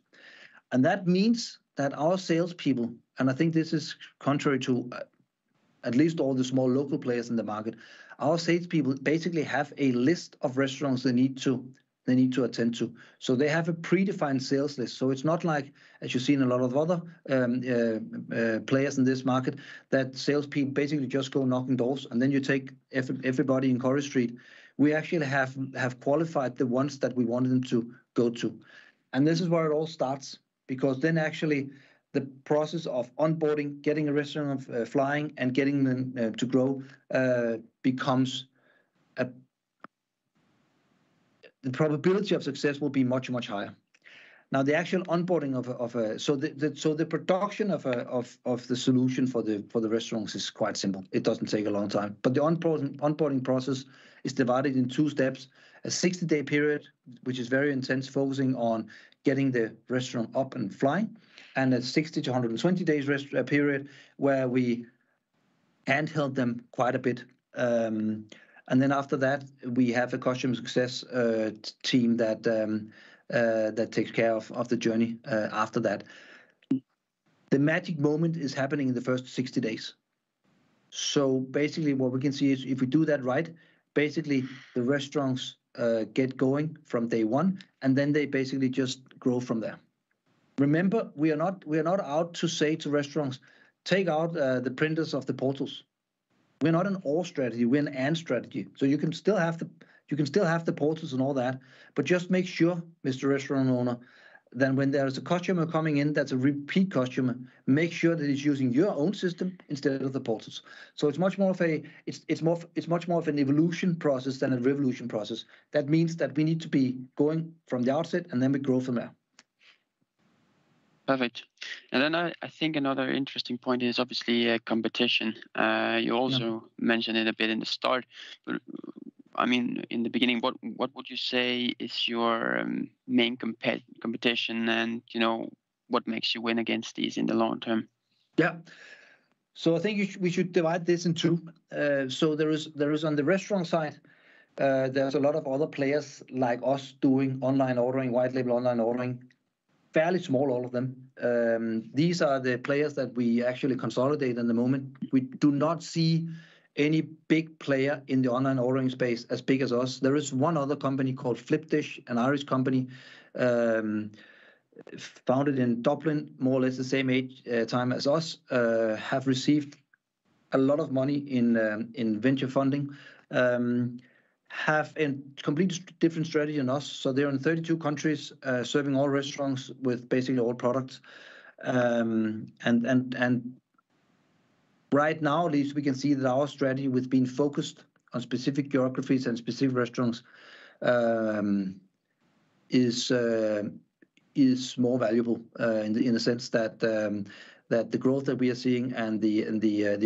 And that means that our salespeople, and I think this is contrary to at least all the small local players in the market, our salespeople basically have a list of restaurants they need to attend to. So they have a predefined sales list. So it's not like, as you see in a lot of other players in this market, that salespeople basically just go knocking doors and then you take everybody in Corey Street. We actually have qualified the ones that we wanted them to go to. And this is where it all starts, because then actually the process of onboarding, getting a restaurant flying and getting them to grow becomes the probability of success will be much, much higher. Now, the actual onboarding so the production of the solution for the restaurants is quite simple. It doesn't take a long time. But the onboarding process is divided in 2 steps: a 60-day period, which is very intense, focusing on getting the restaurant up and flying, and a 60 to 120 days period where we handheld them quite a bit. And then after that, we have a customer success team that takes care of the journey after that. The magic moment is happening in the first 60 days. So basically what we can see is if we do that right, basically the restaurants get going from day one, and then they basically just grow from there. Remember, we are not out to say to restaurants, take out the printers of the portals. We're not an or strategy, we're an and strategy. So you can still have the portals and all that, but just make sure, Mr. Restaurant Owner, that when there's a customer coming in that's a repeat customer, make sure that he's using your own system instead of the portals. So it's much more of an evolution process than a revolution process. That means that we need to be going from the outset, and then we grow from there. Perfect. And then I think another interesting point is obviously competition. You also mentioned it a bit in the start, but I mean, in the beginning, what would you say is your main competition, and what makes you win against these in the long term? Yeah. So I think we should divide this in two. So there is on the restaurant side, there's a lot of other players like us doing online ordering, white label online ordering. Fairly small, all of them. These are the players that we actually consolidate in the moment. We do not see any big player in the online ordering space as big as us. There is one other company called Flipdish, an Irish company, founded in Dublin, more or less the same time as us, have received a lot of money in venture funding, have a completely different strategy than us. So they're in 32 countries, serving all restaurants with basically all products. And right now, at least we can see that our strategy with being focused on specific geographies and specific restaurants is more valuable in the sense that the growth that we are seeing and the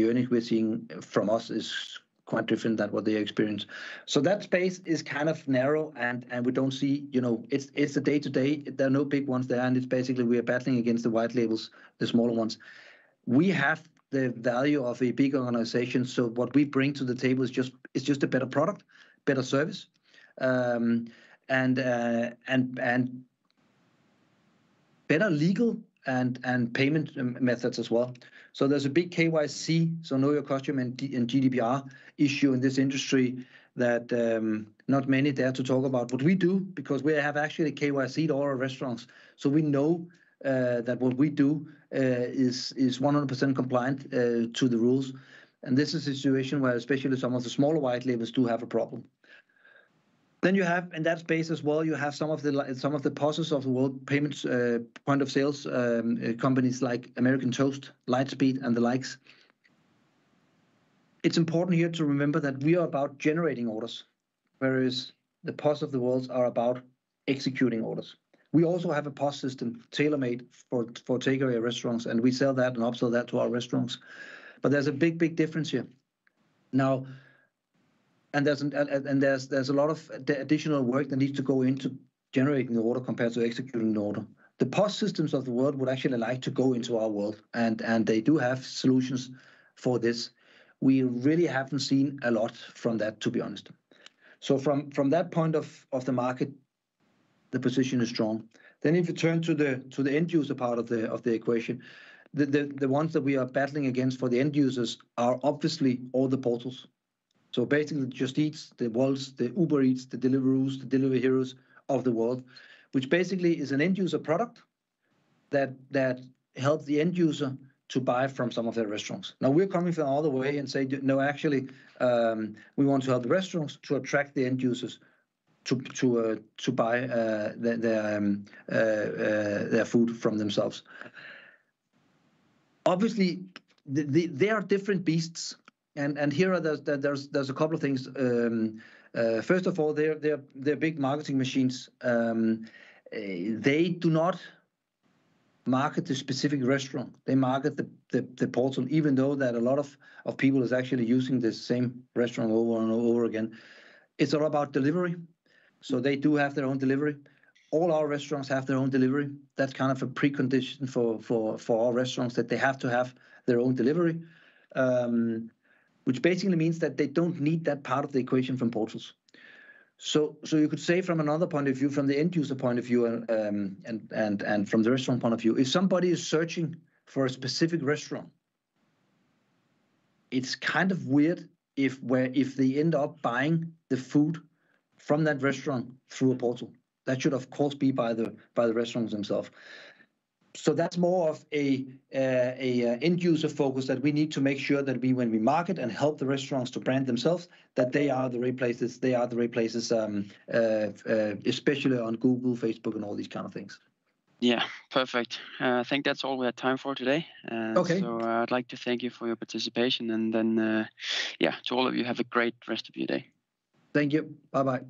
earnings we're seeing from us is quite different than what they experience. So that space is kind of narrow, and we don't see, it's the day-to-day. There are no big ones there, and it's basically we are battling against the white labels, the smaller ones. We have the value of a big organization, so what we bring to the table is just a better product, better service, and better legal and payment methods as well. So there's a big KYC, so know your customer and GDPR issue in this industry that not many dare to talk about. What we do, because we have actually KYC'd all our restaurants, so we know that what we do is 100% compliant to the rules. And this is a situation where especially some of the smaller white labels do have a problem. Then you have in that space as well, you have some of the POSs of the world, payments point of sales companies like American Toast, Lightspeed, and the likes. It's important here to remember that we are about generating orders, whereas the POS of the world are about executing orders. We also have a POS system tailor-made for takeaway restaurants, and we sell that and upsell that to our restaurants. But there's a big difference here. Now, and there's a lot of additional work that needs to go into generating the order compared to executing the order. The POS systems of the world would actually like to go into our world, and they do have solutions for this. We really haven't seen a lot from that, to be honest. So from that point of the market, the position is strong. Then if you turn to the end user part of the equation, the ones that we are battling against for the end users are obviously all the portals. So basically, Just Eats, the Wolts, the Uber Eats, the Deliveroos, the Delivery Heroes of the world, which basically is an end user product that helps the end user to buy from some of their restaurants. Now we're coming from the other way and say, no, actually, we want to help the restaurants to attract the end users to buy their food from themselves. Obviously, they are different beasts. And here there's a couple of things. First of all, they're big marketing machines. They do not market the specific restaurant. They market the portal, even though that a lot of people is actually using the same restaurant over and over again. It's all about delivery. So they do have their own delivery. All our restaurants have their own delivery. That's kind of a precondition for our restaurants, that they have to have their own delivery. Which basically means that they don't need that part of the equation from portals. So you could say from another point of view, from the end user point of view, and from the restaurant point of view, if somebody is searching for a specific restaurant, it's kind of weird if they end up buying the food from that restaurant through a portal. That should of course be by the restaurants themselves. So that's more of a end user focus, that we need to make sure that when we market and help the restaurants to brand themselves, that they are the right places. They are the right places, especially on Google, Facebook, and all these kind of things. Yeah, perfect. I think that's all we had time for today. Okay. So I'd like to thank you for your participation, and then to all of you, have a great rest of your day. Thank you. Bye-bye.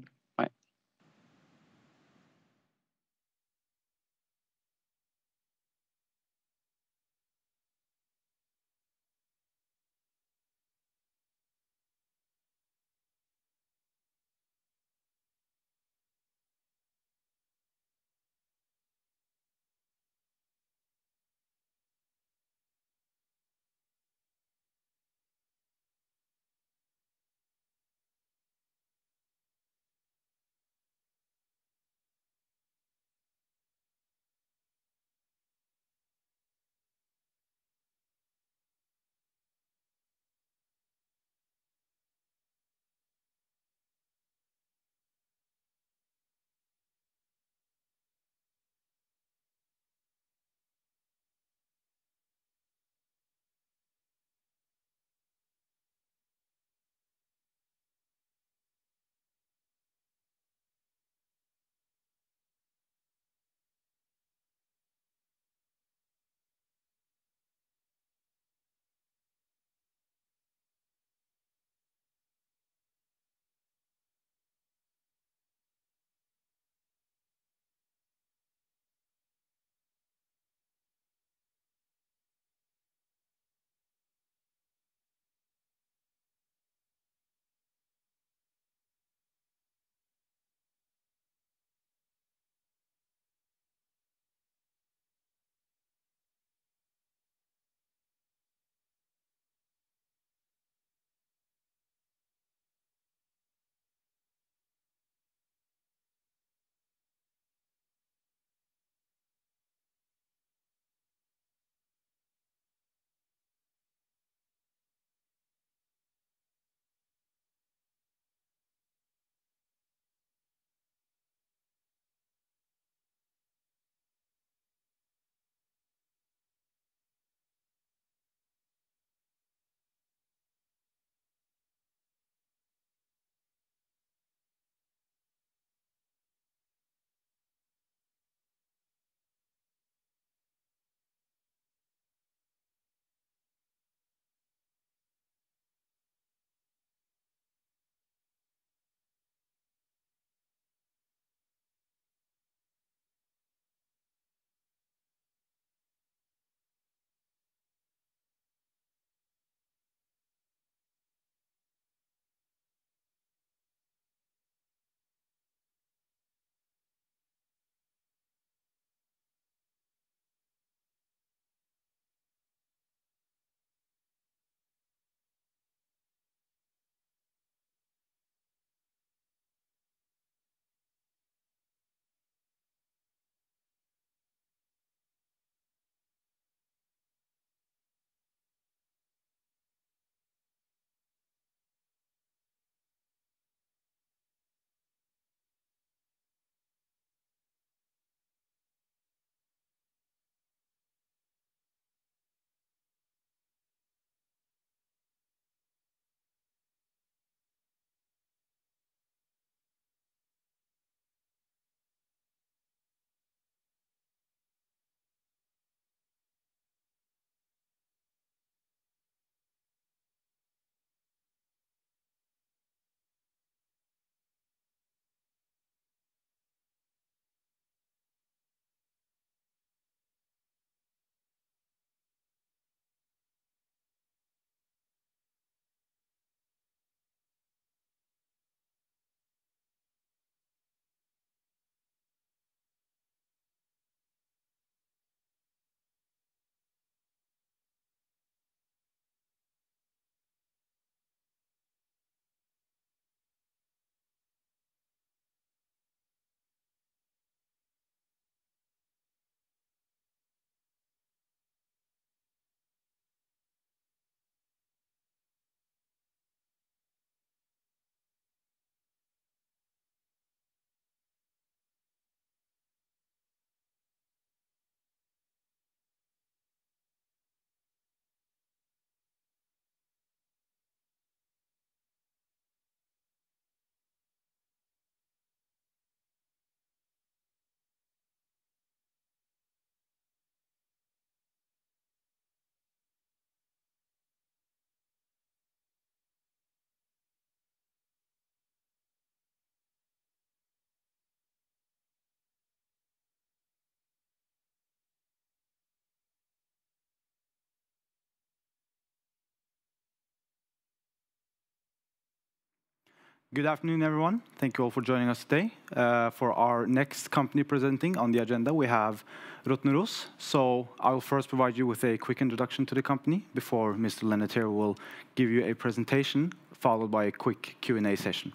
Good afternoon, everyone. Thank you all for joining us today. For our next company presenting on the agenda, we have Rottneros. So I will first provide you with a quick introduction to the company before Mr. Lennart here will give you a presentation, followed by a quick Q&A session.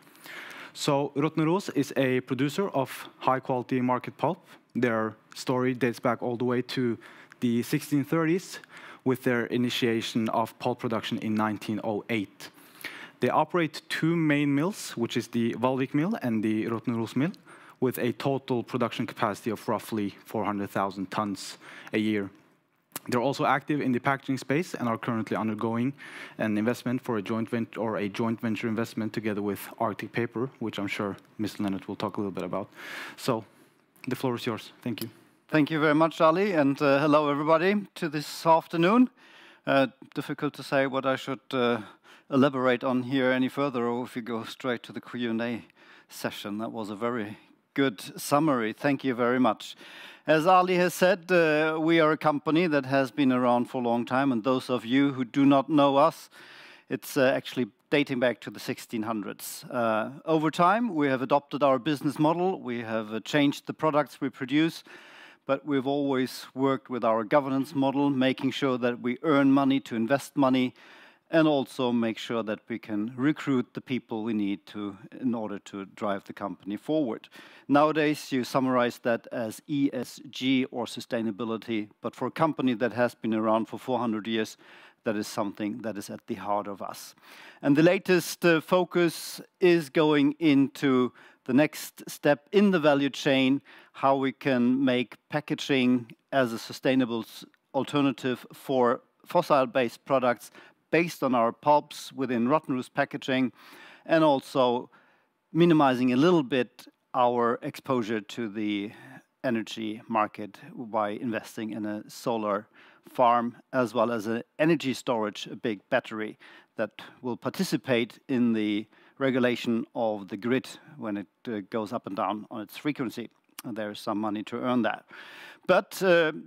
So Rottneros is a producer of high-quality market pulp. Their story dates back all the way to the 1630s with their initiation of pulp production in 1908. They operate two main mills, which is the Vallvik mill and the Rottneros mill, with a total production capacity of roughly 400,000 tons a year. They're also active in the packaging space and are currently undergoing an investment for a joint venture investment together with Arctic Paper, which I'm sure Mr. Lennart will talk a little bit about. So the floor is yours. Thank you. Thank you very much, Ali, and hello everybody to this afternoon. Difficult to say what I should elaborate on here any further, or if you go straight to the Q&A session. That was a very good summary. Thank you very much. As Ali has said, we are a company that has been around for a long time, and those of you who do not know us, it's actually dating back to the 1600s. Over time, we have adopted our business model, we have changed the products we produce, but we've always worked with our governance model, making sure that we earn money to invest money, and also make sure that we can recruit the people we need to in order to drive the company forward. Nowadays, you summarize that as ESG or sustainability, but for a company that has been around for 400 years, that is something that is at the heart of us. And the latest focus is going into the next step in the value chain, how we can make packaging as a sustainable alternative for fossil-based products based on our pulps within Rottneros packaging, and also minimizing a little bit our exposure to the energy market by investing in a solar farm, as well as an energy storage, a big battery that will participate in the regulation of the grid when it goes up and down on its frequency. And there is some money to earn that. But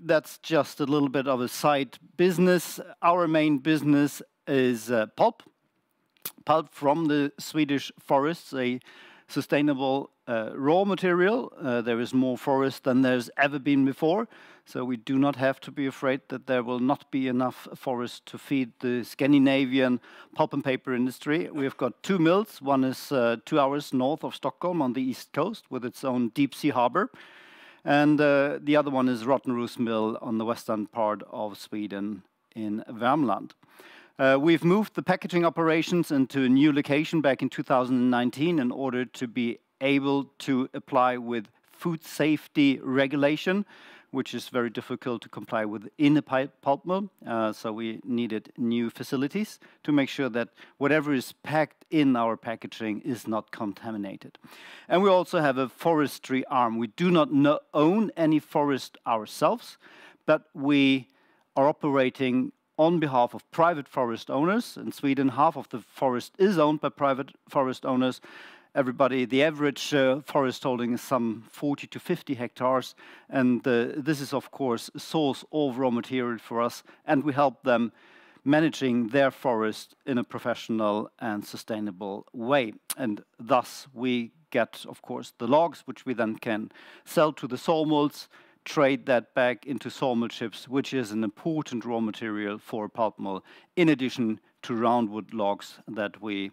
that's just a little bit of a side business. Our main business is pulp. Pulp from the Swedish forests, a sustainable raw material. There is more forest than there's ever been before, so we do not have to be afraid that there will not be enough forest to feed the Scandinavian pulp and paper industry. We've got two mills. One is 2 hours north of Stockholm on the east coast with its own deep sea harbor. And the other one is Rottneros mill on the western part of Sweden in Värmland. We've moved the packaging operations into a new location back in 2019 in order to be able to apply with food safety regulation, which is very difficult to comply with in a pulp mill. So we needed new facilities to make sure that whatever is packed in our packaging is not contaminated. And we also have a forestry arm. We do not own any forest ourselves, but we are operating on behalf of private forest owners. In Sweden, half of the forest is owned by private forest owners. The average forest holding is some 40 to 50 hectares, and this is of course a source of raw material for us, and we help them managing their forest in a professional and sustainable way. And thus we get, of course, the logs, which we then can sell to the sawmills, trade that back into sawmill chips, which is an important raw material for a pulp mill, in addition to roundwood logs that we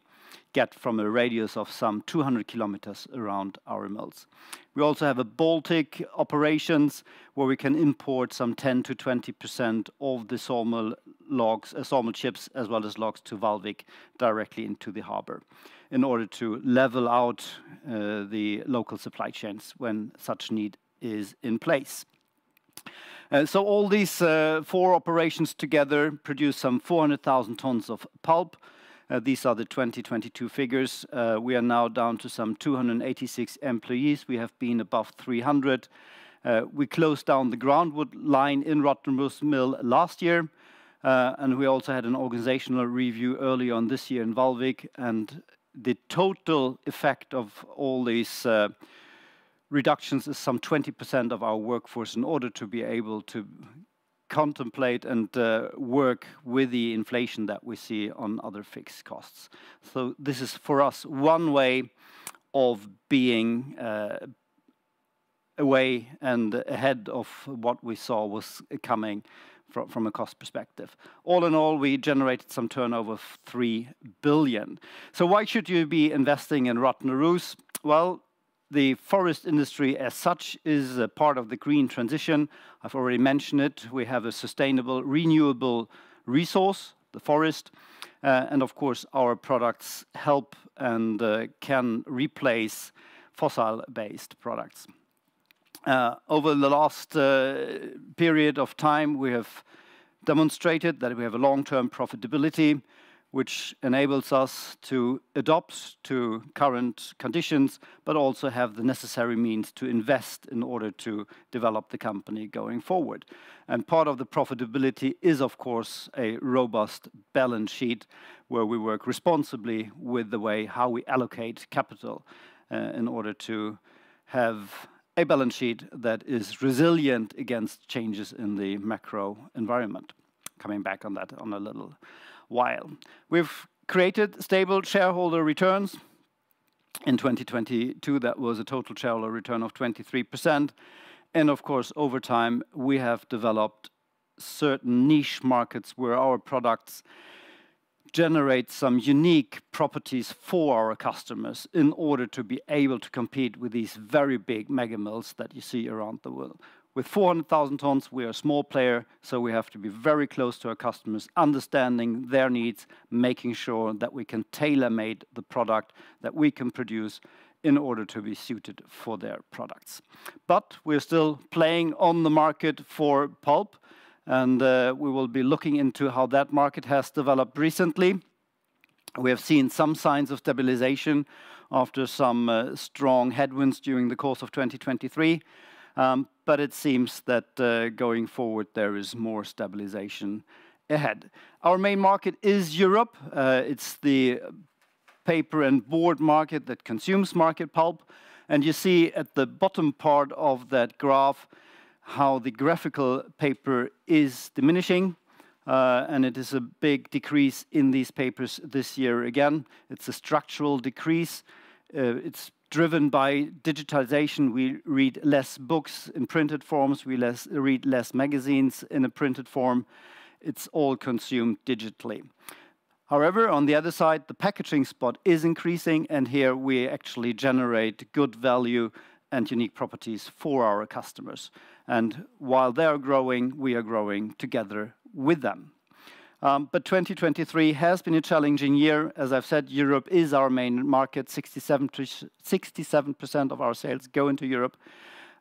get from a radius of some 200 kilometers around our mills. We also have a Baltic operations where we can import some 10 to 20% of the sawmill logs, sawmill chips, as well as logs to Vallvik directly into the harbor in order to level out the local supply chains when such need is in place. So all these four operations together produce some 400,000 tons of pulp. These are the 2022 figures. We are now down to some 286 employees. We have been above 300. We closed down the groundwood line in Rottneros mill last year, and we also had an organizational review early on this year in Vallvik, and the total effect of all these reductions is some 20% of our workforce in order to be able to contemplate and work with the inflation that we see on other fixed costs. So this is for us one way of being away and ahead of what we saw was coming from a cost perspective. All in all, we generated some turnover of 3 billion. So why should you be investing in Rottneros? Well, the forest industry as such is a part of the green transition. I've already mentioned it. We have a sustainable, renewable resource, the forest. And of course, our products help and can replace fossil-based products. Over the last period of time, we have demonstrated that we have a long-term profitability, which enables us to adapt to current conditions, but also have the necessary means to invest in order to develop the company going forward. And part of the profitability is, of course, a robust balance sheet where we work responsibly with the way how we allocate capital in order to have a balance sheet that is resilient against changes in the macro environment. Coming back on that on a little while. We've created stable shareholder returns. In 2022, that was a total shareholder return of 23%. And of course, over time, we have developed certain niche markets where our products generate some unique properties for our customers in order to be able to compete with these very big mega mills that you see around the world. With 400,000 tons, we are a small player, so we have to be very close to our customers, understanding their needs, making sure that we can tailor-made the product that we can produce in order to be suited for their products. But we're still playing on the market for pulp, and we will be looking into how that market has developed recently. We have seen some signs of stabilization after some strong headwinds during the course of 2023. But it seems that going forward there is more stabilization ahead. Our main market is Europe. It's the paper and board market that consumes market pulp. And you see at the bottom part of that graph how the graphical paper is diminishing. And it is a big decrease in these papers this year again. It's a structural decrease. It's driven by digitization. We read less books in printed forms. We read less magazines in a printed form. It's all consumed digitally. However, on the other side, the packaging spot is increasing, and here we actually generate good value and unique properties for our customers. And while they are growing, we are growing together with them. But 2023 has been a challenging year. As I've said, Europe is our main market. 67% of our sales go into Europe.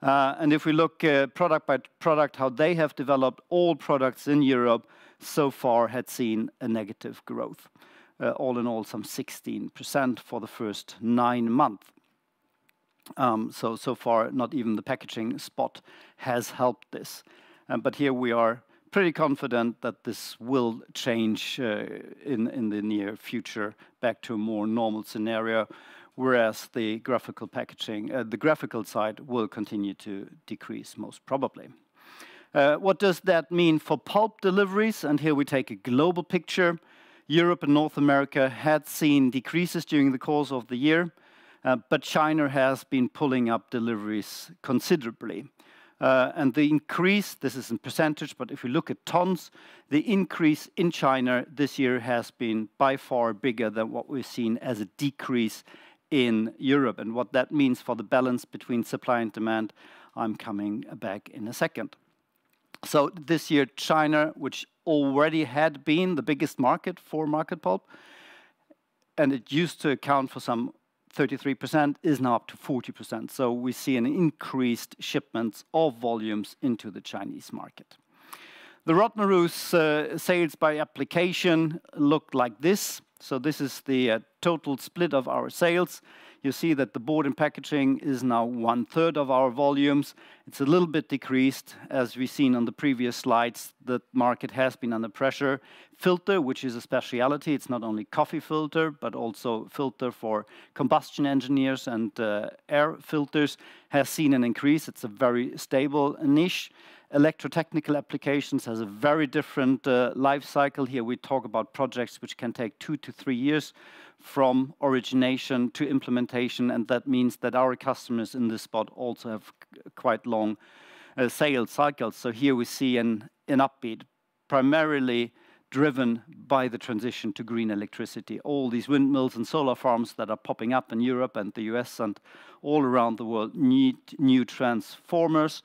And if we look product by product, how they have developed, all products in Europe so far had seen a negative growth. All in all, some 16% for the first 9 months. So far, not even the packaging spot has helped this. But here we are pretty confident that this will change in the near future back to a more normal scenario, whereas the graphical packaging, the graphical side will continue to decrease most probably. What does that mean for pulp deliveries? And here we take a global picture. Europe and North America had seen decreases during the course of the year, but China has been pulling up deliveries considerably. And the increase, this is in percentage, but if we look at tons, the increase in China this year has been by far bigger than what we've seen as a decrease in Europe. And what that means for the balance between supply and demand, I'm coming back in a second. So this year, China, which already had been the biggest market for market pulp, and it used to account for some 33%, is now up to 40%. So we see an increased shipments of volumes into the Chinese market. The Rottneros sales by application looked like this. So this is the total split of our sales. You see that the board and packaging is now 1/3 of our volumes. It's a little bit decreased. As we've seen on the previous slides, the market has been under pressure. Filter, which is a specialty, it's not only coffee filter, but also filter for combustion engineers and air filters, has seen an increase. It's a very stable niche. Electrotechnical applications has a very different life cycle. Here we talk about projects which can take 2 to 3 years from origination to implementation, and that means that our customers in this spot also have quite long sales cycles. So here we see an upbeat, primarily driven by the transition to green electricity. All these windmills and solar farms that are popping up in Europe and the US and all around the world need new transformers.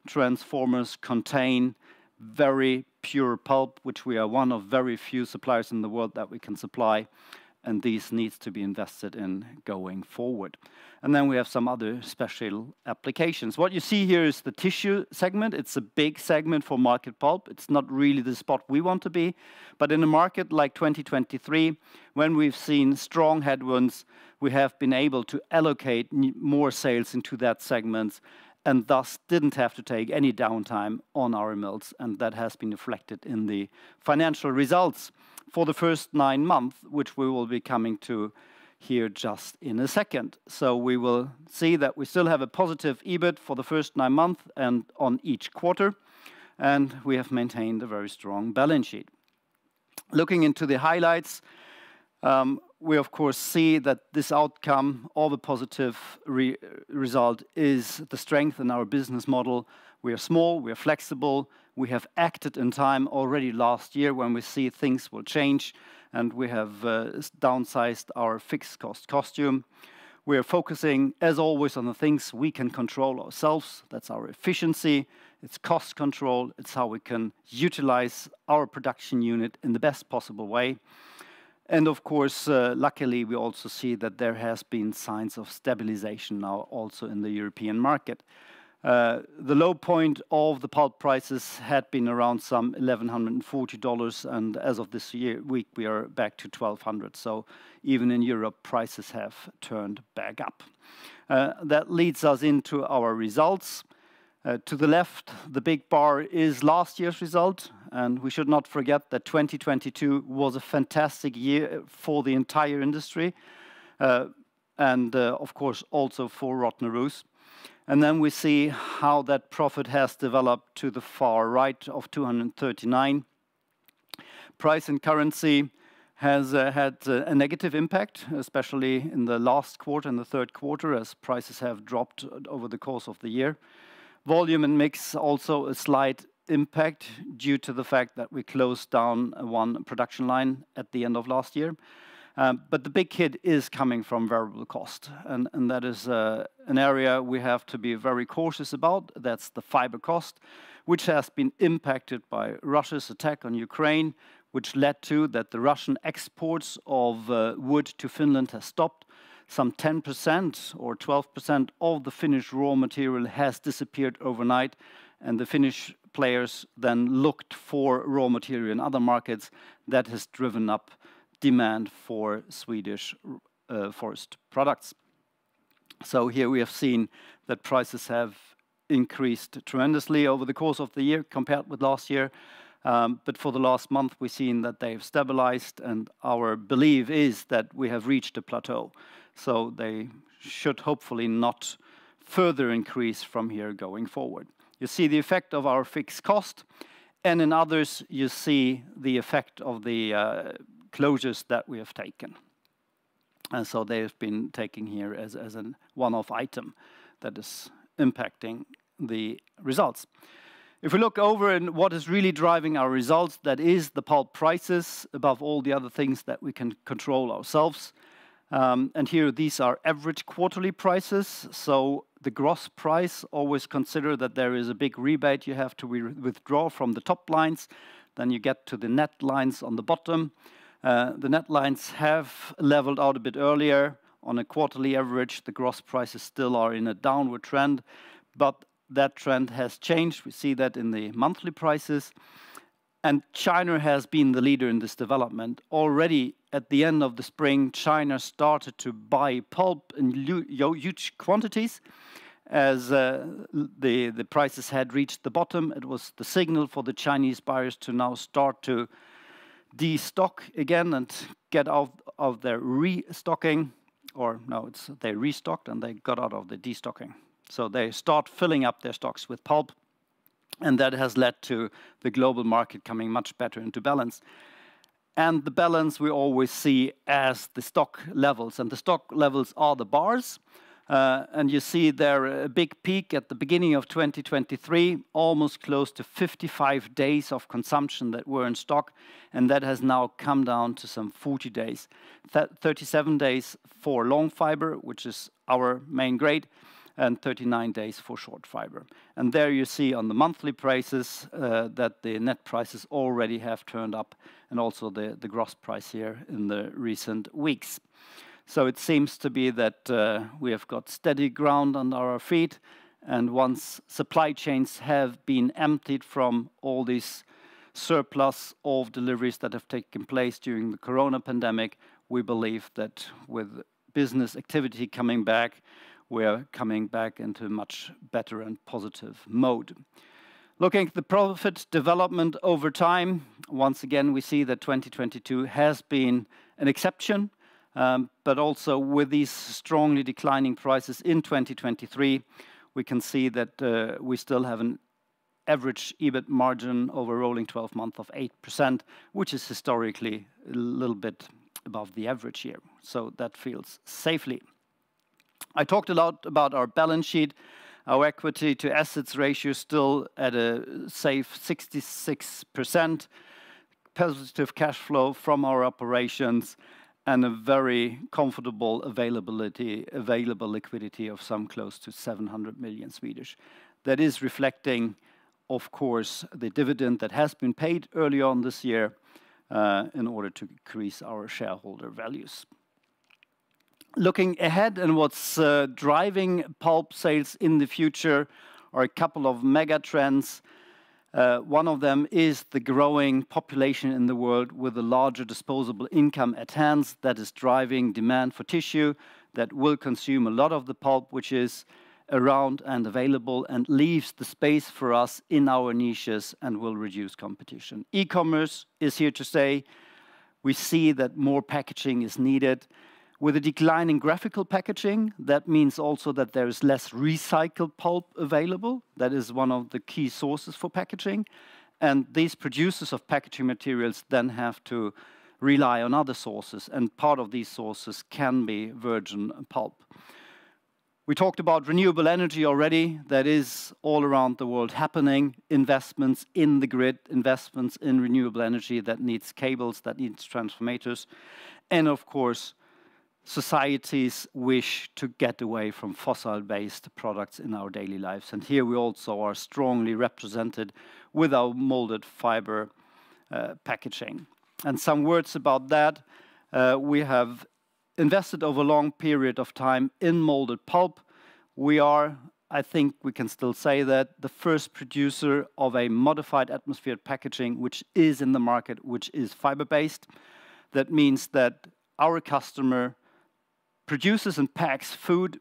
Transformers contain very pure pulp, which we are one of very few suppliers in the world that we can supply, and these needs to be invested in going forward. And then we have some other special applications. What you see here is the tissue segment. It's a big segment for market pulp. It's not really the spot we want to be, but in a market like 2023, when we've seen strong headwinds, we have been able to allocate more sales into that segment, and thus didn't have to take any downtime on our mills, and that has been reflected in the financial results for the first 9 months, which we will be coming to here just in a second. So we will see that we still have a positive EBIT for the first 9 months and on each quarter, and we have maintained a very strong balance sheet. Looking into the highlights, we of course see that this outcome of a positive result is the strength in our business model. We are small, we are flexible, we have acted in time already last year when we see things will change, and we have downsized our fixed cost costume. We are focusing, as always, on the things we can control ourselves. That's our efficiency, it's cost control, it's how we can utilize our production unit in the best possible way. And of course, luckily, we also see that there has been signs of stabilization now also in the European market. The low point of the pulp prices had been around some $1,140, and as of this week, we are back to $1,200. So even in Europe, prices have turned back up. That leads us into our results. To the left, the big bar is last year's result, and we should not forget that 2022 was a fantastic year for the entire industry, and of course also for Rottneros. And then we see how that profit has developed to the far right of 239. Price and currency has had a negative impact, especially in the last quarter and the third quarter, as prices have dropped over the course of the year. Volume and mix also a slight impact due to the fact that we closed down one production line at the end of last year. But the big hit is coming from variable cost, and that is an area we have to be very cautious about. That's the fiber cost, which has been impacted by Russia's attack on Ukraine, which led to that the Russian exports of wood to Finland has stopped. Some 10% or 12% of the Finnish raw material has disappeared overnight, and the Finnish players then looked for raw material in other markets. That has driven up demand for Swedish forest products. So here we have seen that prices have increased tremendously over the course of the year compared with last year. But for the last month, we've seen that they've stabilized, and our belief is that we have reached a plateau. So they should hopefully not further increase from here going forward. You see the effect of our fixed cost, and in others, you see the effect of the closures that we have taken. And so they have been taken here as a one-off item that is impacting the results. If we look over and what is really driving our results, that is the pulp prices above all the other things that we can control ourselves. And here these are average quarterly prices. So the gross price, always consider that there is a big rebate you have to withdraw from the top lines. Then you get to the net lines on the bottom. The net lines have leveled out a bit earlier. On a quarterly average, the gross prices still are in a downward trend, but that trend has changed. We see that in the monthly prices. And China has been the leader in this development. Already at the end of the spring, China started to buy pulp in huge quantities. As the prices had reached the bottom, it was the signal for the Chinese buyers to now start to destock again and get out of their restocking. Or no, they restocked and they got out of the destocking. So they start filling up their stocks with pulp. And that has led to the global market coming much better into balance. And the balance we always see as the stock levels. And the stock levels are the bars. And you see there a big peak at the beginning of 2023, almost close to 55 days of consumption that were in stock. And that has now come down to some 40 days. 37 days for long fiber, which is our main grade, and 39 days for short fiber. And there you see on the monthly prices that the net prices already have turned up, and also the gross price here in the recent weeks. So it seems to be that we have got steady ground under our feet, and once supply chains have been emptied from all these surplus of deliveries that have taken place during the corona pandemic, we believe that with business activity coming back, we are coming back into a much better and positive mode. Looking at the profit development over time, once again, we see that 2022 has been an exception, but also with these strongly declining prices in 2023, we can see that we still have an average EBIT margin over rolling 12 months of 8%, which is historically a little bit above the average here. So that feels safely. I talked a lot about our balance sheet. Our equity to assets ratio still at a safe 66%, positive cash flow from our operations, and a very comfortable available liquidity of some close to 700 million Swedish. That is reflecting, of course, the dividend that has been paid early on this year in order to increase our shareholder values. Looking ahead and what's driving pulp sales in the future are a couple of mega trends. One of them is the growing population in the world with a larger disposable income at hand that is driving demand for tissue that will consume a lot of the pulp which is around and available, and leaves the space for us in our niches and will reduce competition. E-commerce is here to stay. We see that more packaging is needed. With a decline in graphical packaging, that means also that there is less recycled pulp available. That is one of the key sources for packaging. And these producers of packaging materials then have to rely on other sources, and part of these sources can be virgin pulp. We talked about renewable energy already. That is all around the world happening. Investments in the grid, investments in renewable energy that needs cables, that needs transformators. And of course, societies wish to get away from fossil-based products in our daily lives. And here we also are strongly represented with our molded fiber packaging. And some words about that. We have invested over a long period of time in molded pulp. We are, I think we can still say that, the first producer of a modified atmosphere packaging which is in the market, which is fiber-based. That means that our customer produces and packs food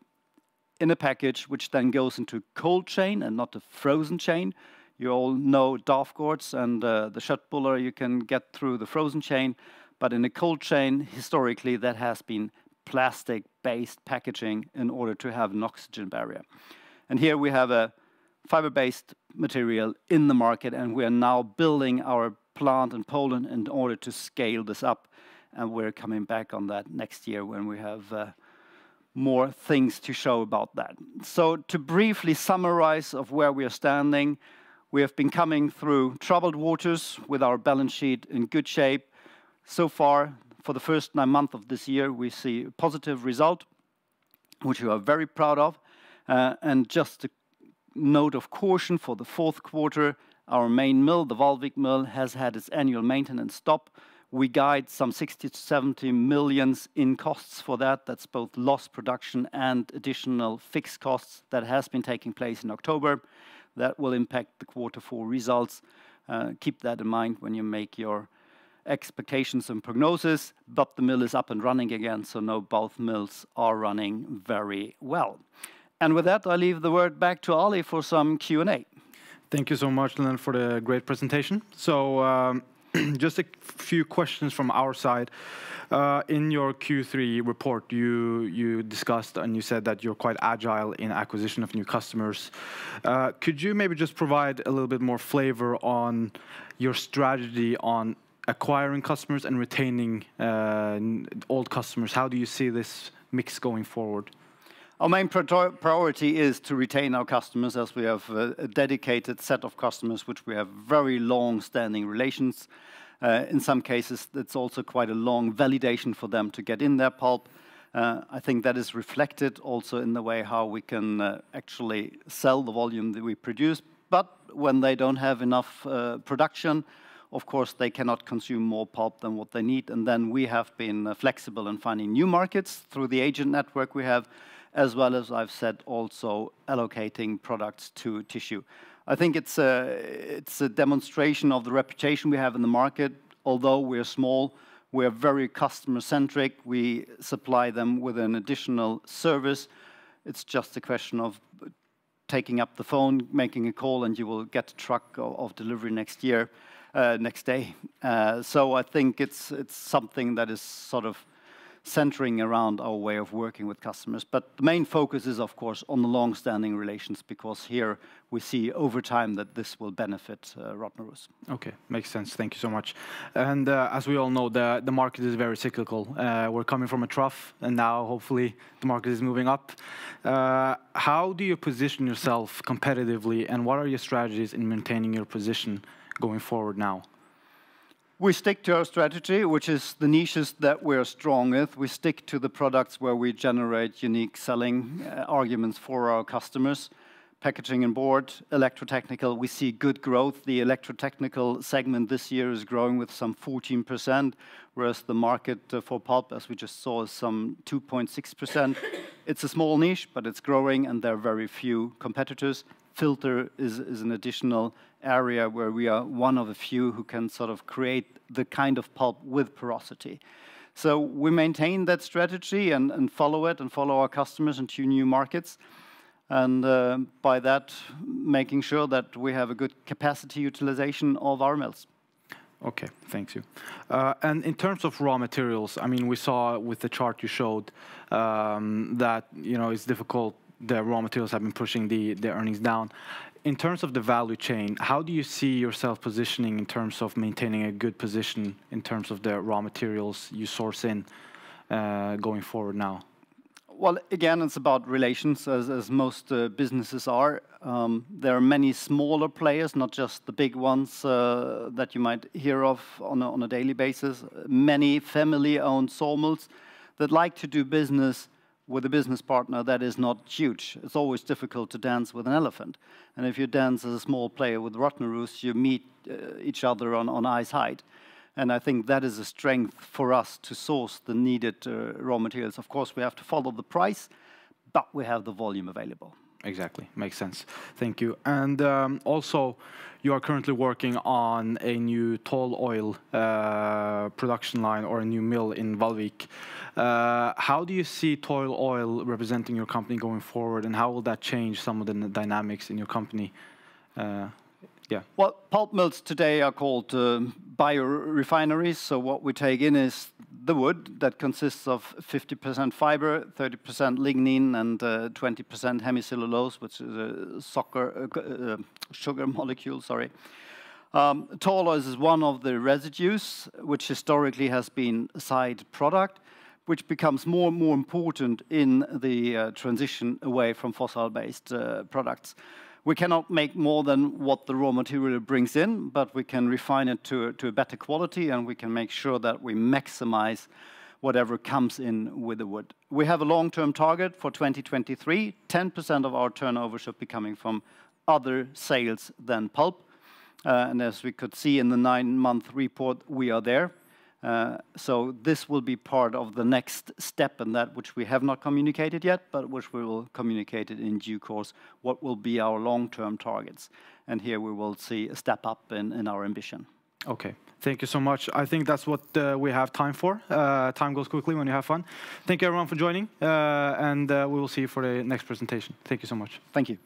in a package which then goes into cold chain and not a frozen chain. You all know Dafgårds and the Köttbullar you can get through the frozen chain, but in a cold chain, historically, that has been plastic-based packaging in order to have an oxygen barrier. And here we have a fiber-based material in the market, and we are now building our plant in Poland in order to scale this up. And we're coming back on that next year when we have more things to show about that. So to briefly summarize of where we are standing, we have been coming through troubled waters with our balance sheet in good shape. So far, for the first 9 months of this year, we see a positive result, which we are very proud of. And just a note of caution for the fourth quarter, our main mill, the Vallvik mill, has had its annual maintenance stop. We guide some 60 to 70 million in costs for that. That's both lost production and additional fixed costs that has been taking place in October. That will impact the quarter four results. Keep that in mind when you make your expectations and prognosis. But the mill is up and running again, so no, both mills are running very well. And with that, I leave the word back to Ali for some Q&A. Thank you so much, Leonard, for the great presentation. So Just a few questions from our side. In your Q3 report, you discussed and you said that you're quite agile in acquisition of new customers. Could you maybe just provide a little bit more flavor on your strategy on acquiring customers and retaining old customers? How do you see this mix going forward? Our main priority is to retain our customers, as we have a dedicated set of customers which we have very long-standing relations. In some cases, it's also quite a long validation for them to get in their pulp. I think that is reflected also in the way how we can actually sell the volume that we produce. But when they don't have enough production, of course, they cannot consume more pulp than what they need. And then we have been flexible in finding new markets through the agent network we have, as well as I've said, also allocating products to tissue. I think it's a demonstration of the reputation we have in the market. Although we're small, we're very customer-centric. We supply them with an additional service. It's just a question of taking up the phone, making a call, and you will get a truck of delivery next day. So I think it's something that is sort of centering around our way of working with customers. But the main focus is, of course, on the long-standing relations, because here we see over time that this will benefit Rottneros. Okay, makes sense. Thank you so much. And as we all know, the market is very cyclical. We're coming from a trough, and now hopefully the market is moving up. How do you position yourself competitively, and what are your strategies in maintaining your position going forward now? We stick to our strategy, which is the niches that we're strong with. We stick to the products where we generate unique selling arguments for our customers. Packaging and board, electrotechnical, we see good growth. The electrotechnical segment this year is growing with some 14%, whereas the market for pulp, as we just saw, is some 2.6%. It's a small niche, but it's growing, and there are very few competitors. Filter is an additional area where we are one of a few who can sort of create the kind of pulp with porosity. So we maintain that strategy and follow it and follow our customers into new markets. And by that, making sure that we have a good capacity utilization of our mills. Okay, thank you. And in terms of raw materials, I mean, we saw with the chart you showed that, you know, it's difficult. The raw materials have been pushing the earnings down. In terms of the value chain, how do you see yourself positioning in terms of maintaining a good position in terms of the raw materials you source in going forward now? Well, again, it's about relations, as most businesses are. There are many smaller players, not just the big ones that you might hear of on a daily basis. Many family-owned sawmills that like to do business with a business partner that is not huge. It's always difficult to dance with an elephant. And if you dance as a small player with Rottneros, you meet each other on eyes height. And I think that is a strength for us to source the needed raw materials. Of course, we have to follow the price, but we have the volume available. Exactly, makes sense. Thank you. And also, you are currently working on a new tall oil production line or a new mill in Vallvik. How do you see tall oil representing your company going forward, and how will that change some of the dynamics in your company? Yeah. Well, pulp mills today are called biorefineries. So what we take in is the wood that consists of 50% fiber, 30% lignin, and 20% hemicellulose, which is a sugar molecule. Sorry. Tall oil is one of the residues, which historically has been a side product, which becomes more and more important in the transition away from fossil-based products. We cannot make more than what the raw material brings in, but we can refine it to a better quality, and we can make sure that we maximize whatever comes in with the wood. We have a long-term target for 2023. 10% of our turnover should be coming from other sales than pulp. And as we could see in the 9-month report, we are there. So this will be part of the next step in that, which we have not communicated yet, but which we will communicate it in due course, what will be our long-term targets. And here we will see a step up in our ambition. Okay, thank you so much. I think that's what we have time for. Time goes quickly when you have fun. Thank you everyone for joining, and we will see you for the next presentation. Thank you so much. Thank you.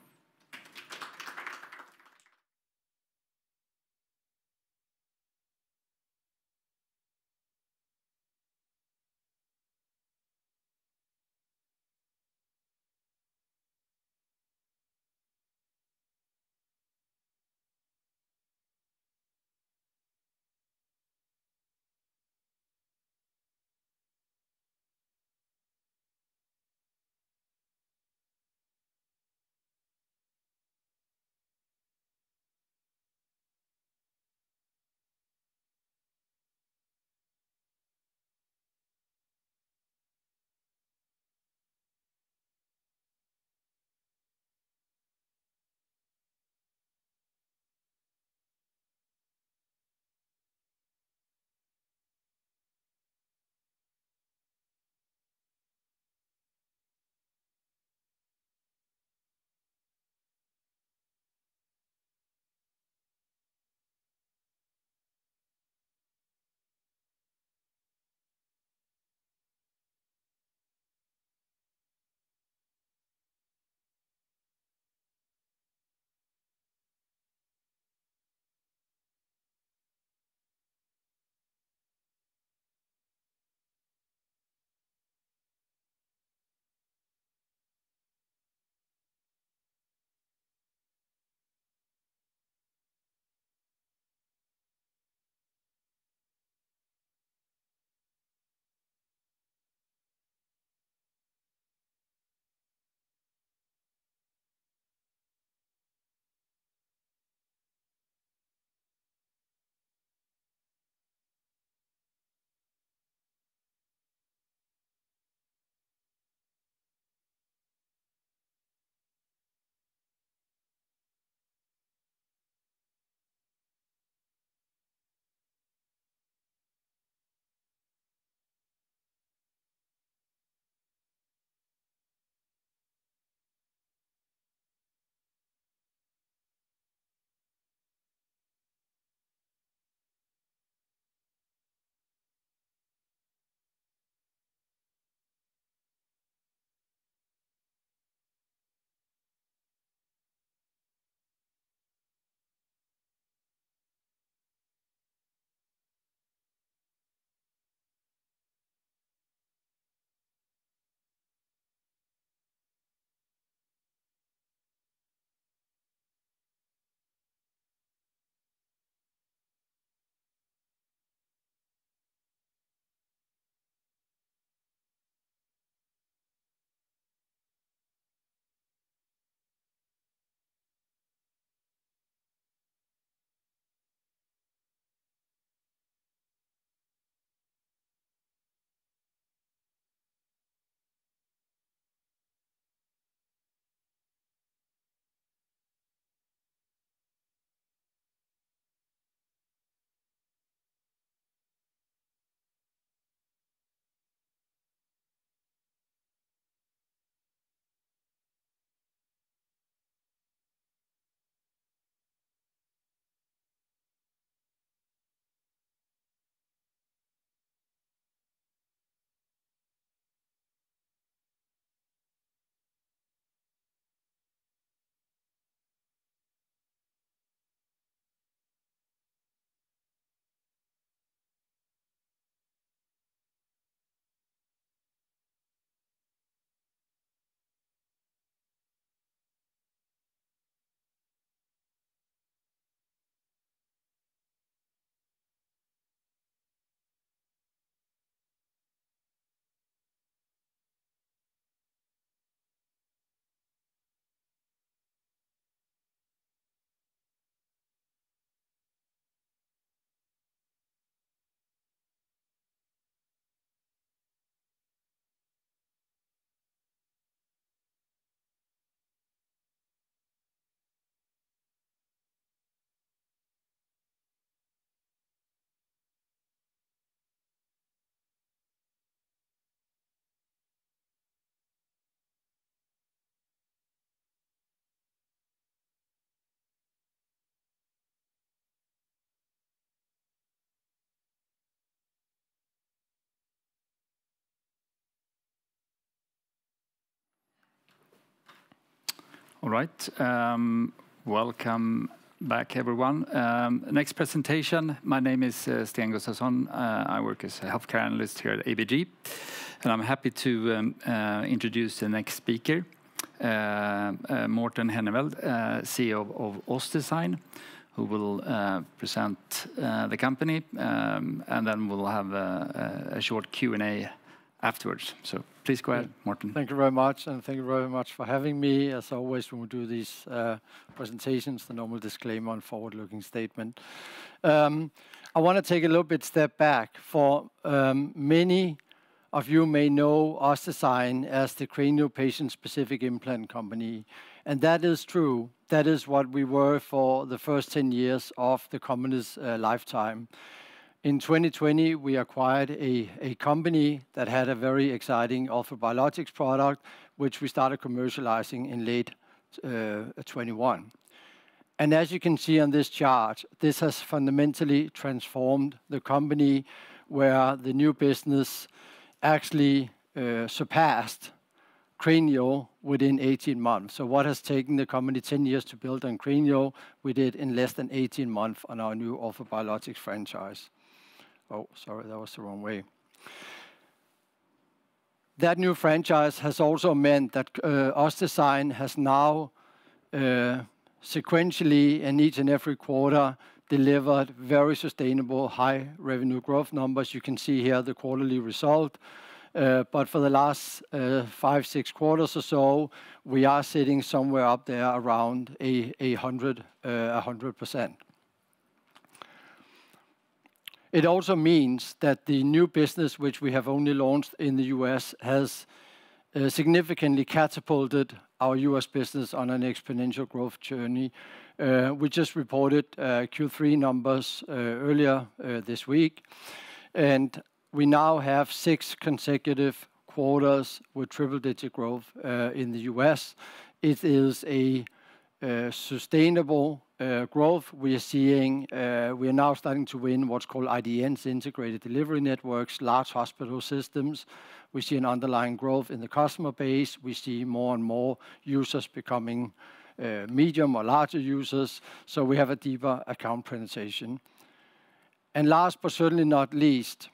All right. Welcome back, everyone. Next presentation. My name is Sten Gustafsson. I work as a healthcare analyst here at ABG. And I'm happy to introduce the next speaker, Morten Henneveld, CEO of OssDsign, who will present the company. And then we'll have a short Q&A afterwards. So please go ahead, Morten. Thank you very much, and thank you very much for having me. As always, when we do these presentations, the normal disclaimer and forward-looking statement. I want to take a little bit step back. For many of you may know OssDsign as the cranial patient-specific implant company, and that is true. That is what we were for the first 10 years of the company's lifetime. In 2020, we acquired a company that had a very exciting orthobiologics product, which we started commercializing in late 21. And as you can see on this chart, this has fundamentally transformed the company, where the new business actually surpassed cranial within 18 months. So what has taken the company 10 years to build on cranial, we did in less than 18 months on our new orthobiologics franchise. Oh, sorry, that was the wrong way. That new franchise has also meant that OssDsign has now sequentially in each and every quarter delivered very sustainable high revenue growth numbers. You can see here the quarterly result. But for the last 5-6 quarters or so, we are sitting somewhere up there around 100%. It also means that the new business, which we have only launched in the US, has significantly catapulted our US business on an exponential growth journey. We just reported Q3 numbers earlier this week, and we now have 6 consecutive quarters with triple-digit growth in the US. It is a sustainable growth. We are seeing, we are now starting to win what's called IDNs, integrated delivery networks, large hospital systems. We see an underlying growth in the customer base. We see more and more users becoming medium or larger users. So we have a deeper account penetration. And last but certainly not least,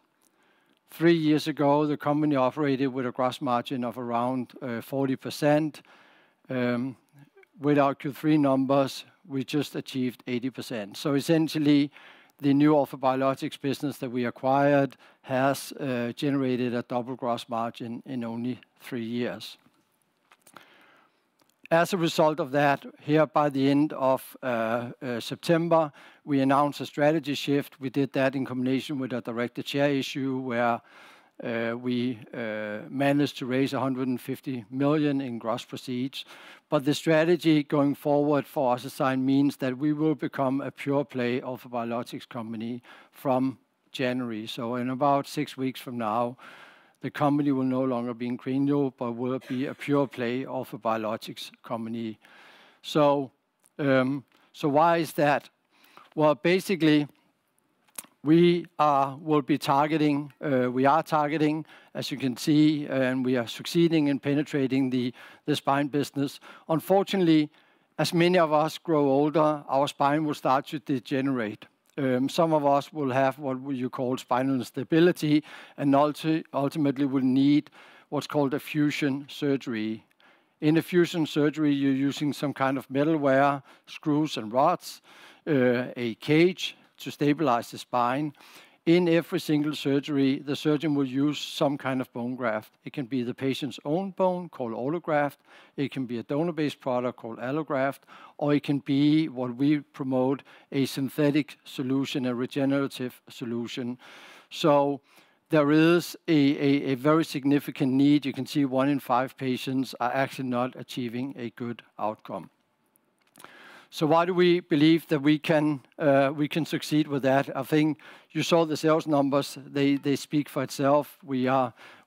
3 years ago, the company operated with a gross margin of around 40%. With our Q3 numbers, we just achieved 80%. So essentially, the new orthobiologics business that we acquired has generated a double gross margin in only 3 years. As a result of that, here by the end of September, we announced a strategy shift. We did that in combination with a directed share issue, where we managed to raise 150 million in gross proceeds. But the strategy going forward for OssDsign means that we will become a pure play orthobiologics company from January. So in about 6 weeks from now, the company will no longer be in cranial, but will be a pure play orthobiologics company. So why is that? Well, basically, we are targeting, as you can see, and we are succeeding in penetrating the spine business. Unfortunately, as many of us grow older, our spine will start to degenerate. Some of us will have what you call spinal instability, and ultimately will need what's called a fusion surgery. In a fusion surgery, you're using some kind of metalware, screws and rods, a cage to stabilize the spine. In every single surgery, the surgeon will use some kind of bone graft. It can be the patient's own bone, called autograft. It can be a donor-based product called allograft, or it can be what we promote, a synthetic solution, a regenerative solution. So there is a very significant need. You can see 1 in 5 patients are actually not achieving a good outcome. So why do we believe that we can succeed with that? I think you saw the sales numbers. They speak for itself. We've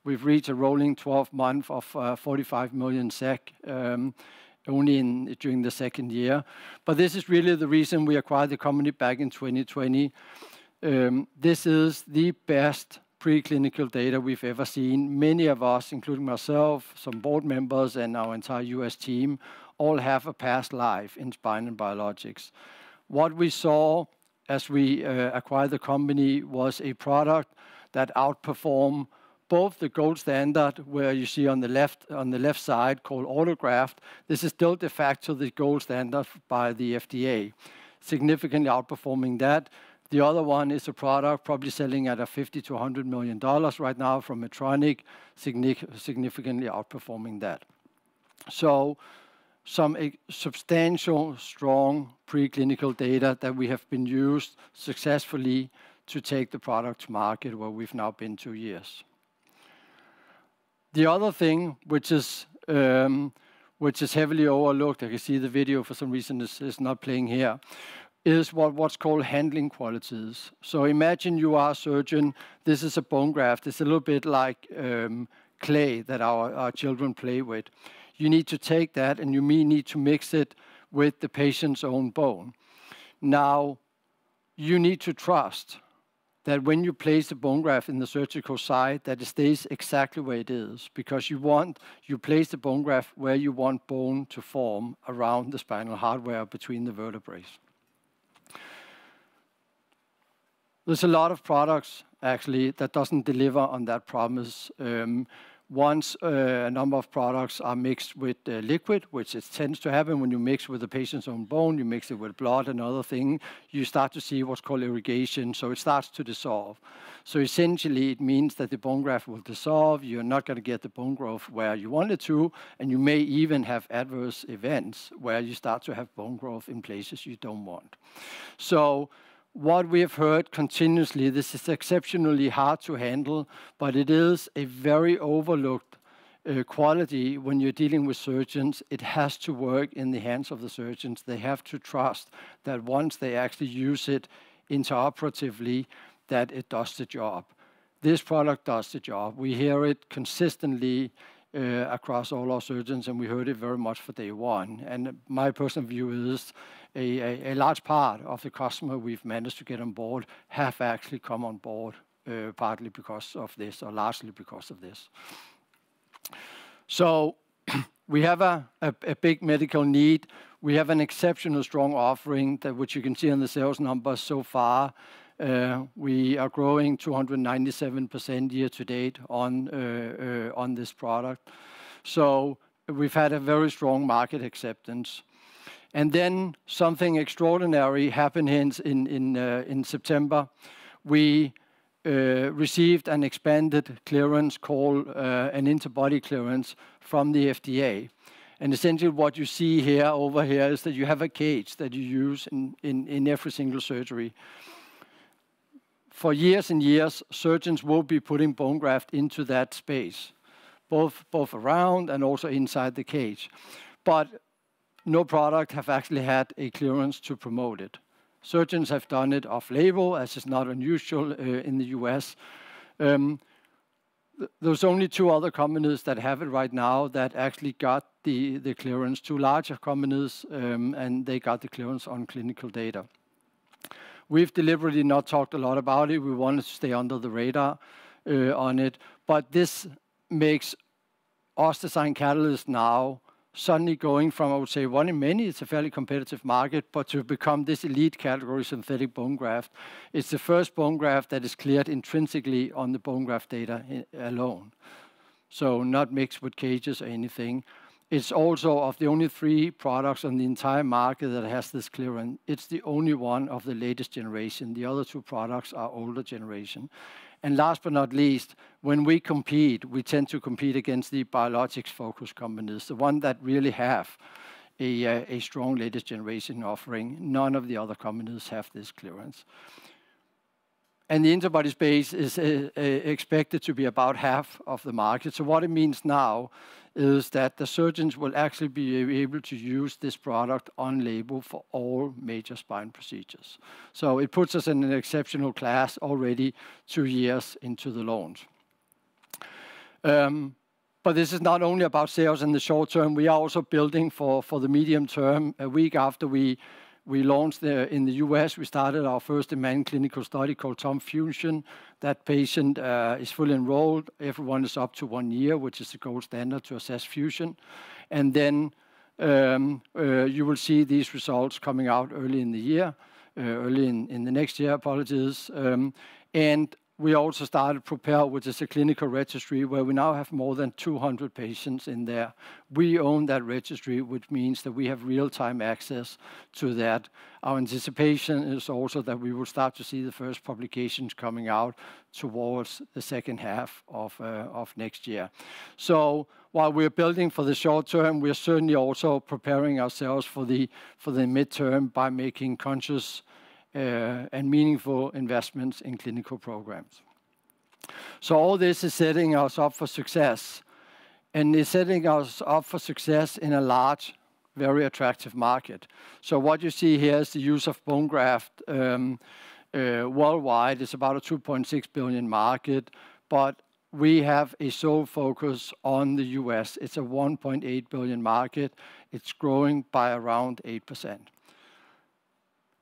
reached a rolling 12-month of 45 million SEK only during the second year. But this is really the reason we acquired the company back in 2020. This is the best preclinical data we've ever seen. Many of us, including myself, some board members, and our entire US team, all have a past life in spine and biologics. What we saw as we acquired the company was a product that outperformed both the gold standard, where you see on the left side, called autograft. This is still de facto the gold standard by the FDA, significantly outperforming that. The other one is a product probably selling at a $50 to $100 million right now from Medtronic, significantly outperforming that. So some substantial, strong preclinical data that we have been used successfully to take the product to market, where we've now been 2 years. The other thing, which is heavily overlooked, I can see the video for some reason is not playing here, is what's called handling qualities. So imagine you are a surgeon. This is a bone graft. It's a little bit like clay that our children play with. You need to take that and you need to mix it with the patient's own bone. Now, you need to trust that when you place the bone graft in the surgical site, that it stays exactly where it is, because you place the bone graft where you want bone to form around the spinal hardware between the vertebrae. There's a lot of products, actually, that doesn't deliver on that promise. Once a number of products are mixed with liquid, which it tends to happen when you mix with the patient's own bone, you mix it with blood and other thing, you start to see what's called irrigation, so it starts to dissolve. So essentially, it means that the bone graft will dissolve, you're not going to get the bone growth where you want it to, and you may even have adverse events where you start to have bone growth in places you don't want. So what we have heard continuously, this is exceptionally hard to handle, but it is a very overlooked quality when you're dealing with surgeons. It has to work in the hands of the surgeons. They have to trust that once they actually use it intraoperatively, that it does the job. This product does the job. We hear it consistently across all our surgeons, and we heard it very much for day one. And my personal view is a large part of the customer we've managed to get on board have actually come on board partly because of this, or largely because of this. So we have a big medical need. We have an exceptional strong offering, which you can see on the sales numbers so far. We are growing 297% year to date on this product. So we've had a very strong market acceptance. And then something extraordinary happened in September. We received an expanded clearance called an interbody clearance from the FDA. And essentially what you see here over here is that you have a cage that you use in every single surgery. For years and years, surgeons will be putting bone graft into that space, both around and also inside the cage. But no product have actually had a clearance to promote it. Surgeons have done it off-label, as is not unusual in the US. There's only 2 other companies that have it right now that actually got the clearance, 2 larger companies, and they got the clearance on clinical data. We've deliberately not talked a lot about it. We wanted to stay under the radar on it. But this makes OssDsign Catalyst now suddenly going from, I would say, one in many, it's a fairly competitive market, but to become this elite category synthetic bone graft. It's the first bone graft that is cleared intrinsically on the bone graft data alone. So not mixed with cages or anything. It's also of the only 3 products on the entire market that has this clearance. It's the only one of the latest generation. The other 2 products are older generation. And last but not least, when we compete, we tend to compete against the biologics-focused companies, the one that really have a strong latest generation offering. None of the other companies have this clearance. And the interbody space is expected to be about half of the market. So what it means now is that the surgeons will actually be able to use this product on label for all major spine procedures. So it puts us in an exceptional class already 2 years into the launch. But this is not only about sales in the short term. We are also building for the medium term. A week after we launched in the US, we started our first in-man clinical study called Tom Fusion. That patient is fully enrolled. Everyone is up to 1 year, which is the gold standard to assess fusion. And then You will see these results coming out early in the year, early in the next year, apologies. And we also started Prepare, which is a clinical registry where we now have more than 200 patients in there. We own that registry, which means that we have real-time access to that. Our anticipation is also that we will start to see the first publications coming out towards the second half of next year. So while we're building for the short term, we're certainly also preparing ourselves for the midterm by making conscious and meaningful investments in clinical programs. So all this is setting us up for success, and it's setting us up for success in a large, very attractive market. So what you see here is the use of bone graft worldwide. It's about a 2.6 billion market, but we have a sole focus on the US. It's a 1.8 billion market. It's growing by around 8%.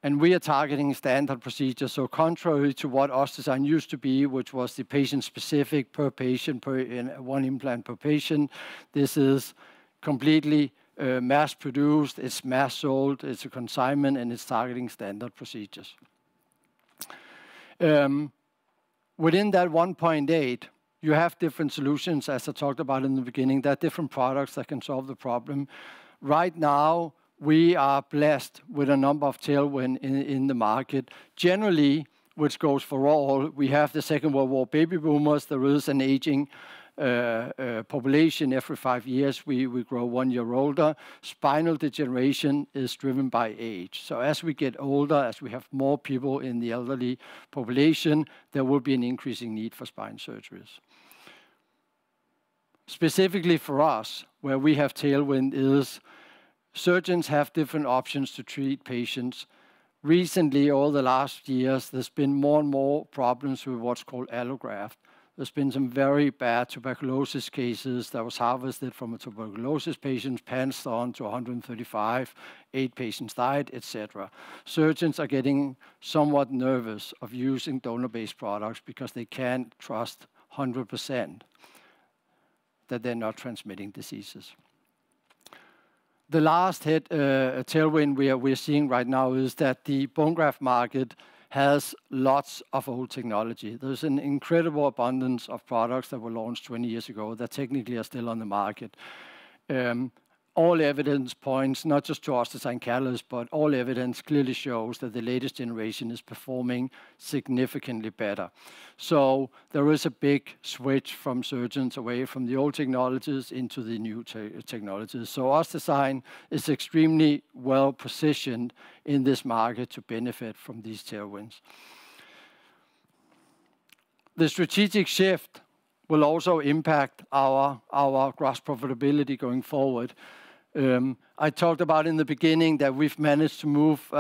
And we are targeting standard procedures. So contrary to what OssDsign used to be, which was the patient-specific per patient, one implant per patient, this is completely mass-produced, it's mass-sold, it's a consignment, and it's targeting standard procedures. Within that 1.8, you have different solutions, as I talked about in the beginning. There are different products that can solve the problem. Right now, we are blessed with a number of tailwind in the market. Generally, which goes for all, we have the Second World War baby boomers. There is an aging population. Every 5 years, we grow 1 year older. Spinal degeneration is driven by age. So as we get older, as we have more people in the elderly population, there will be an increasing need for spine surgeries. Specifically for us, where we have tailwind is surgeons have different options to treat patients. Recently, over the last years, there's been more and more problems with what's called allograft. There's been some very bad tuberculosis cases that was harvested from a tuberculosis patient, passed on to 135, 8 patients died, etc. Surgeons are getting somewhat nervous of using donor-based products because they can't trust 100% that they're not transmitting diseases. The last tailwind we're seeing right now is that the bone graft market has lots of old technology. There's an incredible abundance of products that were launched 20 years ago that technically are still on the market. All evidence points, not just to OssDsign Catalyst, but all evidence clearly shows that the latest generation is performing significantly better. So there is a big switch from surgeons away from the old technologies into the new technologies. So OssDsign is extremely well positioned in this market to benefit from these tailwinds. The strategic shift will also impact our gross profitability going forward. I talked about in the beginning that we've managed to move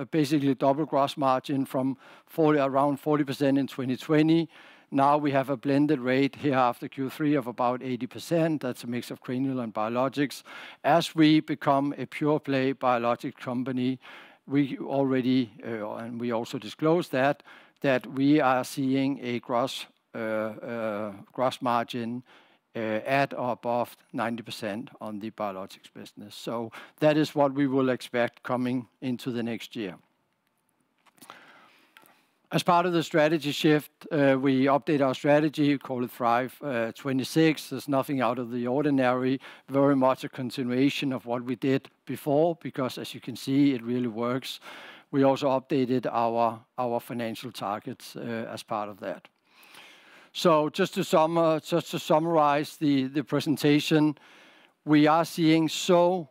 basically double gross margin from around 40% in 2020. Now we have a blended rate here after Q3 of about 80%. That's a mix of cranial and biologics. As we become a pure play biologic company, we already, and we also disclosed that we are seeing a gross margin at or above 90% on the biologics business. So that is what we will expect coming into the next year. As part of the strategy shift, we update our strategy, call it Thrive 26. There's nothing out of the ordinary, very much a continuation of what we did before, because as you can see, it really works. We also updated our financial targets as part of that. So just to summarize the presentation, we are seeing so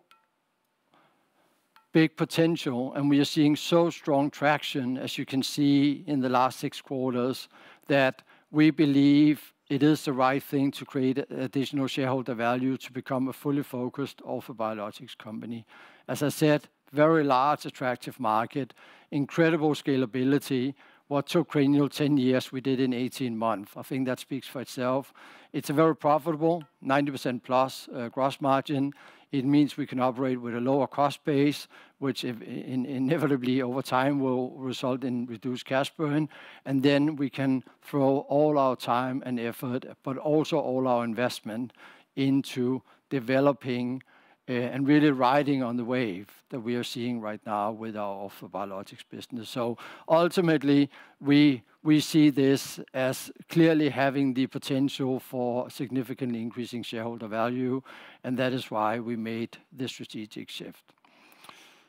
big potential, and we are seeing so strong traction, as you can see in the last 6 quarters, that we believe it is the right thing to create additional shareholder value to become a fully focused orthobiologics company. As I said, very large, attractive market, incredible scalability. What took cranial 10 years, we did in 18 months. I think that speaks for itself. It's a very profitable, 90% plus gross margin. It means we can operate with a lower cost base, which inevitably over time will result in reduced cash burn. And then we can throw all our time and effort, but also all our investment into developing and really riding on the wave that we are seeing right now with our orthobiologics business. So ultimately, we see this as clearly having the potential for significantly increasing shareholder value, and that is why we made this strategic shift.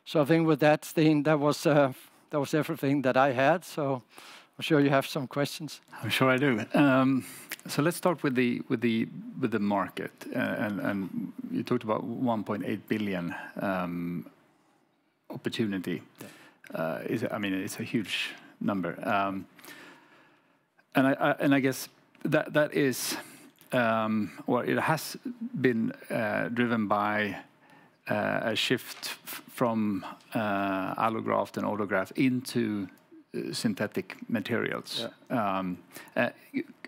So I think with that, Sten, that was everything that I had. So I'm sure you have some questions. I'm sure I do. So let's start with the market, and you talked about 1.8 billion opportunity. I mean, it's a huge number, and I guess that is, or it has been driven by a shift from allograft and autograft into synthetic materials. Yeah.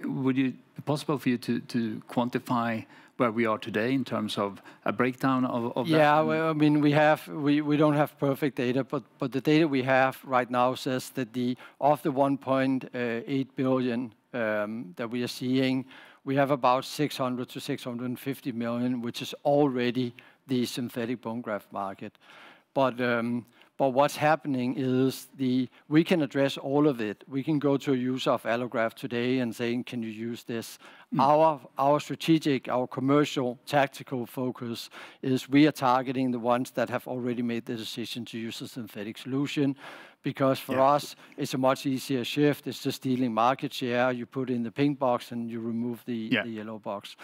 Would it be possible for you to quantify where we are today in terms of a breakdown of that? Yeah, well, I mean, we don't have perfect data, but the data we have right now says that of the 1.8 billion that we are seeing, we have about 600 to 650 million, which is already the synthetic bone graft market. But what's happening is we can address all of it. We can go to a user of allograft today and saying, can you use this? Our strategic, our commercial, tactical focus is we are targeting the ones that have already made the decision to use a synthetic solution, because for us, it's a much easier shift. It's just stealing market share. You put in the pink box and you remove the yellow box.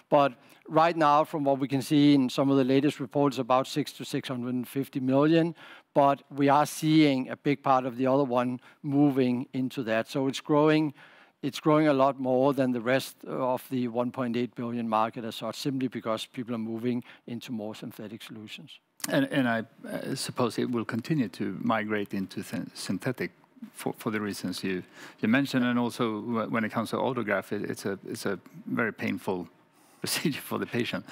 But right now, from what we can see in some of the latest reports, about 600 to 650 million. But we are seeing a big part of the other one moving into that. So it's growing a lot more than the rest of the 1.8 billion market as such, simply because people are moving into more synthetic solutions. And I suppose it will continue to migrate into synthetic for the reasons you mentioned, and also when it comes to autograft, it's a very painful procedure for the patient.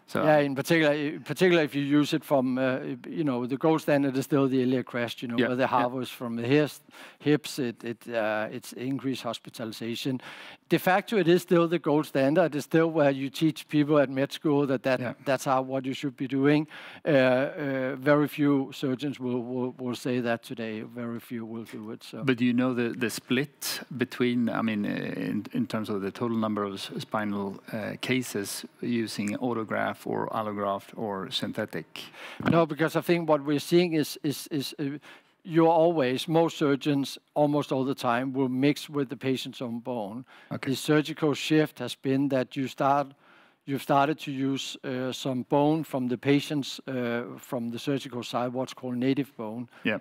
So yeah, in particular, if you use it from, the gold standard is still the iliac crest, where the harvest from the hips, it's increased hospitalization. De facto, it is still the gold standard. It's still where you teach people at med school that's what you should be doing. Very few surgeons will say that today. Very few will do it. So. But do you know the split between, I mean, in terms of the total number of spinal cases using autograft or allograft or synthetic? No, because I think what we're seeing is most surgeons, almost all the time, will mix with the patient's own bone. Okay. The surgical shift has been that you've started to use some bone from the patient's, from the surgical side, what's called native bone. Yeah.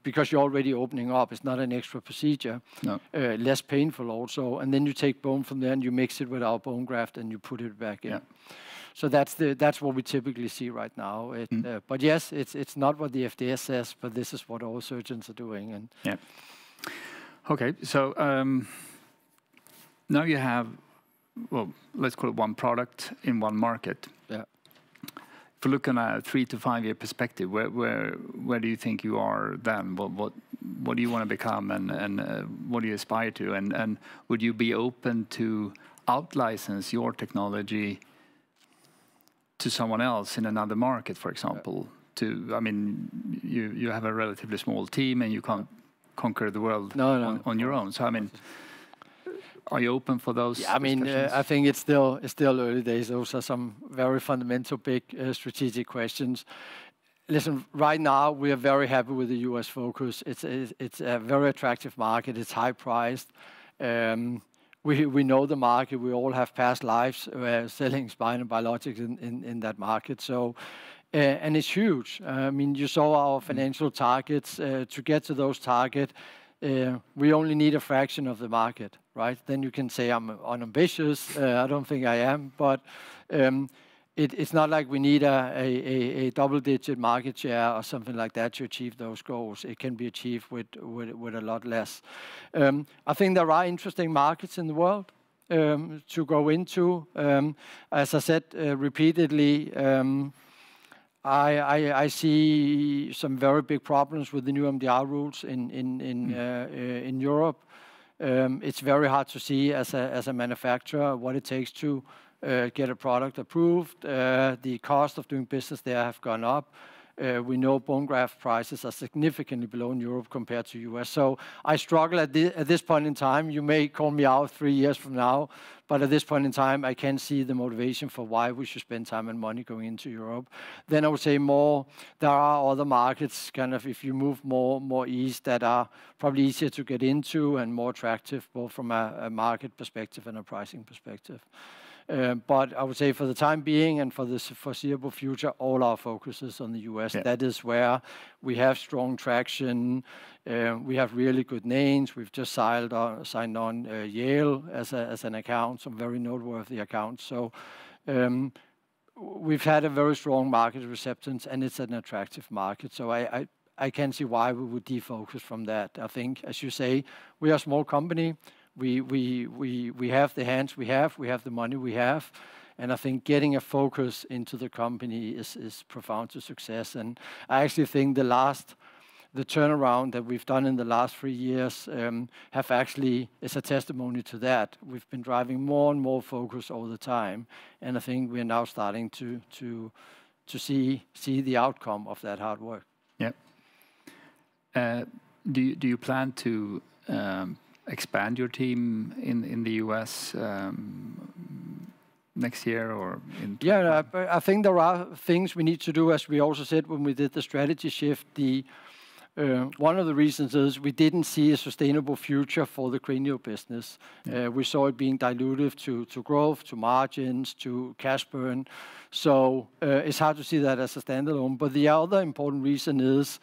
Because you're already opening up. It's not an extra procedure. No. Less painful also. And then you take bone from there and you mix it with our bone graft and you put it back in. Yeah. So that's what we typically see right now. But yes, it's not what the FDA says, but this is what all surgeons are doing. And yeah. Okay, so now you have, well, let's call it one product in one market. Yeah. If we're looking at a 3 to 5 year perspective, where do you think you are then? What do you want to become, and what do you aspire to? And would you be open to out-license your technology to someone else in another market, for example? I mean, you have a relatively small team and you can't conquer the world on your own. So I mean, are you open for those? Yeah, I mean, I think it's still early days. Those are some very fundamental, big strategic questions. Listen, right now we are very happy with the US focus. It's a very attractive market. It's high priced. We know the market. We all have past lives selling spinal biologics in that market. So, and it's huge. I mean, you saw our financial targets. To get to those targets, we only need a fraction of the market, right? Then you can say I'm unambitious. I don't think I am, but it's not like we need a double-digit market share or something like that to achieve those goals. It can be achieved with a lot less. I think there are interesting markets in the world to go into. As I said repeatedly, I see some very big problems with the new MDR rules in Europe. It's very hard to see as a manufacturer what it takes to get a product approved. The cost of doing business there have gone up. We know bone graft prices are significantly below in Europe compared to US. So I struggle at this point in time. You may call me out 3 years from now, but at this point in time, I can't see the motivation for why we should spend time and money going into Europe. Then I would say there are other markets, kind of if you move more east, that are probably easier to get into and more attractive, both from a market perspective and a pricing perspective. But I would say for the time being and for the foreseeable future, all our focus is on the US. Yeah. That is where we have strong traction. We have really good names. We've just signed on Yale as an account, some very noteworthy accounts. So we've had a very strong market receptance, and it's an attractive market. So I can't see why we would defocus from that. I think, as you say, we are a small company. We have the hands we have the money we have, and I think getting a focus into the company is profound to success. And I actually think the turnaround that we've done in the last 3 years is a testimony to that. We've been driving more and more focus all the time, and I think we're now starting to see the outcome of that hard work. Yeah. Do you plan to expand your team in the US next year or in? Yeah, I think there are things we need to do, as we also said when we did the strategy shift. One of the reasons is we didn't see a sustainable future for the cranial business. We saw it being dilutive to growth, to margins, to cash burn. So it's hard to see that as a standalone. But the other important reason is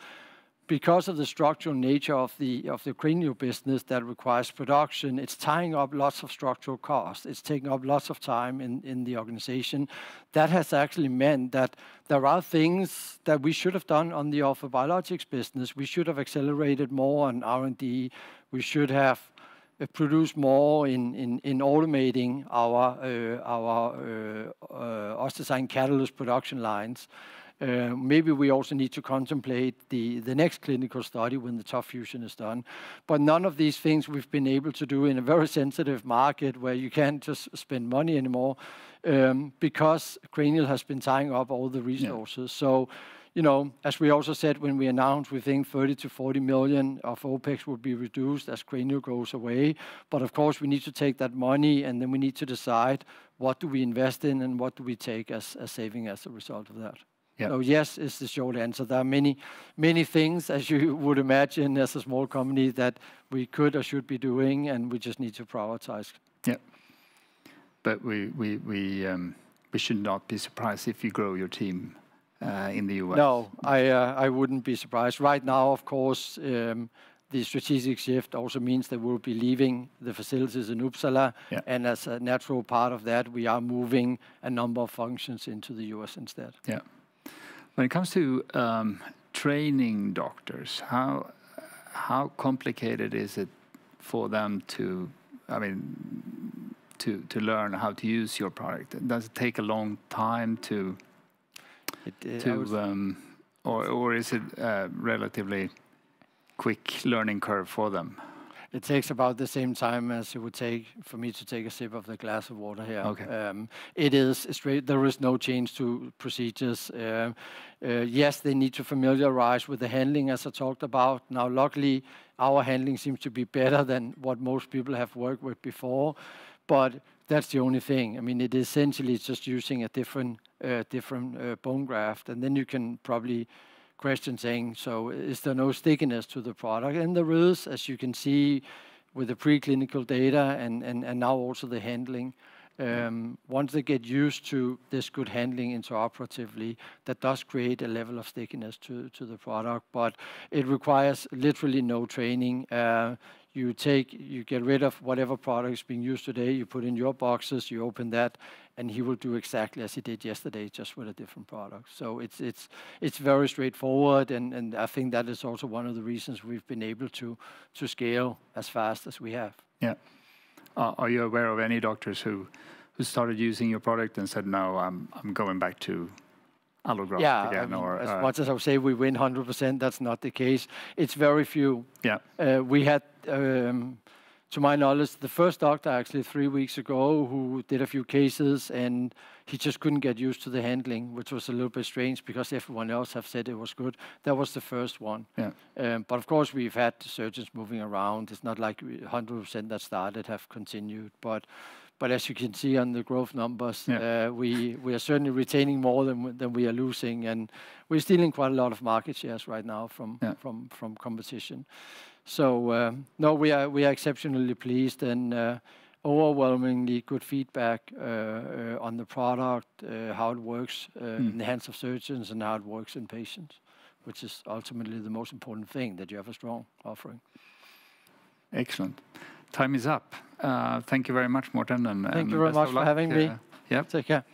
because of the structural nature of the cranial business that requires production, it's tying up lots of structural costs. It's taking up lots of time in the organization. That has actually meant that there are things that we should have done on the orthobiologics business. We should have accelerated more on R&D. We should have produced more in automating our OssDsign Catalyst production lines. Maybe we also need to contemplate the next clinical study when the tough fusion is done. But none of these things we've been able to do in a very sensitive market where you can't just spend money anymore because cranial has been tying up all the resources. Yeah. So, as we also said when we announced, we think 30 to 40 million of OPEX will be reduced as cranial goes away. But of course, we need to take that money and then we need to decide what do we invest in and what do we take as saving as a result of that. Yeah. So yes is the short answer. There are many things, as you would imagine, as a small company that we could or should be doing, and we just need to prioritize. Yeah. But we should not be surprised if you grow your team in the US. No, I wouldn't be surprised. Right now, of course, the strategic shift also means that we'll be leaving the facilities in Uppsala, and as a natural part of that, we are moving a number of functions into the US instead. Yeah. When it comes to training doctors, how complicated is it for them to learn how to use your product? Does it take a long time or is it a relatively quick learning curve for them? It takes about the same time as it would take for me to take a sip of the glass of water here. Okay. It is straight. There is no change to procedures. Yes, they need to familiarize with the handling, as I talked about. Now, luckily, our handling seems to be better than what most people have worked with before. But that's the only thing. I mean, it essentially is just using a different bone graft, and then you can probably question saying, so is there no stickiness to the product? And there is, as you can see with the preclinical data and now also the handling. Once they get used to this good handling intraoperatively, that does create a level of stickiness to the product, but it requires literally no training. You get rid of whatever product is being used today, you put in your boxes, you open that, and he will do exactly as he did yesterday, just with a different product. So it's very straightforward, and I think that is also one of the reasons we've been able to scale as fast as we have. Yeah. Are you aware of any doctors who started using your product and said, no, I'm going back to allograft again? Or as much as I would say we win 100%, that's not the case. It's very few. Yeah. We had to my knowledge, the first doctor actually 3 weeks ago who did a few cases, and he just couldn't get used to the handling, which was a little bit strange because everyone else have said it was good. That was the first one. Yeah. But of course, we've had surgeons moving around. It's not like 100% that started have continued. But as you can see on the growth numbers, we are certainly retaining more than we are losing, and we're stealing quite a lot of market shares right now from competition. So no, we are exceptionally pleased and overwhelmingly good feedback on the product, how it works in the hands of surgeons and how it works in patients, which is ultimately the most important thing, that you have a strong offering. Excellent. Time is up. Thank you very much, Morten. Thank you very much for having me. Take care.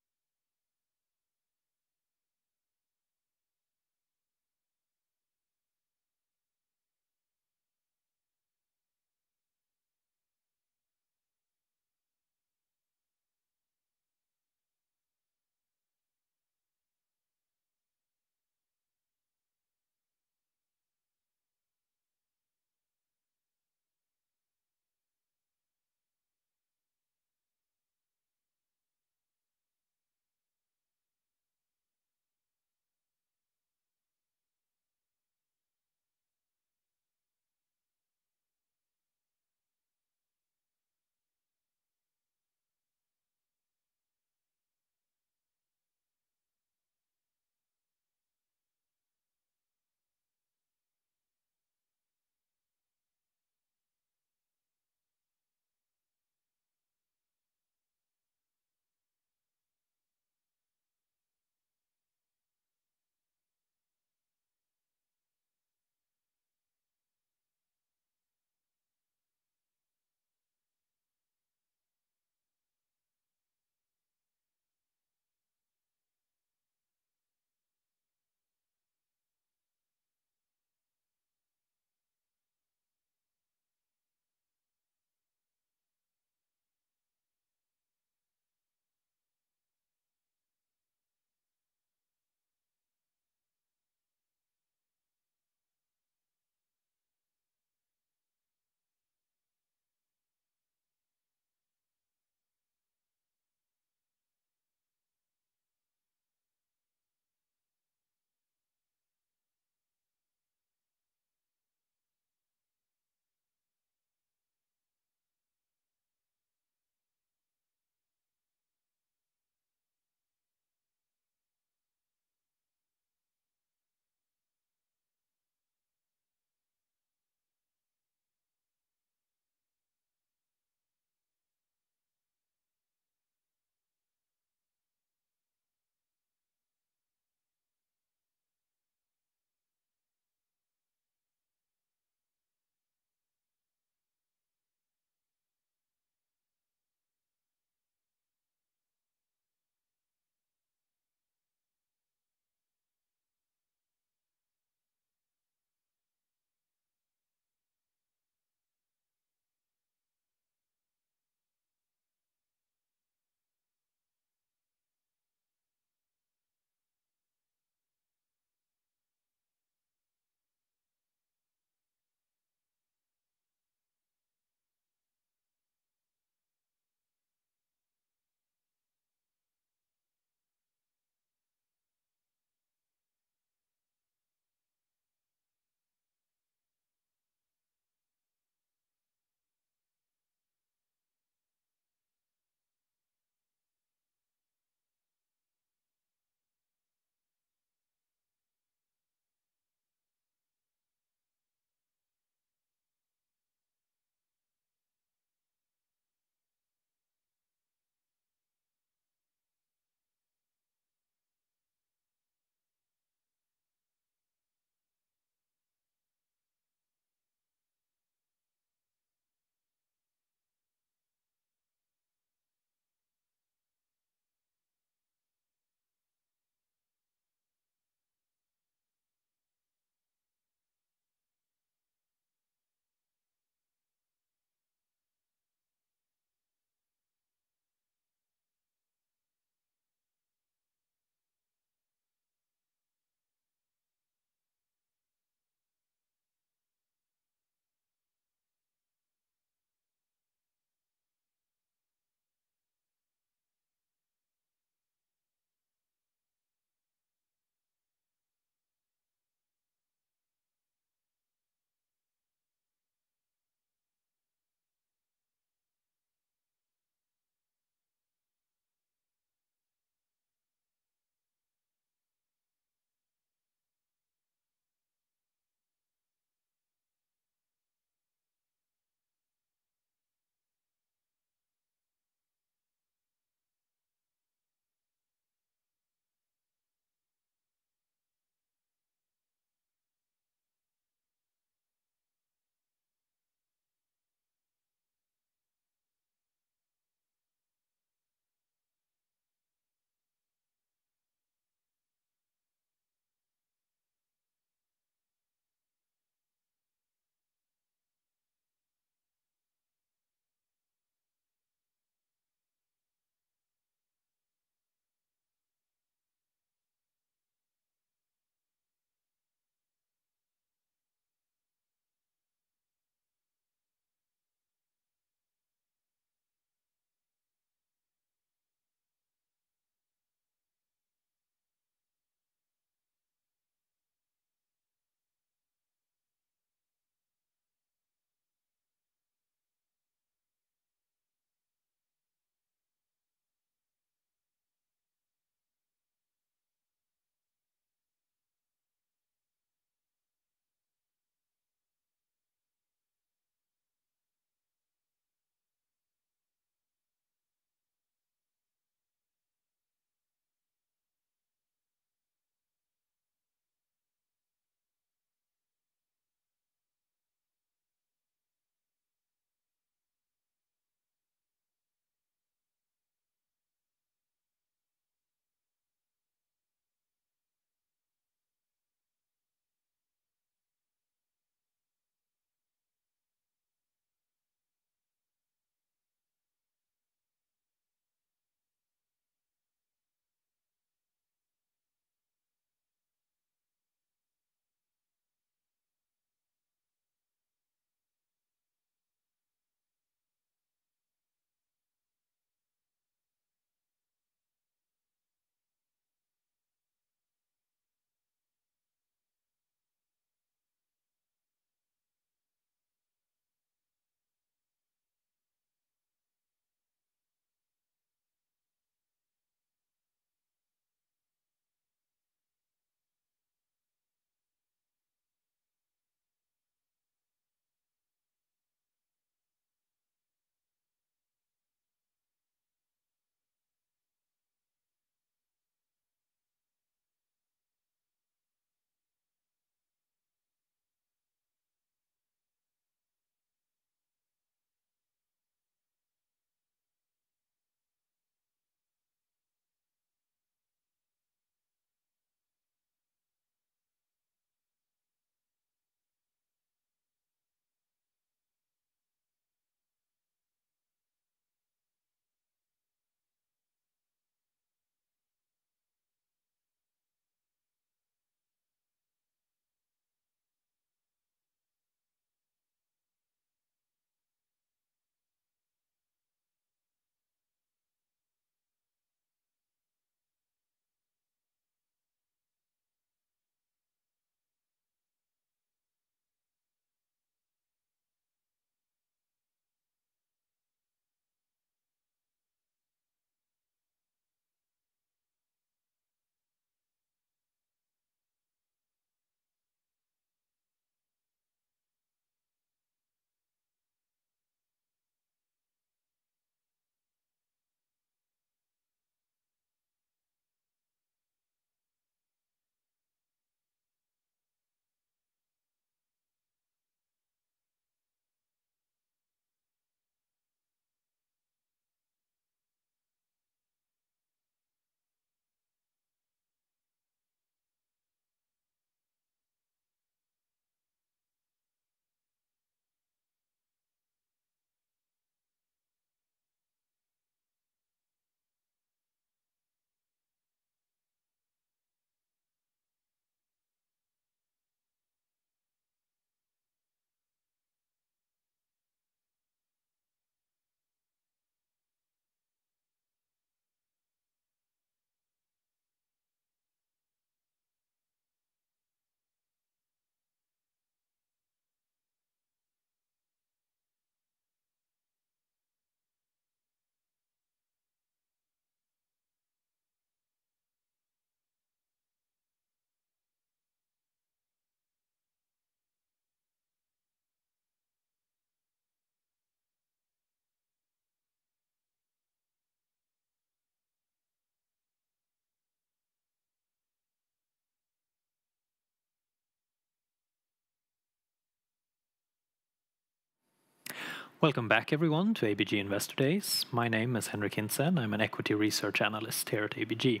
Welcome back, everyone, to ABG Investor Days. My name is Henrik Hinsen. I'm an equity research analyst here at ABG.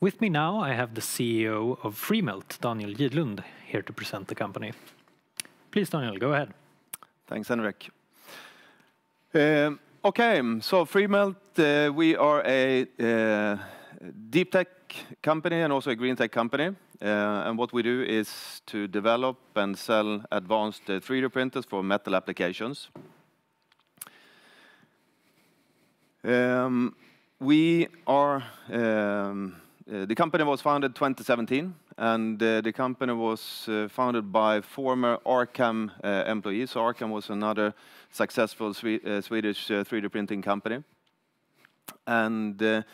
With me now, I have the CEO of Freemelt, Daniel Gidlund, here to present the company. Please, Daniel, go ahead. Thanks, Henrik. Okay, so Freemelt, we are a deep tech company and also a green tech company. And what we do is to develop and sell advanced 3D printers for metal applications. We are, the company was founded 2017, and the company was founded by former Arcam employees. So Arcam was another successful Swedish 3D printing company. And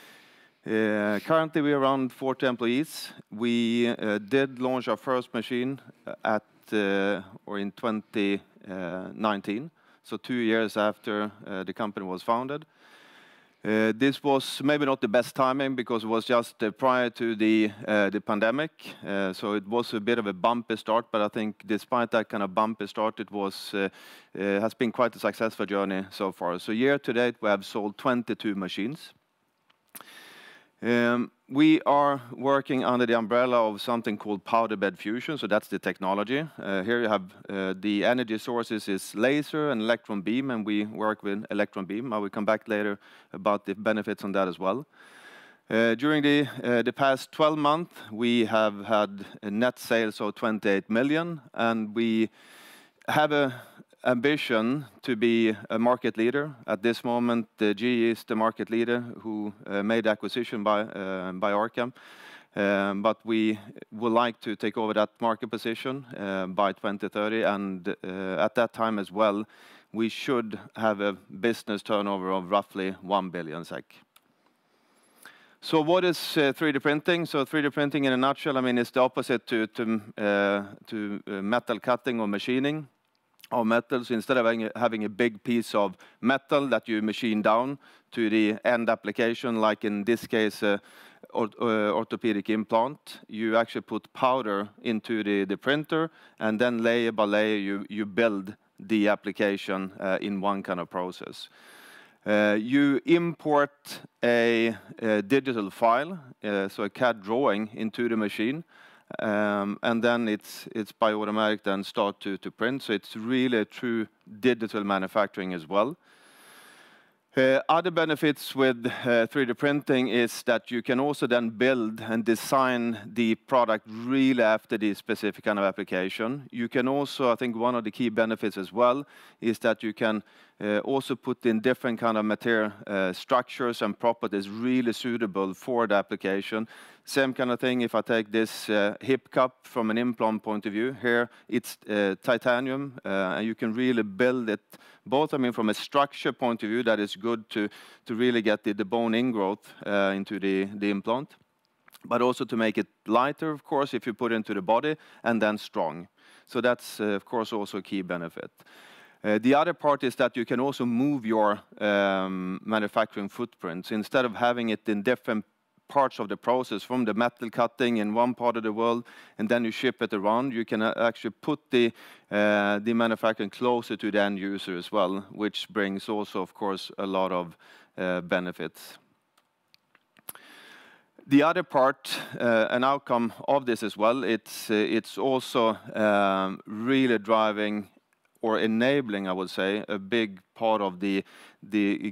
currently we are around 40 employees. We did launch our first machine in 2019, so 2 years after the company was founded. This was maybe not the best timing because it was just prior to the pandemic, so it was a bit of a bumpy start. But I think despite that kind of bumpy start, it has been quite a successful journey so far. So year to date, we have sold 22 machines. We are working under the umbrella of something called powder bed fusion, so that's the technology. Here you have the energy sources is laser and electron beam, and we work with electron beam. I will come back later about the benefits on that as well. During the past 12 months, we have had net sales of 28 million, and we have a ambition to be a market leader. At this moment, GE is the market leader who made acquisition by Arcam. But we would like to take over that market position by 2030, and at that time as well, we should have a business turnover of roughly 1 billion SEK. So what is 3D printing? So 3D printing in a nutshell, I mean, it's the opposite to metal cutting or machining of metals. Instead of having a big piece of metal that you machine down to the end application, like in this case, orthopedic implant, you actually put powder into the printer, and then layer by layer you build the application in one kind of process. You import a digital file, so a CAD drawing, into the machine. And then it's by automatic then start to print. So it's really a true digital manufacturing as well. Other benefits with 3D printing is that you can also then build and design the product really after the specific kind of application. You can also, I think one of the key benefits as well is that you can also put in different kind of material structures and properties really suitable for the application. Same kind of thing if I take this hip cup from an implant point of view. Here it's titanium, and you can really build it both, I mean, from a structure point of view, that is good to really get the bone ingrowth into the implant, but also to make it lighter, of course, if you put it into the body, and then strong. So that's, of course, also a key benefit. The other part is that you can also move your manufacturing footprints. Instead of having it in different parts of the process, from the metal cutting in one part of the world, and then you ship it around, you can actually put the manufacturing closer to the end user as well, which brings also, of course, a lot of benefits. The other part, an outcome of this as well, it's also really driving or enabling, I would say, a big part of the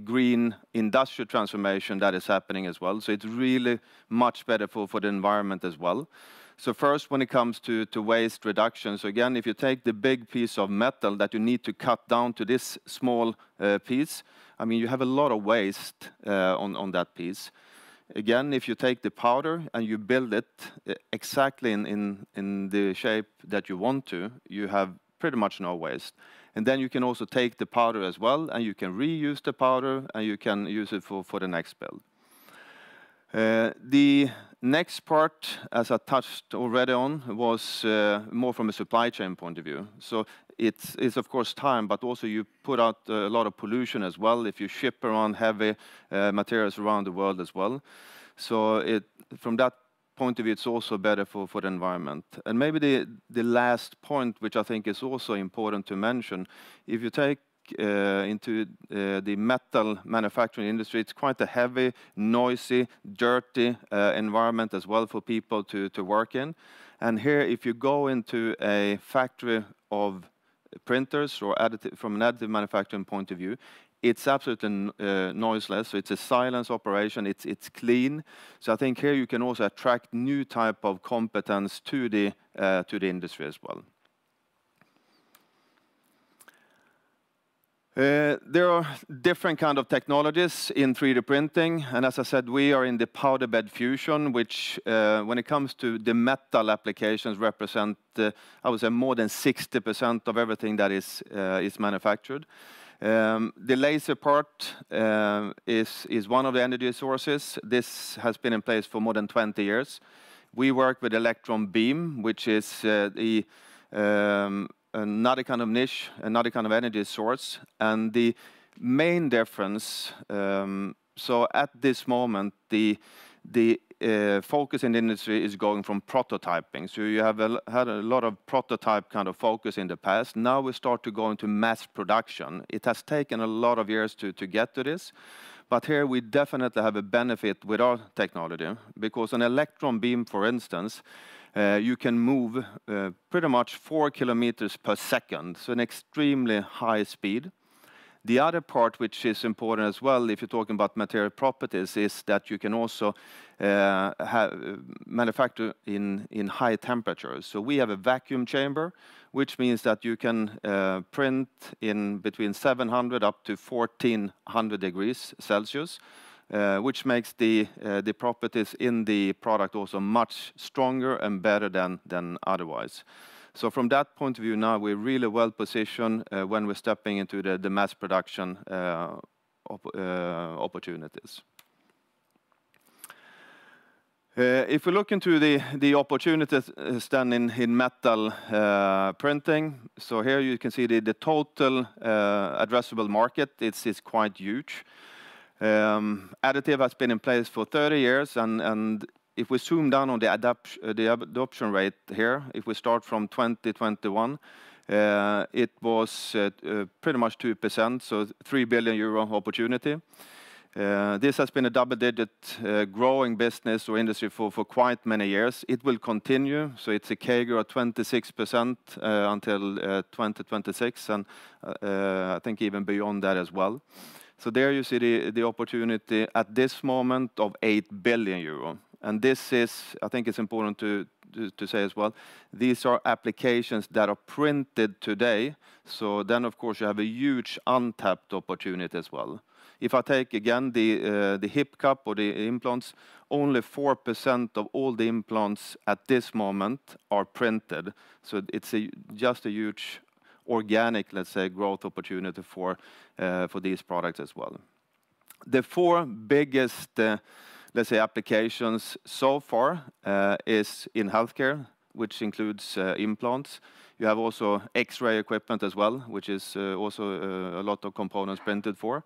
green industrial transformation that is happening as well. So it's really much better for the environment as well. So first, when it comes to waste reduction, so again, if you take the big piece of metal that you need to cut down to this small piece, I mean, you have a lot of waste on that piece. Again, if you take the powder and you build it exactly in the shape that you want to, you have pretty much no waste. And then you can also take the powder as well, and you can reuse the powder, and you can use it for the next build. The next part, as I touched already on, was more from a supply chain point of view. So it's of course time, but also you put out a lot of pollution as well if you ship around heavy materials around the world as well. So from that point of view, it's also better for the environment. And maybe the last point, which I think is also important to mention, if you take into the metal manufacturing industry, it's quite a heavy, noisy, dirty environment as well for people to work in. And here, if you go into a factory of printers or from an additive manufacturing point of view, it's absolutely noiseless. So it's a silence operation. It's clean. So I think here you can also attract new type of competence to the industry as well. There are different kind of technologies in 3D printing, and as I said, we are in the powder bed fusion, which, when it comes to the metal applications, represent, I would say, more than 60% of everything that is manufactured. The laser part is one of the energy sources. This has been in place for more than 20 years. We work with electron beam, which is another kind of niche, another kind of energy source. And the main difference, so at this moment, the focus in the industry is going from prototyping. So you have had a lot of prototype kind of focus in the past. Now we start to go into mass production. It has taken a lot of years to get to this. But here we definitely have a benefit with our technology, because an electron beam, for instance, you can move pretty much 4 kilometers per second, so an extremely high speed. The other part, which is important as well, if you're talking about material properties, is that you can also manufacture in high temperatures. So we have a vacuum chamber, which means that you can print in between 700 up to 1400 degrees Celsius. Which makes the properties in the product also much stronger and better than otherwise. So from that point of view, now we're really well positioned when we're stepping into the mass production opportunities. If we look into the opportunities then in metal printing, so here you can see the total addressable market. It's quite huge. Additive has been in place for 30 years, and if we zoom down on the adoption rate here, if we start from 2021, it was pretty much 2%, so 3 billion euro opportunity. This has been a double-digit growing business or industry for quite many years. It will continue, so it's a CAGR of 26% until 2026, and I think even beyond that as well. So there you see the opportunity at this moment of 8 billion euro. And this is, I think it's important to say as well, these are applications that are printed today. So then, of course, you have a huge untapped opportunity as well. If I take, again, the hip cup or the implants, only 4% of all the implants at this moment are printed. So it's just a huge organic, let's say, growth opportunity for these products as well. The 4 biggest, let's say, applications so far is in healthcare, which includes implants. You have also X-ray equipment as well, which is also a lot of components printed for.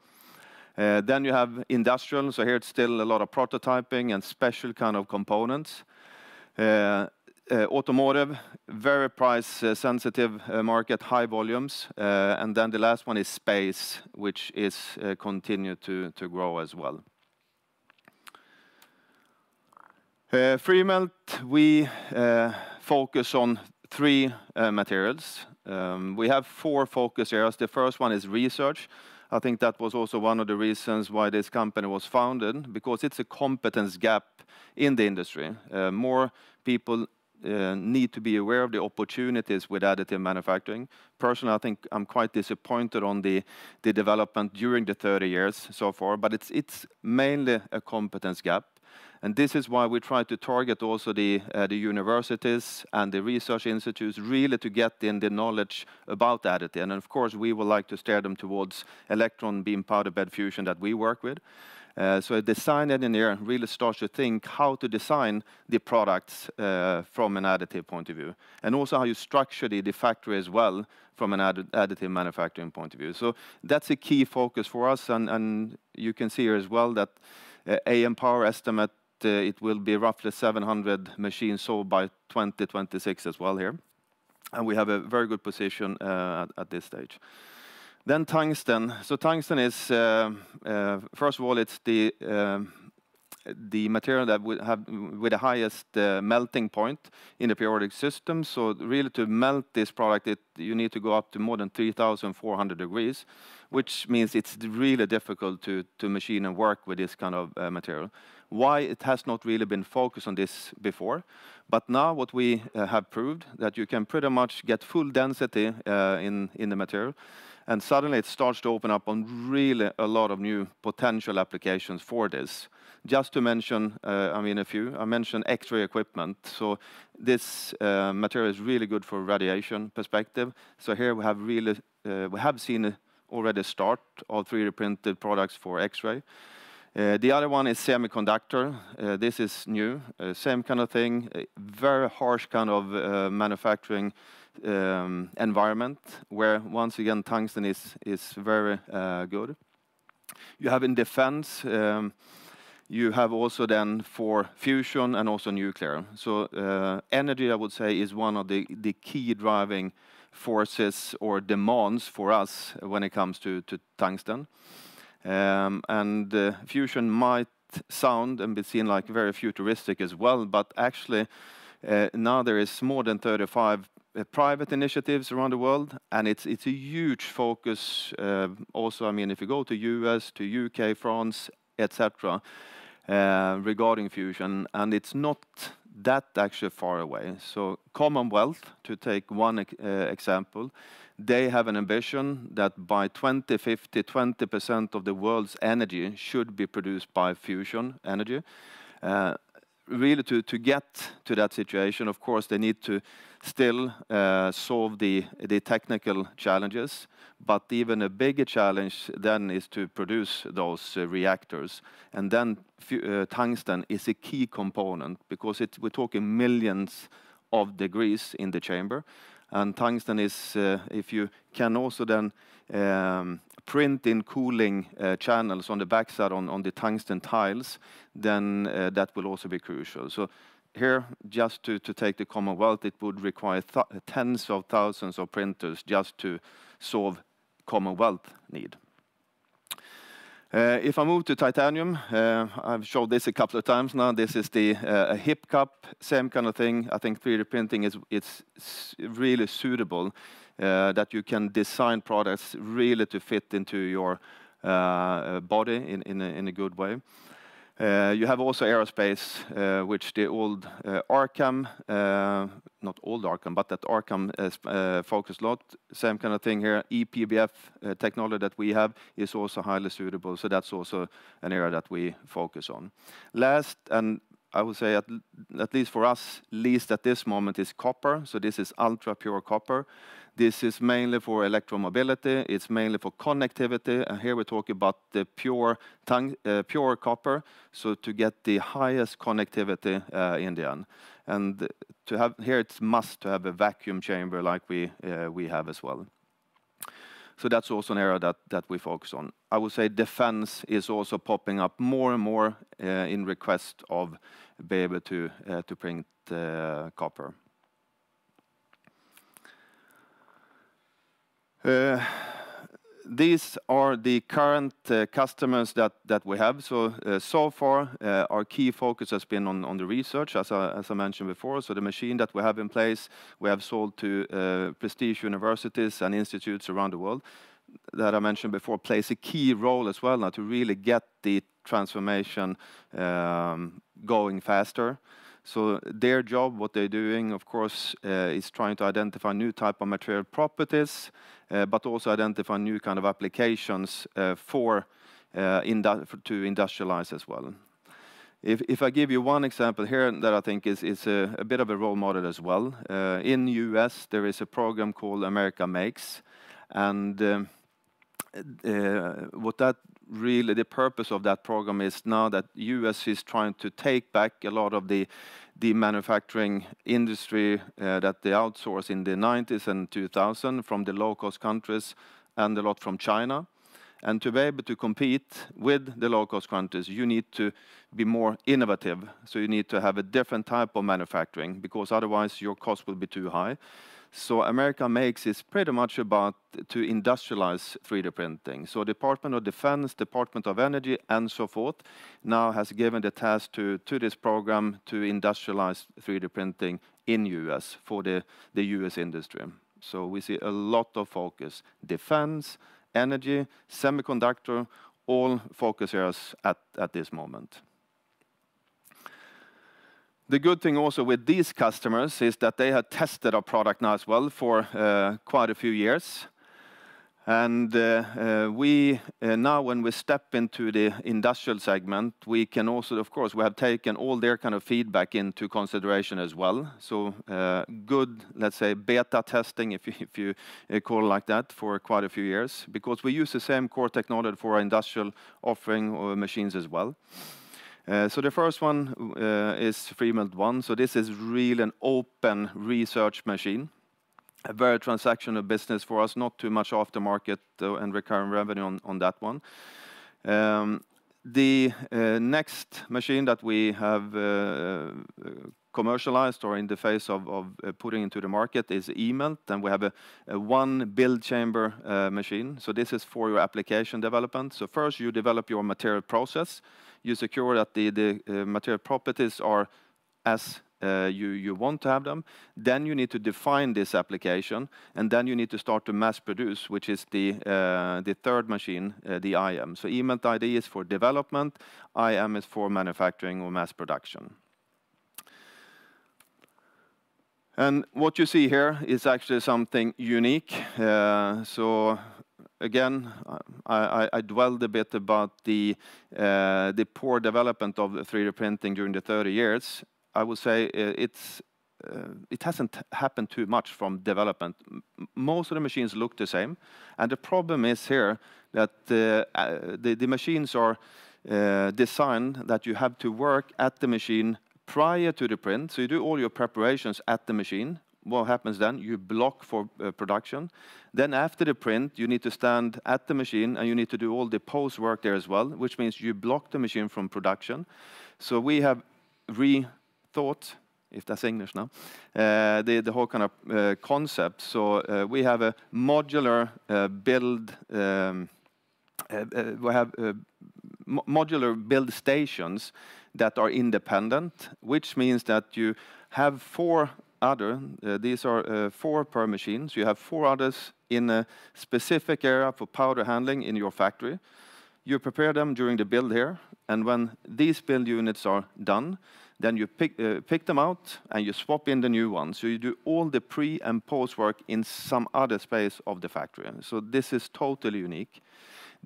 Then you have industrial, so here it's still a lot of prototyping and special kind of components. Automotive, very price sensitive market, high volumes. And then the last one is space, which is continue to grow as well. Freemelt, we focus on 3 materials. We have 4 focus areas. The first one is research. I think that was also one of the reasons why this company was founded, because it's a competence gap in the industry. More people need to be aware of the opportunities with additive manufacturing. Personally, I think I'm quite disappointed on the development during the 30 years so far, but it's mainly a competence gap. And this is why we try to target also the universities and the research institutes, really to get in the knowledge about additive. And of course, we would like to steer them towards electron beam powder bed fusion that we work with. So a design engineer really starts to think how to design the products from an additive point of view, and also how you structure the factory as well from an additive manufacturing point of view. So that's a key focus for us, and you can see here as well that AM Power estimate it will be roughly 700 machines sold by 2026 as well here. And we have a very good position at this stage. Then tungsten. So tungsten is, first of all, it's the material that would have with the highest melting point in the periodic system. So really to melt this product, you need to go up to more than 3,400 degrees, which means it's really difficult to machine and work with this kind of material. Why it has not really been focused on this before, but now what we have proved that you can pretty much get full density in the material, and suddenly it starts to open up on really a lot of new potential applications for this. Just to mention, I mean a few, I mentioned X-ray equipment. So this material is really good for radiation perspective. So here we have really, we have seen already start of 3D printed products for X-ray. The other one is semiconductor. This is new, same kind of thing, very harsh kind of manufacturing environment where once again tungsten is very good. You have in defense, you have also then for fusion and also nuclear. So energy, I would say, is one of the key driving forces or demands for us when it comes to tungsten. Fusion might sound and be seen like very futuristic as well, but actually now there is more than 35 private initiatives around the world, and it's a huge focus. Also, I mean, if you go to US, to UK, France, etc., regarding fusion, and it's not that actually far away. So Commonwealth, to take one example, they have an ambition that by 2050, 20% of the world's energy should be produced by fusion energy. Really to get to that situation, of course, they need to still solve the technical challenges, but even a bigger challenge then is to produce those reactors. And then tungsten is a key component because we're talking millions of degrees in the chamber. And tungsten is, if you can also then print in cooling channels on the backside on the tungsten tiles, then that will also be crucial. So here, just to take the Commonwealth, it would require tens of thousands of printers just to solve Commonwealth need. If I move to titanium, I've showed this a couple of times now. This is the hip cup, same kind of thing. I think 3D printing it's really suitable that you can design products really to fit into your body in a good way. You have also aerospace, which the old Arkham, not old Arkham, but that Arkham focused a lot. Same kind of thing here. EPBF technology that we have is also highly suitable. So that's also an area that we focus on. Last, and I would say at least for us, least at this moment, is copper. So this is ultra pure copper. This is mainly for electromobility. It's mainly for connectivity. And here we talk about the pure copper. So to get the highest connectivity in the end. And to have here, it's must to have a vacuum chamber like we have as well. So that's also an area that we focus on. I would say defense is also popping up more and more in request of be able to print copper. These are the current customers that we have. So far, our key focus has been on the research, as I mentioned before. So the machine that we have in place, we have sold to prestige universities and institutes around the world that I mentioned before, plays a key role as well now to really get the transformation going faster. So their job, what they're doing, of course, is trying to identify new type of material properties, but also identify new kind of applications to industrialize as well. If I give you one example here that I think is a bit of a role model as well, in US there is a program called America Makes, and what that really, the purpose of that program is now that US is trying to take back a lot of the manufacturing industry that they outsourced in the 90s and 2000 from the low-cost countries and a lot from China. And to be able to compete with the low-cost countries, you need to be more innovative. So you need to have a different type of manufacturing, because otherwise your cost will be too high. So America Makes is pretty much about to industrialize 3D printing. So Department of Defense, Department of Energy, and so forth, now has given the task to this program to industrialize 3D printing in US for the US industry. So we see a lot of focus. Defense, energy, semiconductor, all focus areas at this moment. The good thing also with these customers is that they have tested our product now as well for quite a few years. And we now, when we step into the industrial segment, we can also, of course, we have taken all their kind of feedback into consideration as well. So good, let's say, beta testing, if you call it like that, for quite a few years, because we use the same core technology for our industrial offering or machines as well. So the first one is Freemelt 1. So this is really an open research machine. A very transactional business for us, not too much aftermarket and recurring revenue on that one. The next machine that we have commercialized or in the phase of putting into the market is eMelt, and we have a one build chamber machine. So this is for your application development. So first you develop your material process. You secure that the material properties are as you want to have them. Then you need to define this application, and then you need to start to mass produce, which is the third machine, the IM. So eMelt ID is for development, IM is for manufacturing or mass production. And what you see here is actually something unique. So again, I dwelled a bit about the poor development of 3D printing during the 30 years. I would say it hasn't happened too much from development. Most of the machines look the same, and the problem is here that the machines are designed that you have to work at the machine prior to the print. So you do all your preparations at the machine. What happens then? You block for production. Then after the print, you need to stand at the machine and you need to do all the post work there as well, which means you block the machine from production. So we have rethought, if that's English now, the whole kind of concept. So we have a modular build. We have modular build stations that are independent, which means that you have four other, these are 4 per machine, so you have 4 others in a specific area for powder handling in your factory. You prepare them during the build here, and when these build units are done, then you pick them out and you swap in the new ones. So you do all the pre and post work in some other space of the factory. So this is totally unique.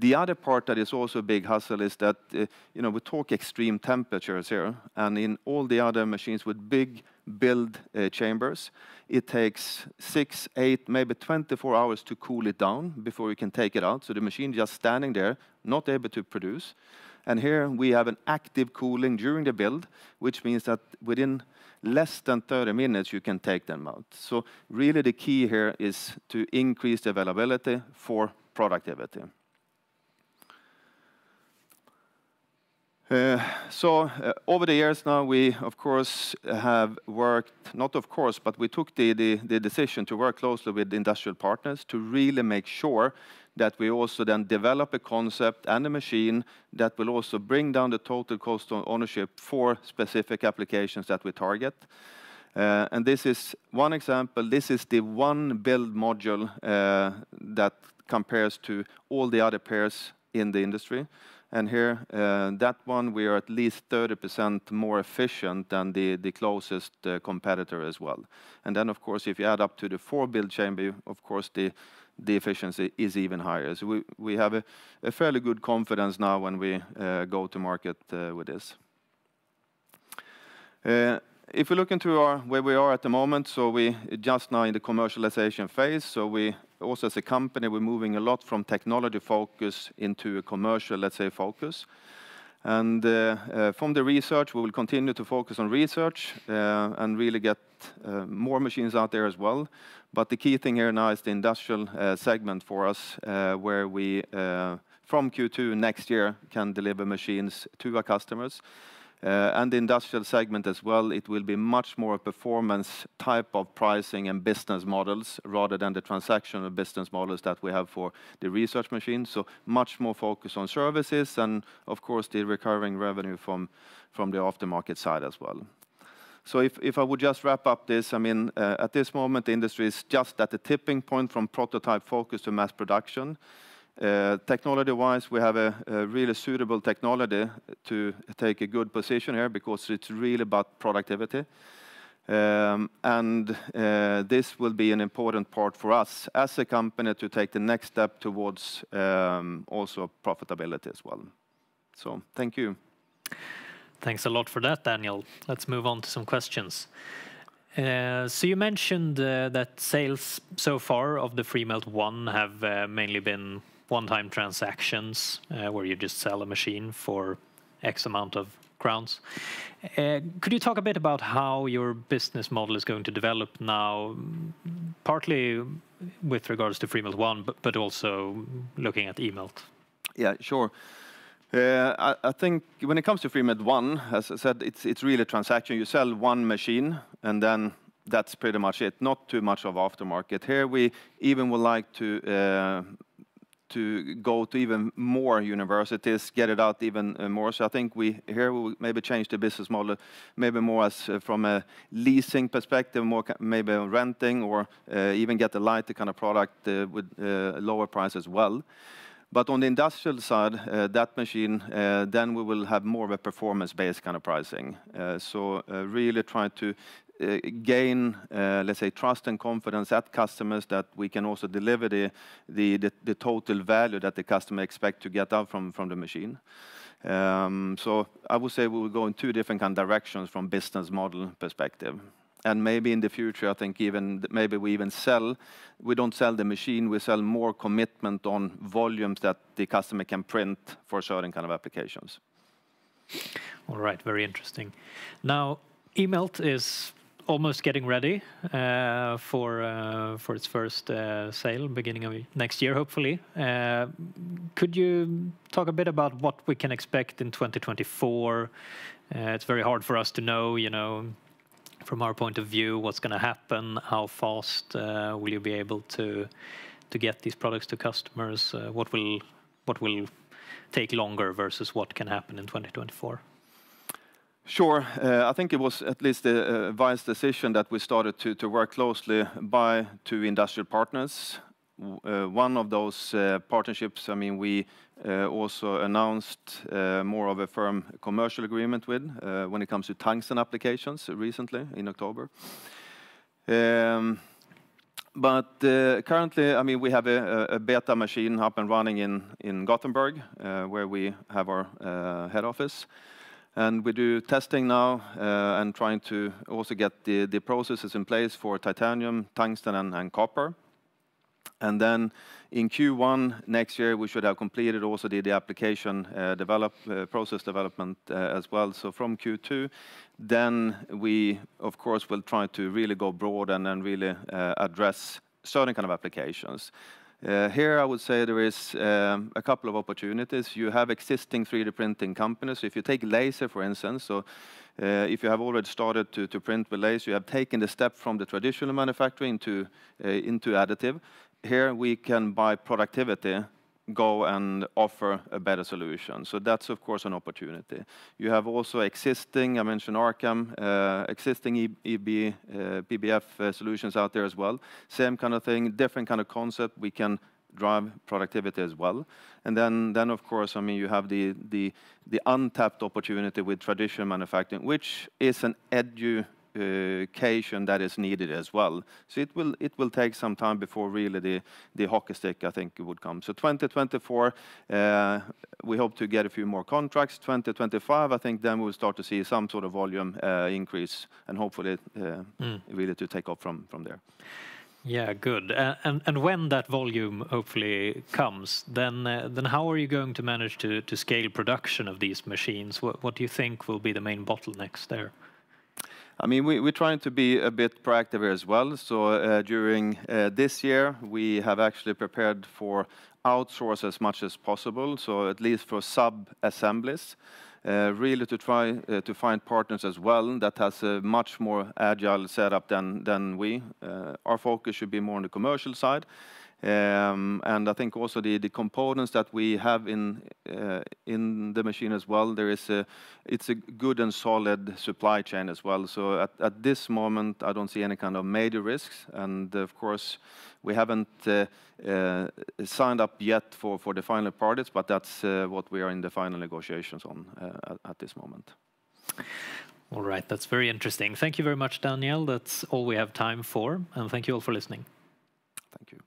The other part that is also a big hustle is that, we talk extreme temperatures here, and in all the other machines with big build chambers, it takes 6, 8, maybe 24 hours to cool it down before you can take it out. So the machine just standing there, not able to produce. And here we have an active cooling during the build, which means that within less than 30 minutes you can take them out. So really the key here is to increase the availability for productivity. Over the years now, we, of course, have worked, not of course, but we took the decision to work closely with industrial partners to really make sure that we also then develop a concept and a machine that will also bring down the total cost of ownership for specific applications that we target. And this is one example. This is the one build module that compares to all the other pairs in the industry. And here, that one, we are at least 30% more efficient than the closest competitor as well. And then, of course, if you add up to the 4 build chamber, of course, the efficiency is even higher. So we have a fairly good confidence now when we go to market with this. If we look into where we are at the moment, so we just now in the commercialization phase, so we also as a company, we're moving a lot from technology focus into a commercial, let's say, focus. And from the research, we will continue to focus on research and really get more machines out there as well. But the key thing here now is the industrial segment for us, where we from Q2 next year, can deliver machines to our customers. And the industrial segment as well, it will be much more performance type of pricing and business models rather than the transactional business models that we have for the research machines. So much more focus on services and, of course, the recurring revenue from the aftermarket side as well. So if I would just wrap up this, I mean, at this moment, the industry is just at the tipping point from prototype focus to mass production. Technology-wise, we have a really suitable technology to take a good position here because it's really about productivity. And this will be an important part for us as a company to take the next step towards also profitability as well. So thank you. Thanks a lot for that, Daniel. Let's move on to some questions. So you mentioned that sales so far of the Freemelt ONE have mainly been one-time transactions where you just sell a machine for X amount of crowns. Could you talk a bit about how your business model is going to develop now, partly with regards to Freemelt ONE, but also looking at eMelt? Yeah, sure. I think when it comes to Freemelt ONE, as I said, it's really a transaction. You sell one machine, and then that's pretty much it. Not too much of aftermarket. Here we even would like to go to even more universities, get it out even more. So I think we will maybe change the business model, maybe more as from a leasing perspective, more maybe renting, or even get a lighter kind of product with lower price as well. But on the industrial side, that machine, then we will have more of a performance-based kind of pricing. So really try to gain, let's say, trust and confidence at customers that we can also deliver the total value that the customer expect to get out from the machine. So I would say we will go in two different kind of directions from business model perspective. And maybe in the future, I think even maybe we don't sell the machine, we sell more commitment on volumes that the customer can print for certain kind of applications. All right, very interesting. Now, eMelt is almost getting ready for its first sale, beginning of next year, hopefully. Could you talk a bit about what we can expect in 2024? It's very hard for us to know, you know, from our point of view, what's going to happen, how fast will you be able to get these products to customers, what will take longer versus what can happen in 2024? Sure. I think it was at least a wise decision that we started to work closely by two industrial partners. One of those partnerships, I mean, we also announced more of a firm commercial agreement with when it comes to tungsten applications recently in October. But currently, I mean, we have a beta machine up and running in Gothenburg, where we have our head office. And we do testing now and trying to also get the processes in place for titanium, tungsten, and copper. And then in Q1 next year, we should have completed also the application process development as well. So from Q2, then we, of course, will try to really go broad and then really address certain kind of applications. Here, I would say there is a couple of opportunities. You have existing 3D printing companies. So if you take laser, for instance, so if you have already started to print with laser, you have taken the step from the traditional manufacturing into additive. Here we can, by productivity, go and offer a better solution. So that's, of course, an opportunity. You have also existing, I mentioned Arkham, existing PBF solutions out there as well. Same kind of thing, different kind of concept. We can drive productivity as well. And then of course, I mean, you have the untapped opportunity with traditional manufacturing, which is an education that is needed as well. So it will take some time before really the hockey stick, I think, would come. So 2024, we hope to get a few more contracts. 2025, I think then we'll start to see some sort of volume increase and hopefully really to take off from there. Yeah, good. And when that volume hopefully comes, then how are you going to manage to scale production of these machines? What do you think will be the main bottlenecks there? I mean, we're trying to be a bit proactive here as well. So during this year, we have actually prepared for outsource as much as possible. So at least for sub-assemblies, really to try to find partners as well that has a much more agile setup than we. Our focus should be more on the commercial side. And I think also the components that we have in the machine as well, it's a good and solid supply chain as well. So at this moment, I don't see any kind of major risks. And of course, we haven't signed up yet for the final parties, but that's what we are in the final negotiations on at this moment. All right, that's very interesting. Thank you very much, Daniel. That's all we have time for, and thank you all for listening. Thank you.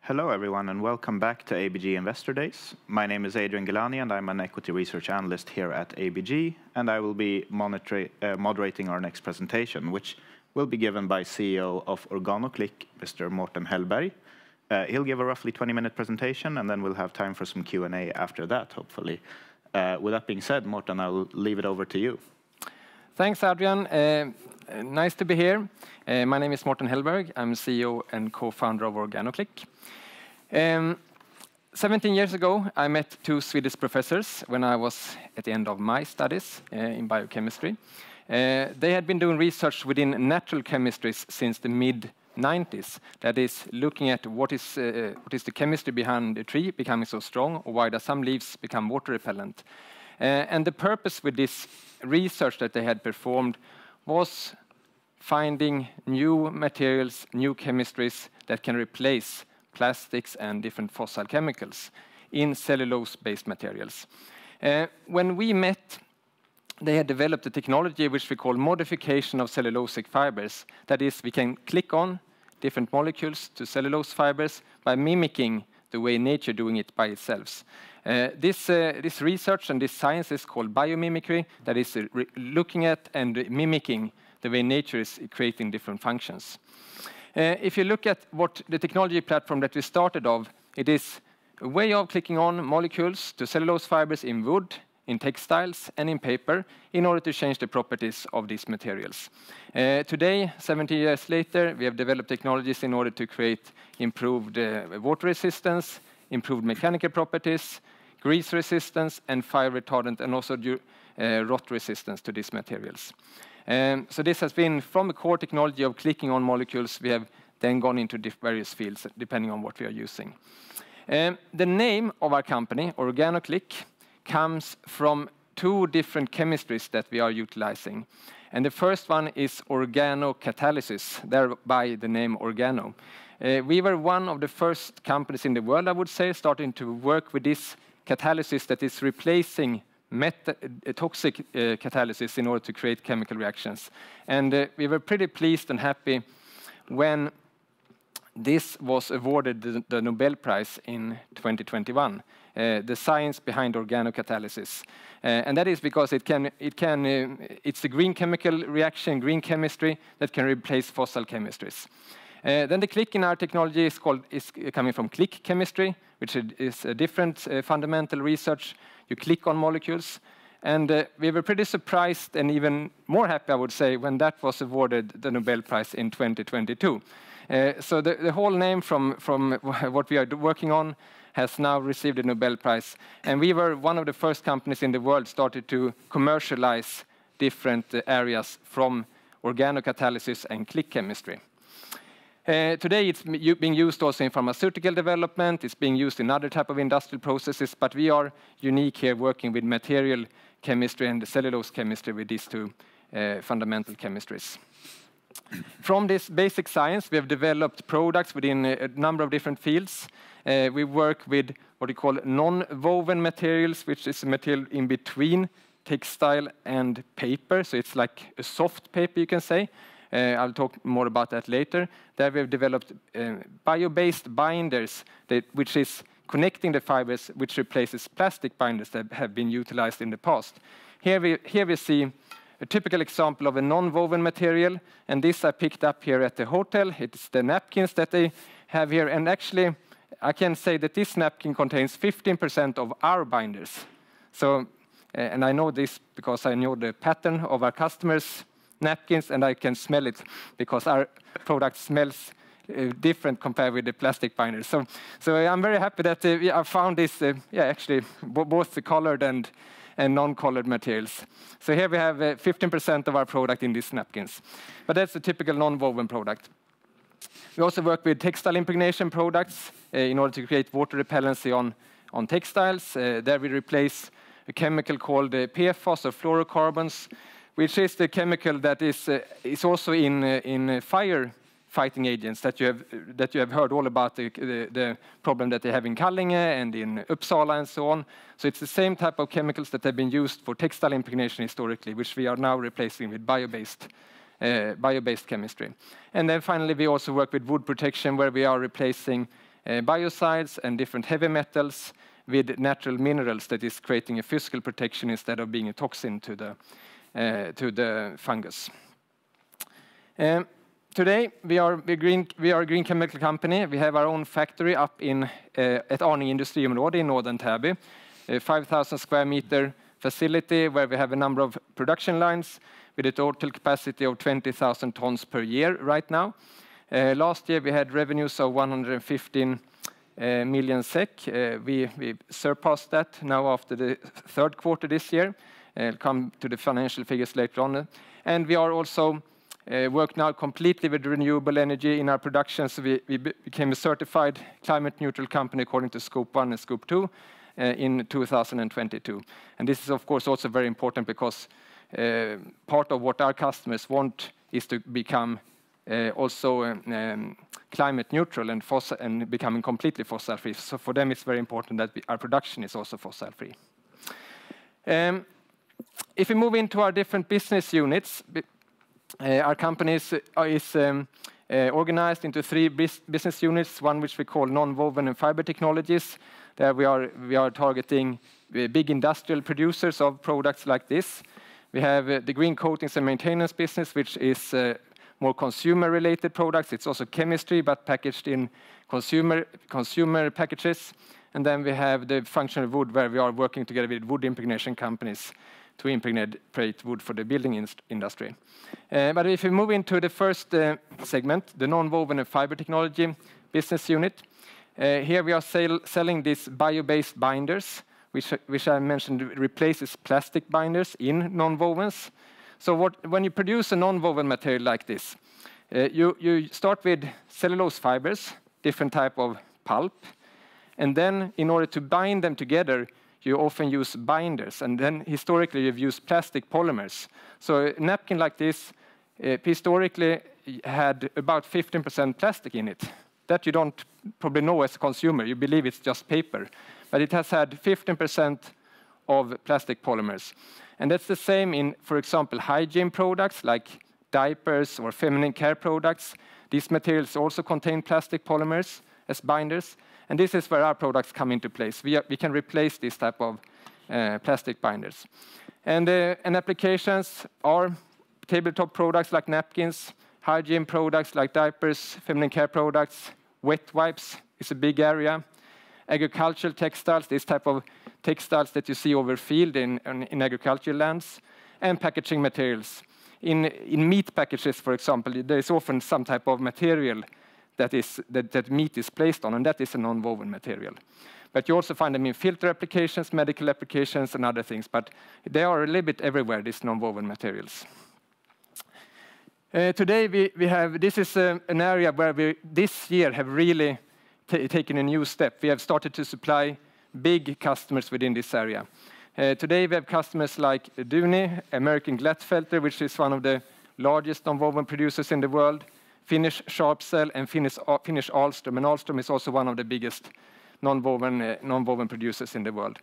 Hello, everyone, and welcome back to ABG Investor Days. My name is Adrian Galani, and I'm an equity research analyst here at ABG, and I will be moderating our next presentation, which will be given by CEO of OrganoClick, Mr. Morten Hellberg. He'll give a roughly 20-minute presentation, and then we'll have time for some Q&A after that, hopefully. With that being said, Morten, I'll leave it over to you. Thanks, Adrian. Nice to be here. My name is Morten Hellberg. I'm CEO and co-founder of OrganoClick. 17 years ago, I met two Swedish professors when I was at the end of my studies in biochemistry. They had been doing research within natural chemistries since the mid-90s. That is, looking at what is the chemistry behind a tree becoming so strong, or why do some leaves become water repellent. And the purpose with this research that they had performed was finding new materials, new chemistries that can replace plastics and different fossil chemicals in cellulose-based materials. When we met, they had developed a technology which we call modification of cellulosic fibers. That is, we can click on different molecules to cellulose fibers by mimicking the way nature doing it by itself. This research and this science is called biomimicry, that is looking at and mimicking the way nature is creating different functions. If you look at what the technology platform that we started of, it is a way of clicking on molecules to cellulose fibers in wood, in textiles, and in paper in order to change the properties of these materials. Today, 70 years later, we have developed technologies in order to create improved water resistance, improved mechanical properties, grease resistance, and fire retardant, and also rot resistance to these materials. So this has been from a core technology of clicking on molecules. We have then gone into various fields depending on what we are using. The name of our company, OrganoClick, comes from two different chemistries that we are utilizing. And the first one is organocatalysis, thereby the name Organo. We were one of the first companies in the world, I would say, starting to work with this catalysis that is replacing toxic catalysis in order to create chemical reactions. And we were pretty pleased and happy when this was awarded the Nobel Prize in 2021, the science behind organocatalysis. And that is because it's a green chemical reaction, green chemistry that can replace fossil chemistries. Then the click in our technology is coming from click chemistry, which is a different fundamental research. You click on molecules. And we were pretty surprised and even more happy, I would say, when that was awarded the Nobel Prize in 2022. So the whole name from what we are working on has now received a Nobel Prize. And we were one of the first companies in the world started to commercialize different areas from organocatalysis and click chemistry. Today, it's being used also in pharmaceutical development. It's being used in other type of industrial processes, but we are unique here working with material chemistry and cellulose chemistry with these two fundamental chemistries. From this basic science, we have developed products within a number of different fields. We work with what we call non-woven materials, which is a material in between textile and paper. So it's like a soft paper, you can say. I'll talk more about that later. There we have developed bio-based binders, which is connecting the fibers, which replaces plastic binders that have been utilized in the past. Here we see a typical example of a non-woven material, and this I picked up here at the hotel. It's the napkins that they have here, and actually I can say that this napkin contains 15% of our binders. So, and I know this because I know the pattern of our customers' napkins, and I can smell it because our product smells different compared with the plastic binders. So I'm very happy that I found this, actually, both the colored and non-colored materials. So here we have 15% of our product in these napkins. But that's a typical non-woven product. We also work with textile impregnation products in order to create water repellency on textiles. There we replace a chemical called PFOS, or fluorocarbons, which is the chemical that is also in fire-fighting agents that you have heard all about, the problem that they have in Kallinge and in Uppsala and so on. So it's the same type of chemicals that have been used for textile impregnation historically, which we are now replacing with bio-based chemistry. And then finally, we also work with wood protection, where we are replacing biocides and different heavy metals with natural minerals that is creating a physical protection instead of being a toxin to the fungus. Today we are a green chemical company. We have our own factory up in at Arninge industriområde in northern Täby, a 5,000 square meter facility where we have a number of production lines with a total capacity of 20,000 tons per year right now. Last year we had revenues of 115 million SEK. We surpassed that now after the third quarter this year. I'll come to the financial figures later on. And we are also work now completely with renewable energy in our production. So we became a certified climate neutral company according to Scope 1 and Scope 2 in 2022. And this is of course also very important because part of what our customers want is to become also climate neutral and becoming completely fossil free. So for them it's very important that our production is also fossil free. If we move into our different business units, our company is organized into three business units, one which we call non-woven and fiber technologies. There we are targeting big industrial producers of products like this. We have the green coatings and maintenance business, which is more consumer-related products. It's also chemistry, but packaged in consumer packages. And then we have the functional wood, where we are working together with wood impregnation companies to impregnate wood for the building industry. But if we move into the first segment, the non-woven and fiber technology business unit, here we are selling these bio-based binders, which I mentioned replaces plastic binders in non-wovens. So when you produce a non-woven material like this, you start with cellulose fibers, different type of pulp, and then in order to bind them together, you often use binders, and then historically you've used plastic polymers. So a napkin like this historically had about 15% plastic in it. That you don't probably know as a consumer, you believe it's just paper. But it has had 15% of plastic polymers. And that's the same in, for example, hygiene products like diapers or feminine care products. These materials also contain plastic polymers as binders. And this is where our products come into place. We can replace this type of plastic binders. And applications are tabletop products like napkins, hygiene products like diapers, feminine care products, wet wipes is a big area, agricultural textiles, this type of textiles that you see over field in agricultural lands, and packaging materials. In meat packages, for example, there is often some type of material that meat is placed on, and that is a non-woven material. But you also find them in filter applications, medical applications, and other things. But they are a little bit everywhere, these non-woven materials. Today this is an area where we this year have really taken a new step. We have started to supply big customers within this area. Today we have customers like Duni, American Glatfelter, which is one of the largest non-woven producers in the world, Finnish Sharpcell, and Finnish Ahlstrom. And Ahlstrom is also one of the biggest non-woven producers in the world.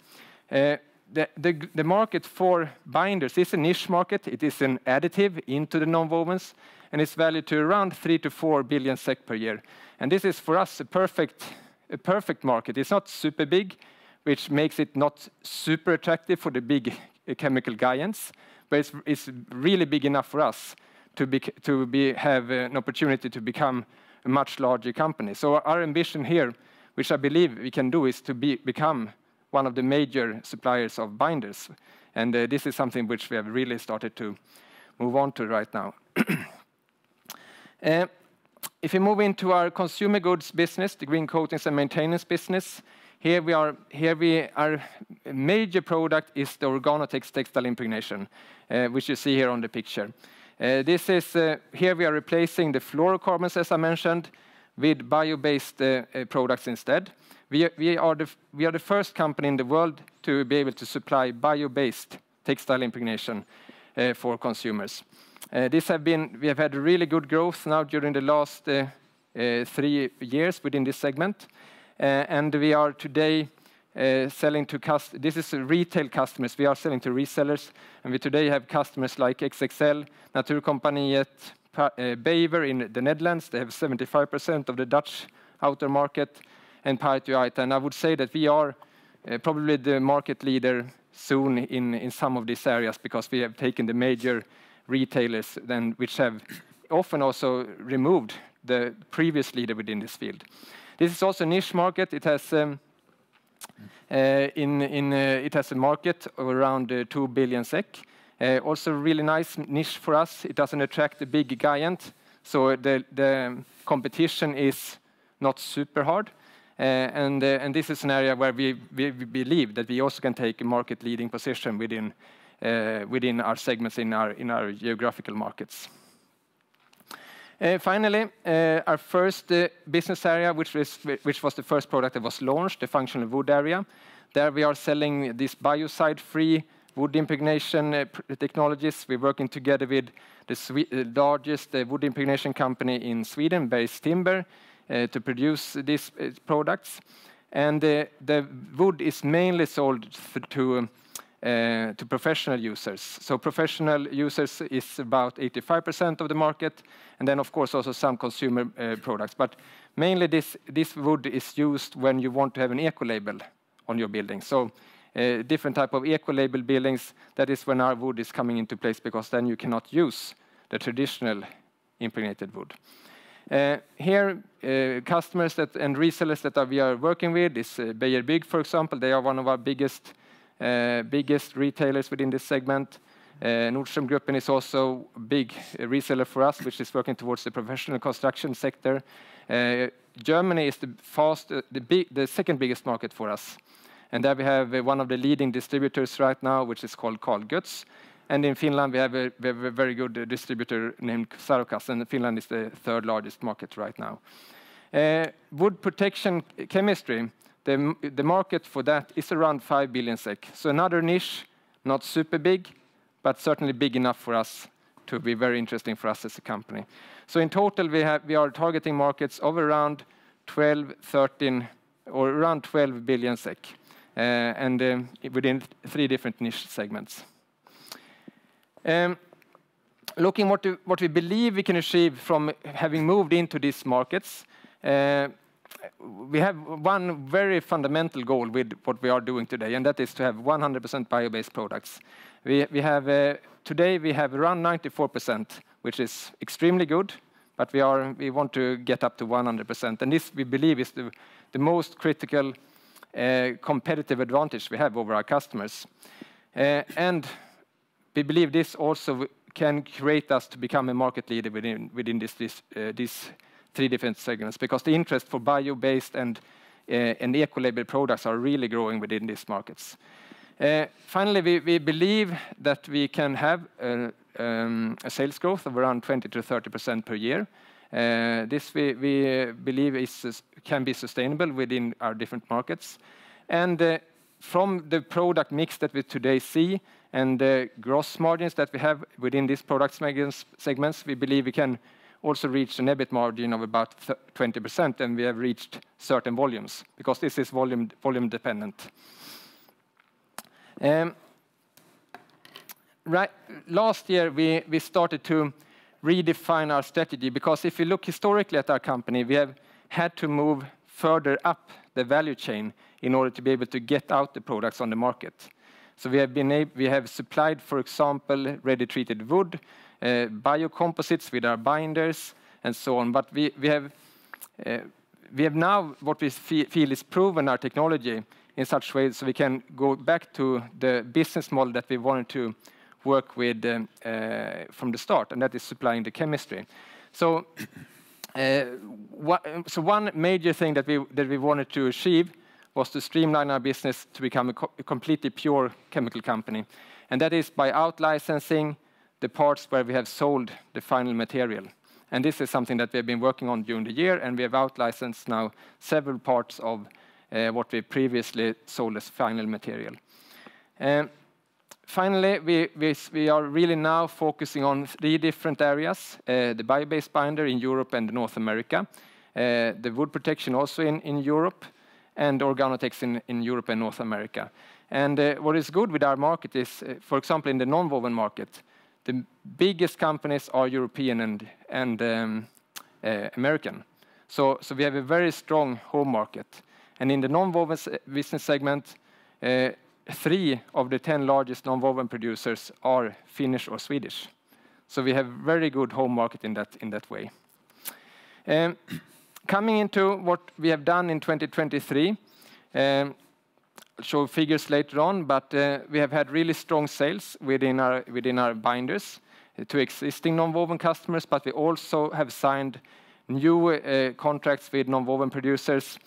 The market for binders is a niche market. It is an additive into the non-wovens, and it's valued to around 3 to 4 billion SEK per year. And this is for us a perfect market. It's not super big, which makes it not super attractive for the big chemical giants, but it's really big enough for us to have an opportunity to become a much larger company. So our ambition here, which I believe we can do, is to become one of the major suppliers of binders. And this is something which we have really started to move on to right now. If we move into our consumer goods business, the green coatings and maintenance business, our major product is the Organotex textile impregnation, which you see here on the picture. Here we are replacing the fluorocarbons, as I mentioned, with bio-based products instead. We are the first company in the world to be able to supply bio-based textile impregnation for consumers. We have had really good growth now during the last 3 years within this segment. And we are today selling to customers. This is retail customers. We are selling to resellers. And we today have customers like XXL, Natuurcompagniet, Bever in the Netherlands. They have 75% of the Dutch outer market. and Power to Ita. And I would say that we are probably the market leader soon in some of these areas, because we have taken the major retailers then, which have often also removed the previous leader within this field. This is also a niche market. It has it has a market of around 2 billion SEK. Also really nice niche for us. It doesn't attract a big giant, so the competition is not super hard. And this is an area where we believe that we also can take a market leading position within our segments in our geographical markets. Finally, our first business area, which was the first product that was launched, the functional wood area. There we are selling these biocide-free wood impregnation technologies. We're working together with the largest wood impregnation company in Sweden, Bergs Timber, to produce these products. And the wood is mainly sold to professional users. So professional users is about 85% of the market, and then of course also some consumer products. But mainly this wood is used when you want to have an eco-label on your building. So different type of eco-label buildings, that is when our wood is coming into place, because then you cannot use the traditional impregnated wood. Here, customers and resellers that we are working with is Beijer Bygg, for example. They are one of our biggest retailers within this segment. Nordström Gruppen is also a big reseller for us, which is working towards the professional construction sector. Germany is the second biggest market for us. And there we have one of the leading distributors right now, which is called Carl Götz. And in Finland, we have a very good distributor named Sarokas, and Finland is the third largest market right now. Wood protection chemistry, the market for that is around 5 billion SEK. So another niche, not super big, but certainly big enough for us to be very interesting for us as a company. So in total, we are targeting markets of around 12 billion SEK, and within 3 different niche segments. Looking what we believe we can achieve from having moved into these markets, we have one very fundamental goal with what we are doing today, and that is to have 100% bio-based products. Today we have around 94%, which is extremely good, but we want to get up to 100%, and this we believe is the most critical competitive advantage we have over our customers. And we believe this also can create us to become a market leader within these 3 different segments, because the interest for bio-based and eco-label products are really growing within these markets. Finally, we believe that we can have a sales growth of around 20 to 30% per year. This we believe can be sustainable within our different markets. And from the product mix that we today see and the gross margins that we have within these product segments, we believe we can also reach an EBIT margin of about 20%, and we have reached certain volumes, because this is volume dependent. Last year, we started to redefine our strategy, because if you look historically at our company, we have had to move further up the value chain in order to be able to get out the products on the market. So we have supplied, for example, ready-treated wood, biocomposites with our binders, and so on. But we have now what we feel is proven our technology in such ways so we can go back to the business model that we wanted to work with from the start, and that is supplying the chemistry. So, one major thing that we wanted to achieve was to streamline our business to become a completely pure chemical company, and that is by out-licensing the parts where we have sold the final material. And this is something that we have been working on during the year, and we have out-licensed now several parts of what we previously sold as final material. Finally, we are really now focusing on 3 different areas: the bio-based binder in Europe and North America, the wood protection also in Europe, and organotex in Europe and North America. And what is good with our market is, for example, in the non-woven market, the biggest companies are European and American. So we have a very strong home market. And in the non-woven business segment, 3 of the 10 largest non-woven producers are Finnish or Swedish. So we have very good home market in that way. Coming into what we have done in 2023, I'll show figures later on, but we have had really strong sales within our binders to existing non-woven customers, but we also have signed new contracts with non-woven producers.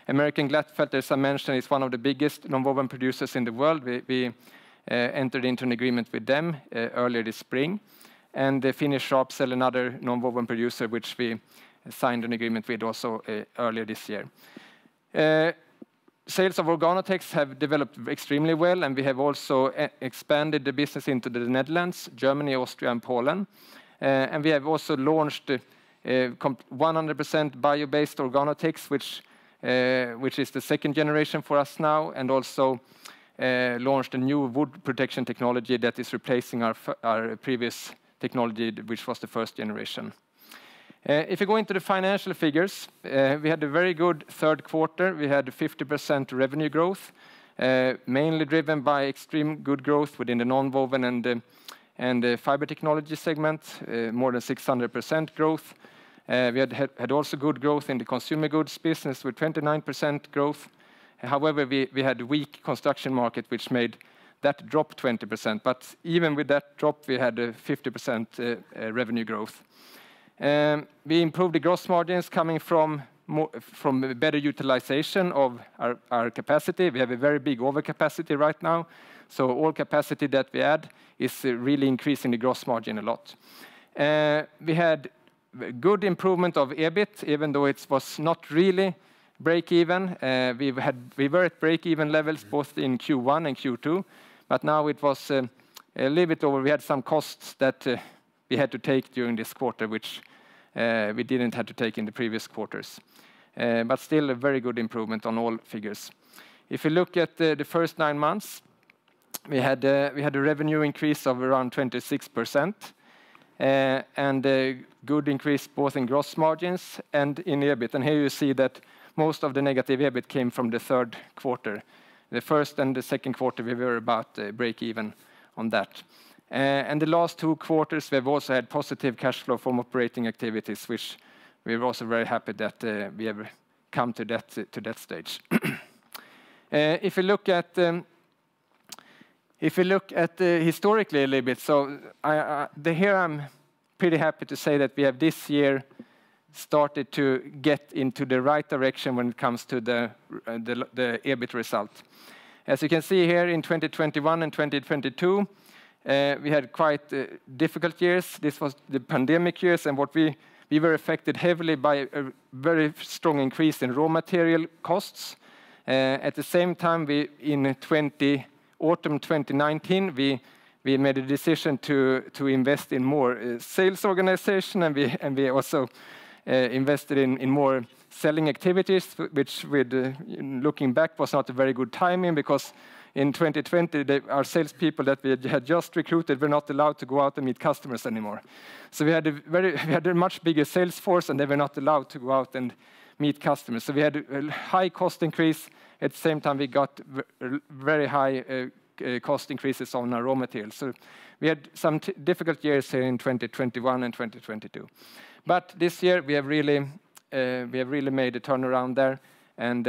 American Glatfelter, as I mentioned, is one of the biggest non-woven producers in the world. We entered into an agreement with them earlier this spring. And the Finnish Sharpcell, another non-woven producer, which we signed an agreement with also earlier this year. Sales of Organotex have developed extremely well, and we have also expanded the business into the Netherlands, Germany, Austria, and Poland. And we have also launched 100% bio-based Organotex, which is the second generation for us now, and also launched a new wood protection technology that is replacing our previous technology, which was the first generation. If you go into the financial figures, we had a very good third quarter. We had 50% revenue growth, mainly driven by extreme good growth within the non-woven and the fiber technology segment, more than 600% growth. We had also good growth in the consumer goods business with 29% growth. However, we had a weak construction market, which made that drop 20%. But even with that drop, we had a 50% revenue growth. We improved the gross margins coming from better utilization of our capacity. We have a very big overcapacity right now. So all capacity that we add is really increasing the gross margin a lot. We had good improvement of EBIT, even though it was not really break-even. We were at break-even levels both in Q1 and Q2, but now it was a little bit over. We had some costs that we had to take during this quarter, which we didn't have to take in the previous quarters. But still a very good improvement on all figures. If you look at the first 9 months, we had a revenue increase of around 26%, and a good increase both in gross margins and in EBIT. And here you see that most of the negative EBIT came from the third quarter. The first and the second quarter, we were about break-even on that. And the last 2 quarters, we have also had positive cash flow from operating activities, which we're also very happy that we have come to that stage. If you look at historically a little bit, so here I'm pretty happy to say that we have this year started to get into the right direction when it comes to the EBIT result. As you can see here in 2021 and 2022, we had quite difficult years. This was the pandemic years, and what we were affected heavily by a very strong increase in raw material costs. At the same time, in autumn 2019, we made a decision to invest in more sales organization, and we also invested in more selling activities, which looking back was not a very good timing, because in 2020, our salespeople that we had just recruited were not allowed to go out and meet customers anymore. So we had a much bigger sales force, and they were not allowed to go out and meet customers. So we had a high cost increase. At the same time, we got very high cost increases on our raw materials. So we had some difficult years here in 2021 and 2022. But this year, we have really made a turnaround there. And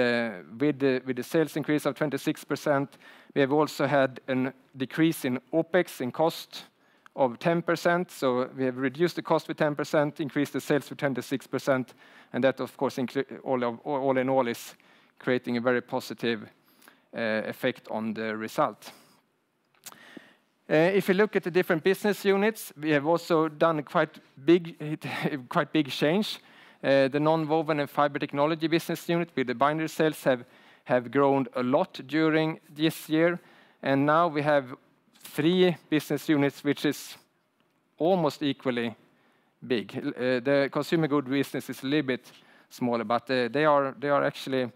with the sales increase of 26%, we have also had a decrease in OPEX, in cost, of 10%. So we have reduced the cost with 10%, increased the sales with 26%. And that, of course, all in all, is creating a very positive effect on the result. If you look at the different business units, we have also done a quite big change. The non-woven and fiber technology business unit with the binder sales have grown a lot during this year. And now we have 3 business units, which is almost equally big. The consumer good business is a little bit smaller, but they are actually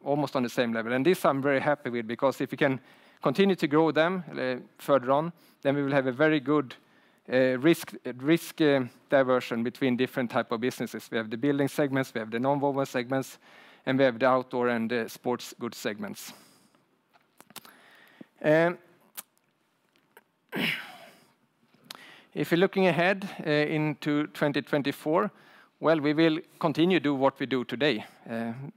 almost on the same level. And this I'm very happy with, because if we can continue to grow them further on, then we will have a very good risk diversion between different type of businesses. We have the building segments, we have the non-woven segments, and we have the outdoor and the sports goods segments. If you're looking ahead into 2024, well, we will continue to do what we do today.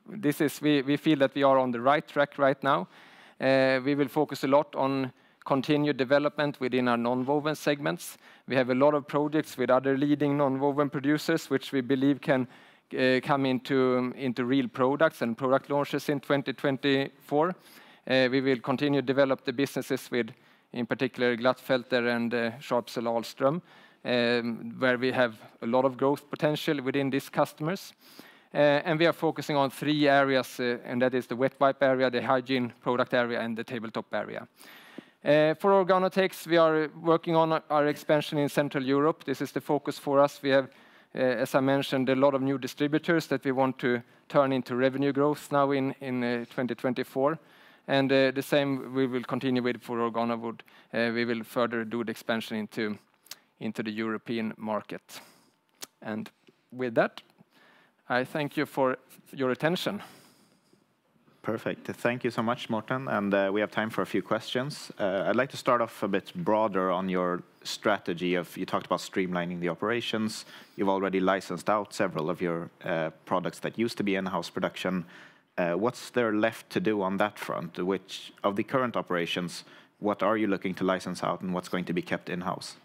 We feel that we are on the right track right now. We will focus a lot on continued development within our non-woven segments. We have a lot of projects with other leading non-woven producers, which we believe can come into real products and product launches in 2024. We will continue to develop the businesses with, in particular, Glattfelter and Sharpsell Ahlström, where we have a lot of growth potential within these customers. And we are focusing on 3 areas, and that is the wet wipe area, the hygiene product area, and the tabletop area. For Organotex, we are working on our expansion in Central Europe. This is the focus for us. We have, as I mentioned, a lot of new distributors that we want to turn into revenue growth now in 2024. And the same we will continue with for Organowood. We will further do the expansion into the European market. And with that, I thank you for your attention. Perfect. Thank you so much, Morten. And we have time for a few questions. I'd like to start off a bit broader on your strategy of, you talked about streamlining the operations. You've already licensed out several of your products that used to be in-house production. What's there left to do on that front? Which of the current operations, what are you looking to license out and what's going to be kept in-house?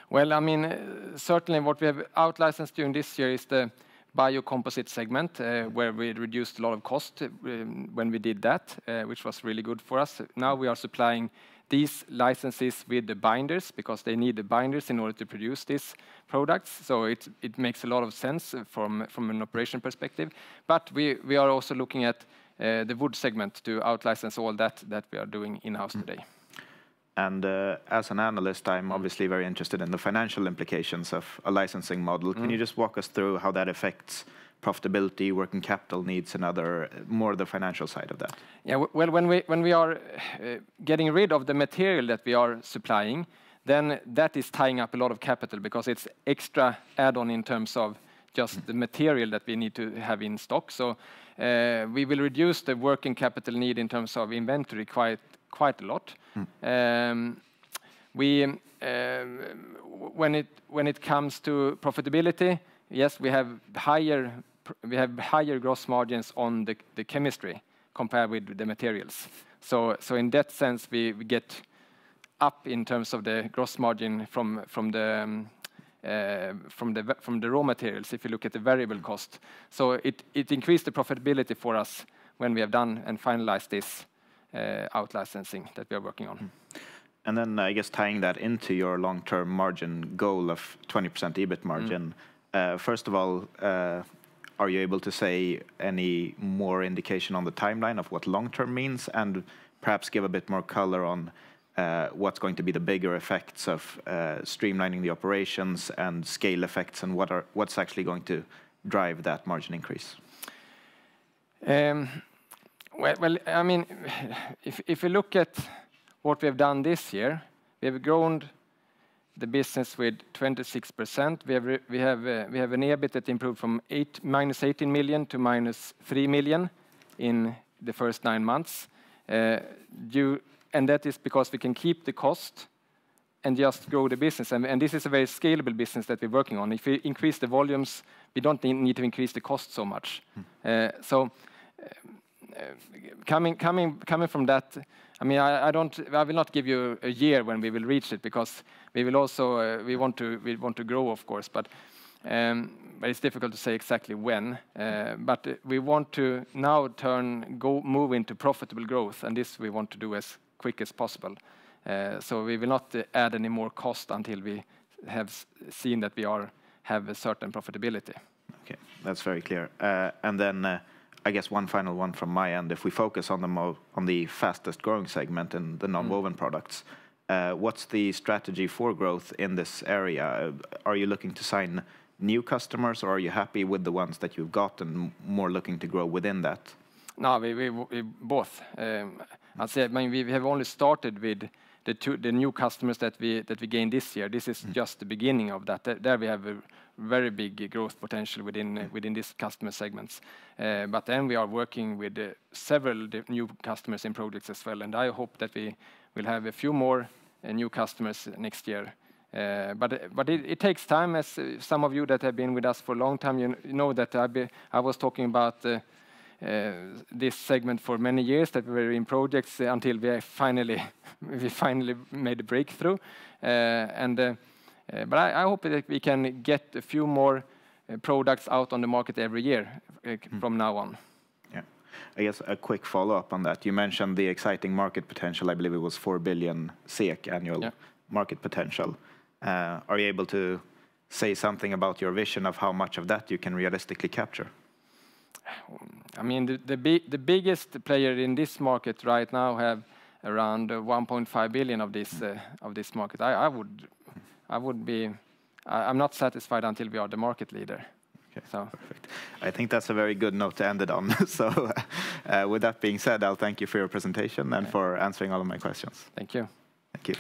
Well, I mean, certainly what we have out-licensed during this year is the biocomposite segment, where we reduced a lot of cost when we did that, which was really good for us. Now we are supplying these licenses with the binders because they need the binders in order to produce these products. So it makes a lot of sense from an operation perspective. But we are also looking at the wood segment to out-license all that we are doing in-house today. And as an analyst, I'm obviously very interested in the financial implications of a licensing model. Can you just walk us through how that affects profitability, working capital needs, and more the financial side of that? Yeah, well, when we are getting rid of the material that we are supplying, then that is tying up a lot of capital because it's extra add-on in terms of just the material that we need to have in stock. So we will reduce the working capital need in terms of inventory quite a lot. When it comes to profitability, yes, we have higher gross margins on the chemistry compared with the materials. So in that sense, we get up in terms of the gross margin from the raw materials. If you look at the variable cost, so it increased the profitability for us when we have done and finalized this out-licensing that we are working on. And then I guess tying that into your long-term margin goal of 20% EBIT margin, first of all, are you able to say any more indication on the timeline of what long-term means, and perhaps give a bit more color on what's going to be the bigger effects of streamlining the operations and scale effects, and what's actually going to drive that margin increase? Well, I mean, if you look at what we have done this year, we have grown the business with 26%. We have an EBIT that improved from minus 18 million to minus 3 million in the first 9 months. And that is because we can keep the cost and just grow the business. And this is a very scalable business that we're working on. If we increase the volumes, we don't need to increase the cost so much. Coming from that, I mean, I will not give you a year when we will reach it, because we will also we want to grow, of course, but it's difficult to say exactly when. But we want to now move into profitable growth, and this we want to do as quick as possible. So we will not add any more cost until we have seen that we have a certain profitability. Okay, that's very clear. And then I guess one final one from my end. If we focus on the fastest growing segment in the non-woven products, what's the strategy for growth in this area? Are you looking to sign new customers, or are you happy with the ones that you've got and more looking to grow within that? No, we both. I'd say, I mean, we have only started with the new customers that we gained this year. This is just the beginning of that. There we have a very big growth potential within these customer segments. But then we are working with several new customers in projects as well, and I hope that we will have a few more new customers next year. But it takes time, as some of you that have been with us for a long time, you know that I was talking about this segment for many years, that we were in projects until we finally made a breakthrough. But I hope that we can get a few more products out on the market every year from now on. Yeah, I guess a quick follow-up on that. You mentioned the exciting market potential. I believe it was 4 billion SEK annual market potential. Are you able to say something about your vision of how much of that you can realistically capture? I mean, the biggest player in this market right now have around 1.5 billion of this market. I'm not satisfied until we are the market leader. Okay, so perfect. I think that's a very good note to end it on. So, with that being said, I'll thank you for your presentation and for answering all of my questions. Thank you. Thank you.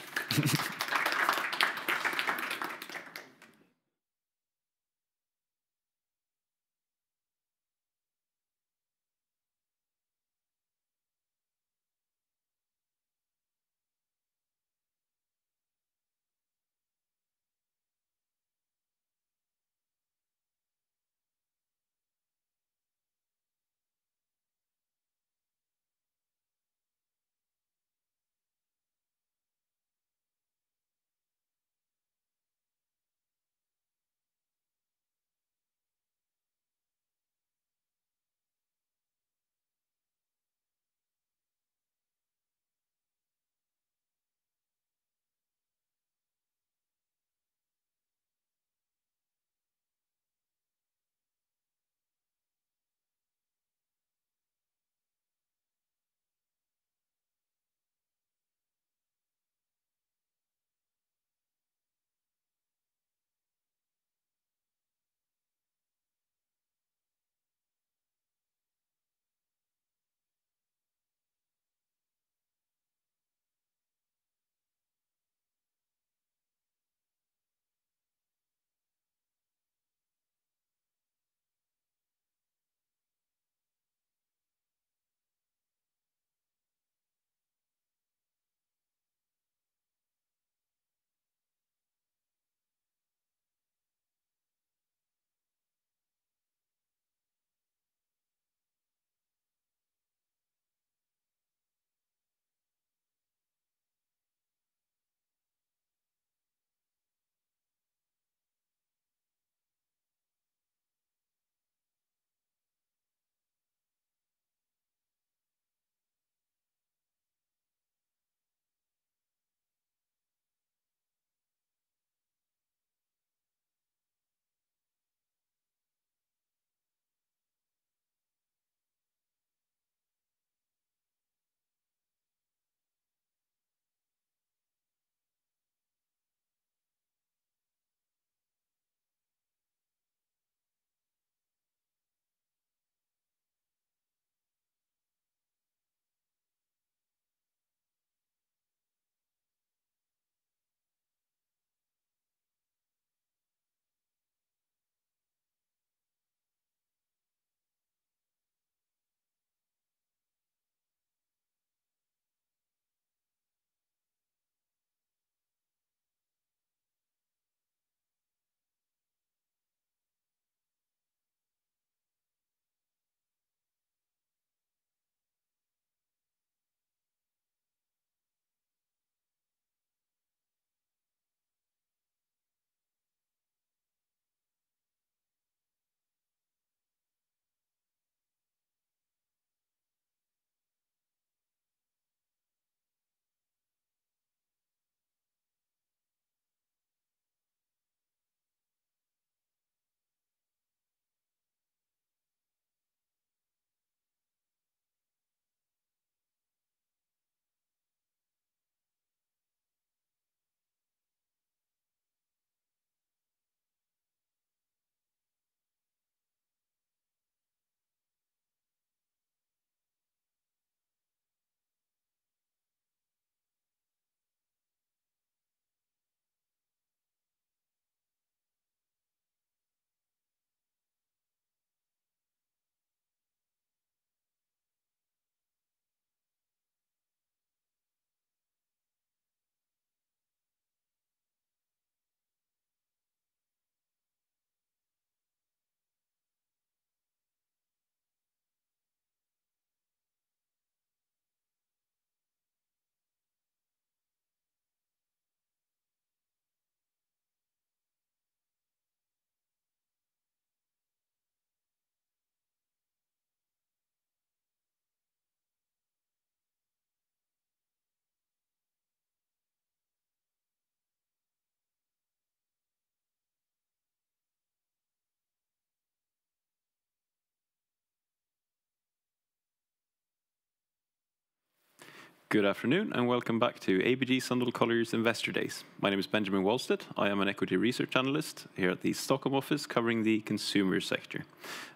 Good afternoon and welcome back to ABG Sundal Collier's Investor Days. My name is Benjamin Wallstedt. I am an equity research analyst here at the Stockholm office covering the consumer sector.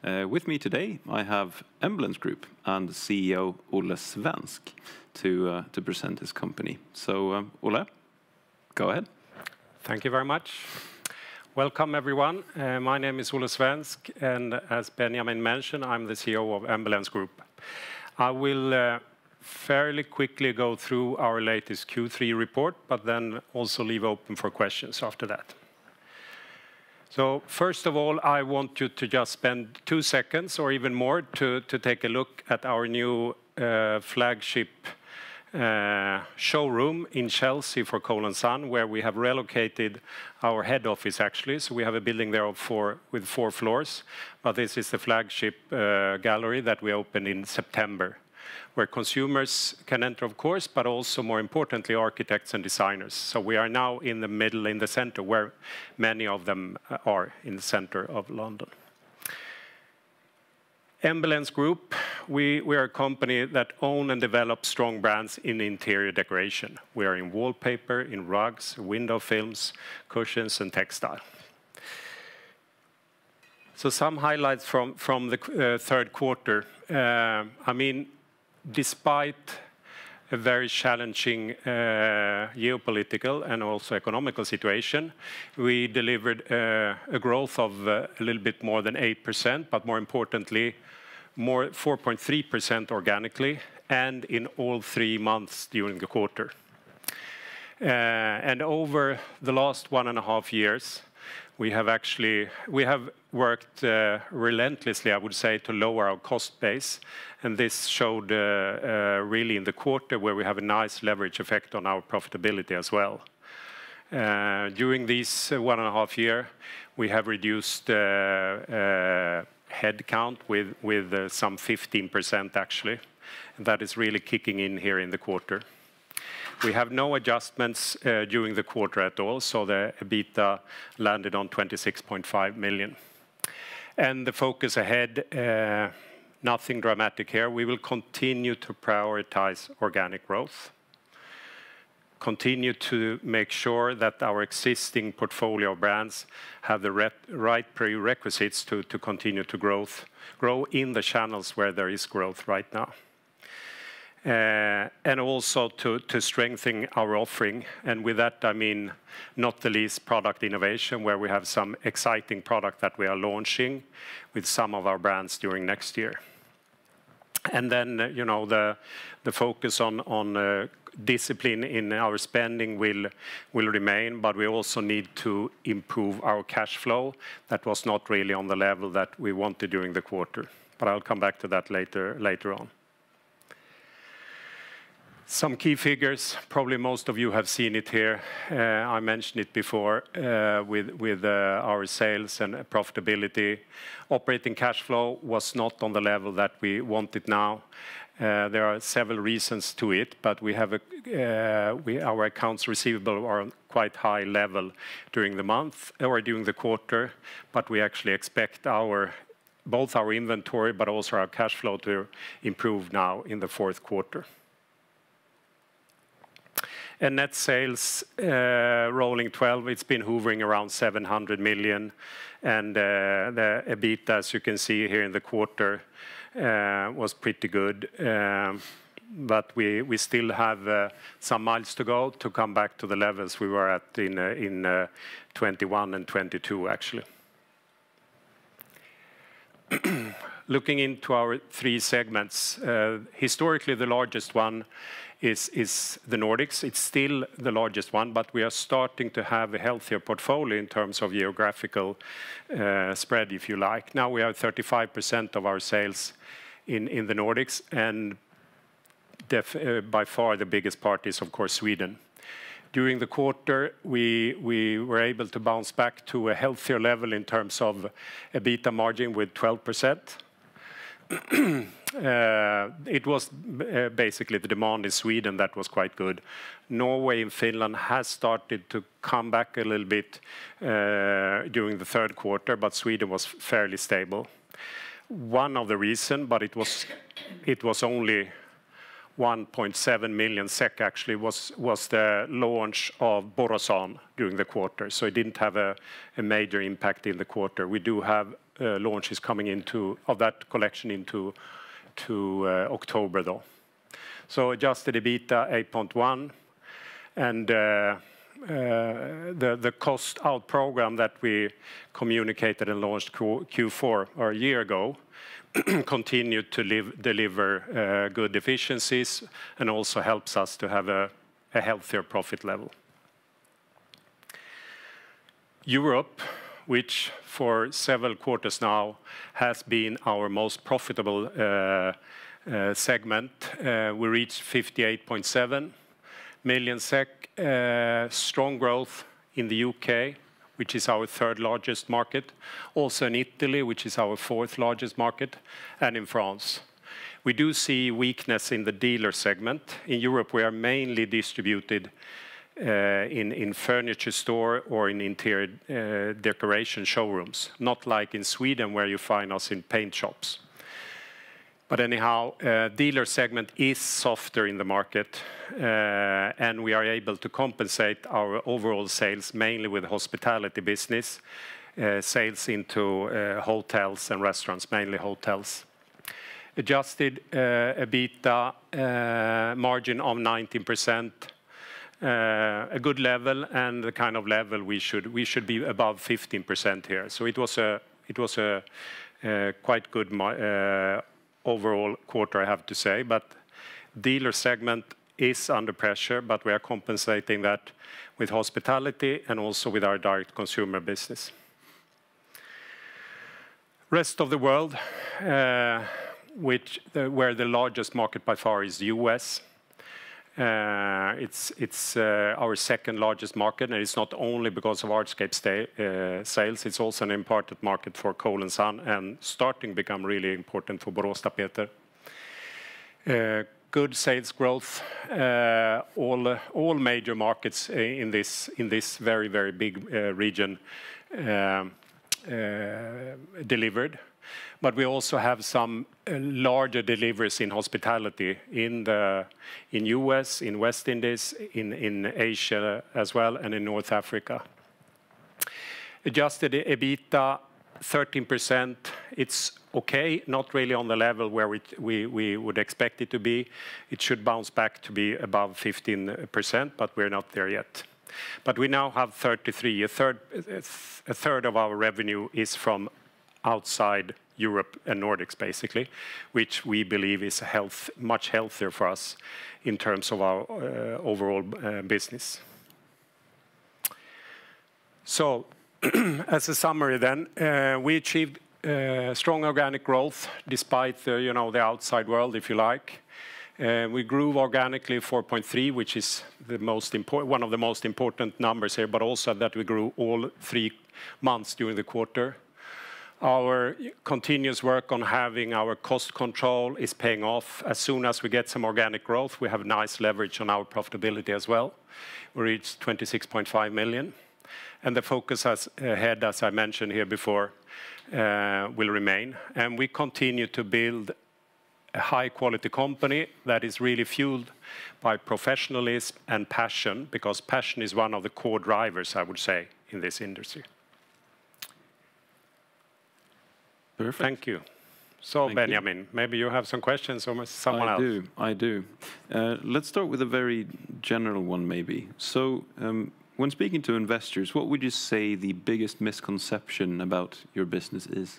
With me today I have Embellence Group and CEO Olle Svensk to present his company. So Olle, go ahead. Thank you very much. Welcome everyone. My name is Olle Svensk and as Benjamin mentioned, I'm the CEO of Embellence Group. I will fairly quickly go through our latest Q3 report, but then also leave open for questions after that. So first of all, I want you to just spend 2 seconds or even more to take a look at our new flagship showroom in Chelsea for Cole & Son, where we have relocated our head office actually. So we have a building there with 4 floors, but this is the flagship gallery that we opened in September, where consumers can enter, of course, but also, more importantly, architects and designers. So we are now in the middle, in the center, where many of them are in the center of London. Embellence Group, we are a company that own and develop strong brands in interior decoration. We are in wallpaper, in rugs, window films, cushions, and textile. So some highlights from the third quarter. I mean, despite a very challenging geopolitical and also economical situation, we delivered a growth of a little bit more than 8%, but more importantly, 4.3% organically, and in all 3 months during the quarter. And over the last 1.5 years, we have worked relentlessly, I would say, to lower our cost base, and this showed really in the quarter where we have a nice leverage effect on our profitability as well. During these 1.5 years, we have reduced headcount with some 15% actually, and that is really kicking in here in the quarter. We have no adjustments during the quarter at all, so the EBITDA landed on 26.5 million. And the focus ahead, nothing dramatic here. We will continue to prioritize organic growth, continue to make sure that our existing portfolio of brands have the right prerequisites to continue to grow in the channels where there is growth right now. And also to strengthen our offering. And with that, I mean, not the least product innovation, where we have some exciting product that we are launching with some of our brands during next year. And then, you know, the focus on discipline in our spending will remain, but we also need to improve our cash flow. That was not really on the level that we wanted during the quarter, but I'll come back to that later on. Some key figures, probably most of you have seen it here. I mentioned it before with our sales and profitability. Operating cash flow was not on the level that we want it now. There are several reasons to it, but we have our accounts receivable are on quite high level during the month or during the quarter, but we actually expect both our inventory but also our cash flow to improve now in the fourth quarter. And net sales rolling 12, it's been hovering around 700 million, and the EBITDA, as you can see here in the quarter, was pretty good. But we still have some miles to go to come back to the levels we were at in 21 and 22 actually. Looking into our 3 segments, historically the largest one is the Nordics. It's still the largest one, but we are starting to have a healthier portfolio in terms of geographical spread, if you like. Now we have 35% of our sales in the Nordics, and by far the biggest part is, of course, Sweden. During the quarter, we were able to bounce back to a healthier level in terms of EBITDA margin with 12%. It was basically the demand in Sweden that was quite good. Norway and Finland has started to come back a little bit during the third quarter, but Sweden was fairly stable. One of the reasons, but it was only 1.7 million SEK actually was the launch of Borosan during the quarter. So it didn't have a major impact in the quarter. We do have launches coming of that collection into October though. So adjusted EBITDA 8.1, and the cost out program that we communicated and launched Q4 or a year ago continued to deliver good efficiencies and also helps us to have a healthier profit level. Europe, which for several quarters now has been our most profitable segment, we reached 58.7 million SEK, strong growth in the UK, which is our third largest market, also in Italy, which is our fourth largest market, and in France. We do see weakness in the dealer segment. In Europe, we are mainly distributed in furniture store or in interior decoration showrooms, not like in Sweden where you find us in paint shops. But anyhow, dealer segment is softer in the market, and we are able to compensate our overall sales mainly with hospitality business, sales into hotels and restaurants, mainly hotels. Adjusted EBITDA margin of 19%, a good level and the kind of level we should be above 15% here. So it was a quite good overall quarter, I have to say, but dealer segment is under pressure, but we are compensating that with hospitality and also with our direct consumer business. Rest of the world, where the largest market by far is the US. It's our second largest market, and it's not only because of hardscape sales, it's also an important market for Cole & Son and starting to become really important for Produktionsteamet. Good sales growth, all major markets in this very, very big region delivered. But we also have some larger deliveries in hospitality in US, in West Indies, in Asia as well, and in North Africa. Adjusted EBITDA 13%. It's okay, not really on the level where we would expect it to be. It should bounce back to be above 15%, but we're not there yet. But we now have 33. A third of our revenue is from outside Europe and Nordics, basically, which we believe is much healthier for us in terms of our overall business. So, as a summary then, we achieved strong organic growth despite the outside world, if you like. We grew organically 4.3, which is one of the most important numbers here, but also that we grew all 3 months during the quarter. Our continuous work on having our cost control is paying off. As soon as we get some organic growth, we have nice leverage on our profitability as well. We reached 26.5 million. And the focus ahead, as I mentioned here before, will remain. And we continue to build a high-quality company that is really fueled by professionalism and passion, because passion is one of the core drivers, I would say, in this industry. Perfect. Thank you. So, Thank Benjamin, you. maybe you have some questions or someone else? I do. Let's start with a very general one, maybe. So, when speaking to investors, what would you say the biggest misconception about your business is?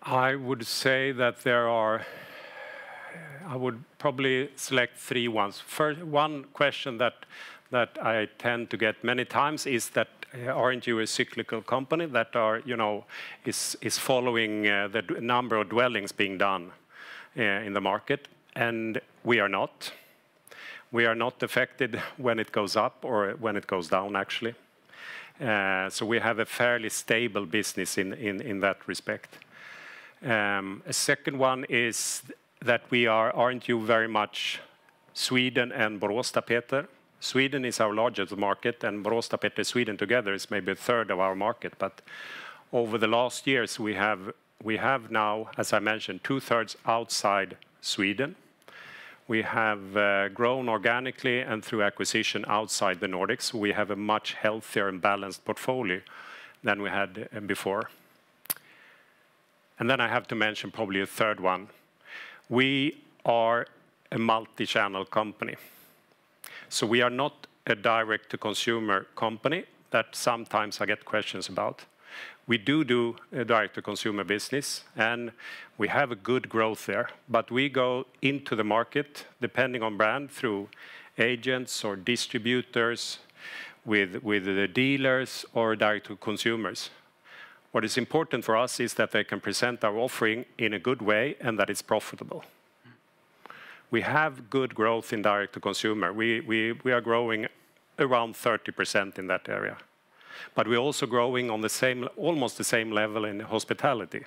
I would say that I would probably select 3 ones. First, one question that I tend to get many times is that aren't you a cyclical company that is following the number of dwellings being done in the market? And we are not. We are not affected when it goes up or when it goes down, actually. So we have a fairly stable business in that respect. A second one is that aren't you very much Sweden and Produktionsteamet? Sweden is our largest market, and Produktionsteamet and Sweden together is maybe a third of our market. But over the last years, we have now, as I mentioned, 2/3 outside Sweden. We have grown organically and through acquisition outside the Nordics. We have a much healthier and balanced portfolio than we had before. And then I have to mention probably a third one. We are a multi-channel company. So we are not a direct-to-consumer company that sometimes I get questions about. We do a direct-to-consumer business, and we have a good growth there. But we go into the market, depending on brand, through agents or distributors, with the dealers or direct-to-consumers. What is important for us is that they can present our offering in a good way and that it's profitable. We have good growth in direct-to-consumer. We are growing around 30% in that area. But we're also growing on the same, almost the same level in hospitality.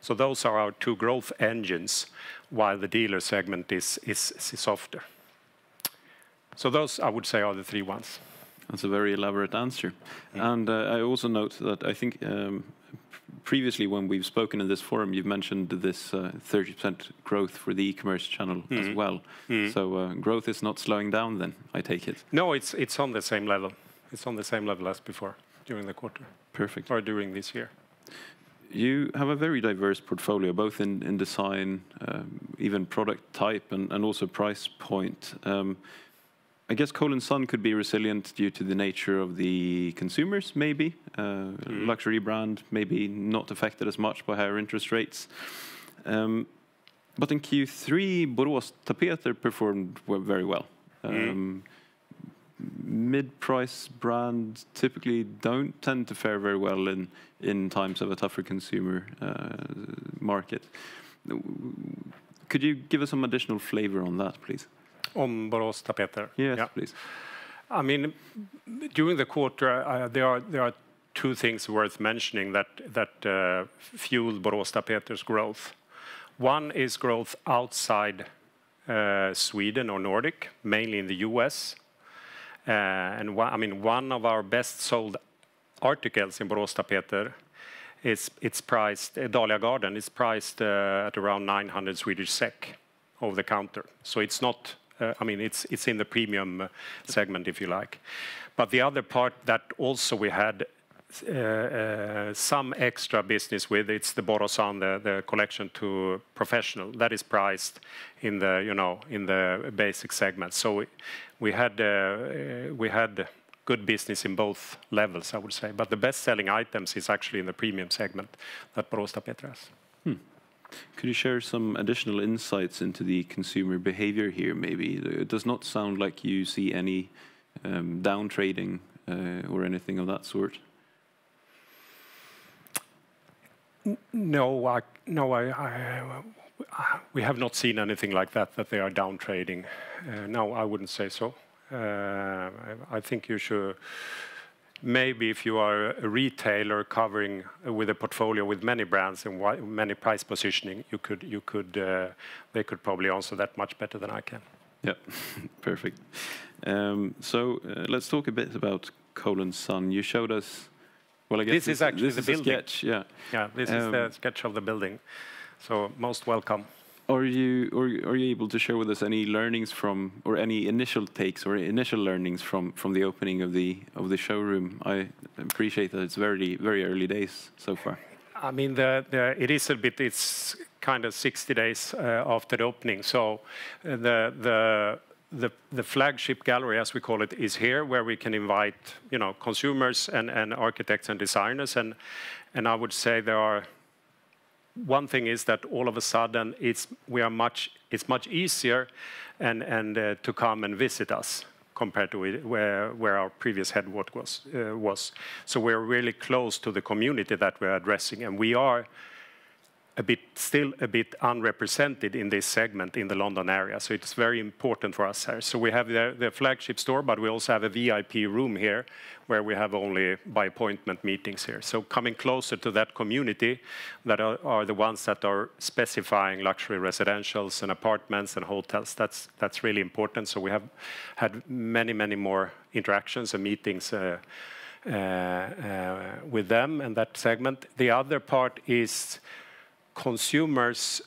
So those are our two growth engines, while the dealer segment is softer. So those, I would say, are the three ones. That's a very elaborate answer. And I also note that I think previously when we've spoken in this forum, you've mentioned this 30% growth for the e-commerce channel as well. So growth is not slowing down then, I take it? No, it's on the same level. It's on the same level as before during the quarter. Perfect. Or during this year. You have a very diverse portfolio, both in design, even product type, and also price point. I guess Cole & Son could be resilient due to the nature of the consumers, maybe. Luxury brand, maybe not affected as much by higher interest rates. But in Q3, Produktionsteamet performed very well. Mid-price brands typically don't tend to fare very well in times of a tougher consumer market. Could you give us some additional flavor on that, please? On Produktionsteamet? Yes, please. I mean, during the quarter, there are two things worth mentioning that fueled Produktionsteamet's growth. One is growth outside Sweden or Nordic, mainly in the US. And one of our best sold articles in Produktionsteamet it's priced, Dahlia Garden is priced at around 900 Swedish SEK over the counter. So it's not, it's in the premium segment, if you like. But the other part that also we had some extra business with, it's the Borosan, the collection to professional, that is priced in the, in the basic segment. So we had good business in both levels, I would say. But the best-selling items is actually in the premium segment that Produktionsteamet has. Could you share some additional insights into the consumer behavior here, maybe? It does not sound like you see any down trading or anything of that sort. No, we have not seen anything like that they are down trading. No, I wouldn't say so. I think you should, maybe if you are a retailer covering with a portfolio with many brands and many price positioning, they could probably answer that much better than I can. Yeah, perfect. So let's talk a bit about Cole & Son. You showed us. Well, I guess this is actually the building. Sketch, yeah. Yeah, this is the sketch of the building. So most welcome. Are you able to share with us any learnings from, or any initial takes or initial learnings from the opening of the showroom? I appreciate that it's very early days so far. I mean, it is a bit. It's kind of 60 days after the opening. So the flagship gallery, as we call it, is here, where we can invite consumers and architects and designers. And I would say there are. One thing is that all of a sudden it's much easier and to come and visit us compared to where our previous headquarters was. So we're really close to the community that we're addressing, and we are still a bit unrepresented in this segment in the London area. So it's very important for us here. So we have the flagship store, but we also have a VIP room here where we have only by appointment meetings here. So coming closer to that community that are the ones that are specifying luxury residentials and apartments and hotels, that's really important. So we have had many more interactions and meetings with them and that segment. The other part is consumers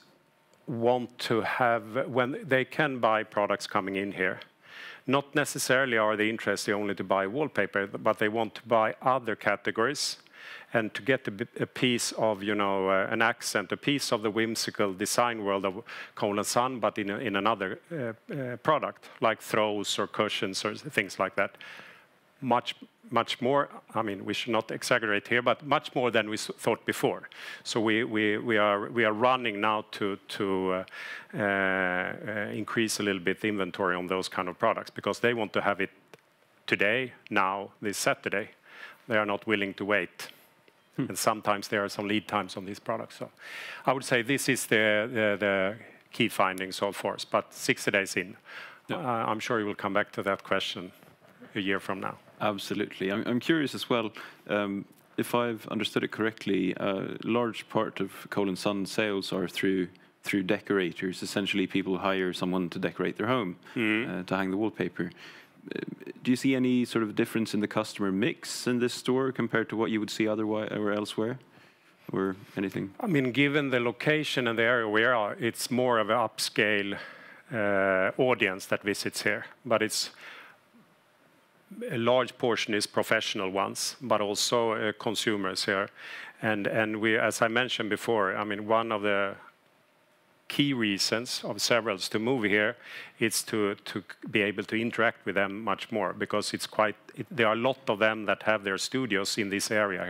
want to have, when they can buy products coming in here, not necessarily are they interested only to buy wallpaper, but they want to buy other categories and to get a piece of, you know, an accent, a piece of the whimsical design world of Cole & Son, but in another product, like throws or cushions or things like that. Much more, I mean, we should not exaggerate here, but much more than we thought before. So we are running now to increase a little bit the inventory on those kind of products, because they want to have it today, now, this Saturday. They are not willing to wait. And sometimes there are some lead times on these products. So I would say this is the key finding so far, but 60 days in. I'm sure you will come back to that question a year from now. Absolutely. I'm curious as well, if I've understood it correctly, a large part of Cole & Son sales are through decorators. Essentially, people hire someone to decorate their home, to hang the wallpaper. Do you see any sort of difference in the customer mix in this store compared to what you would see otherwise or elsewhere, or anything? I mean, given the location and the area we are, it's more of an upscale audience that visits here, but it's a large portion is professional ones, but also consumers here. And we, as I mentioned before, I mean, one of the key reasons of several to move here is to be able to interact with them much more, because there are a lot of them that have their studios in this area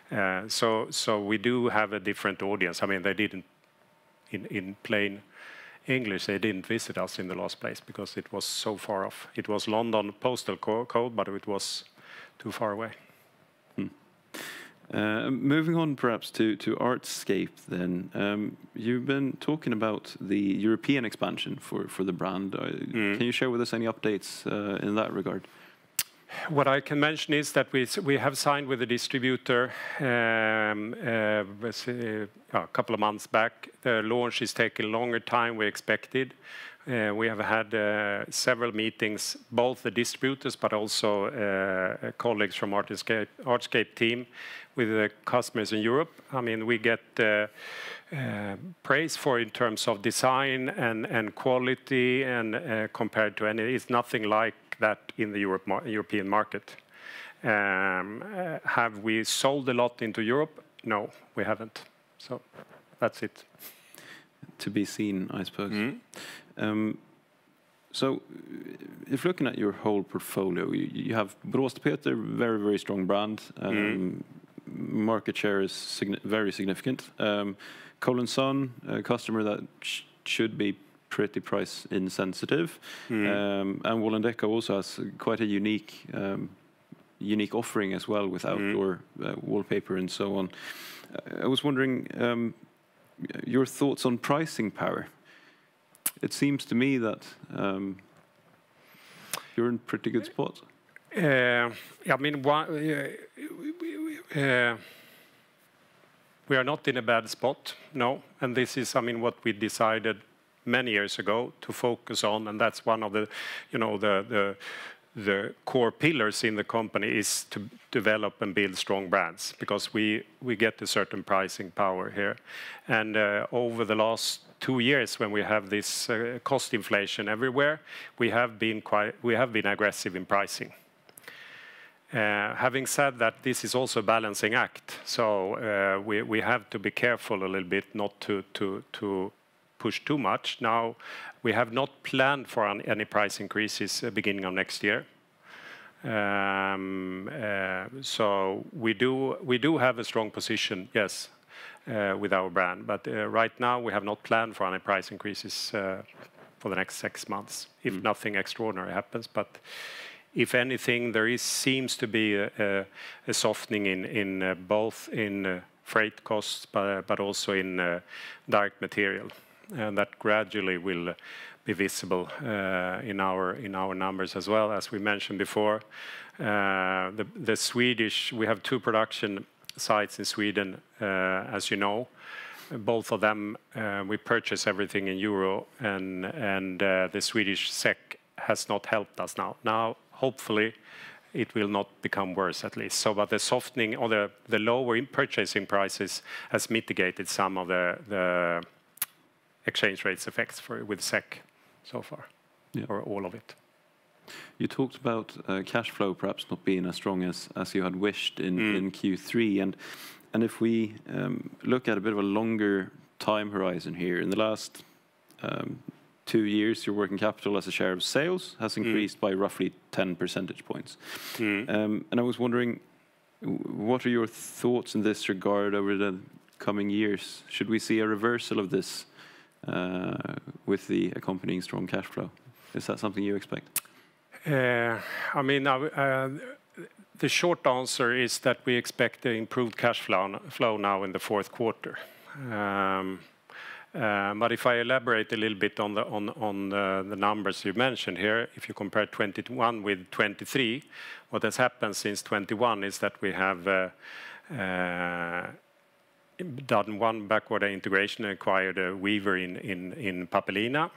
here. So we do have a different audience. I mean, they didn't, in plain English, they didn't visit us in the last place because it was so far off. It was London postal code, but it was too far away. Moving on perhaps to Artscape then. You've been talking about the European expansion for the brand. Can you share with us any updates in that regard? What I can mention is that we have signed with a distributor a couple of months back. The launch is taking longer time we expected. We have had several meetings, both the distributors but also colleagues from Artscape team with the customers in Europe. I mean, we get praise for in terms of design and quality, and compared to any, it's nothing like that in the European market. Have we sold a lot into Europe? No, we haven't. So that's it. To be seen, I suppose. So, if looking at your whole portfolio, you have Boråstapeter, very, very strong brand. Market share is very significant. Cole & Son, a customer that should be pretty price insensitive. And Wall&decò also has quite a unique offering as well, with outdoor wallpaper and so on. I was wondering your thoughts on pricing power. It seems to me that you're in a pretty good spot. I mean, we are not in a bad spot, no. And this is, I mean, what we decided many years ago to focus on, and that's one of the, you know, the core pillars in the company is to develop and build strong brands, because we get a certain pricing power here. And over the last 2 years, when we have this cost inflation everywhere, we have been aggressive in pricing. Having said that, this is also a balancing act. So we have to be careful a little bit not to push too much. Now, we have not planned for any price increases beginning of next year. So we do have a strong position, yes, with our brand. But right now, we have not planned for any price increases for the next 6 months, if nothing extraordinary happens. But if anything, there seems to be a softening in both in freight costs, but also in direct material. And that gradually will be visible in our numbers as well. As we mentioned before, the Swedish, we have 2 production sites in Sweden, as you know. Both of them, we purchase everything in euro, and the Swedish SEK has not helped us now. Now, hopefully, it will not become worse, at least. So, but the softening or the lower in purchasing prices has mitigated some of the exchange rates effects with SEK so far, or all of it. You talked about cash flow perhaps not being as strong as you had wished in Q3, and if we look at a bit of a longer time horizon here, in the last 2 years, your working capital as a share of sales has increased by roughly 10 percentage points. And I was wondering, what are your thoughts in this regard over the coming years? Should we see a reversal of this with the accompanying strong cash flow? Is that something you expect? I mean, the short answer is that we expect the improved cash flow now in the fourth quarter. But if I elaborate a little bit on the numbers you mentioned here, if you compare 21 with 23, what has happened since 21 is that we have done one backward integration and acquired a weaver in Pappelina,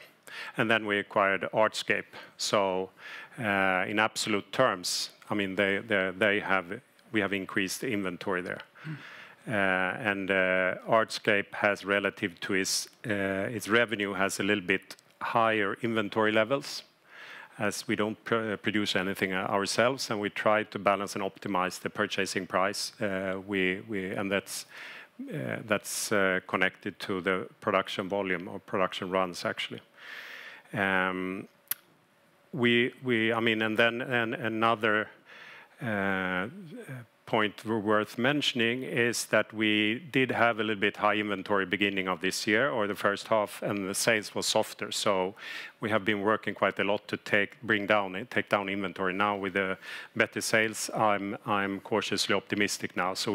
and then we acquired Artscape. So in absolute terms, I mean, we have increased the inventory there. And Artscape has, relative to its revenue, has a little bit higher inventory levels, as we don't produce anything ourselves, and we try to balance and optimize the purchasing price. And that's connected to the production volume or production runs, actually. I mean, and then another point worth mentioning is that we did have a little bit high inventory beginning of this year, or the first half, and the sales was softer. So we have been working quite a lot to take down inventory. Now with the better sales, I'm cautiously optimistic now. So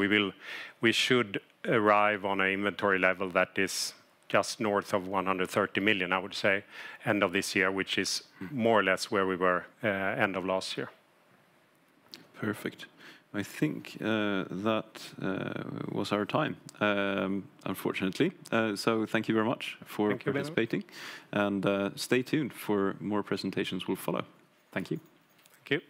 we should arrive on an inventory level that is just north of 130 million, I would say, end of this year, which is more or less where we were end of last year. Perfect. I think that was our time, unfortunately. So thank you very much for participating. And stay tuned for more presentations will follow. Thank you. Thank you.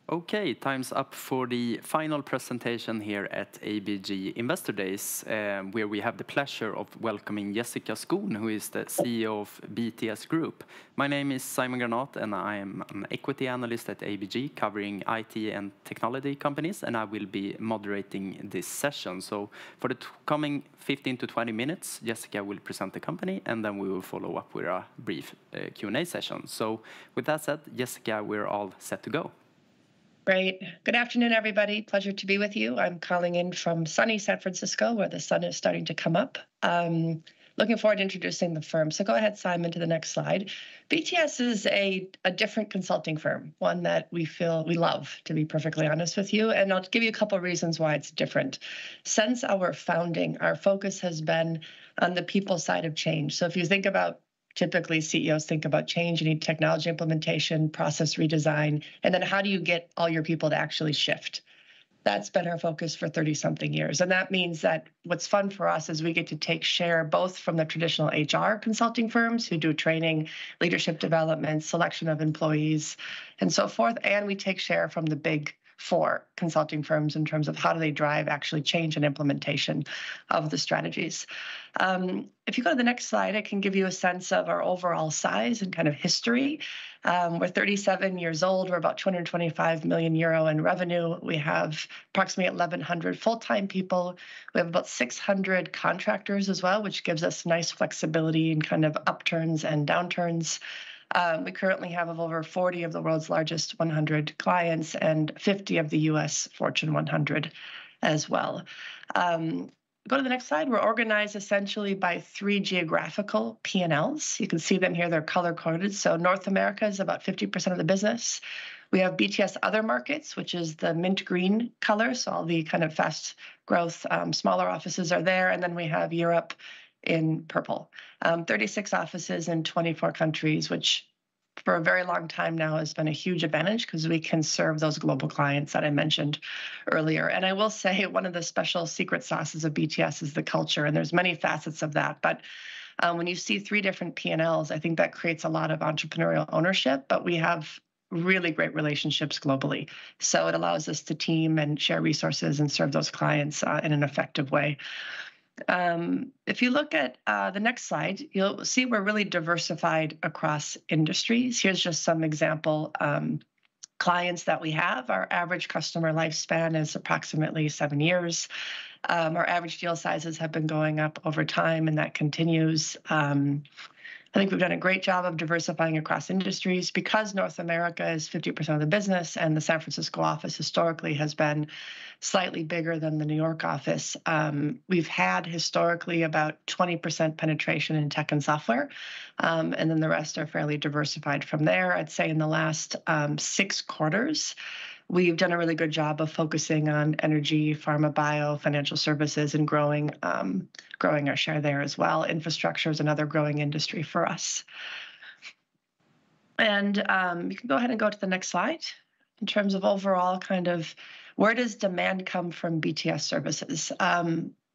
Okay, time's up for the final presentation here at ABG Investor Days, where we have the pleasure of welcoming Jessica Skoon, who is the CEO of BTS Group. My name is Simon Granat, and I am an equity analyst at ABG, covering IT and technology companies, and I will be moderating this session. So for the coming 15 to 20 minutes, Jessica will present the company, and then we will follow up with a brief Q&A session. So with that said, Jessica, we're all set to go. Great. Good afternoon, everybody. Pleasure to be with you. I'm calling in from sunny San Francisco, where the sun is starting to come up. Looking forward to introducing the firm. So go ahead, Simon, to the next slide. BTS is a different consulting firm, one that we feel we love, to be perfectly honest with you. And I'll give you a couple of reasons why it's different. Since our founding, our focus has been on the people side of change. So if you think about typically, CEOs think about change. You need technology implementation, process redesign, and then how do you get all your people to actually shift? That's been our focus for 30-something years. And that means that what's fun for us is we get to take share both from the traditional HR consulting firms who do training, leadership development, selection of employees, and so forth, and we take share from the big four consulting firms in terms of how do they drive actually change and implementation of the strategies. If you go to the next slide, I can give you a sense of our overall size and kind of history. We're 37 years old. We're about 225 million euro in revenue. We have approximately 1,100 full-time people. We have about 600 contractors as well, which gives us nice flexibility in kind of upturns and downturns. We currently have over 40 of the world's largest 100 clients and 50 of the US Fortune 100 as well. Go to the next slide. We're organized essentially by 3 geographical P&Ls. You can see them here. They're color-coded. So North America is about 50% of the business. We have BTS Other Markets, which is the mint green color. So all the kind of fast growth, smaller offices are there. And then we have Europe in purple. 36 offices in 24 countries, which for a very long time now has been a huge advantage because we can serve those global clients that I mentioned earlier. And I will say one of the special secret sauces of BTS is the culture, and there's many facets of that. But when you see 3 different P&Ls, I think that creates a lot of entrepreneurial ownership, but we have really great relationships globally. So it allows us to team and share resources and serve those clients in an effective way. If you look at the next slide, you'll see we're really diversified across industries. Here's just some example clients that we have. Our average customer lifespan is approximately 7 years. Our average deal sizes have been going up over time, and that continues. I think we've done a great job of diversifying across industries because North America is 50% of the business and the San Francisco office historically has been slightly bigger than the New York office. We've had historically about 20% penetration in tech and software, and then the rest are fairly diversified from there. I'd say in the last 6 quarters, we've done a really good job of focusing on energy, pharma, bio, financial services, and growing our share there as well. Infrastructure is another growing industry for us. And you can go ahead and go to the next slide. In terms of overall kind of where does demand come from BTS services?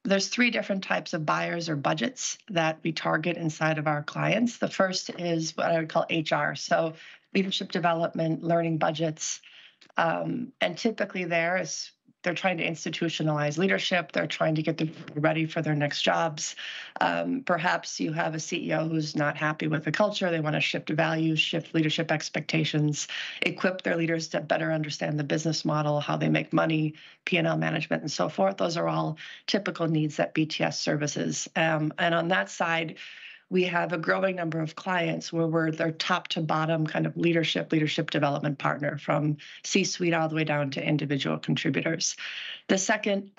There's 3 different types of buyers or budgets that we target inside of our clients. The first is what I would call HR, so leadership development, learning budgets. And typically they're trying to institutionalize leadership. They're trying to get them ready for their next jobs. Perhaps you have a CEO who's not happy with the culture. They want to shift values, shift leadership expectations, equip their leaders to better understand the business model, how they make money, P&L management, and so forth. Those are all typical needs that BTS services. And on that side, we have a growing number of clients where we're their top to bottom kind of leadership development partner from C-suite all the way down to individual contributors. The second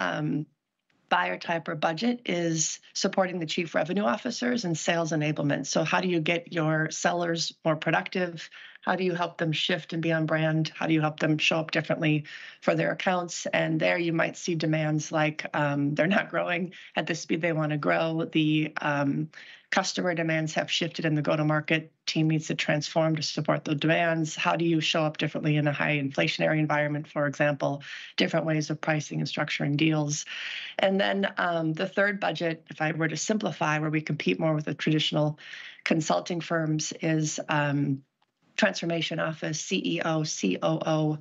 buyer type or budget is supporting the chief revenue officers and sales enablement. So how do you get your sellers more productive? How do you help them shift and be on brand? How do you help them show up differently for their accounts? And there you might see demands like they're not growing at the speed they want to grow. The customer demands have shifted and the go-to-market team needs to transform to support those demands. How do you show up differently in a high inflationary environment, for example, different ways of pricing and structuring deals. And then the third budget, if I were to simplify, where we compete more with the traditional consulting firms, is transformation office, CEO, COO,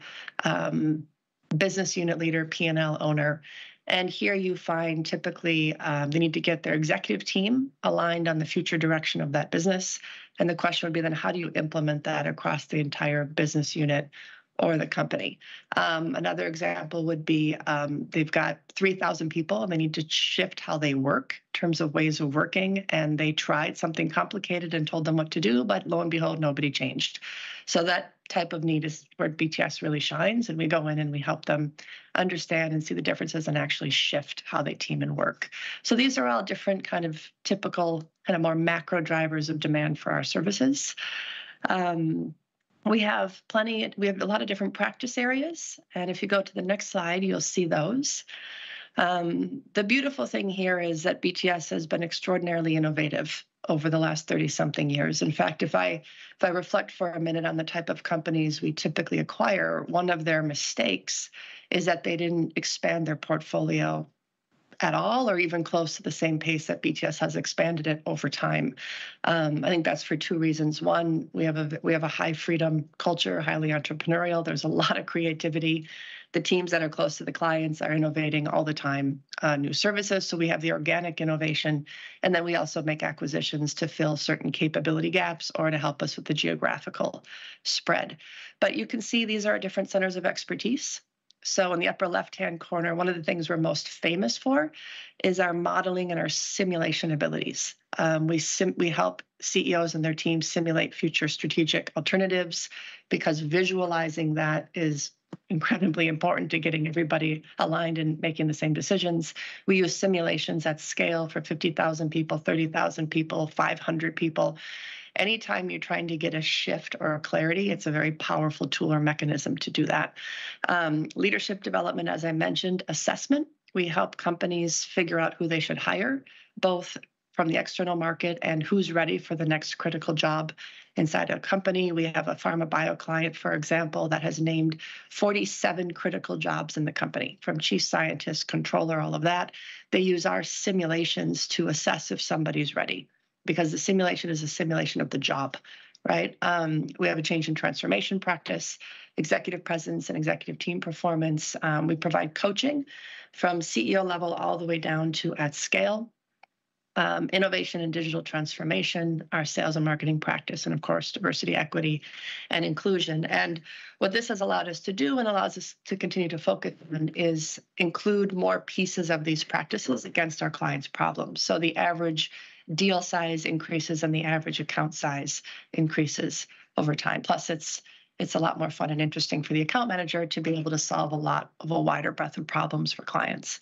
business unit leader, P&L owner. And here you find typically they need to get their executive team aligned on the future direction of that business. And the question would be then, how do you implement that across the entire business unit or the company? Another example would be they've got 3,000 people and they need to shift how they work in terms of ways of working. And they tried something complicated and told them what to do, but lo and behold, nobody changed. So that type of need is where BTS really shines. And we go in and we help them understand and see the differences and actually shift how they team and work. So these are all different kind of typical, kind of more macro drivers of demand for our services. We have a lot of different practice areas. And if you go to the next slide, you'll see those. The beautiful thing here is that BTS has been extraordinarily innovative over the last 30-something years. In fact, if I reflect for a minute on the type of companies we typically acquire, one of their mistakes is that they didn't expand their portfolio at all, or even close to the same pace that BTS has expanded it over time. I think that's for two reasons. One, we have a high freedom culture, highly entrepreneurial. There's a lot of creativity. The teams that are close to the clients are innovating all the time, new services. So we have the organic innovation, and then we also make acquisitions to fill certain capability gaps or to help us with the geographical spread. But you can see these are different centers of expertise. So in the upper left-hand corner, one of the things we're most famous for is our modeling and our simulation abilities. We help CEOs and their teams simulate future strategic alternatives because visualizing that is incredibly important to getting everybody aligned and making the same decisions. We use simulations at scale for 50,000 people, 30,000 people, 500 people. Anytime you're trying to get a shift or a clarity, it's a very powerful tool or mechanism to do that. Leadership development, as I mentioned, assessment. We help companies figure out who they should hire, both from the external market and who's ready for the next critical job inside a company. We have a pharma bio client, for example, that has named 47 critical jobs in the company, from chief scientist, controller, all of that. They use our simulations to assess if somebody's ready, because the simulation is a simulation of the job, right? We have a change in transformation practice, executive presence, and executive team performance. We provide coaching from CEO level all the way down to at scale. Innovation and digital transformation, our sales and marketing practice, and of course, diversity, equity, and inclusion. And what this has allowed us to do and allows us to continue to focus on is include more pieces of these practices against our clients' problems. So the average deal size increases and the average account size increases over time. Plus, it's a lot more fun and interesting for the account manager to be able to solve a wider breadth of problems for clients.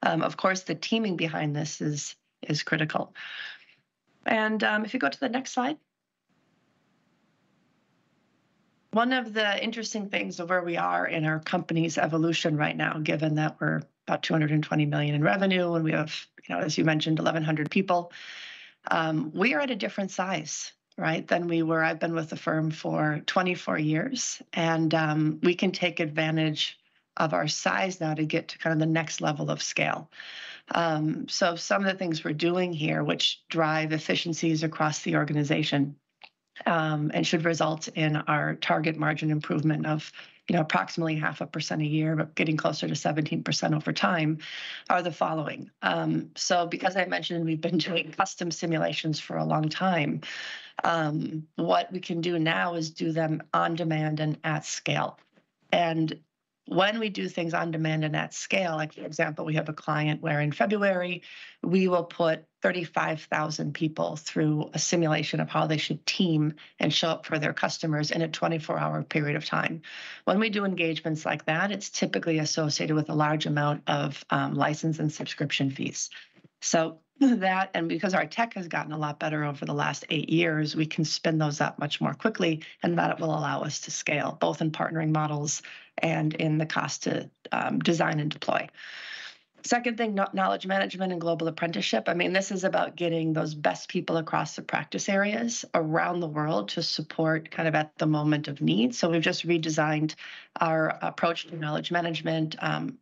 Of course, the teaming behind this is critical. And if you go to the next slide. One of the interesting things of where we are in our company's evolution right now, given that we're about 220 million in revenue and we have, as you mentioned, 1,100 people, we are at a different size, right, than we were. I've been with the firm for 24 years, and we can take advantage of our size now to get to kind of the next level of scale. So some of the things we're doing here, which drive efficiencies across the organization and should result in our target margin improvement of approximately 0.5% a year, but getting closer to 17% over time, are the following. So because I mentioned we've been doing custom simulations for a long time, what we can do now is do them on demand and at scale. And when we do things on demand and at scale, like, for example, we have a client where in February, we will put 35,000 people through a simulation of how they should team and show up for their customers in a 24-hour period of time. When we do engagements like that, it's typically associated with a large amount of license and subscription fees. So that, and because our tech has gotten a lot better over the last 8 years, we can spin those up much more quickly, and that will allow us to scale, both in partnering models and in the cost to design and deploy. Second thing, knowledge management and global apprenticeship. I mean, this is about getting those best people across the practice areas around the world to support kind of at the moment of need. So we've just redesigned our approach to knowledge management.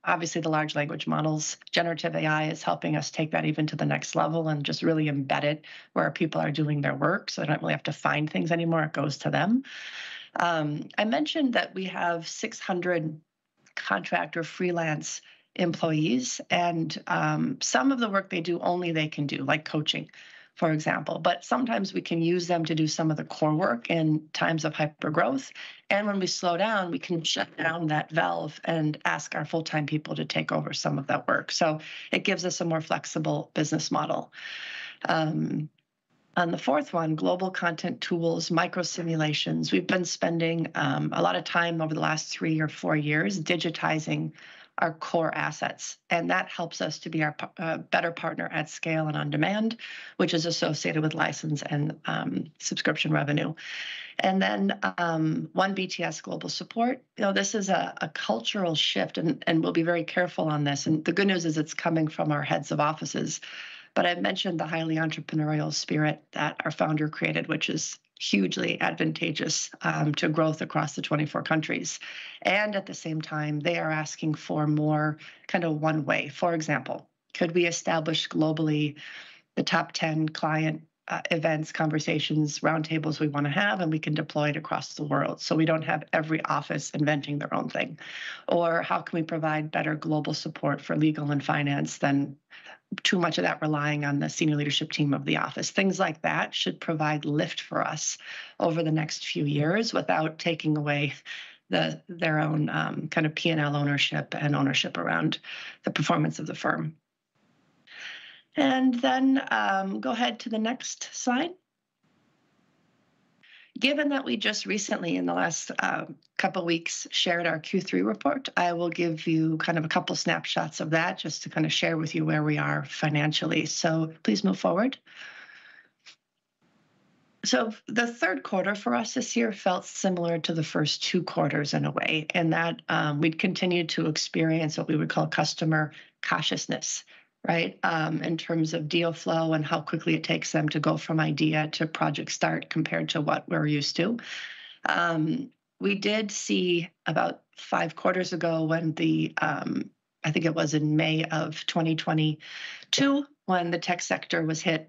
Obviously, the large language models, generative AI is helping us take that even to the next level and just really embed it where people are doing their work. So they don't really have to find things anymore. It goes to them. I mentioned that we have 600 contract or freelance employees, and some of the work they do only they can do, like coaching, for example. But sometimes we can use them to do some of the core work in times of hypergrowth. And when we slow down, we can shut down that valve and ask our full-time people to take over some of that work. So it gives us a more flexible business model. On the fourth one, global content tools, micro simulations. We've been spending a lot of time over the last 3 or 4 years digitizing our core assets, and that helps us to be our better partner at scale and on demand, which is associated with license and subscription revenue. And then one BTS global support. You know, this is a cultural shift, and we'll be very careful on this. And the good news is it's coming from our heads of offices. But I've mentioned the highly entrepreneurial spirit that our founder created, which is hugely advantageous to growth across the 24 countries. And at the same time, they are asking for more kind of one way. For example, could we establish globally the top 10 client events, conversations, roundtables we want to have, and we can deploy it across the world so we don't have every office inventing their own thing? Or how can we provide better global support for legal and finance than too much of that relying on the senior leadership team of the office? Things like that should provide lift for us over the next few years without taking away their own kind of P&L ownership and ownership around the performance of the firm. And then go ahead to the next slide. Given that we just recently, in the last couple of weeks, shared our Q3 report, I will give you kind of a couple snapshots of that just to kind of share with you where we are financially. So please move forward. So the third quarter for us this year felt similar to the first 2 quarters in a way, in that we'd continued to experience what we would call customer cautiousness, right? In terms of deal flow and how quickly it takes them to go from idea to project start compared to what we're used to. We did see about 5 quarters ago when I think it was in May of 2022, when the tech sector was hit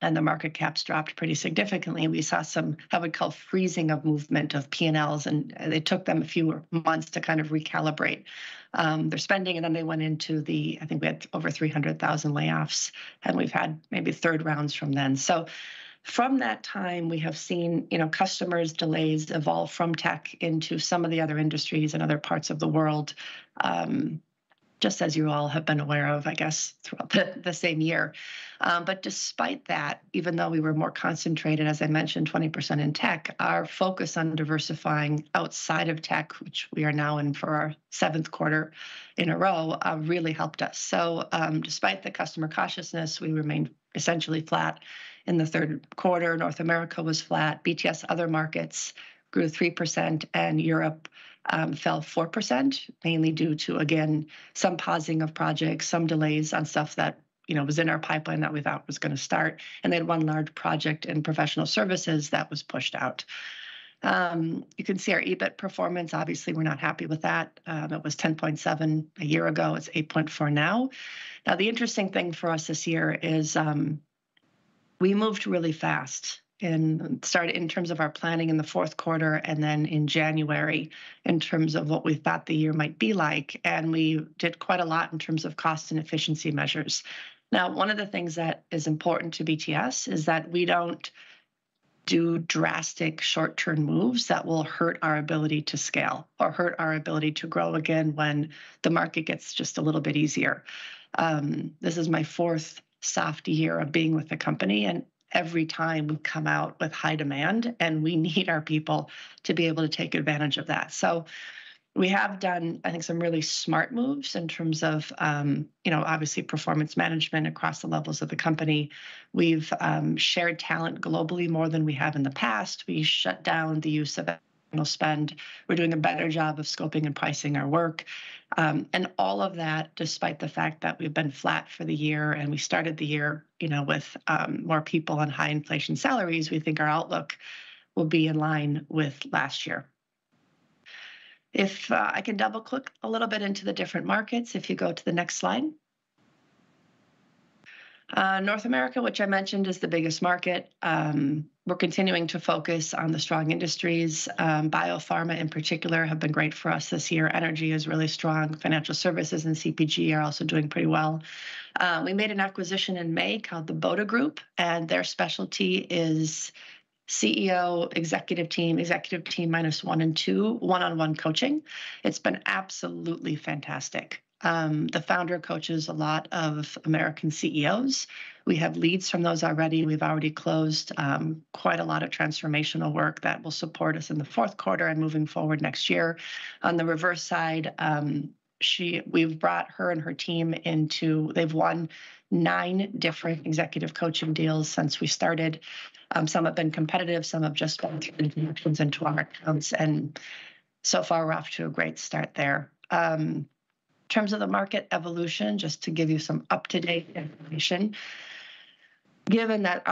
and the market caps dropped pretty significantly. We saw some, I would call, freezing of movement of P&Ls, and it took them a few months to kind of recalibrate their spending. And then they went into I think we had over 300,000 layoffs, and we've had maybe third rounds from then. So from that time, we have seen, customers' delays evolve from tech into some of the other industries and other parts of the world, just as you all have been aware of, I guess, throughout the same year. But despite that, even though we were more concentrated, as I mentioned, 20% in tech, our focus on diversifying outside of tech, which we are now in for our 7th quarter in a row, really helped us. So despite the customer cautiousness, we remained essentially flat in the third quarter. North America was flat. BTS other markets grew 3%, and Europe fell 4%, mainly due to, again, some pausing of projects, some delays on stuff that was in our pipeline that we thought was going to start. And they had one large project in professional services that was pushed out. You can see our EBIT performance. Obviously, we're not happy with that. It was 10.7 a year ago. It's 8.4 now. Now, the interesting thing for us this year is we moved really fast and started in terms of our planning in the 4th quarter and then in January in terms of what we thought the year might be like. And we did quite a lot in terms of cost and efficiency measures. Now, one of the things that is important to BTS is that we don't do drastic short-term moves that will hurt our ability to scale or hurt our ability to grow again when the market gets just a little bit easier. This is my 4th soft year of being with the company, and every time we come out with high demand, and we need our people to be able to take advantage of that. So we have done, I think, some really smart moves in terms of, obviously performance management across the levels of the company. We've shared talent globally more than we have in the past. We shut down the use of spend. We're doing a better job of scoping and pricing our work. And all of that, despite the fact that we've been flat for the year and we started the year, with more people on high inflation salaries, we think our outlook will be in line with last year. If I can double click a little bit into the different markets, if you go to the next slide. North America, which I mentioned is the biggest market. We're continuing to focus on the strong industries. Biopharma in particular have been great for us this year. Energy is really strong. Financial services and CPG are also doing pretty well. We made an acquisition in May called the Detta Group, and their specialty is CEO, executive team -1 and 2, one-on-one coaching. It's been absolutely fantastic. The founder coaches a lot of American CEOs. We have leads from those already. We've already closed quite a lot of transformational work that will support us in the fourth quarter and moving forward next year. On the reverse side, we've brought her and her team they've won 9 different executive coaching deals since we started. Some have been competitive, some have just been introductions into our accounts, and so far we're off to a great start there. In terms of the market evolution, just to give you some up-to-date information, given that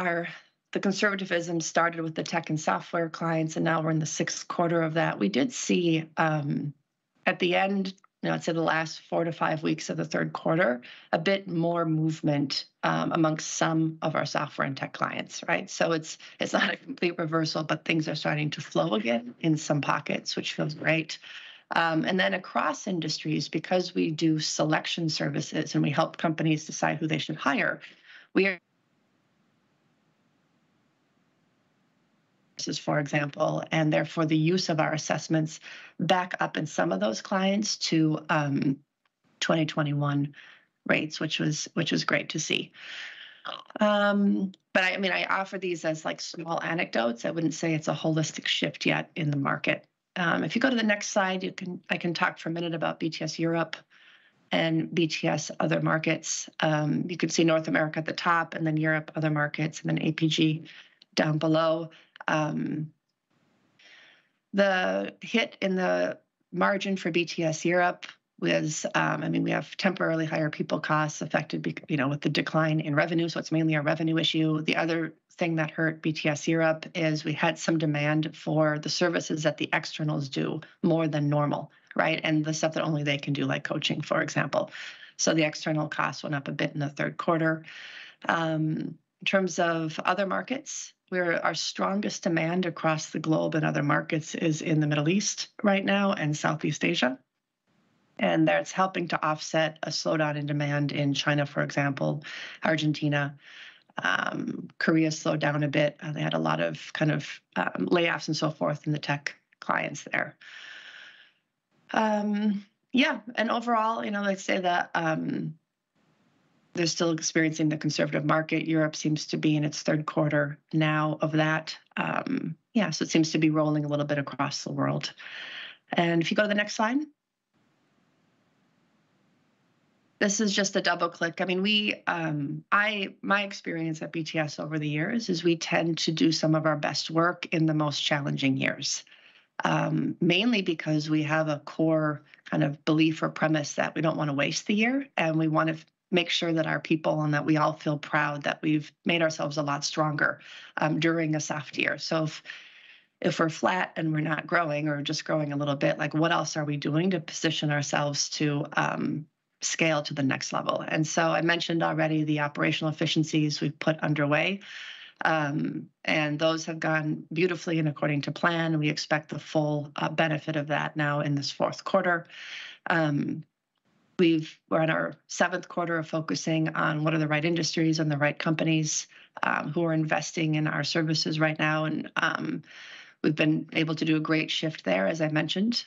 the conservatism started with the tech and software clients, and now we're in the 6th quarter of that, we did see at the end, I'd say the last 4 to 5 weeks of the 3rd quarter, a bit more movement amongst some of our software and tech clients, right? So it's not a complete reversal, but things are starting to flow again in some pockets, which feels great. And then across industries, because we do selection services and we help companies decide who they should hire, we are, for example, and therefore the use of our assessments back up in some of those clients to 2021 rates, which was great to see. But I offer these as like small anecdotes. I wouldn't say it's a holistic shift yet in the market. If you go to the next slide, I can talk for a minute about BTS Europe and BTS other markets. You can see North America at the top, and then Europe, other markets, and then APG down below. The hit in the margin for BTS Europe was, we have temporarily higher people costs affected, with the decline in revenue, so it's mainly a revenue issue. The other thing that hurt BTS Europe is we had some demand for the services that the externals do more than normal, right? And the stuff that only they can do, like coaching, for example. So the external costs went up a bit in the 3rd quarter. In terms of other markets, our strongest demand across the globe and other markets is in the Middle East right now and Southeast Asia. And that's helping to offset a slowdown in demand in China, for example, Argentina. Korea slowed down a bit. They had a lot of layoffs and so forth in the tech clients there. And overall, let's say that they're still experiencing the conservative market. Europe seems to be in its 3rd quarter now of that. So it seems to be rolling a little bit across the world. And if you go to the next slide. This is just a double click. My experience at BTS over the years is we tend to do some of our best work in the most challenging years, mainly because we have a core kind of belief or premise that we don't want to waste the year, and we want to make sure that our people and that we all feel proud that we've made ourselves a lot stronger during a soft year. So if we're flat and we're not growing or just growing a little bit, like what else are we doing to position ourselves to scale to the next level? And so I mentioned already the operational efficiencies we've put underway, and those have gone beautifully and according to plan. We expect the full benefit of that now in this 4th quarter. We're in our 7th quarter of focusing on what are the right industries and the right companies who are investing in our services right now, and we've been able to do a great shift there, as I mentioned.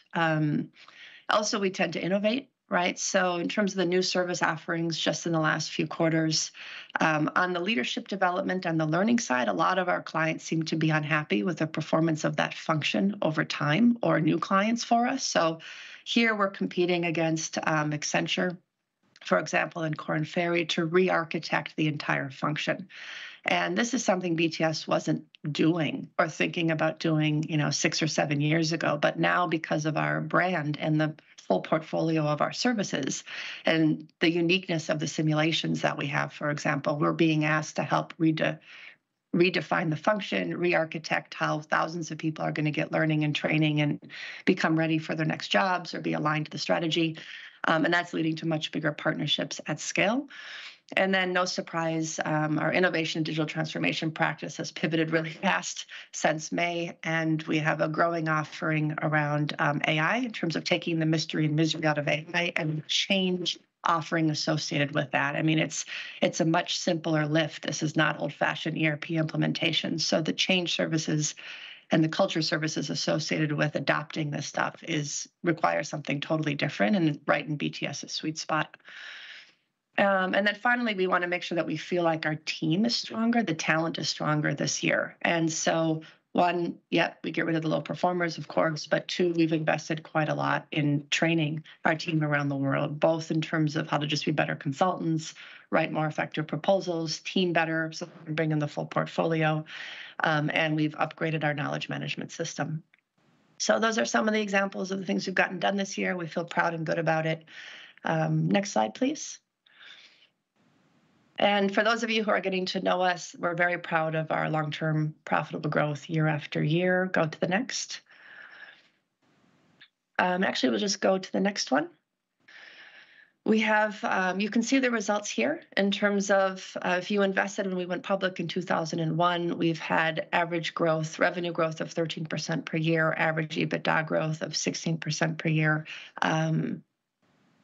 Also, we tend to innovate. Right. So in terms of the new service offerings, just in the last few quarters, on the leadership development and the learning side, a lot of our clients seem to be unhappy with the performance of that function over time, or new clients for us. So here we're competing against Accenture, for example, and Korn Ferry to re-architect the entire function. And this is something BTS wasn't doing or thinking about doing, 6 or 7 years ago. But now, because of our brand and the full portfolio of our services and the uniqueness of the simulations that we have, for example, we're being asked to help redefine the function, re-architect how thousands of people are going to get learning and training and become ready for their next jobs or be aligned to the strategy. And that's leading to much bigger partnerships at scale. And then, no surprise, our innovation and digital transformation practice has pivoted really fast since May, and we have a growing offering around AI in terms of taking the mystery and misery out of AI and change offering associated with that. I mean, it's a much simpler lift. This is not old-fashioned ERP implementation. So the change services and the culture services associated with adopting this stuff require something totally different and right in BTS's sweet spot. And then finally, we want to make sure that we feel like our team is stronger, the talent is stronger this year. And so one, we get rid of the low performers, of course, but two, we've invested quite a lot in training our team around the world, both in terms of how to just be better consultants, write more effective proposals, team better, so we can bring in the full portfolio, and we've upgraded our knowledge management system. So those are some of the examples of the things we've gotten done this year. We feel proud and good about it. Next slide, please. And for those of you who are getting to know us, we're very proud of our long-term profitable growth year after year. Go to the next. Actually, we'll just go to the next one. We have, you can see the results here in terms of if you invested when we went public in 2001, we've had average growth, revenue growth of 13% per year, average EBITDA growth of 16% per year.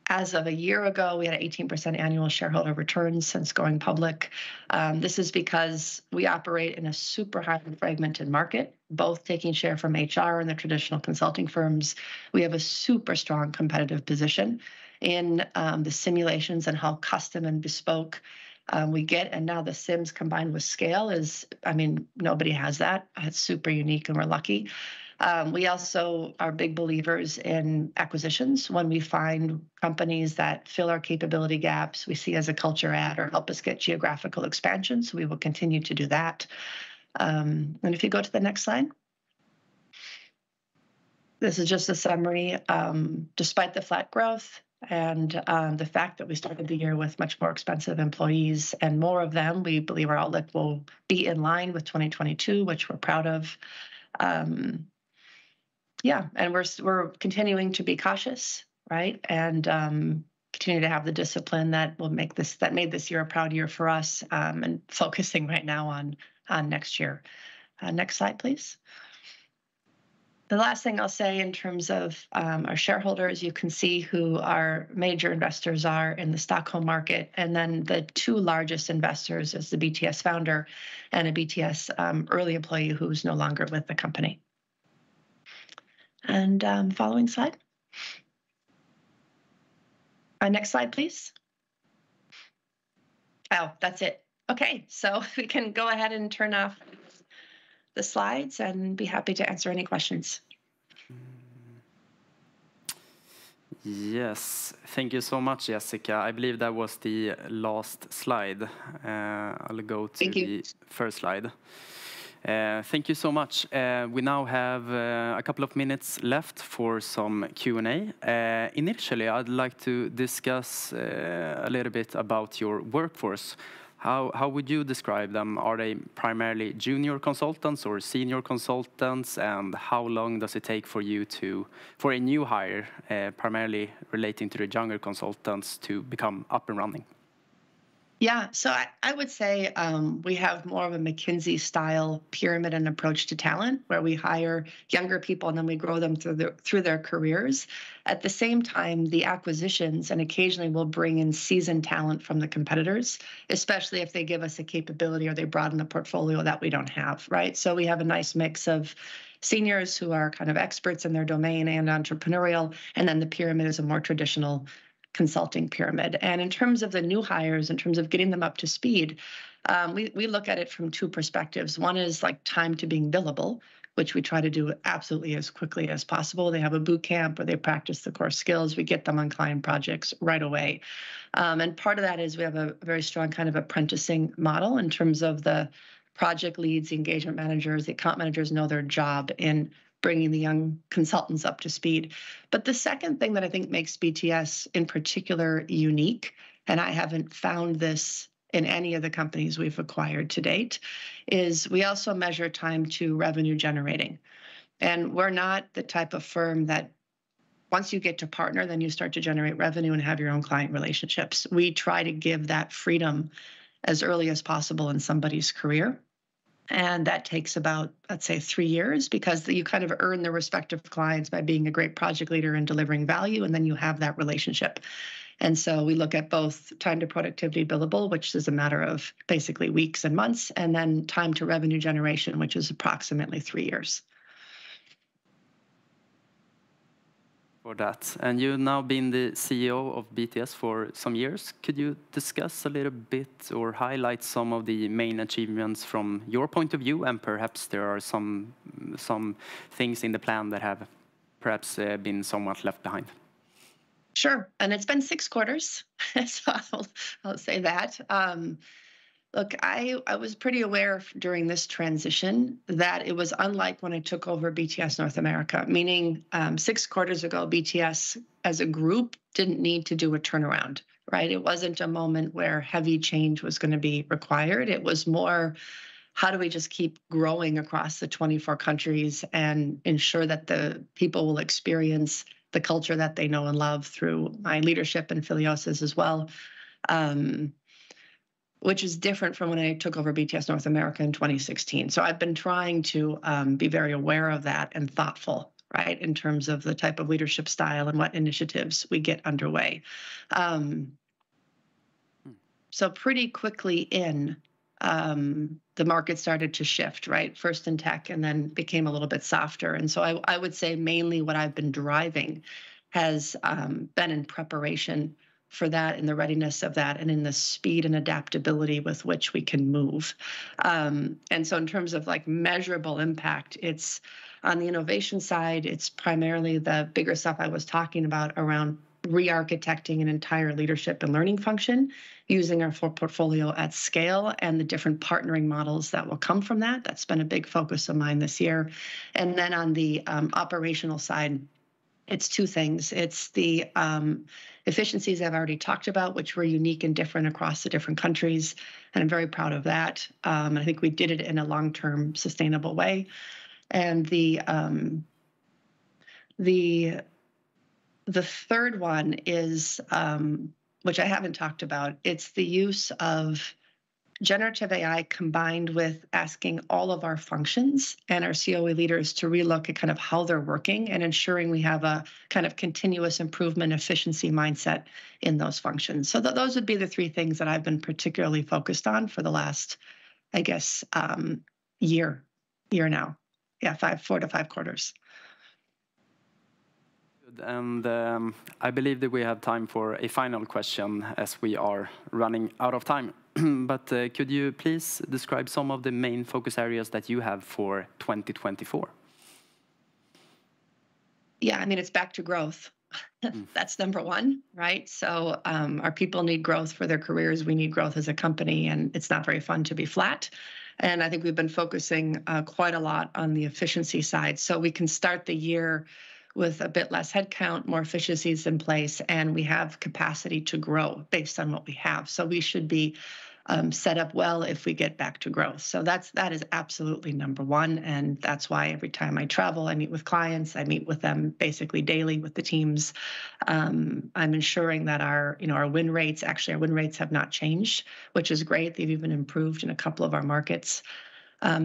As of a year ago, we had 18% annual shareholder returns since going public. This is because we operate in a super highly fragmented market, both taking share from HR and the traditional consulting firms. We have a super strong competitive position in the simulations and how custom and bespoke we get. And now the sims combined with scale nobody has that. It's super unique and we're lucky. We also are big believers in acquisitions. When we find companies that fill our capability gaps, we see as a culture add or help us get geographical expansion. So we will continue to do that. And if you go to the next slide. This is just a summary. Despite the flat growth and the fact that we started the year with much more expensive employees and more of them, we believe our outlook will be in line with 2022, which we're proud of. And we're continuing to be cautious, right? And continue to have the discipline that made this year a proud year for us, and focusing right now on next year. Next slide, please. The last thing I'll say in terms of our shareholders, you can see who our major investors are in the Stockholm market. And then the two largest investors is the BTS founder and a BTS early employee who's no longer with the company. And following slide. Next slide, please. Oh, that's it. Okay, so we can go ahead and turn off the slides and be happy to answer any questions. Yes, thank you so much, Jessica. I believe that was the last slide. I'll go to the first slide. Thank you so much. We now have a couple of minutes left for some Q&A. Initially, I'd like to discuss a little bit about your workforce. How would you describe them? Are they primarily junior consultants or senior consultants? And how long does it take for a new hire, primarily relating to the younger consultants, to become up and running? Yeah, so I would say we have more of a McKinsey-style pyramid and approach to talent, where we hire younger people and then we grow them through their careers. At the same time, the acquisitions, and occasionally we'll bring in seasoned talent from the competitors, especially if they give us a capability or they broaden the portfolio that we don't have, right? So we have a nice mix of seniors who are kind of experts in their domain and entrepreneurial, and then the pyramid is a more traditional consulting pyramid. And in terms of the new hires, in terms of getting them up to speed, we look at it from two perspectives. One is like time to being billable. which we try to do absolutely as quickly as possible. They have a boot camp where they practice the core skills. We get them on client projects right away. And part of that is we have a very strong kind of apprenticing model in terms of the project leads, the engagement managers, the account managers know their job in bringing the young consultants up to speed. But the second thing that I think makes BTS in particular unique, and I haven't found this in any of the companies we've acquired to date, is we also measure time to revenue generating. And we're not the type of firm that once you get to partner, then you start to generate revenue and have your own client relationships. We try to give that freedom as early as possible in somebody's career. And that takes about, let's say, 3 years, because you kind of earn the respect of clients by being a great project leader and delivering value, and then you have that relationship. And so we look at both time to productivity billable, which is a matter of basically weeks and months, and then time to revenue generation, which is approximately 3 years. For that. And you've now been the CEO of BTS for some years. Could you discuss a little bit or highlight some of the main achievements from your point of view, and perhaps there are some things in the plan that have perhaps been somewhat left behind? Sure, and it's been 6 quarters, so I'll say that. Look, I was pretty aware during this transition that it was unlike when I took over BTS North America, meaning 6 quarters ago, BTS as a group didn't need to do a turnaround, right? It wasn't a moment where heavy change was going to be required. It was more, how do we just keep growing across the 24 countries and ensure that the people will experience the culture that they know and love through my leadership and Filiosis as well. Which is different from when I took over BTS North America in 2016. So I've been trying to be very aware of that and thoughtful, right, in terms of the type of leadership style and what initiatives we get underway. So pretty quickly the market started to shift, right, first in tech and then became a little bit softer. And so I would say mainly what I've been driving has been in preparation for that, in the readiness of that, and in the speed and adaptability with which we can move. And so in terms of like measurable impact, it's on the innovation side, it's primarily the bigger stuff I was talking about around re-architecting an entire leadership and learning function, using our full portfolio at scale and the different partnering models that will come from that. That's been a big focus of mine this year. And then on the operational side, it's 2 things. It's the efficiencies I've already talked about, which were unique and different across the different countries, and I'm very proud of that. I think we did it in a long-term, sustainable way. And the third one is, which I haven't talked about, it's the use of generative AI combined with asking all of our functions and our COE leaders to relook at kind of how they're working and ensuring we have a kind of continuous improvement efficiency mindset in those functions. So those would be the 3 things that I've been particularly focused on for the last, I guess, year now. Yeah, 4 to 5 quarters. And I believe that we have time for a final question as we are running out of time. But could you please describe some of the main focus areas that you have for 2024? Yeah, I mean, it's back to growth. That's number 1, right? So our people need growth for their careers. We need growth as a company, and it's not very fun to be flat. And I think we've been focusing quite a lot on the efficiency side. So we can start the year with a bit less headcount, more efficiencies in place, and we have capacity to grow based on what we have. So we should be set up well if we get back to growth. So that is absolutely number 1, and that's why every time I travel, I meet with clients. I meet with them basically daily with the teams. I'm ensuring that our win rates, actually our win rates have not changed, which is great. They've even improved in a couple of our markets.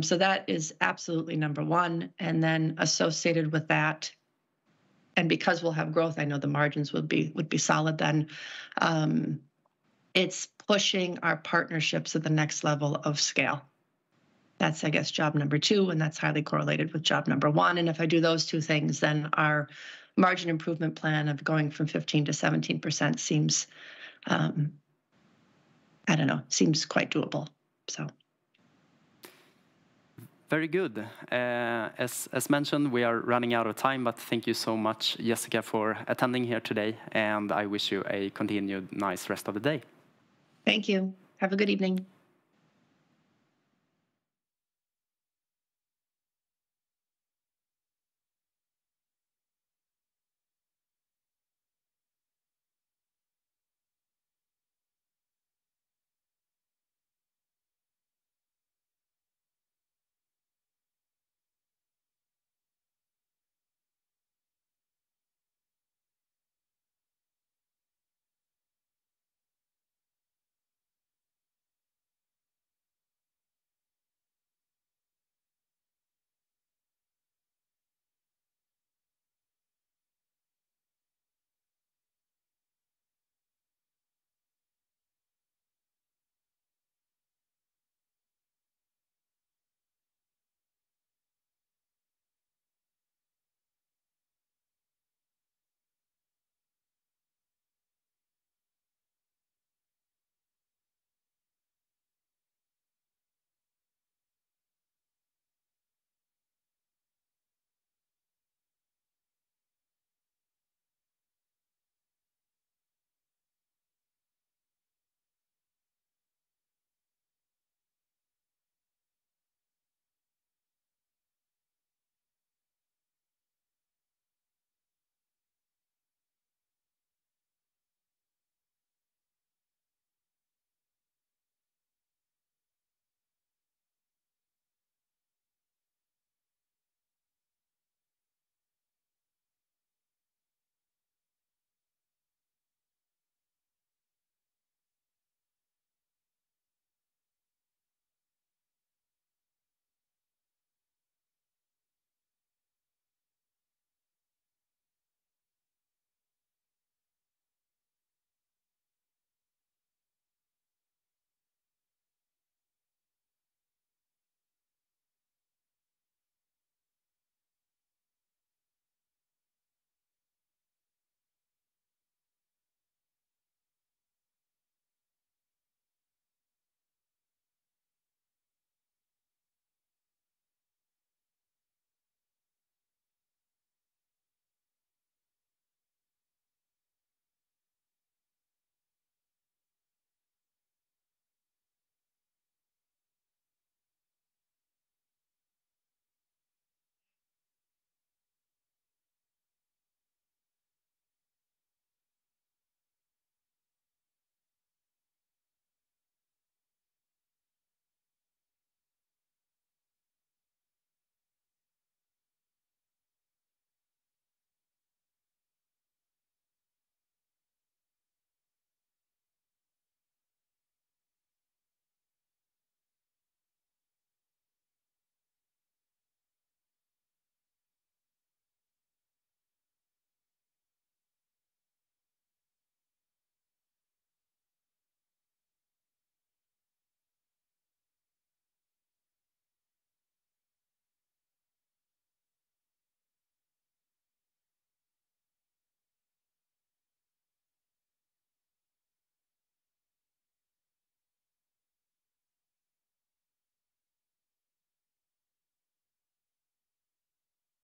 So that is absolutely number 1, and then associated with that, and because we'll have growth, I know the margins would be solid then. It's pushing our partnerships at the next level of scale. That's, I guess, job number 2, and that's highly correlated with job number 1. And if I do those 2 things, then our margin improvement plan of going from 15% to 17% seems, seems quite doable. So. Very good. As mentioned, we are running out of time, but thank you so much, Jessica, for attending here today, and I wish you a continued nice rest of the day. Thank you. Have a good evening.